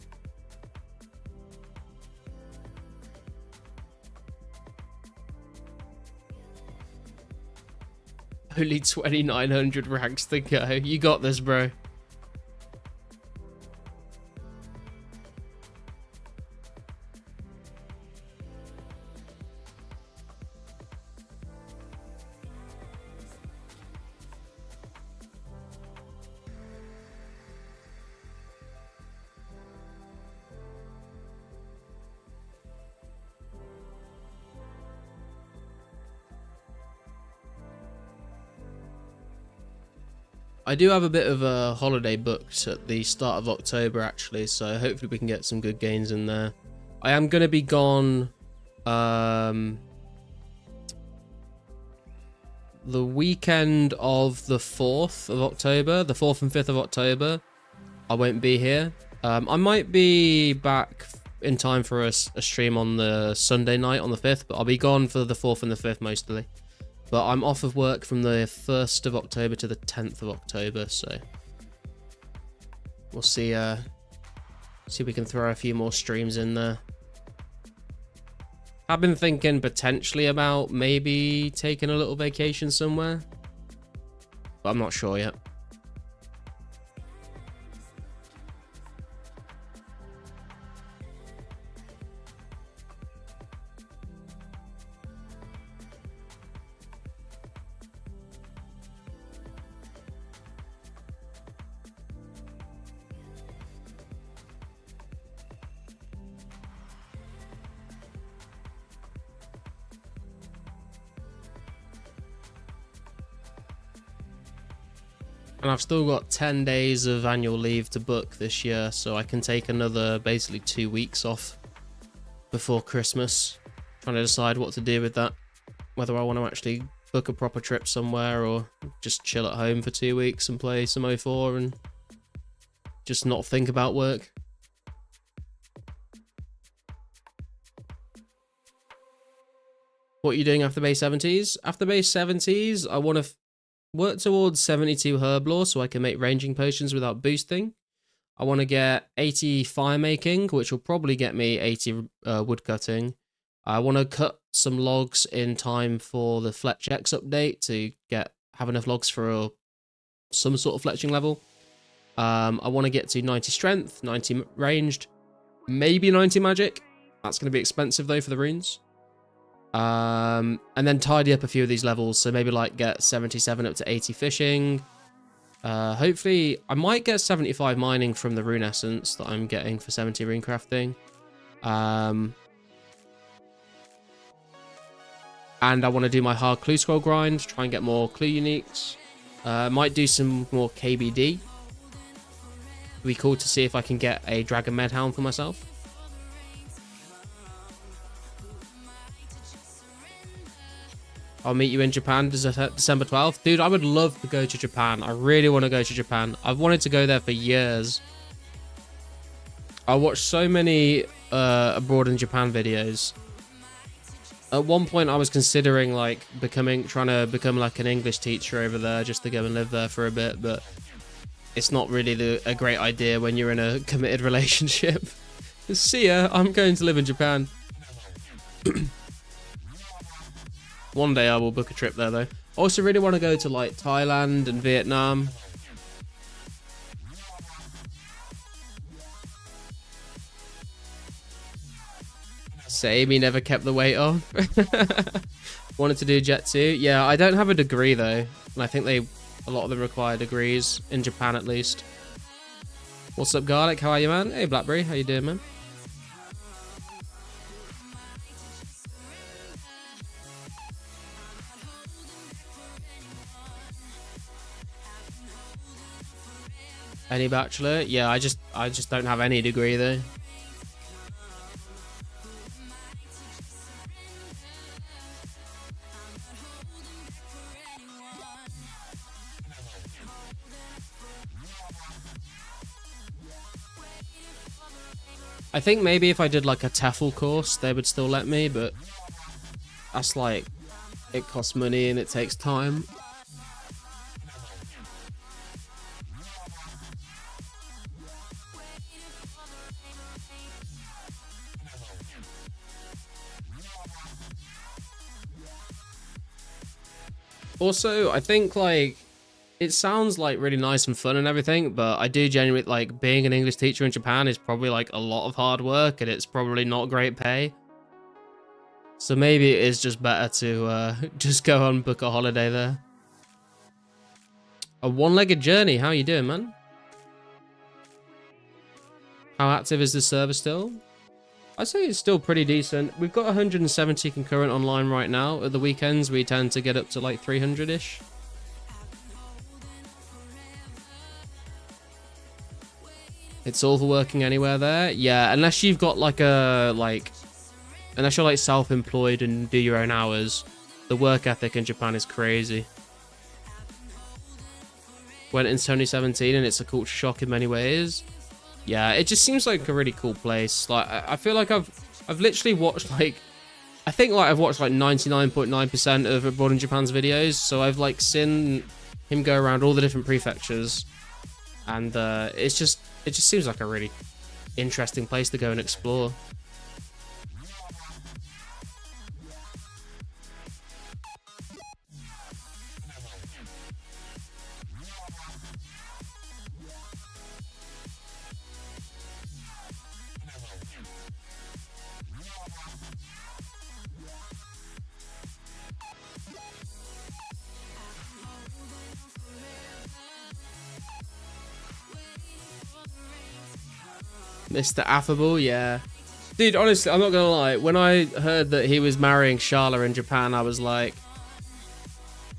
Only 2,900 ranks to go. You got this, bro. I do have a bit of a holiday booked at the start of October, actually, so hopefully we can get some good gains in there. I am going to be gone the weekend of the 4th of October, the 4th and 5th of October. I won't be here. I might be back in time for a stream on the Sunday night on the 5th, but I'll be gone for the 4th and the 5th mostly. But I'm off of work from the 1st of October to the 10th of October, so we'll see if we can throw a few more streams in there. I've been thinking potentially about maybe taking a little vacation somewhere, but I'm not sure yet. And I've still got 10 days of annual leave to book this year, so I can take another basically 2 weeks off before Christmas. Trying to decide what to do with that. Whether I want to actually book a proper trip somewhere or just chill at home for 2 weeks and play some 04 and just not think about work. What are you doing after base 70s? After base 70s, I want to work towards 72 herb lore so I can make ranging potions without boosting. I want to get 80 fire making, which will probably get me 80 wood cutting. I want to cut some logs in time for the Fletch X update to have enough logs for some sort of fletching level. I want to get to 90 strength, 90 ranged, maybe 90 magic. That's going to be expensive though for the runes. And then tidy up a few of these levels, so maybe like get 77 up to 80 fishing. Hopefully I might get 75 mining from the rune essence that I'm getting for 70 rune crafting. And I want to do my hard clue scroll grind, try and get more clue uniques. Might do some more KBD. It'd be cool to see if I can get a dragon medhound for myself. I'll meet you in Japan December 12th. Dude, I would love to go to Japan. I really want to go to Japan. I've wanted to go there for years. I watched so many abroad in Japan videos. At one point, I was considering like trying to become like an English teacher over there just to go and live there for a bit, but it's not really a great idea when you're in a committed relationship. See ya, I'm going to live in Japan. One day I will book a trip there though. I also really want to go to like Thailand and Vietnam. Same, he never kept the weight on. Wanted to do Jet 2. Yeah, I don't have a degree though. And I think a lot of them require degrees, in Japan at least. What's up, Garlic? How are you, man? Hey, Blackberry. How you doing, man? Any bachelor? Yeah, I just don't have any degree though. I think maybe if I did like a TEFL course, they would still let me, but that's like, it costs money and it takes time. Also, I think like it sounds like really nice and fun and everything, but I do genuinely like being an English teacher in Japan is probably like a lot of hard work and it's probably not great pay. So maybe it is just better to just go and book a holiday there. A one-legged journey. How you doing, man? How active is the server still? I'd say it's still pretty decent. We've got 170 concurrent online right now. At the weekends, we tend to get up to like 300-ish. It's all for working anywhere there. Yeah, unless you've got like unless you're like self-employed and do your own hours, the work ethic in Japan is crazy. Went in 2017 and it's a culture shock in many ways. Yeah, it just seems like a really cool place. Like I feel like I've literally watched like I've watched like 99.9% of Abroad in Japan's videos, so I've like seen him go around all the different prefectures, and it just seems like a really interesting place to go and explore. Mr. Affable, yeah. Dude, honestly, I'm not gonna lie. When I heard that he was marrying Sharla in Japan, I was like,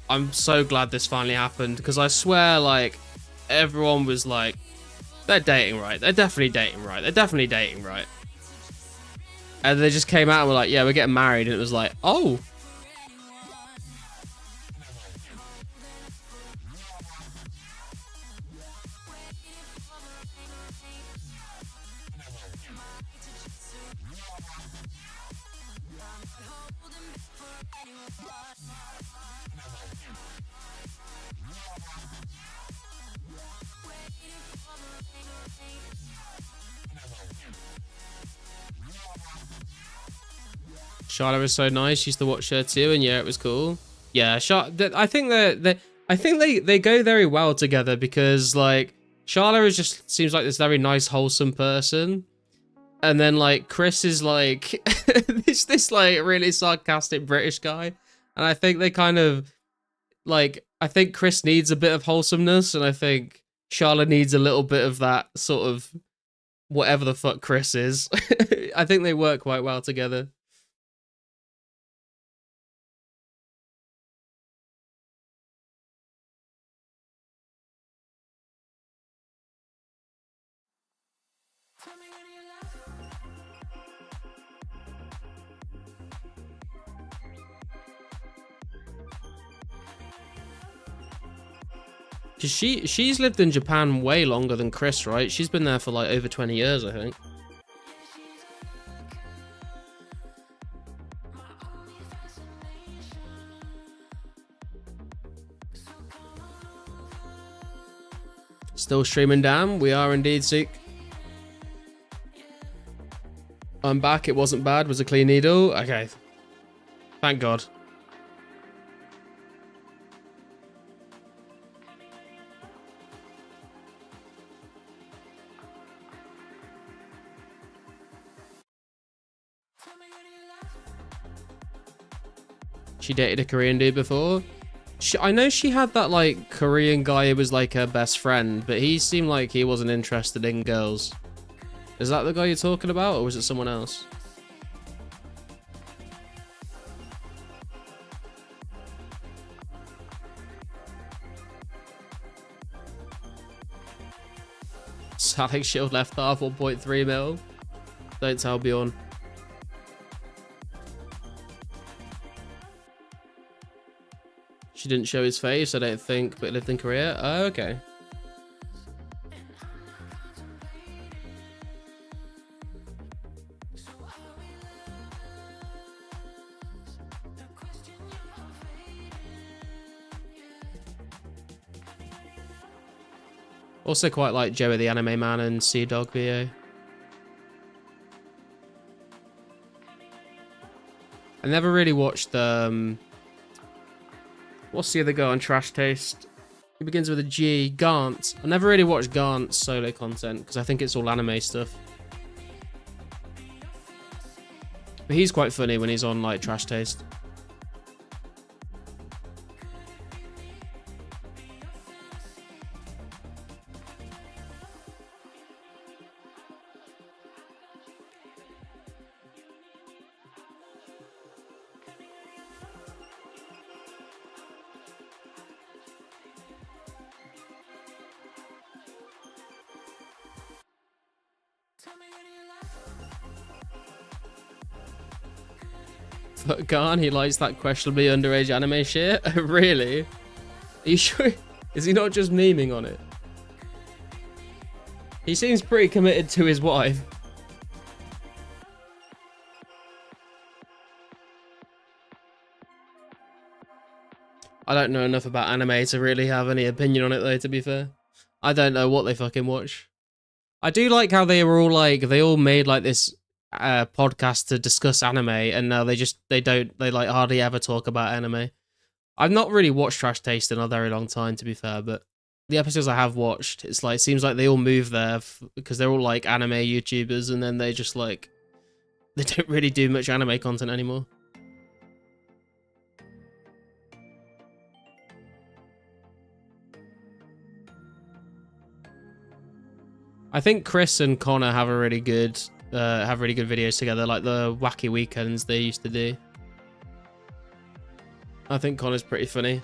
I'm so glad this finally happened. Because I swear, like, everyone was like, they're dating, right? They're definitely dating, right? They're definitely dating, right? And they just came out and were like, yeah, we're getting married. And it was like, oh. Charlotte was so nice. Used to watch her too, and yeah, it was cool. Yeah, I think they go very well together because like Charlotte is just seems like this very nice, wholesome person, and then like Chris is like this like really sarcastic British guy, and I think they kind of like I think Chris needs a bit of wholesomeness, and I think Charlotte needs a little bit of that sort of whatever the fuck Chris is. I think they work quite well together. Cause she's lived in Japan way longer than Chris, right? She's been there for like over 20 years, I think. Still streaming, damn. We are indeed, Seek. I'm back. It wasn't bad. Was a clean needle. Okay. Thank God. She dated a Korean dude before. I know she had that like Korean guy who was like her best friend, but he seemed like he wasn't interested in girls. Is that the guy you're talking about, or was it someone else? Sonic Shield left half 1.3 mil. Don't tell Bjorn. She didn't show his face, I don't think, but lived in Korea. Oh, okay. Also quite like Joey the Anime Man and Sea Dog VO. I never really watched the... What's the other guy on Trash Taste? He begins with a G. Gant. I never really watched Gant's solo content because I think it's all anime stuff. But he's quite funny when he's on like Trash Taste. Fuck Garn, he likes that questionably underage anime shit? Really? Are you sure? Is he not just memeing on it? He seems pretty committed to his wife. I don't know enough about anime to really have any opinion on it though, to be fair. I don't know what they fucking watch. I do like how they were all like, they all made like this podcast to discuss anime, and now they like hardly ever talk about anime. I've not really watched Trash Taste in a very long time, to be fair, but the episodes I have watched, it's like, seems like they all move there because they're all like anime YouTubers, and then they just like, they don't really do much anime content anymore. I think Chris and Connor have a really good videos together, like the wacky weekends they used to do. I think Connor's pretty funny.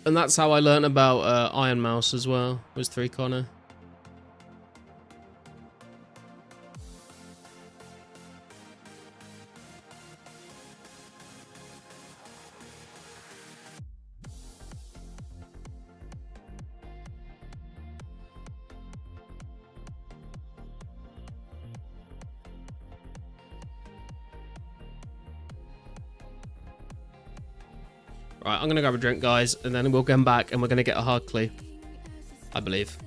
And that's how I learned about Iron Mouse as well, was through Connor. Right, I'm gonna grab a drink, guys, and then we'll come back and we're gonna get a hard clue, I believe.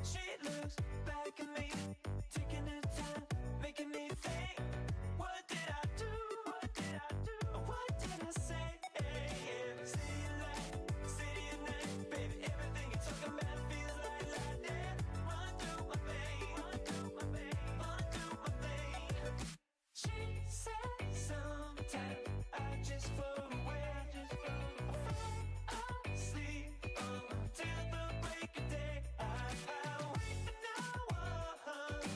She looks back at me, taking her time, making me think. What did I do? What did I do? What did I say? City of light, city of night, baby, everything you're talking about feels like lightning. Run through my veins, run through my veins, run through my veins. She said sometimes I just float away, I fall asleep until the break of day. I wait for no one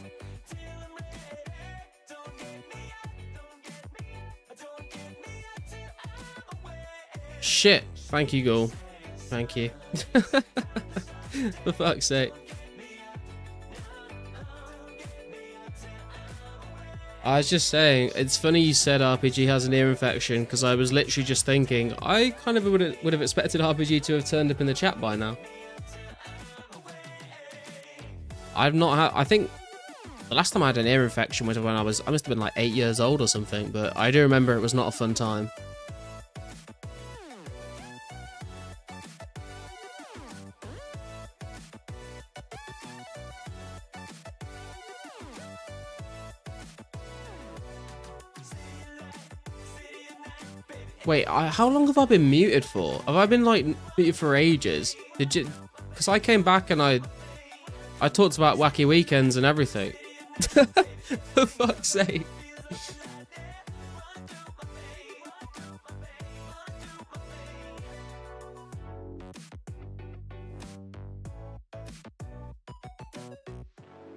till I'm ready. Don't get me up, don't get me up, don't get me up till I'm away. Shit. Thank you, Ghoul. Thank you. For fuck's sake. I was just saying, it's funny you said RPG has an ear infection, because I was literally just thinking, I kind of would have expected RPG to have turned up in the chat by now. I've not had, I think the last time I had an ear infection was when I must have been like 8 years old or something, but I do remember it was not a fun time. Wait, how long have I been muted for? Have I been like muted for ages? Did you? Because I came back and I talked about wacky weekends and everything. For fuck's sake.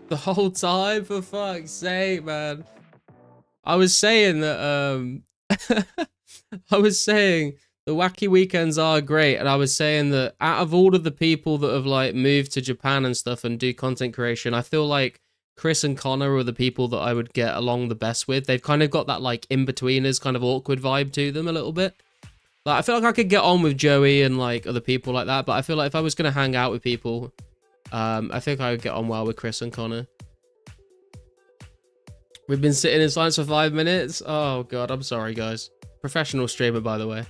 The whole time, for fuck's sake, man. I was saying that I was saying the wacky weekends are great, and I was saying that out of all of the people that have like moved to Japan and stuff and do content creation, I feel like Chris and Connor are the people that I would get along the best with. They've kind of got that like in-betweeners kind of awkward vibe to them a little bit. Like I feel like I could get on with Joey and like other people like that, but I feel like if I was gonna hang out with people, I think I would get on well with Chris and Connor. We've been sitting in silence for 5 minutes. Oh god, I'm sorry guys. Professional streamer, by the way.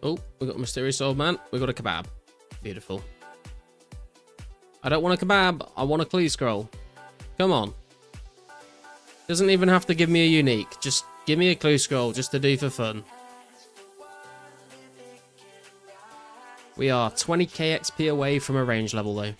Oh, we got a mysterious old man. We got a kebab. Beautiful. I don't want a kebab. I want a clue scroll. Come on. Doesn't even have to give me a unique. Just give me a clue scroll just to do for fun. We are 20k XP away from a range level though.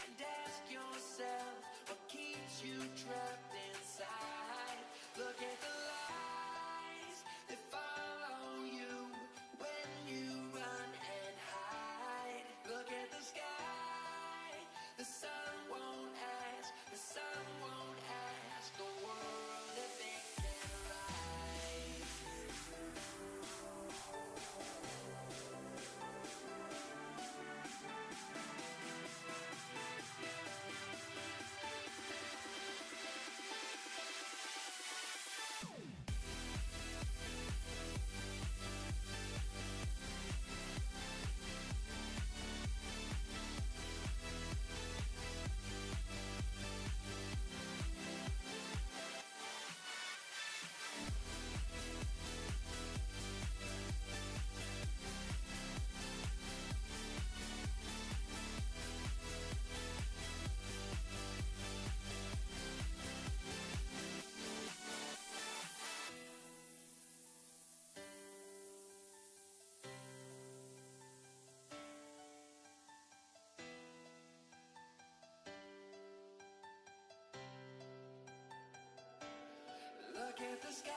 Look at the sky,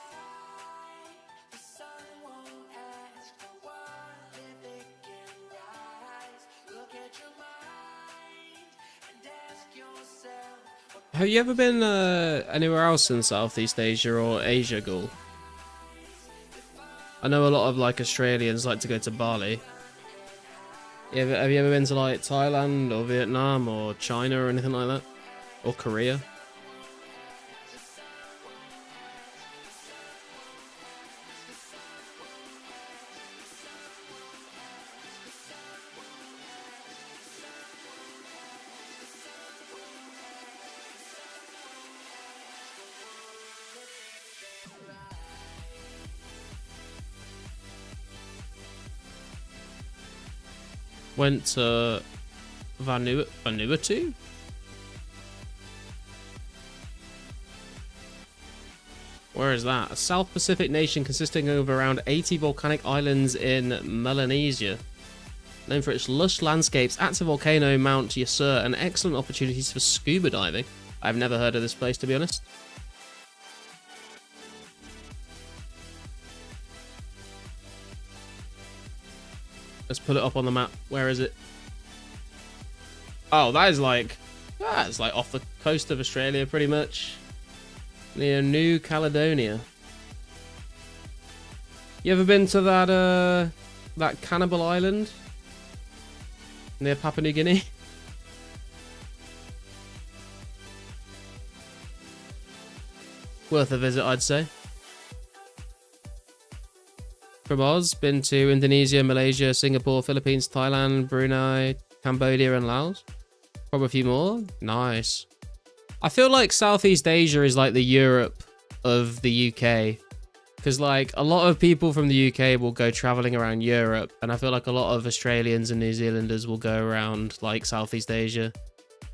the sun won't ask for what if it can rise. Look at your mind and ask yourself. Have you ever been anywhere else in Southeast Asia or Asia, Ghoul? I know a lot of like Australians like to go to Bali. Have you ever been to like Thailand or Vietnam or China or anything like that? Or Korea? Went to Vanuatu? Where is that? A South Pacific nation consisting of around 80 volcanic islands in Melanesia. Known for its lush landscapes, active volcano Mount Yasur, and excellent opportunities for scuba diving. I've never heard of this place, to be honest. Let's put it up on the map. Where is it? Oh, that's like off the coast of Australia, pretty much. Near New Caledonia. You ever been to that cannibal island near Papua New Guinea? Worth a visit, I'd say. From Oz, been to Indonesia, Malaysia, Singapore, Philippines, Thailand, Brunei, Cambodia, and Laos. Probably a few more. Nice. I feel like Southeast Asia is like the Europe of the UK. Because like a lot of people from the UK will go traveling around Europe. And I feel like a lot of Australians and New Zealanders will go around like Southeast Asia.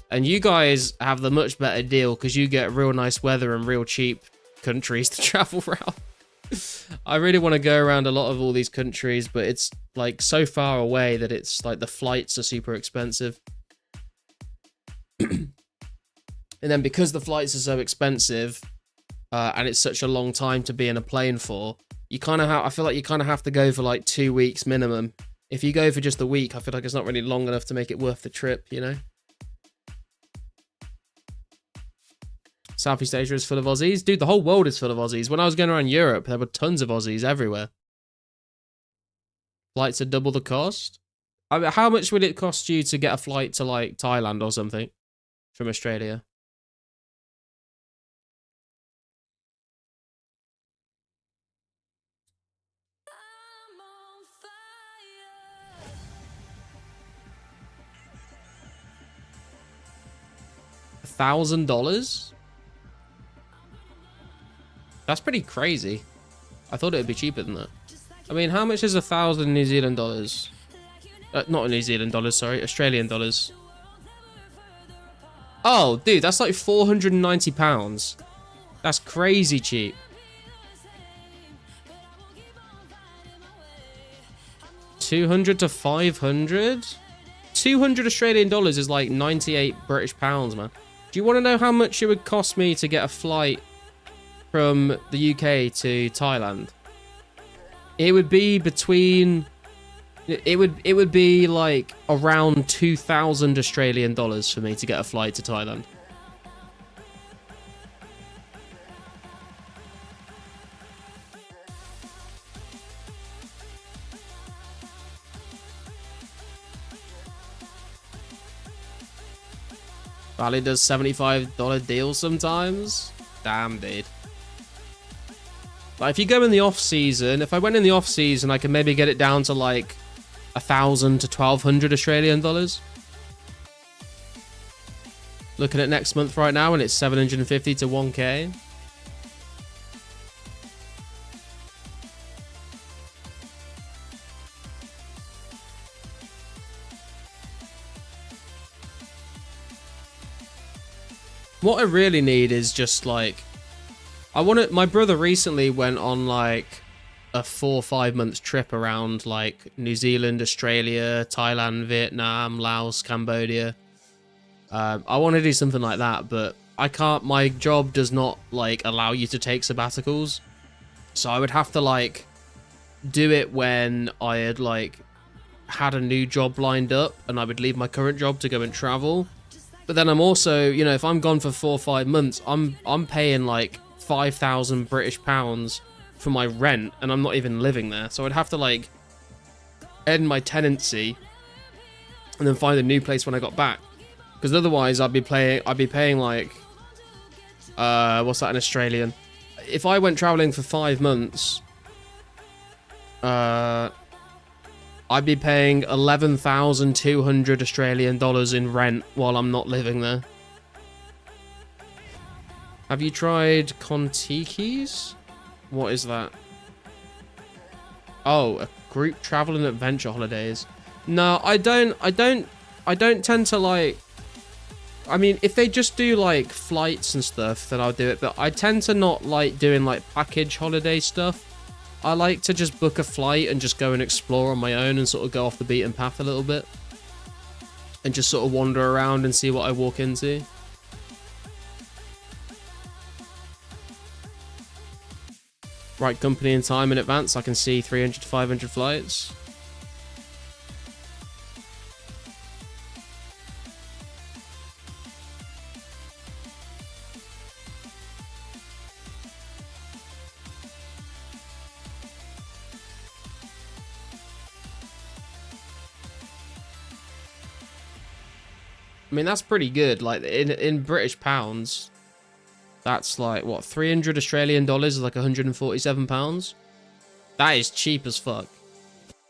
And you guys have the much better deal because you get real nice weather and real cheap countries to travel around. I really want to go around a lot of all these countries, but it's like so far away that it's like the flights are super expensive. And then because the flights are so expensive, and it's such a long time to be in a plane for, you kind of I feel like you kind of have to go for like 2 weeks minimum. If you go for just a week, I feel like it's not really long enough to make it worth the trip, you know? Southeast Asia is full of Aussies. Dude, the whole world is full of Aussies. When I was going around Europe, there were tons of Aussies everywhere. Flights are double the cost. I mean, how much would it cost you to get a flight to like Thailand or something from Australia? $1,000? That's pretty crazy. I thought it would be cheaper than that. I mean, how much is 1,000 New Zealand dollars? Not New Zealand dollars, sorry, Australian dollars. Oh, dude, that's like £490. That's crazy cheap. $200 to $500? 200 Australian dollars is like 98 British pounds, man. Do you want to know how much it would cost me to get a flight from the UK to Thailand? It would be between... It would be like around 2,000 Australian dollars for me to get a flight to Thailand. Bali does $75 deals sometimes. Damn, dude. Like, if you go in the off season, if I went in the off season, I could maybe get it down to like 1,000 to 1,200 Australian dollars. Looking at next month right now, and it's 750 to 1K. What I really need is just like, my brother recently went on like a 4 or 5 months trip around like New Zealand, Australia, Thailand, Vietnam, Laos, Cambodia. I want to do something like that, but I can't, my job does not like allow you to take sabbaticals. So I would have to like do it when I had like had a new job lined up and I would leave my current job to go and travel. But then I'm also, you know, if I'm gone for 4 or 5 months, I'm paying like 5,000 British pounds for my rent, and I'm not even living there. So I'd have to like end my tenancy and then find a new place when I got back. Because otherwise I'd be paying like what's that in Australian? If I went traveling for 5 months, I'd be paying 11,200 Australian dollars in rent while I'm not living there. Have you tried Contikis? What is that? Oh, a group travel and adventure holidays. No, I don't tend to like... I mean, if they just do like flights and stuff, then I'll do it. But I tend to not like doing like package holiday stuff. I like to just book a flight and just go and explore on my own and sort of go off the beaten path a little bit. And just sort of wander around and see what I walk into. Right company and time in advance, I can see 300 to 500 flights. I mean, that's pretty good. Like, in British pounds, that's like, what, 300 Australian dollars is like 147 pounds? That is cheap as fuck.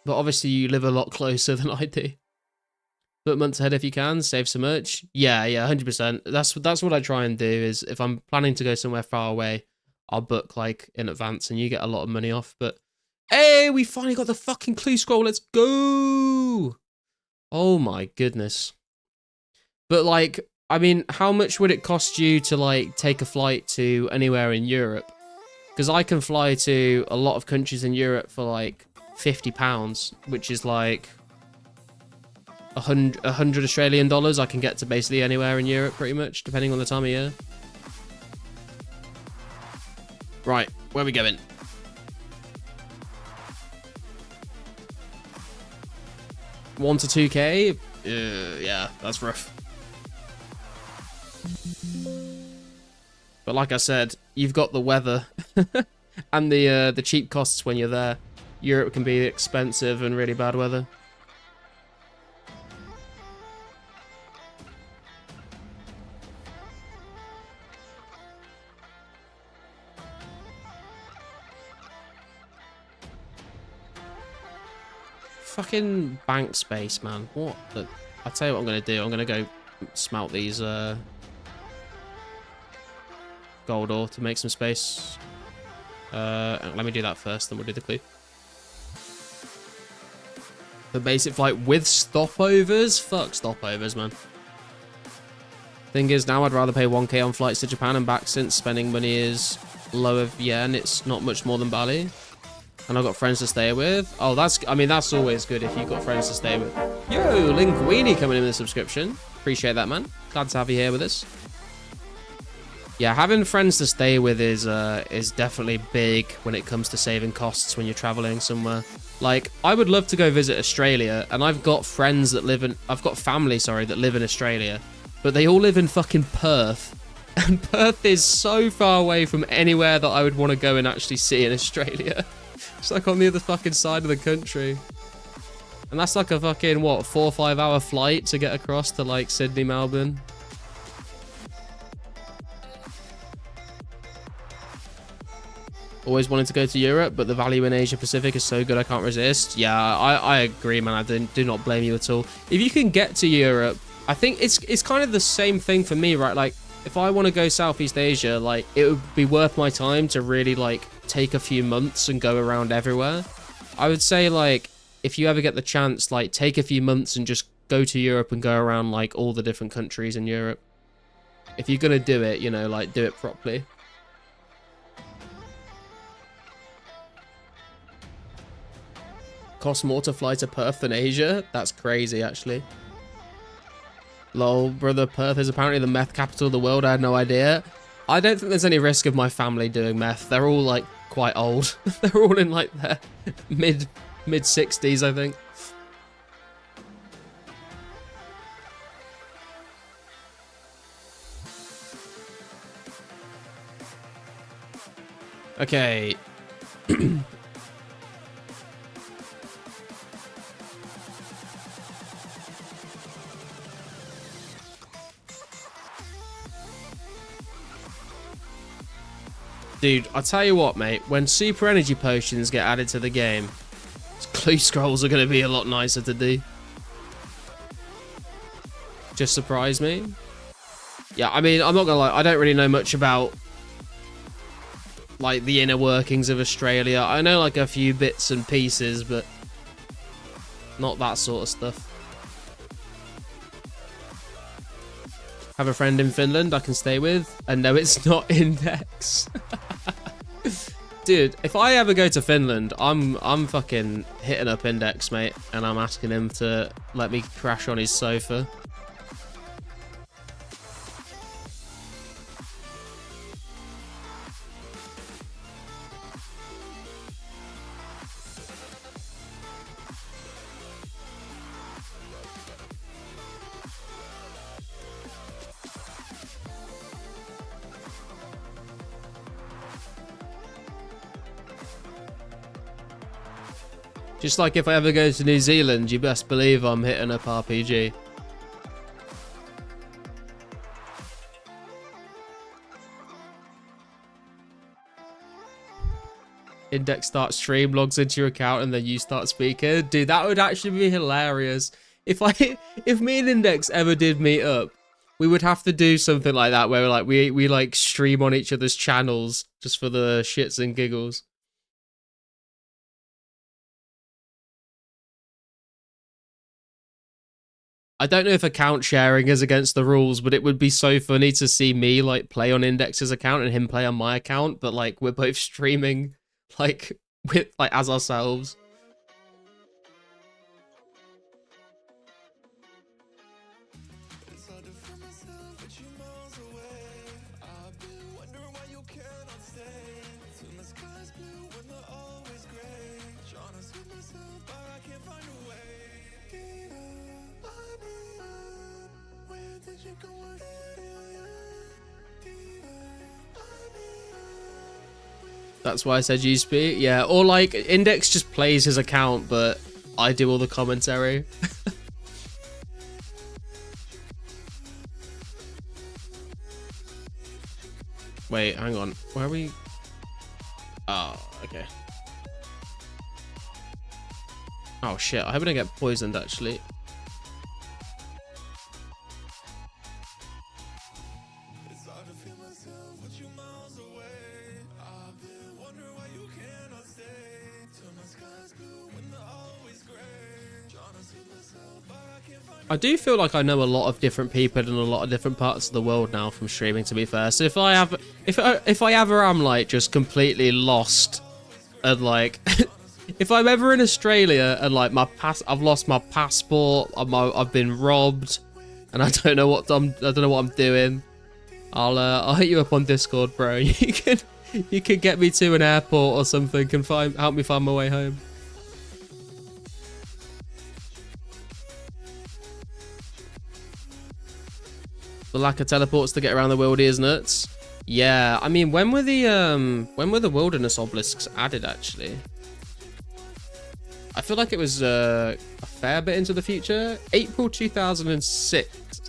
But obviously, you live a lot closer than I do. Book months ahead if you can, save some much. Yeah, 100%. That's what I try and do, is if I'm planning to go somewhere far away, I'll book, like, in advance, and you get a lot of money off. But, hey, we finally got the fucking clue scroll. Let's go! Oh, my goodness. But, like, I mean, how much would it cost you to, like, take a flight to anywhere in Europe? Because I can fly to a lot of countries in Europe for, like, £50, which is, like, 100 Australian dollars. I can get to basically anywhere in Europe, pretty much, depending on the time of year. Right, where are we going? $1 to 2K? Yeah, that's rough. But like I said, you've got the weather and the cheap costs when you're there. Europe can be expensive and really bad weather. Fucking bank space, man. What the... I'll tell you what I'm going to do. I'm going to go smelt these gold ore to make some space. Let me do that first, then we'll do the clue. The basic flight with stopovers? Fuck stopovers, man. Thing is, now I'd rather pay 1K on flights to Japan and back, since spending money is lower yen. It's not much more than Bali. And I've got friends to stay with. Oh, I mean, that's always good if you've got friends to stay with. Yo, Linguini coming in with a subscription. Appreciate that, man. Glad to have you here with us. Yeah, having friends to stay with is definitely big when it comes to saving costs when you're traveling somewhere. Like, I would love to go visit Australia, and I've got friends that live in... I've got family, sorry, that live in Australia. But they all live in fucking Perth. And Perth is so far away from anywhere that I would want to go and actually see in Australia. It's like on the other fucking side of the country. And that's like a fucking, what, 4 or 5 hour flight to get across to, like, Sydney, Melbourne. Always wanted to go to Europe, but the value in Asia Pacific is so good I can't resist. Yeah, I agree, man. I do not blame you at all. If you can get to Europe, I think it's kind of the same thing for me, right? Like, if I want to go Southeast Asia, like, it would be worth my time to really, like, take a few months and go around everywhere. I would say, like, if you ever get the chance, like, take a few months and just go to Europe and go around, like, all the different countries in Europe. If you're gonna do it, you know, like, do it properly. Costs more to fly to Perth than Asia? That's crazy, actually. Lol, brother, Perth is apparently the meth capital of the world. I had no idea. I don't think there's any risk of my family doing meth. They're all, like, quite old. They're all in, like, their mid-60s, I think. Okay. Dude, I tell you what, mate. When super energy potions get added to the game, clue scrolls are going to be a lot nicer to do. Just surprised me. Yeah, I mean, I'm not going to lie. I don't really know much about, like, the inner workings of Australia. I know, like, a few bits and pieces, but not that sort of stuff. Have a friend in Finland I can stay with, and no, it's not Index. Dude, if I ever go to Finland, I'm fucking hitting up Index, mate, and I'm asking him to let me crash on his sofa. Just like if I ever go to New Zealand, you best believe I'm hitting up RPG. Index starts stream, logs into your account, and then you start speaking. Dude, that would actually be hilarious. If me and Index ever did meet up, we would have to do something like that where like we like stream on each other's channels just for the shits and giggles. I don't know if account sharing is against the rules, but it would be so funny to see me like play on Index's account and him play on my account, but like we're both streaming like with like as ourselves. It's hard to find myself, but you miles away. I've been wondering why you cannot stay. Till my sky's blue when they're always gray. Trying to sweep myself, but I can't find a way. Where did you go? That's why I said USP. Yeah, or like Index just plays his account, but I do all the commentary. Wait, hang on. Where are we? Oh, okay. Oh shit, I hope I don't get poisoned actually. It's hard to feel myself, but you miles away. I've been wondering why you cannot stay. Till my sky's blue when they're always gray. Trying to sweep myself, but I can't find I do feel like I know a lot of different people in a lot of different parts of the world now from streaming, to be fair. So if I ever am like just completely lost and like if I'm ever in Australia and like I've lost my passport, I've been robbed, and I don't know what I'm doing, I'll hit you up on Discord, bro. You can get me to an airport or something and help me find my way home. The lack of teleports to get around the worldy is nuts. Yeah, I mean, when were the wilderness obelisks added actually? I feel like it was a fair bit into the future. April 2006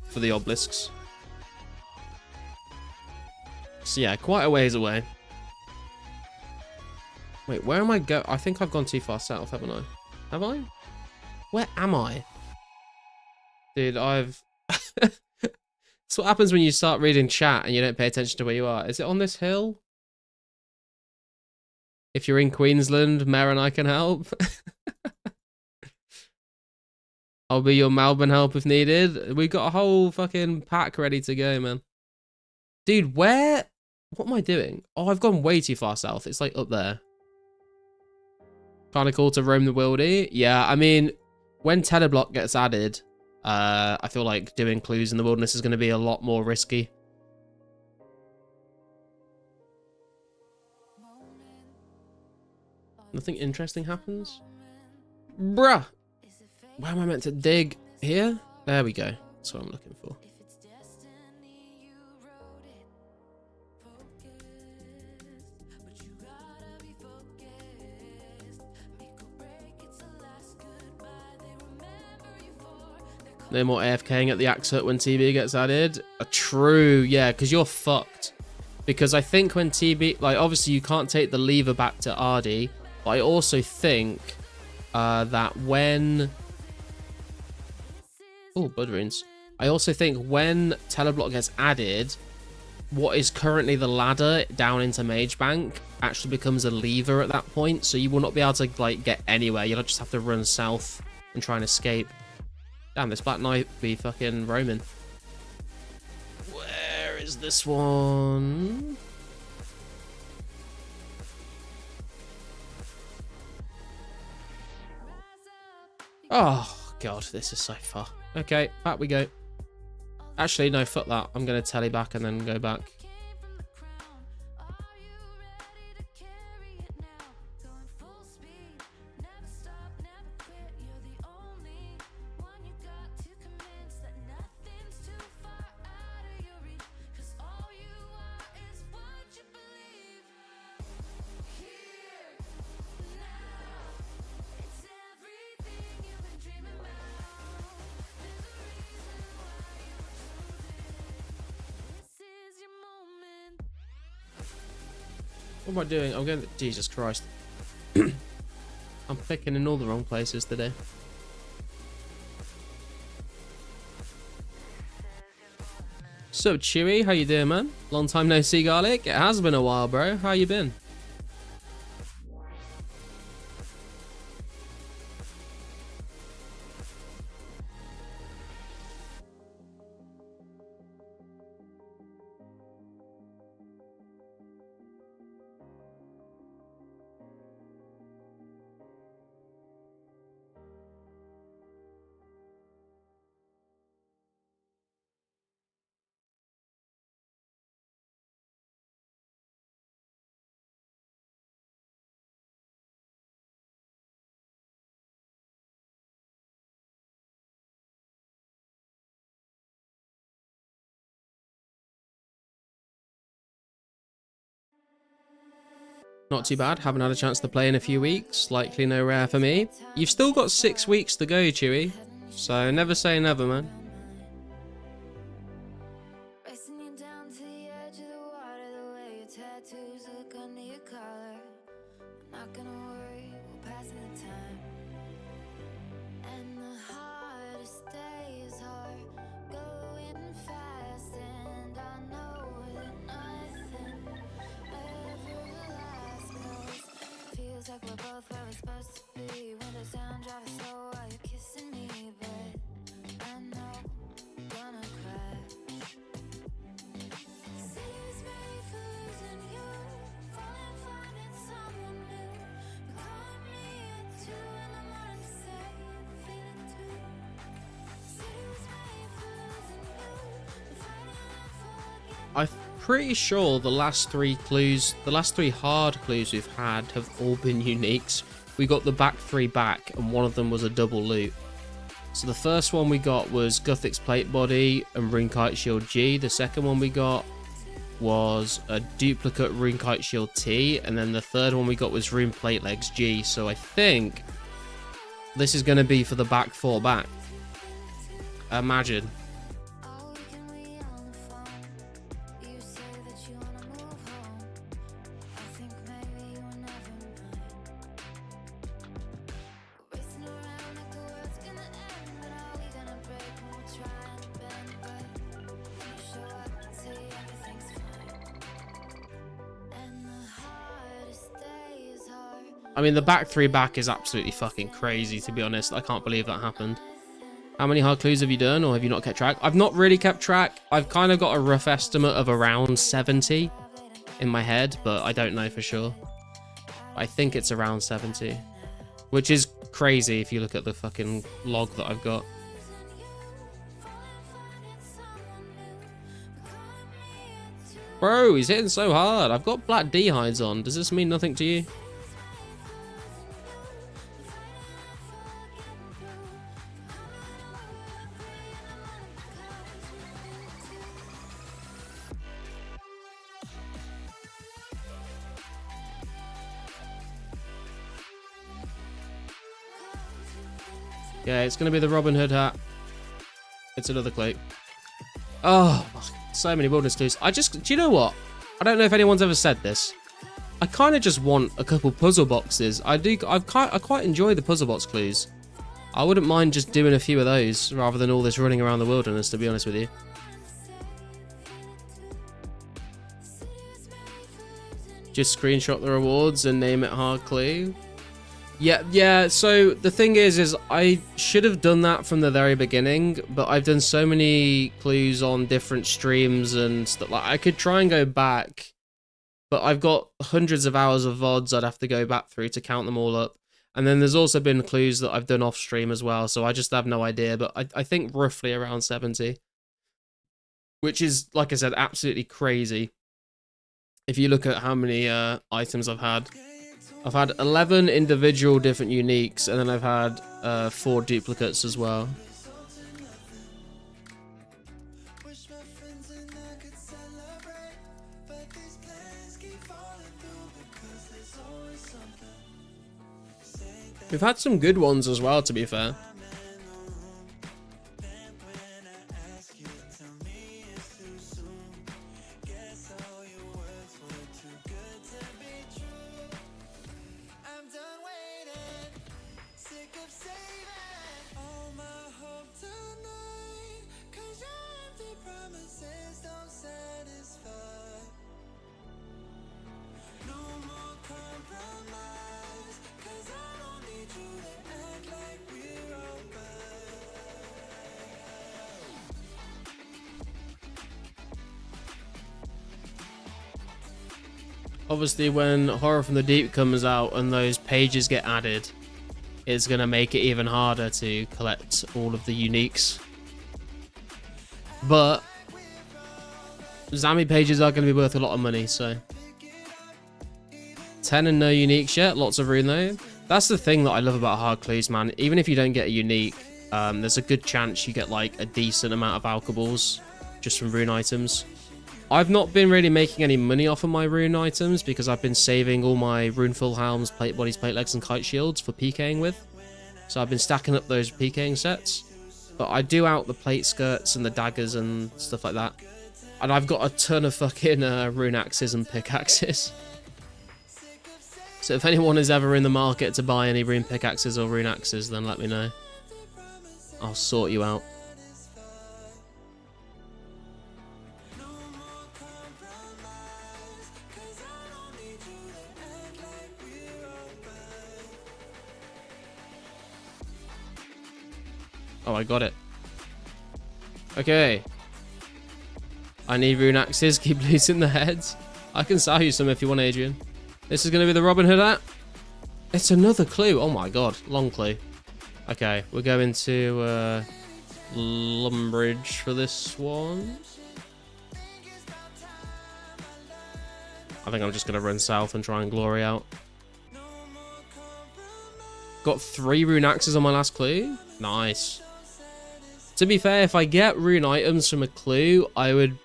for the obelisks. So yeah, quite a ways away. Wait, where am I go? I think I've gone too far south, haven't I? Have I? Where am I? Dude, That's what happens when you start reading chat and you don't pay attention to where you are. Is it on this hill? If you're in Queensland, Mare and I can help. I'll be your Melbourne help if needed. We've got a whole fucking pack ready to go, man. Dude, what am I doing? Oh, I've gone way too far south. It's like up there. Kind of cool to roam the worldy. Yeah, I mean, when Teleblock gets added, I feel like doing clues in the wilderness is going to be a lot more risky. Nothing interesting happens? Bruh! Where am I meant to dig? Here? There we go. That's what I'm looking for. No more AFKing at the axe hut when TB gets added. True, yeah, because you're fucked. Because I think when TB, like, obviously you can't take the lever back to RD, but I also think that when... Oh, blood runes. I also think when teleblock gets added, what is currently the ladder down into Mage Bank actually becomes a lever at that point, so you will not be able to, like, get anywhere. You'll just have to run south and try and escape. Damn, this Black Knight be fucking roaming. Where is this one? Oh, God, this is so far. Okay, back we go. Actually, no, fuck that. I'm going to telly back and then go back. What am I doing? I'm going to... Jesus Christ. I'm picking in all the wrong places today. So, Chewy, how you doing, man? Long time no see, Garlic. It has been a while, bro. How you been? Not too bad. Haven't had a chance to play in a few weeks. Likely no rare for me. You've still got 6 weeks to go, Chewy. So never say never, man. Racing you down to the edge of the water, the way your tattoos look under your collar. I'm not gonna worry, we'll pass the time. And the hardest days are going fast, and I know that nothing ever lasts. 'Cause feels like we're both where we're supposed to be. Windows down, driving slow while you're kissing me, but I know I'm gonna crash. Saves me for losing you, falling, finding someone new. You call me at 2 in the morning to say you're feeling too. Saves me for losing you, fighting for I'm pretty sure the last 3 clues, the last 3 hard clues we've had have all been uniques. We got the back 3 back, and one of them was a double loot. So the first one we got was Guthix Plate Body and Runekite Shield G. The second one we got was a duplicate Runekite Shield T, and then the third one we got was Rune Plate Legs G. So I think this is going to be for the back 4 back. Imagine. all weekend we on the phone. You say that you wanna move home. I think maybe you were never mine. We're racing around like the world's gonna end, but are we gonna break when we're trying to bend? But when you show up and say everything's fine, and the hardest days are I mean, the back 3 back is absolutely fucking crazy, to be honest. I can't believe that happened. How many hard clues have you done, or have you not kept track? I've not really kept track. I've kind of got a rough estimate of around 70 in my head, but I don't know for sure. I think it's around 70, which is crazy if you look at the fucking log that I've got. Bro, he's hitting so hard. I've got black D hides on. Does this mean nothing to you? Yeah, it's going to be the Robin Hood hat. It's another clue. Oh, so many wilderness clues. Do you know what? I don't know if anyone's ever said this. I kind of just want a couple puzzle boxes. I quite enjoy the puzzle box clues. I wouldn't mind just doing a few of those rather than all this running around the wilderness, to be honest with you. Just screenshot the rewards and name it hard clue. Yeah, so the thing is I should have done that from the very beginning, but I've done so many clues on different streams and stuff. Like, I could try and go back, but I've got hundreds of hours of VODs I'd have to go back through to count them all up. And then there's also been clues that I've done off stream as well, so I just have no idea, but I think roughly around 70. Which is, like I said, absolutely crazy. If you look at how many items I've had 11 individual different uniques, and then I've had 4 duplicates as well. We've had some good ones as well, to be fair. Obviously, when Horror from the Deep comes out and those pages get added, it's going to make it even harder to collect all of the uniques. But Zami pages are going to be worth a lot of money, so 10 and no uniques yet. Lots of rune though. That's the thing that I love about hard clues, man. Even if you don't get a unique, there's a good chance you get like a decent amount of alchables just from rune items. I've not been really making any money off of my rune items because I've been saving all my rune full helms, plate bodies, plate legs, and kite shields for PKing with. So I've been stacking up those PKing sets. But I do out the plate skirts and the daggers and stuff like that. And I've got a ton of fucking rune axes and pickaxes. So if anyone is ever in the market to buy any rune pickaxes or rune axes, then let me know. I'll sort you out. Oh, I got it. Okay. I need rune axes. Keep losing the heads. I can sell you some if you want, Adrian. This is going to be the Robin Hood hat. It's another clue. Oh my god. Long clue. Okay. We're going to Lumbridge for this one. I think I'm just going to run south and try and glory out. Got 3 rune axes on my last clue. Nice. To be fair, if I get rune items from a clue, I would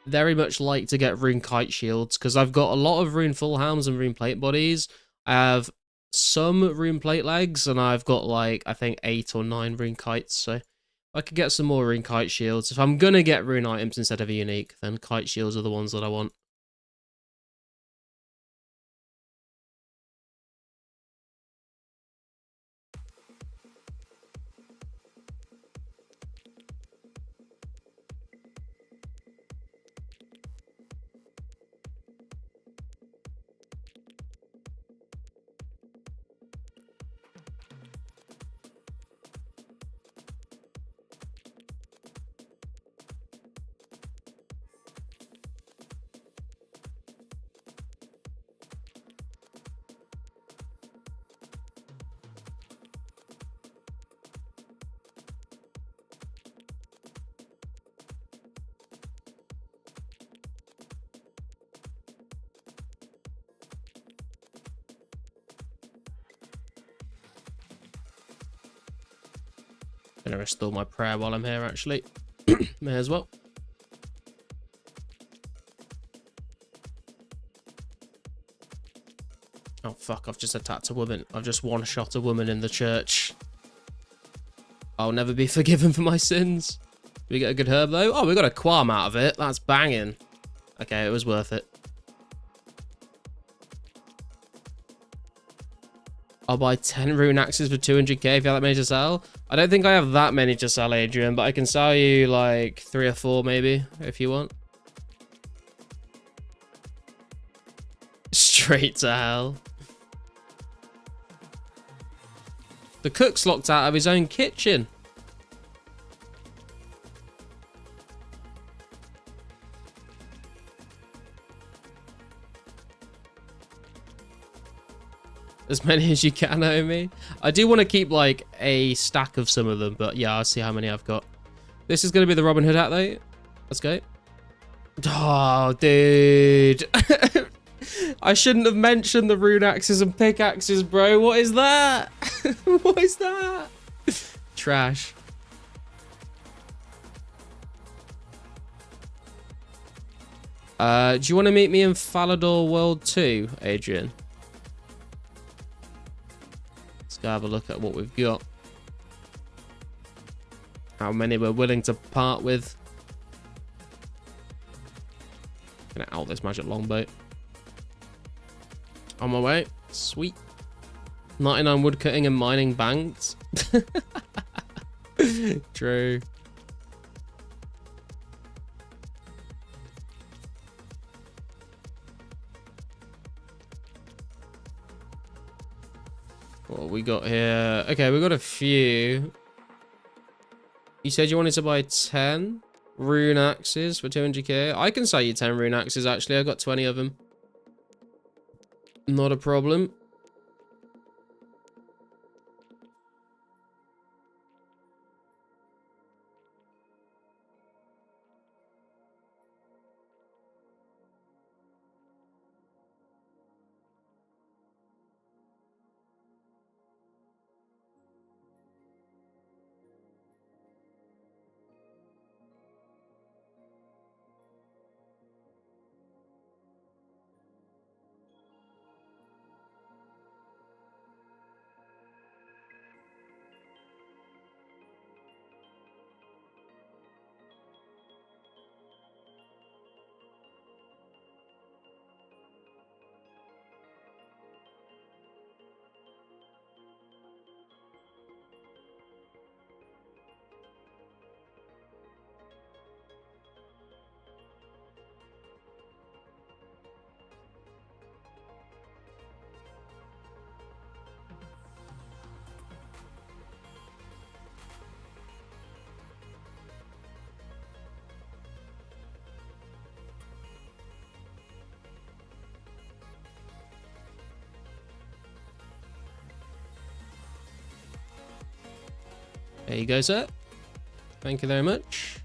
very much like to get rune kite shields, because I've got a lot of rune full helms and rune plate bodies. I have some rune plate legs, and I've got like, I think 8 or 9 rune kites, so I could get some more rune kite shields. If I'm gonna get rune items instead of a unique, then kite shields are the ones that I want. Gonna restore my prayer while I'm here, actually. May as well. Oh fuck, I've just attacked a woman. I've just one-shot a woman in the church. I'll never be forgiven for my sins. we get a good herb though? Oh, we got a qualm out of it. That's banging. Okay, it was worth it. I'll buy 10 rune axes for 200k if you have that many to sell. I don't think I have that many to sell, Adrian, but I can sell you like 3 or 4 maybe if you want. Straight to hell. The cook's locked out of his own kitchen. As many as you can, Naomi. I do want to keep like a stack of some of them, but yeah, I'll see how many I've got. This is going to be the Robin Hood hat though. Let's go. Oh, dude. I shouldn't have mentioned the rune axes and pickaxes, bro. What is that? What is that? Trash. Do you want to meet me in Falador World 2, Adrian? Let's go have a look at what we've got. How many we're willing to part with. Gonna out this magic longboat. On my way. Sweet. 99 woodcutting and mining banked. True. What we got here? Okay, we got a few. You said you wanted to buy 10 rune axes for 200k. I can sell you 10 rune axes actually. I got 20 of them. Not a problem. There you go, sir. Thank you very much.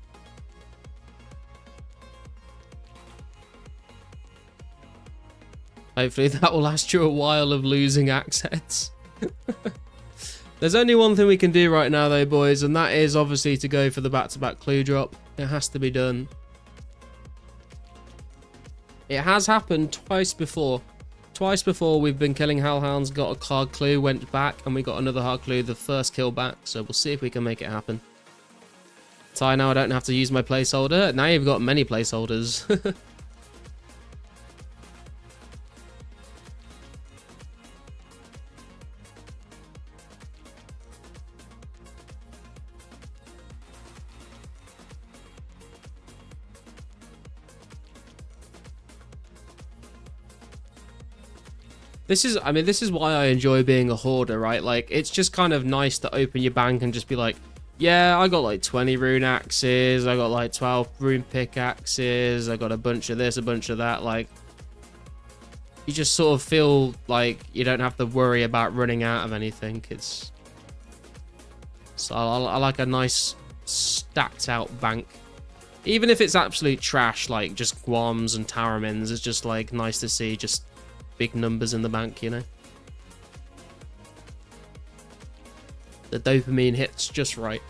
Hopefully that will last you a while of losing accents. There's only one thing we can do right now though, boys, and that is obviously to go for the back-to-back clue drop. It has to be done. It has happened twice before. Twice before we've been killing Hellhounds, got a hard clue, went back, and we got another hard clue the first kill back. So we'll see if we can make it happen. Ty, now I don't have to use my placeholder. Now you've got many placeholders. This is why I enjoy being a hoarder, right? Like, it's just kind of nice to open your bank and just be like, yeah, I got like 20 rune axes, I got like 12 rune pickaxes, I got a bunch of this, a bunch of that. Like, you just sort of feel like you don't have to worry about running out of anything. So I like a nice stacked out bank. Even if it's absolute trash, like just Guams and Taramins, it's just like nice to see just big numbers in the bank, you know? The dopamine hits just right.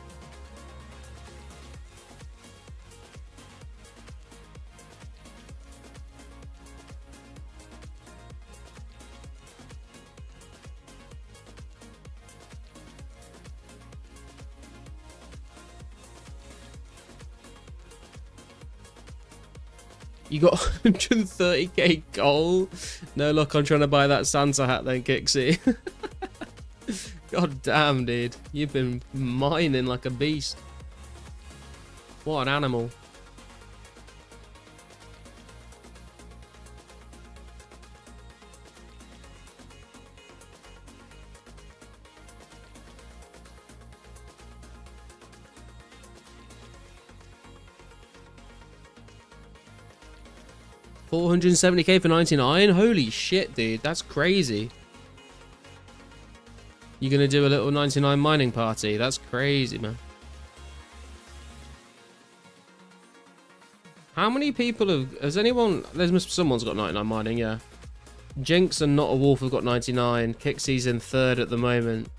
You got 130k gold. No, look, I'm trying to buy that Santa hat then, Kixie. God damn, dude. You've been mining like a beast. What an animal. $470k for 99. Holy shit, dude. That's crazy. You're going to do a little 99 mining party. That's crazy, man. How many people have... Has anyone... Someone's got 99 mining, yeah. Jinx and Not a Wolf have got 99. Kixie's in third at the moment.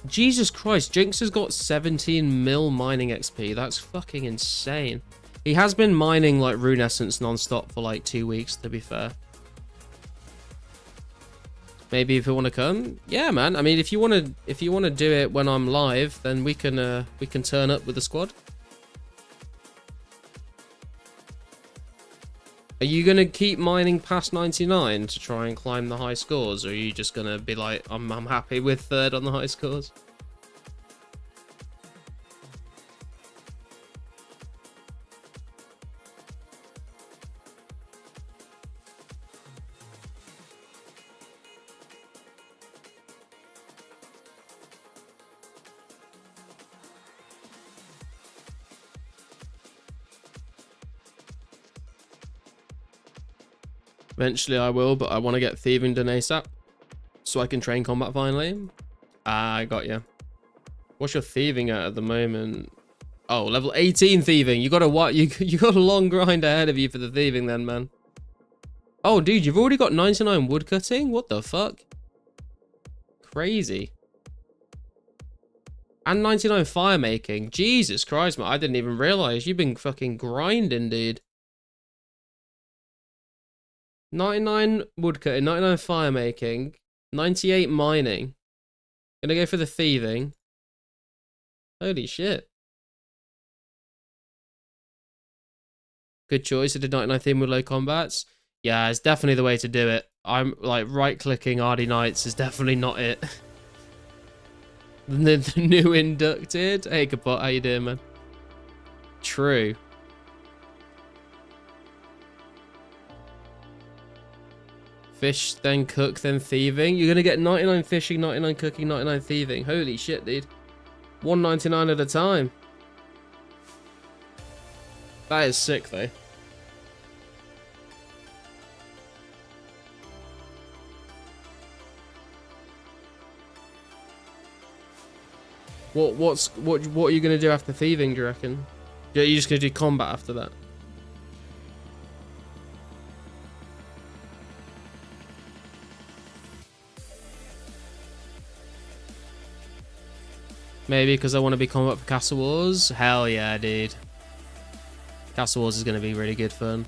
Jesus Christ. Jinx has got 17 mil mining XP. That's fucking insane. He has been mining like rune essence non-stop for like 2 weeks, to be fair. Maybe if you want to come, yeah, man. I mean, if you want to do it when I'm live, then we can turn up with the squad. Are you gonna keep mining past 99 to try and climb the high scores, or are you just gonna be like, I'm happy with third on the high scores? Eventually I will, but I want to get thieving done ASAP so I can train combat finally. Ah, I got you. What's your thieving at the moment? Oh, level 18 thieving. You got a what? You got a long grind ahead of you for the thieving then, man. Oh, dude, you've already got 99 woodcutting? What the fuck? Crazy. And 99 fire making. Jesus Christ, man. I didn't even realize you've been fucking grinding, dude. 99 woodcutting, 99 fire making, 98 mining. Gonna go for the thieving. Holy shit. Good choice. I did 99 theme with low combats. Yeah, it's definitely the way to do it. I'm like right-clicking RD Knights is definitely not it. the new inducted. Hey, Kapot, how you doing, man? True. Fish, then cook, then thieving. You're gonna get 99 fishing, 99 cooking, 99 thieving. Holy shit, dude. 199 at a time. That is sick, though. What are you gonna do after thieving, do you reckon? Yeah, you're just gonna do combat after that. Maybe because I want to be combat for Castle Wars. Hell yeah, dude. Castle Wars is going to be really good fun.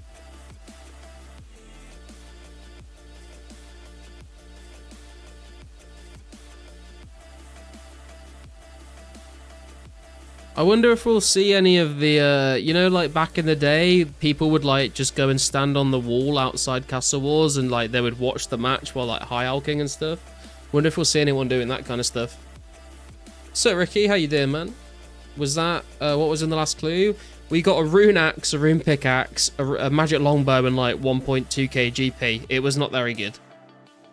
I wonder if we'll see any of the, you know, like back in the day, people would like just go and stand on the wall outside Castle Wars and like they would watch the match while like high alching and stuff. Wonder if we'll see anyone doing that kind of stuff. So Ricky, how you doing, man? Was that what was in the last clue? We got a rune axe, a rune pickaxe, a magic longbow, and like 1.2k GP. It was not very good,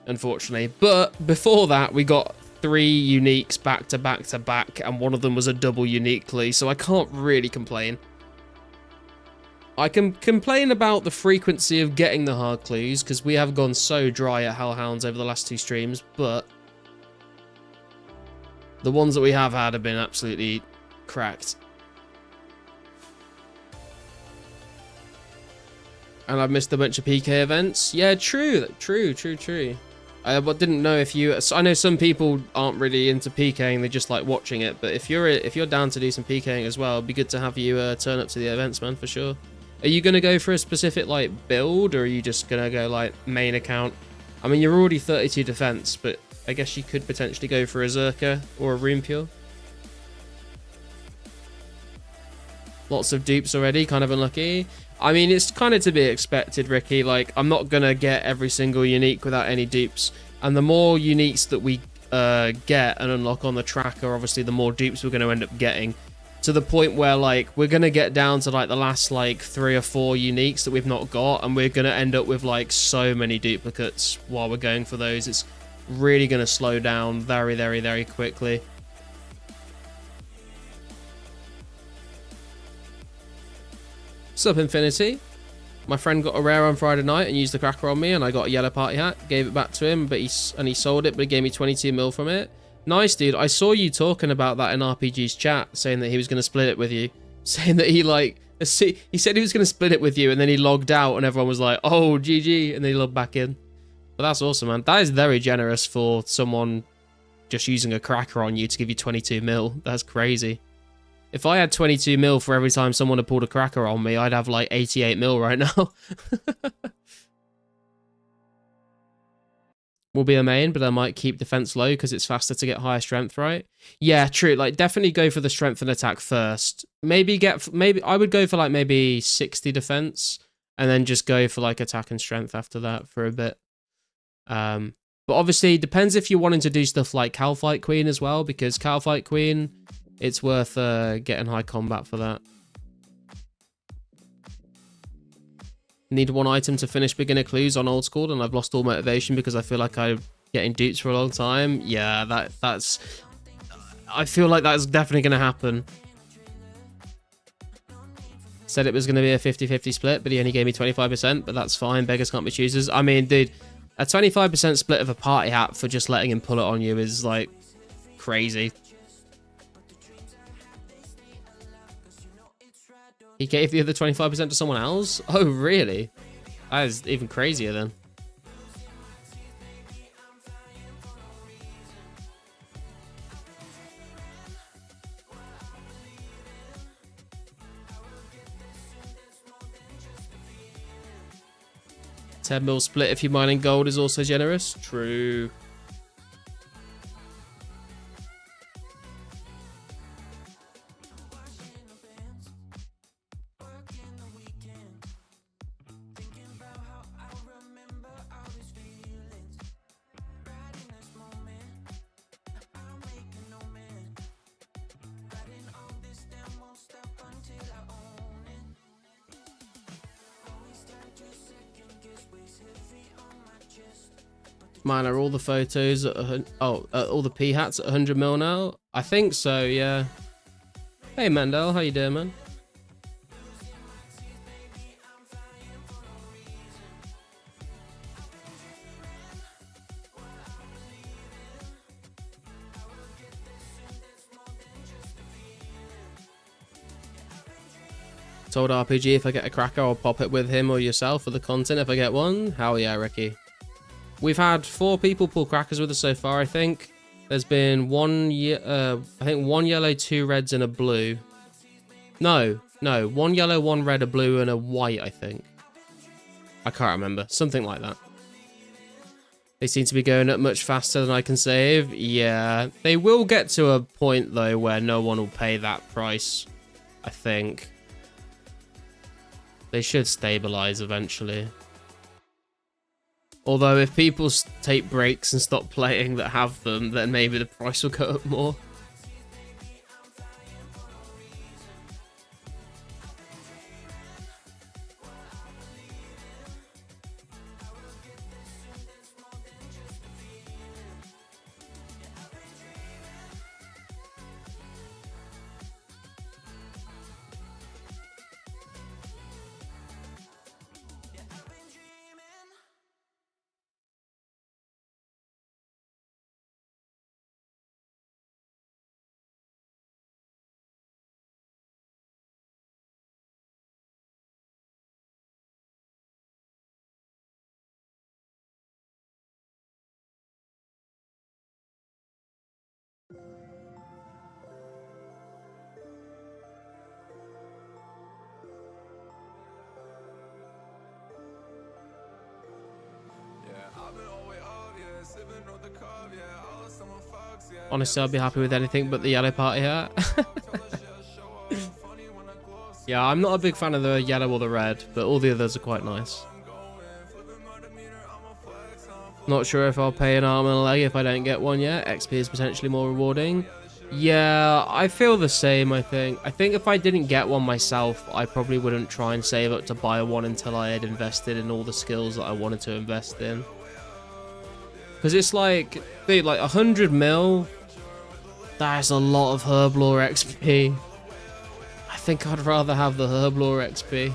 unfortunately. But before that, we got 3 uniques back to back to back, and one of them was a double unique clue. So I can't really complain. I can complain about the frequency of getting the hard clues because we have gone so dry at Hellhounds over the last 2 streams, but the ones that we have had have been absolutely cracked. And I've missed a bunch of PK events. Yeah, true. I didn't know if you... I know some people aren't really into PKing, they just like watching it. But if you're down to do some PKing as well, it'd be good to have you turn up to the events, man, for sure. Are you going to go for a specific like build, or are you just going to go like main account? I mean, you're already 32 defense, but I guess you could potentially go for a Zerka or a Rune Pure. Lots of dupes already, kind of unlucky. I mean, it's kind of to be expected, Ricky. Like, I'm not going to get every single unique without any dupes. And the more uniques that we get and unlock on the tracker, obviously, the more dupes we're going to end up getting. To the point where, like, we're going to get down to, like, the last, like, 3 or 4 uniques that we've not got. And we're going to end up with, like, so many duplicates while we're going for those. It's really going to slow down very, very, very quickly. What's up, Infinity? My friend got a rare on Friday night and used the cracker on me, and I got a yellow party hat. Gave it back to him, but he sold it, but he gave me 22 mil from it. Nice, dude. I saw you talking about that in RPG's chat, saying that he was going to split it with you. Saying that he, like, he said he was going to split it with you, and then he logged out, and everyone was like, oh, GG, and then he logged back in. But that's awesome, man. That is very generous for someone just using a cracker on you to give you 22 mil. That's crazy. If I had 22 mil for every time someone had pulled a cracker on me, I'd have like 88 mil right now. Will be a main, but I might keep defense low because it's faster to get higher strength, right? Yeah, true. Like, definitely go for the strength and attack first. Maybe I would go for like maybe 60 defense and then just go for like attack and strength after that for a bit. But obviously, depends if you're wanting to do stuff like Calfight Queen as well, because Calfight Queen, it's worth getting high combat for that. Need one item to finish beginner clues on old school, and I've lost all motivation because I feel like I'm getting dupes for a long time. Yeah, that's... I feel like that's definitely going to happen. Said it was going to be a 50-50 split, but he only gave me 25%, but that's fine. Beggars can't be choosers. I mean, dude, a 25% split of a party hat for just letting him pull it on you is, like, crazy. He gave the other 25% to someone else? Oh, really? That is even crazier then. $10 mil split if you're mining gold is also generous. True. Mine are all the photos at all the P hats at 100 mil now. I think so, yeah. Hey Mandel, how you doing, man? Told RPG if I get a cracker, I'll pop it with him or yourself for the content if I get one. Hell yeah, Ricky. We've had 4 people pull crackers with us so far, I think. There's been one yellow, 2 reds, and a blue. No, 1 yellow, 1 red, a blue, and a white, I think. I can't remember. Something like that. They seem to be going up much faster than I can save. Yeah, they will get to a point, though, where no one will pay that price, I think. They should stabilize eventually. Although if people take breaks and stop playing that have them, then maybe the price will go up more. Honestly, I'd be happy with anything but the yellow party hat. Yeah, I'm not a big fan of the yellow or the red, but all the others are quite nice. Not sure if I'll pay an arm and a leg if I don't get one yet. XP is potentially more rewarding. Yeah, I feel the same, I think. I think if I didn't get one myself, I probably wouldn't try and save up to buy one until I had invested in all the skills that I wanted to invest in. Because it's like, dude, like 100 mil, that's a lot of Herblore XP. I think I'd rather have the Herblore XP.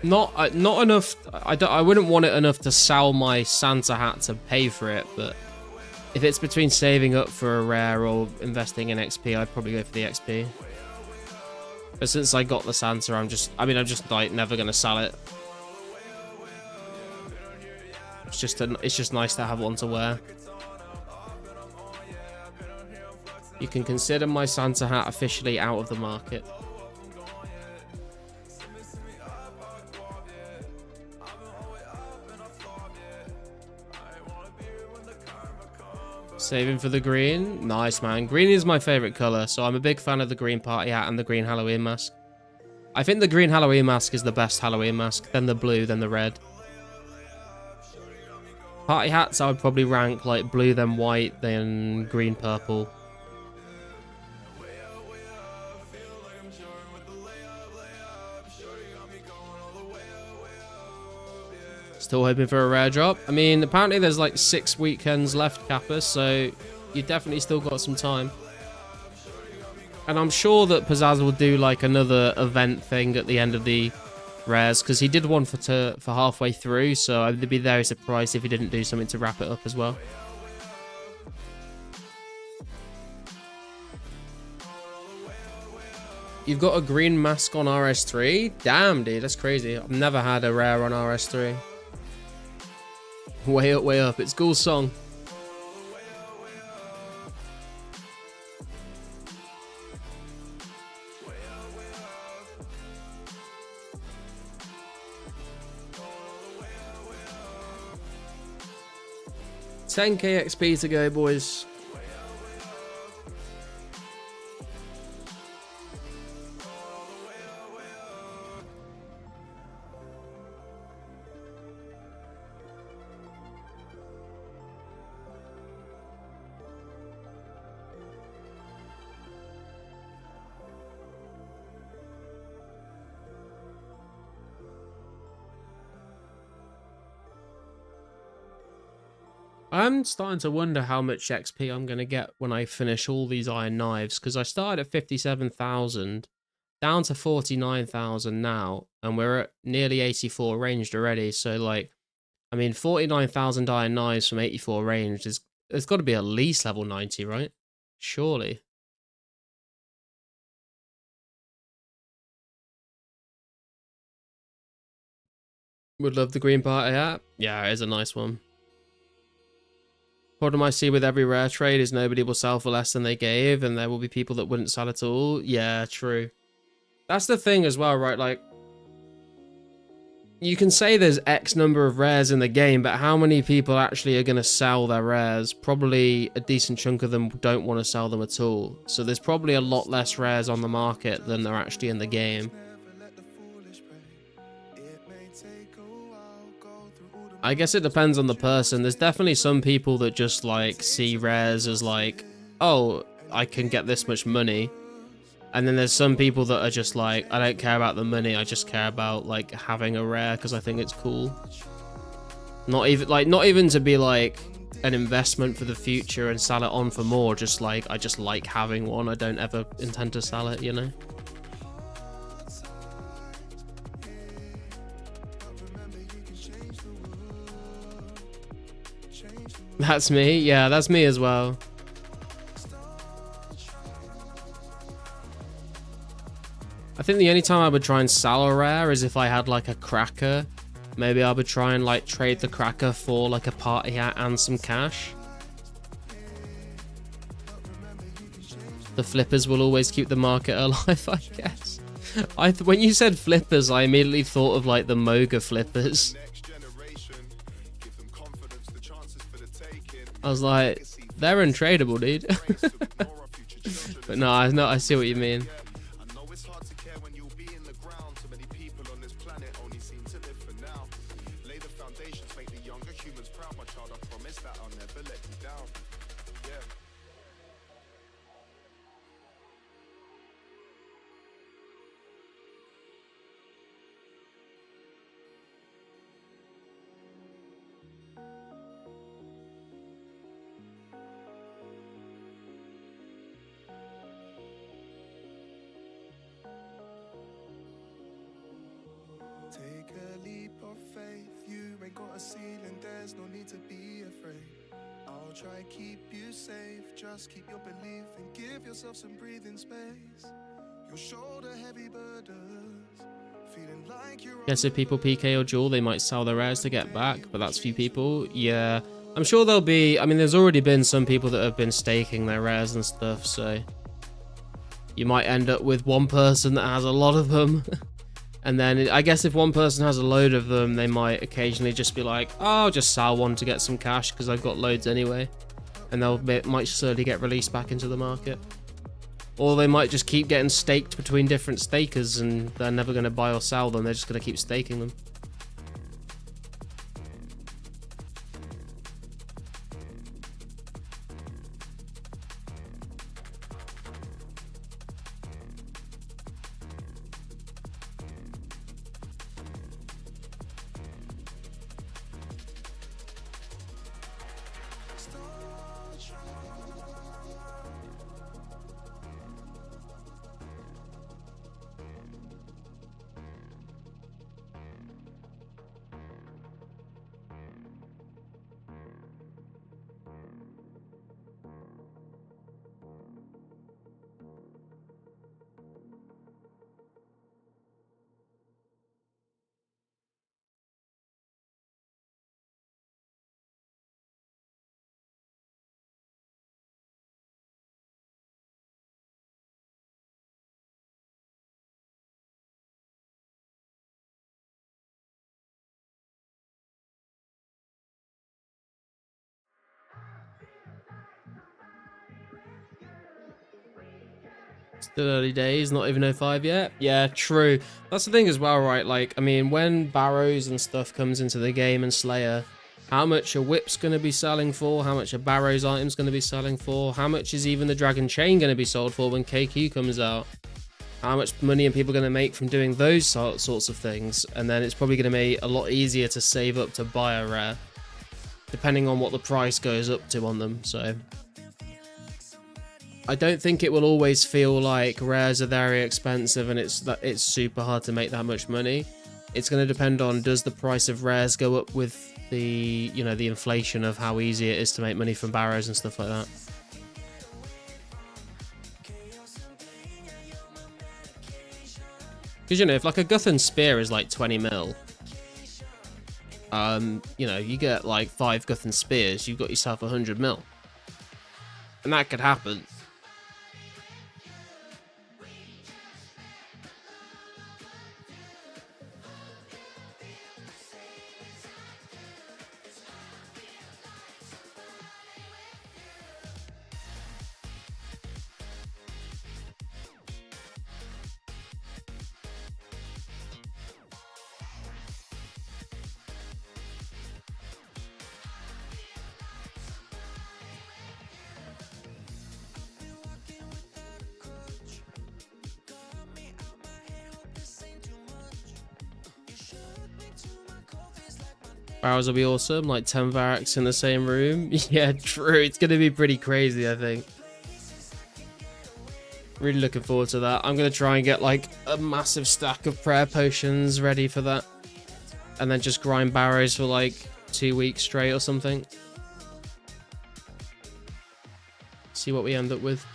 Not enough. I wouldn't want it enough to sell my Santa hat to pay for it, but if it's between saving up for a rare or investing in XP, I'd probably go for the XP. But since I got the Santa, I'm just like never gonna sell it. It's just nice to have one to wear. You can consider my Santa hat officially out of the market. Saving for the green. Nice, man. Green is my favorite color, so I'm a big fan of the green party hat and the green Halloween mask. I think the green Halloween mask is the best Halloween mask, then the blue, then the red. Party hats, I would probably rank like blue, then white, then green, purple. Still hoping for a rare drop. I mean, apparently there's like 6 weekends left, Kappa, so you definitely still got some time. And I'm sure that Pizzazz will do like another event thing at the end of the rares, because he did one for halfway through, so I'd be very surprised if he didn't do something to wrap it up as well. You've got a green mask on RS3? Damn, dude, that's crazy. I've never had a rare on RS3. Way up, way up. It's Ghoul's song. $10k XP to go, boys. I'm starting to wonder how much XP I'm going to get when I finish all these iron knives, because I started at 57,000, down to 49,000 now, and we're at nearly 84 ranged already. So, like, I mean, 49,000 iron knives from 84 ranged is, it's got to be at least level 90, right? Surely. Would love the green party hat. Yeah, it is a nice one. Problem I see with every rare trade is nobody will sell for less than they gave, and there will be people that wouldn't sell at all. Yeah, true. That's the thing as well, right? Like, you can say there's X number of rares in the game, but how many people actually are going to sell their rares? Probably a decent chunk of them don't want to sell them at all. So there's probably a lot less rares on the market than there are actually in the game. I guess it depends on the person. There's definitely some people that just like see rares as like, oh, I can get this much money. And then there's some people that are just like, I don't care about the money, I just care about like having a rare because I think it's cool. Not even to be like an investment for the future and sell it on for more, just like I just like having one. I don't ever intend to sell it, you know? That's me. Yeah, that's me as well. I think the only time I would try and sell a rare is if I had like a cracker. Maybe I would try and like trade the cracker for like a party hat and some cash. The flippers will always keep the market alive, I guess. When you said flippers, I immediately thought of like the Moga flippers. Give them confidence, the chances for the taking. I was like, they're untradeable, dude. But no, I see what you mean. I know it's hard to care when you'll be in the ground. Too many people on this planet only seem to live for now. Lay the foundations, make the younger humans proud. My child, I promise that I'll never let you down. Yeah. Take a leap of faith. You ain't got a ceiling, there's no need to be afraid. I'll try keep you safe. Just keep your belief and give yourself some breathing space. You'll shoulder heavy burdens. Feeling like you're Guess if people PK or duel, they might sell their rares to get back, but that's few people. Yeah, I'm sure there'll be. I mean, there's already been some people that have been staking their rares and stuff, so you might end up with one person that has a lot of them. And then I guess if one person has a load of them, they might occasionally just be like, oh, I'll just sell one to get some cash because I've got loads anyway. And might slowly get released back into the market. Or they might just keep getting staked between different stakers and they're never going to buy or sell them. They're just going to keep staking them. Still early days, not even 05 yet. Yeah, true. That's the thing as well, right? Like, I mean, when Barrows and stuff comes into the game and Slayer, how much a whip's going to be selling for? How much a Barrows item's going to be selling for? How much is even the Dragon Chain going to be sold for when KQ comes out? How much money are people going to make from doing those sorts of things? And then it's probably going to be a lot easier to save up to buy a rare, depending on what the price goes up to on them. So I don't think it will always feel like rares are very expensive and it's super hard to make that much money. It's going to depend on, does the price of rares go up with the, you know, the inflation of how easy it is to make money from barrows and stuff like that. Because, you know, if like a Guthan Spear is like 20 mil, you know, you get like 5 Guthan Spears, you've got yourself 100 mil. And that could happen. Barrows will be awesome, like 10 Varrocs in the same room. Yeah, true. It's going to be pretty crazy, I think. Really looking forward to that. I'm going to try and get like a massive stack of prayer potions ready for that. And then just grind Barrows for like 2 weeks straight or something. See what we end up with.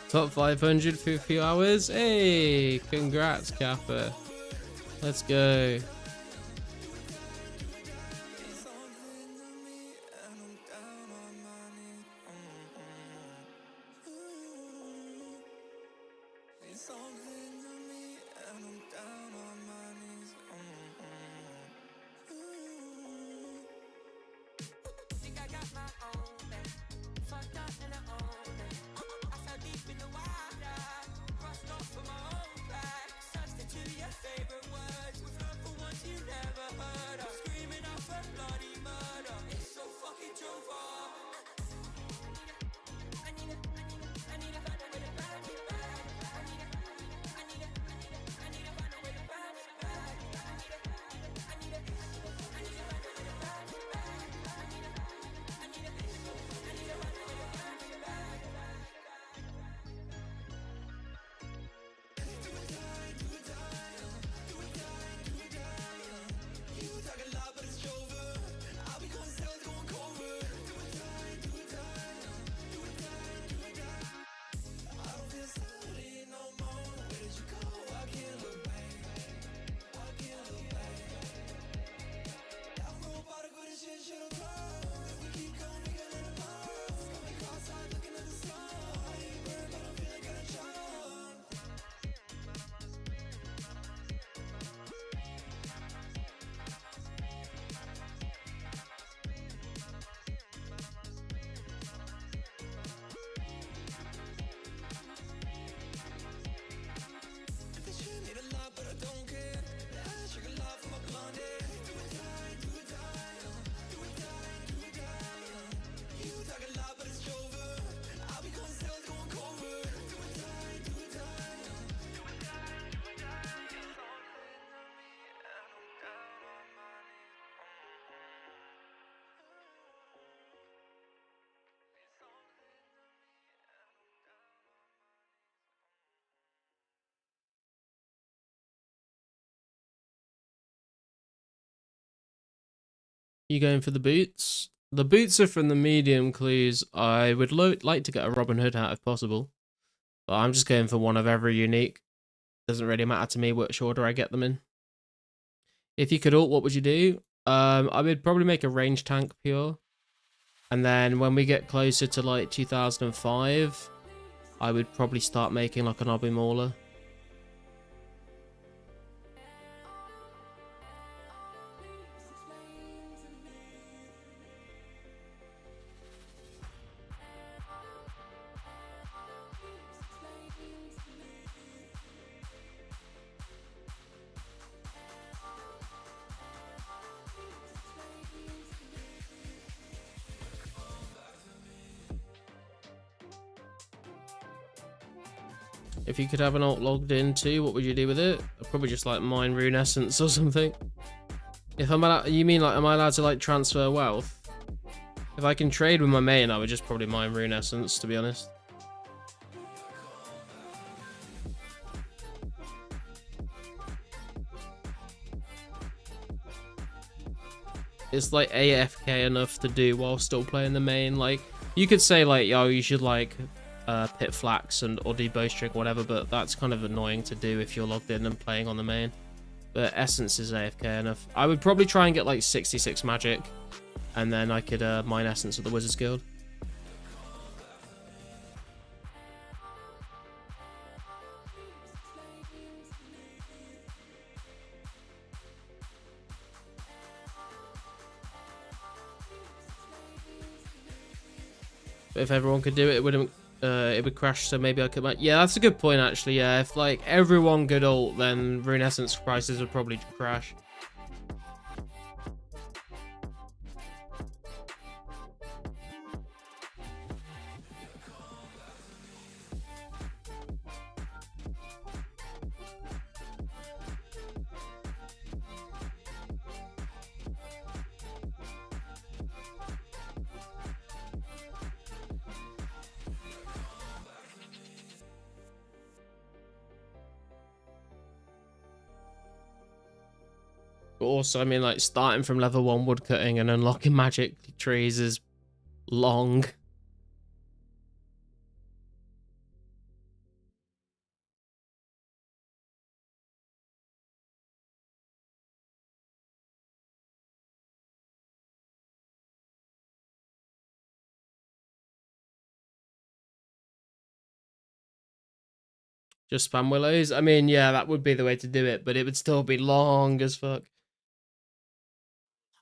Top 500 for a few hours. Hey, congrats, Kappa. Let's go. You going for the boots? The boots are from the medium clues. I would like to get a Robin Hood hat if possible, but I'm just going for one of every unique. Doesn't really matter to me which order I get them in. If you could ult, what would you do? I would probably make a range tank pure, and then when we get closer to like 2005, I would probably start making like an obby mauler. If you could have an ult logged in too, what would you do with it? I'd probably just like mine rune essence or something. If I'm allowed, you mean like, am I allowed to like transfer wealth? If I can trade with my main, I would just probably mine rune essence, to be honest. It's like AFK enough to do while still playing the main. Like, you could say like, yo, you should like pit flax and or do bowstring or whatever, but that's kind of annoying to do if you're logged in and playing on the main. But essence is AFK enough. I would probably try and get like 66 magic, and then I could mine essence with the Wizards Guild. But if everyone could do it, it would crash, so maybe I could... Yeah, that's a good point, actually. Yeah, if like everyone could ult, then rune essence prices would probably crash. But also, I mean, like, starting from level 1 woodcutting and unlocking magic trees is long. Just spam willows. I mean, yeah, that would be the way to do it, but it would still be long as fuck.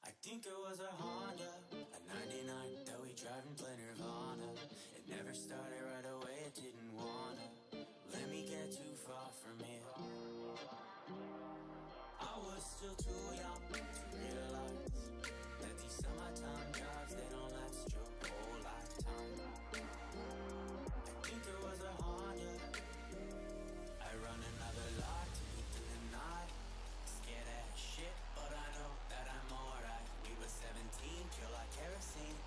I think it was a Honda, a 99 that we drive and play Nirvana. It never started right away, it didn't wanna let me get too far from here. I was still too young to realize that these summertime jobs, they don't last your whole lifetime. I think it was a Honda. I run another lot to get through the night. Scared as shit, but I know that I'm alright. We were 17, kill like kerosene.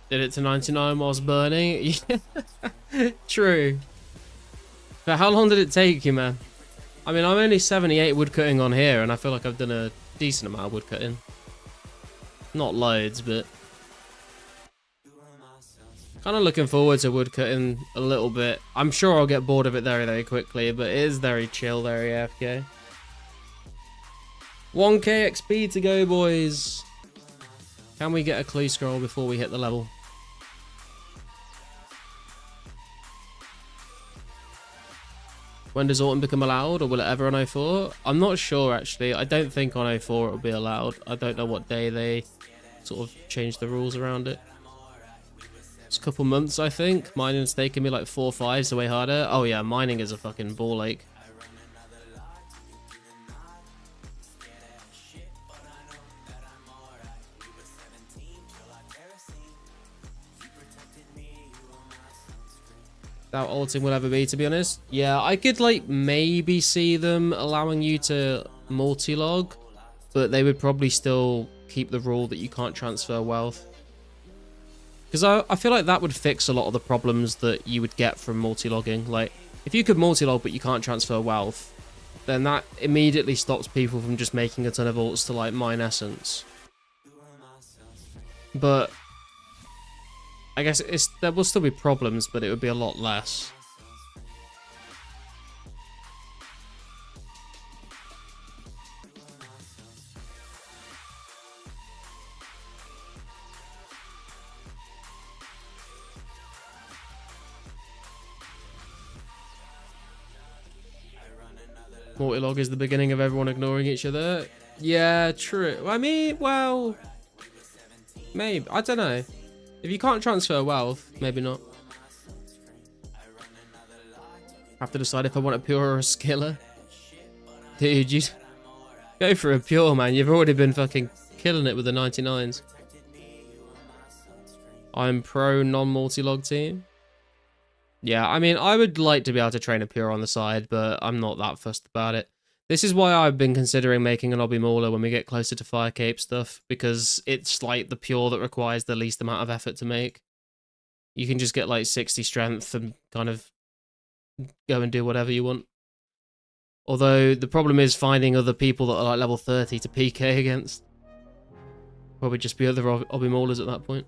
Did it to 99 whilst burning? Yeah. True. But how long did it take you, man? I mean, I'm only 78 woodcutting on here, and I feel like I've done a decent amount of woodcutting. Not loads, but... kind of looking forward to woodcutting a little bit. I'm sure I'll get bored of it very, very quickly, but it is very chill, very AFK. 1k XP to go, boys. Can we get a clue scroll before we hit the level? When does autumn become allowed, or will it ever on 04? I'm not sure, actually. I don't think on 04 it'll be allowed. I don't know what day they sort of changed the rules around it. It's a couple months, I think. Mining's taking me like 4 or 5, so way harder. Oh yeah, mining is a fucking ball ache. How alting will ever be, to be honest. Yeah, I could like maybe see them allowing you to multi-log, but they would probably still keep the rule that you can't transfer wealth. Because I feel like that would fix a lot of the problems that you would get from multi-logging. Like, if you could multi-log but you can't transfer wealth, then that immediately stops people from just making a ton of alts to like mine essence. But I guess there will still be problems, but it would be a lot less. Multilog is the beginning of everyone ignoring each other. Yeah, true. I mean, well, maybe. I don't know. If you can't transfer wealth, maybe not. Have to decide if I want a pure or a skiller. Dude, you go for a pure, man. You've already been fucking killing it with the 99s. I'm pro non-multi-log team. Yeah, I mean, I would like to be able to train a pure on the side, but I'm not that fussed about it. This is why I've been considering making an obby mauler when we get closer to fire cape stuff, because it's like the pure that requires the least amount of effort to make. You can just get like 60 strength and kind of go and do whatever you want. Although the problem is finding other people that are like level 30 to PK against. Probably just be other obby maulers at that point.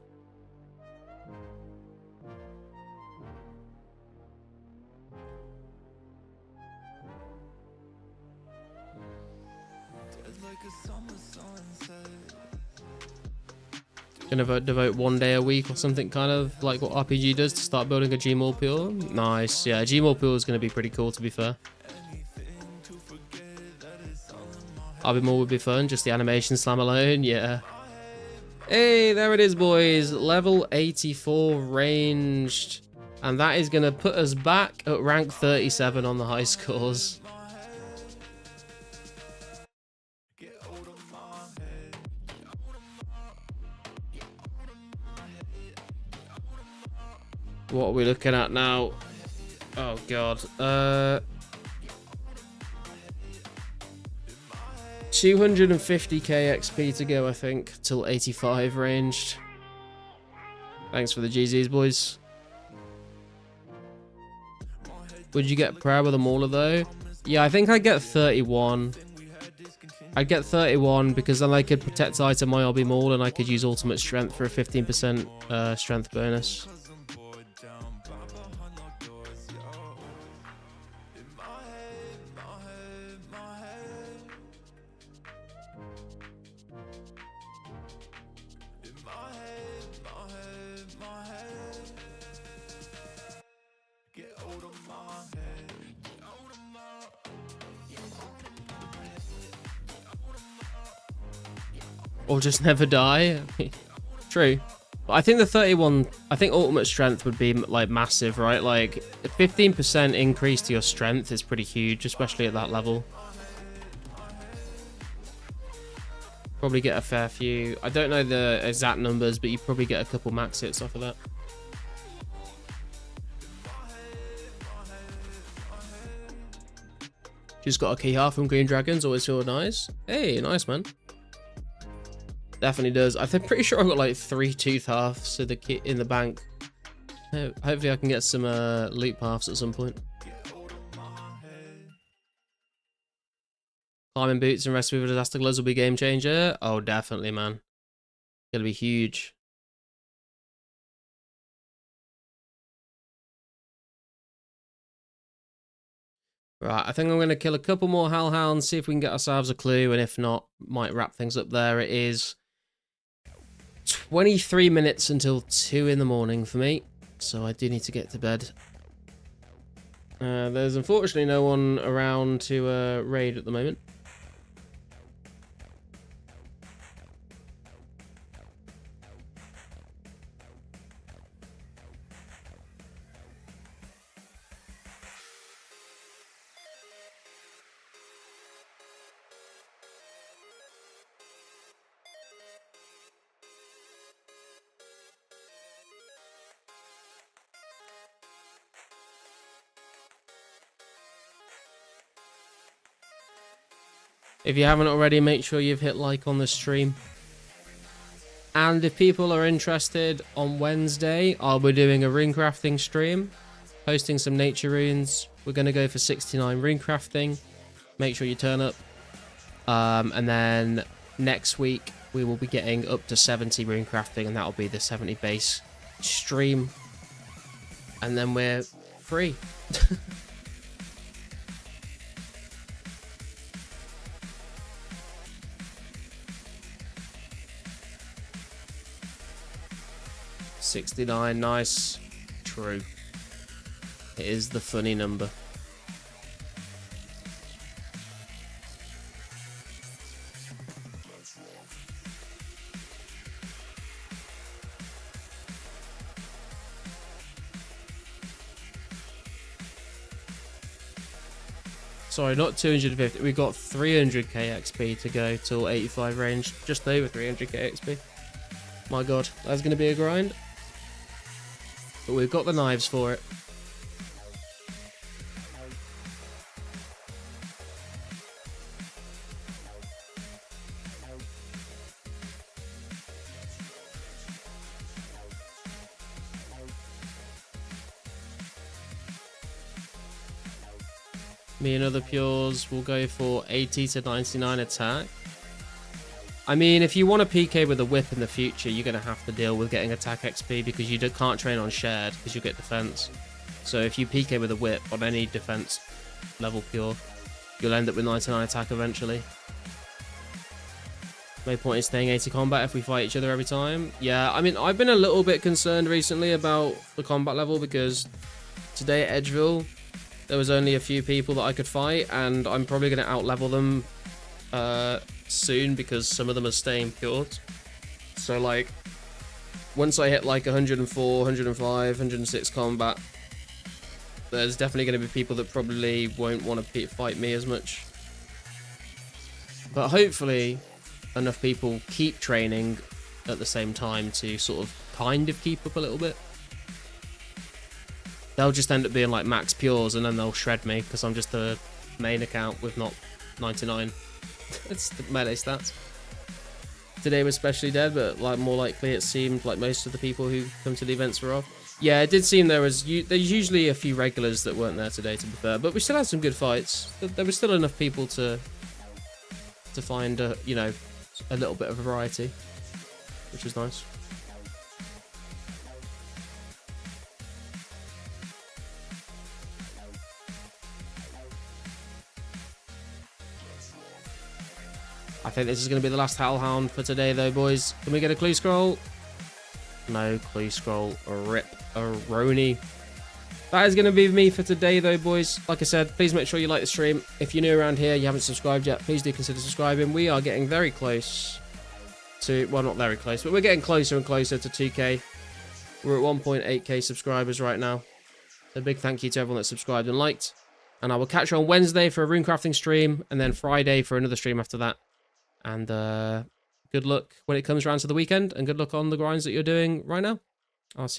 Gonna devote 1 day a week or something, kind of like what RPG does, to start building a Gmaul pure. Nice, yeah, Gmaul pure is gonna be pretty cool, to be fair. Arbimore would be fun, just the animation slam alone, yeah. Hey, there it is, boys. Level 84 ranged. And that is gonna put us back at rank 37 on the high scores. What are we looking at now? Oh god. 250k XP to go, I think, till 85 ranged. Thanks for the GZs, boys. Would you get prayer with a mauler though? Yeah, I think I'd get 31. I'd get 31 because then I could protect item my obby maul and I could use ultimate strength for a 15% strength bonus. Or just never die. True. But I think the 31, I think ultimate strength would be like massive, right? Like a 15% increase to your strength is pretty huge, especially at that level. Probably get a fair few. I don't know the exact numbers, but you probably get a couple max hits off of that. Just got a key heart from Green Dragons, always feel nice. Hey, nice, man. Definitely does. I'm pretty sure I've got like 3 tooth halves in the kit in the bank. Hopefully I can get some loot paths at some point. Climbing boots and recipe for disaster gloves will be game changer. Oh, definitely, man. Gonna be huge. Right, I think I'm gonna kill a couple more Hellhounds, see if we can get ourselves a clue, and if not, might wrap things up there. It is 23 minutes until 2 in the morning for me, so I do need to get to bed. There's unfortunately no one around to raid at the moment. If you haven't already, make sure you've hit like on the stream. And if people are interested, on Wednesday, I'll be doing a rune crafting stream, posting some nature runes. We're going to go for 69 rune crafting. Make sure you turn up. And then next week, we will be getting up to 70 rune crafting, and that'll be the 70 base stream. And then we're free. $69, nice. True. It is the funny number. Sorry, not 250. We got 300k XP to go till 85 range. Just over 300k XP. My god, that's going to be a grind. But we've got the knives for it. Me and other pures will go for 80 to 99 attack. I mean, if you want to PK with a whip in the future, you're going to have to deal with getting attack XP because you can't train on shared because you'll get defense. So if you PK with a whip on any defense level pure, you'll end up with 99 attack eventually. No point in staying 80 combat if we fight each other every time. Yeah, I mean, I've been a little bit concerned recently about the combat level because today at Edgeville, there was only a few people that I could fight, and I'm probably going to out-level them soon because some of them are staying pure. So like once I hit like 104, 105, 106 combat, there's definitely going to be people that probably won't want to fight me as much. But hopefully enough people keep training at the same time to sort of kind of keep up a little bit. They'll just end up being like max pures and then they'll shred me because I'm just the main account with not 99. It's the melee stats. Today was especially dead, but like more likely it seemed like most of the people who come to the events were off. Yeah, it did seem there's usually a few regulars that weren't there today, to be fair, but we still had some good fights. There was still enough people to find you know, a little bit of variety, which was nice. I think this is going to be the last Hellhound for today, though, boys. Can we get a clue scroll? No clue scroll. Rip a Roni. That is going to be me for today, though, boys. Like I said, please make sure you like the stream. If you're new around here, you haven't subscribed yet, please do consider subscribing. We are getting very close to, well, not very close, but we're getting closer and closer to 2K. We're at 1.8K subscribers right now. A big thank you to everyone that subscribed and liked. And I will catch you on Wednesday for a rune crafting stream, and then Friday for another stream after that. And good luck when it comes around to the weekend, and good luck on the grinds that you're doing right now. I'll see you.